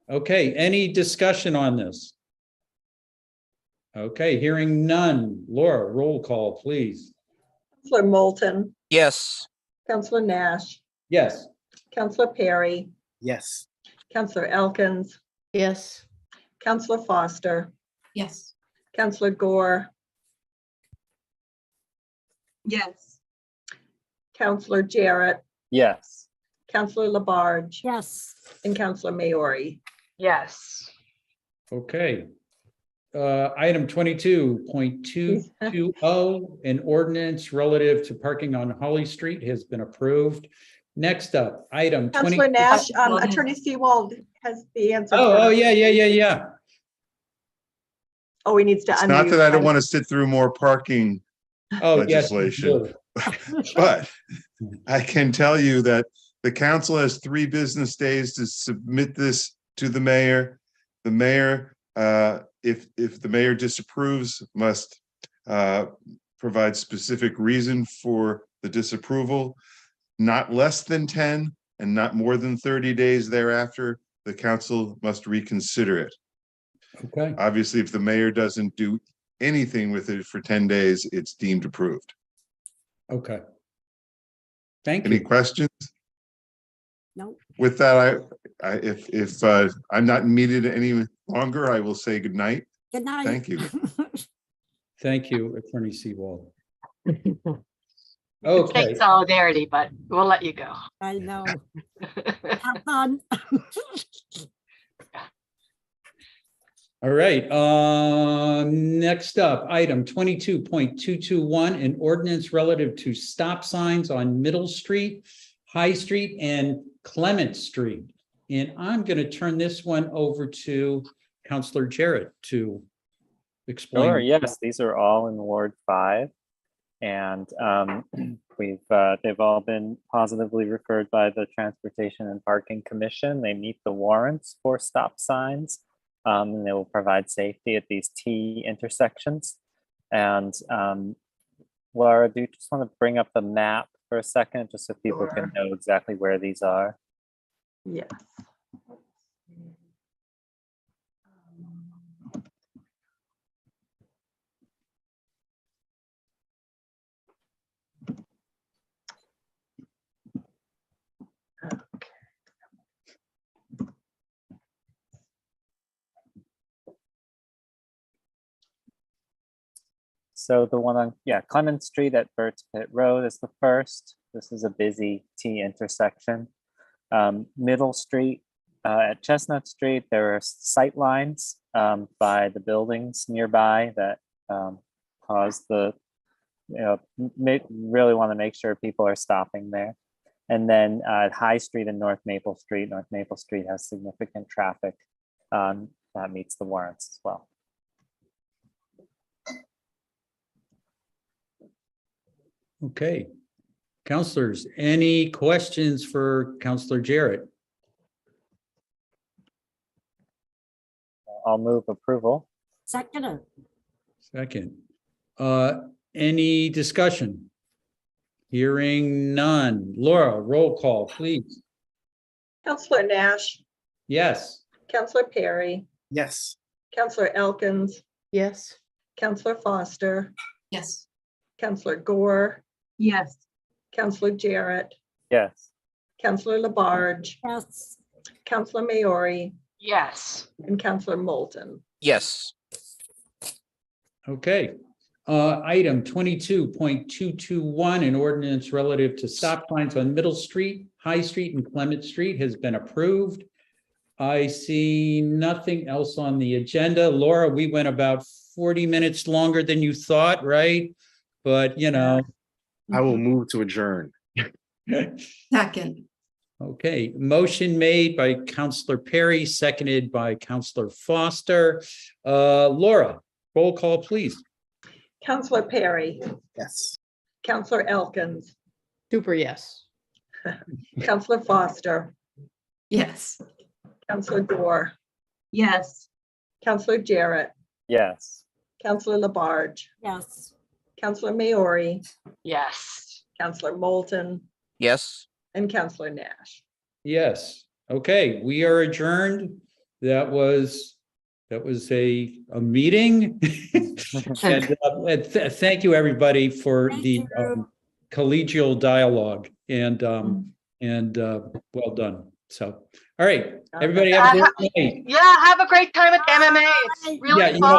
Okay. Any discussion on this? Okay. Hearing none. Laura, roll call, please. Counselor Moulton, Yes. Counselor Nash, Yes. Counselor Perry, Yes. Counselor Elkins, Yes. Counselor Foster, Yes. Counselor Gore, Yes. Counselor Jarrett, Yes. Counselor Labarge, Yes. and Counselor Maori. Yes. Okay. Item 22.220, an ordinance relative to parking on Holly Street has been approved. Next up, item 20. Counselor Nash, Attorney Seawald has the answer. Oh, yeah. Oh, he needs to It's unmute. not that I don't want to sit through more parking Oh, yes, legislation, but I can tell you that the council has 3 business days to submit this to the mayor. The mayor, if the mayor disapproves, must provide specific reason for the disapproval. Not less than 10 and not more than 30 days thereafter, the council must reconsider it. Okay. Obviously, if the mayor doesn't do anything with it for 10 days, it's deemed approved. Okay. Thank Any you. questions? No. With that, if I'm not needed any longer, I will say good night. Good night. Thank you. Thank you, Attorney Seawald. Okay. Okay. Solidarity, but we'll let you go. I know. Have fun. All right. Next up, item 22.221, an ordinance relative to stop signs on Middle Street, High Street, and Clement Street. And I'm going to turn this one over to Counselor Jarrett to explain. Sure, yes, these are all in Ward 5. And they've all been positively referred by the Transportation and Parking Commission. They meet the warrants for stop signs, and they will provide safety at these T intersections. And Laura, do you just want to bring up the map for a second, just so people can know exactly where these are? Yes. So the one on, Clement Street at Burt's Pit Road is the first. This is a busy T intersection. Middle Street at Chestnut Street, there are sight lines by the buildings nearby that cause the, really want to make sure people are stopping there. And then at High Street and North Maple Street has significant traffic that meets the warrants as well. Okay. Counselors, any questions for Counselor Jarrett? I'll move approval. Second. Second. Any discussion? Hearing none. Laura, roll call, please. Counselor Nash, Yes. Counselor Perry, Yes. Counselor Elkins, Yes. Counselor Foster, Yes. Counselor Gore, Yes. Counselor Jarrett, Yes. Counselor Labarge, Yes. Counselor Maori, Yes. and Counselor Moulton. Yes. Okay. Item 22.221, an ordinance relative to stop signs on Middle Street, High Street, and Clement Street has been approved. I see nothing else on the agenda. Laura, we went about 40 minutes longer than you thought, right? But, you know. I will move to adjourn. Second. Okay, motion made by Counselor Perry, seconded by Counselor Foster. Laura, roll call, please. Counselor Perry, Yes. Counselor Elkins, Super yes. Counselor Foster, Yes. Counselor Gore, Yes. Counselor Jarrett, Yes. Counselor Labarge, Yes. Counselor Maori, Yes. Counselor Moulton, Yes. and Counselor Nash. Yes. Okay, we are adjourned. That was a meeting. And thank you, everybody, for Thank the you. collegial dialogue and well done. So, all right, everybody have a great night. Yeah, have a great time at MMA. It's really Yeah, you know, fun.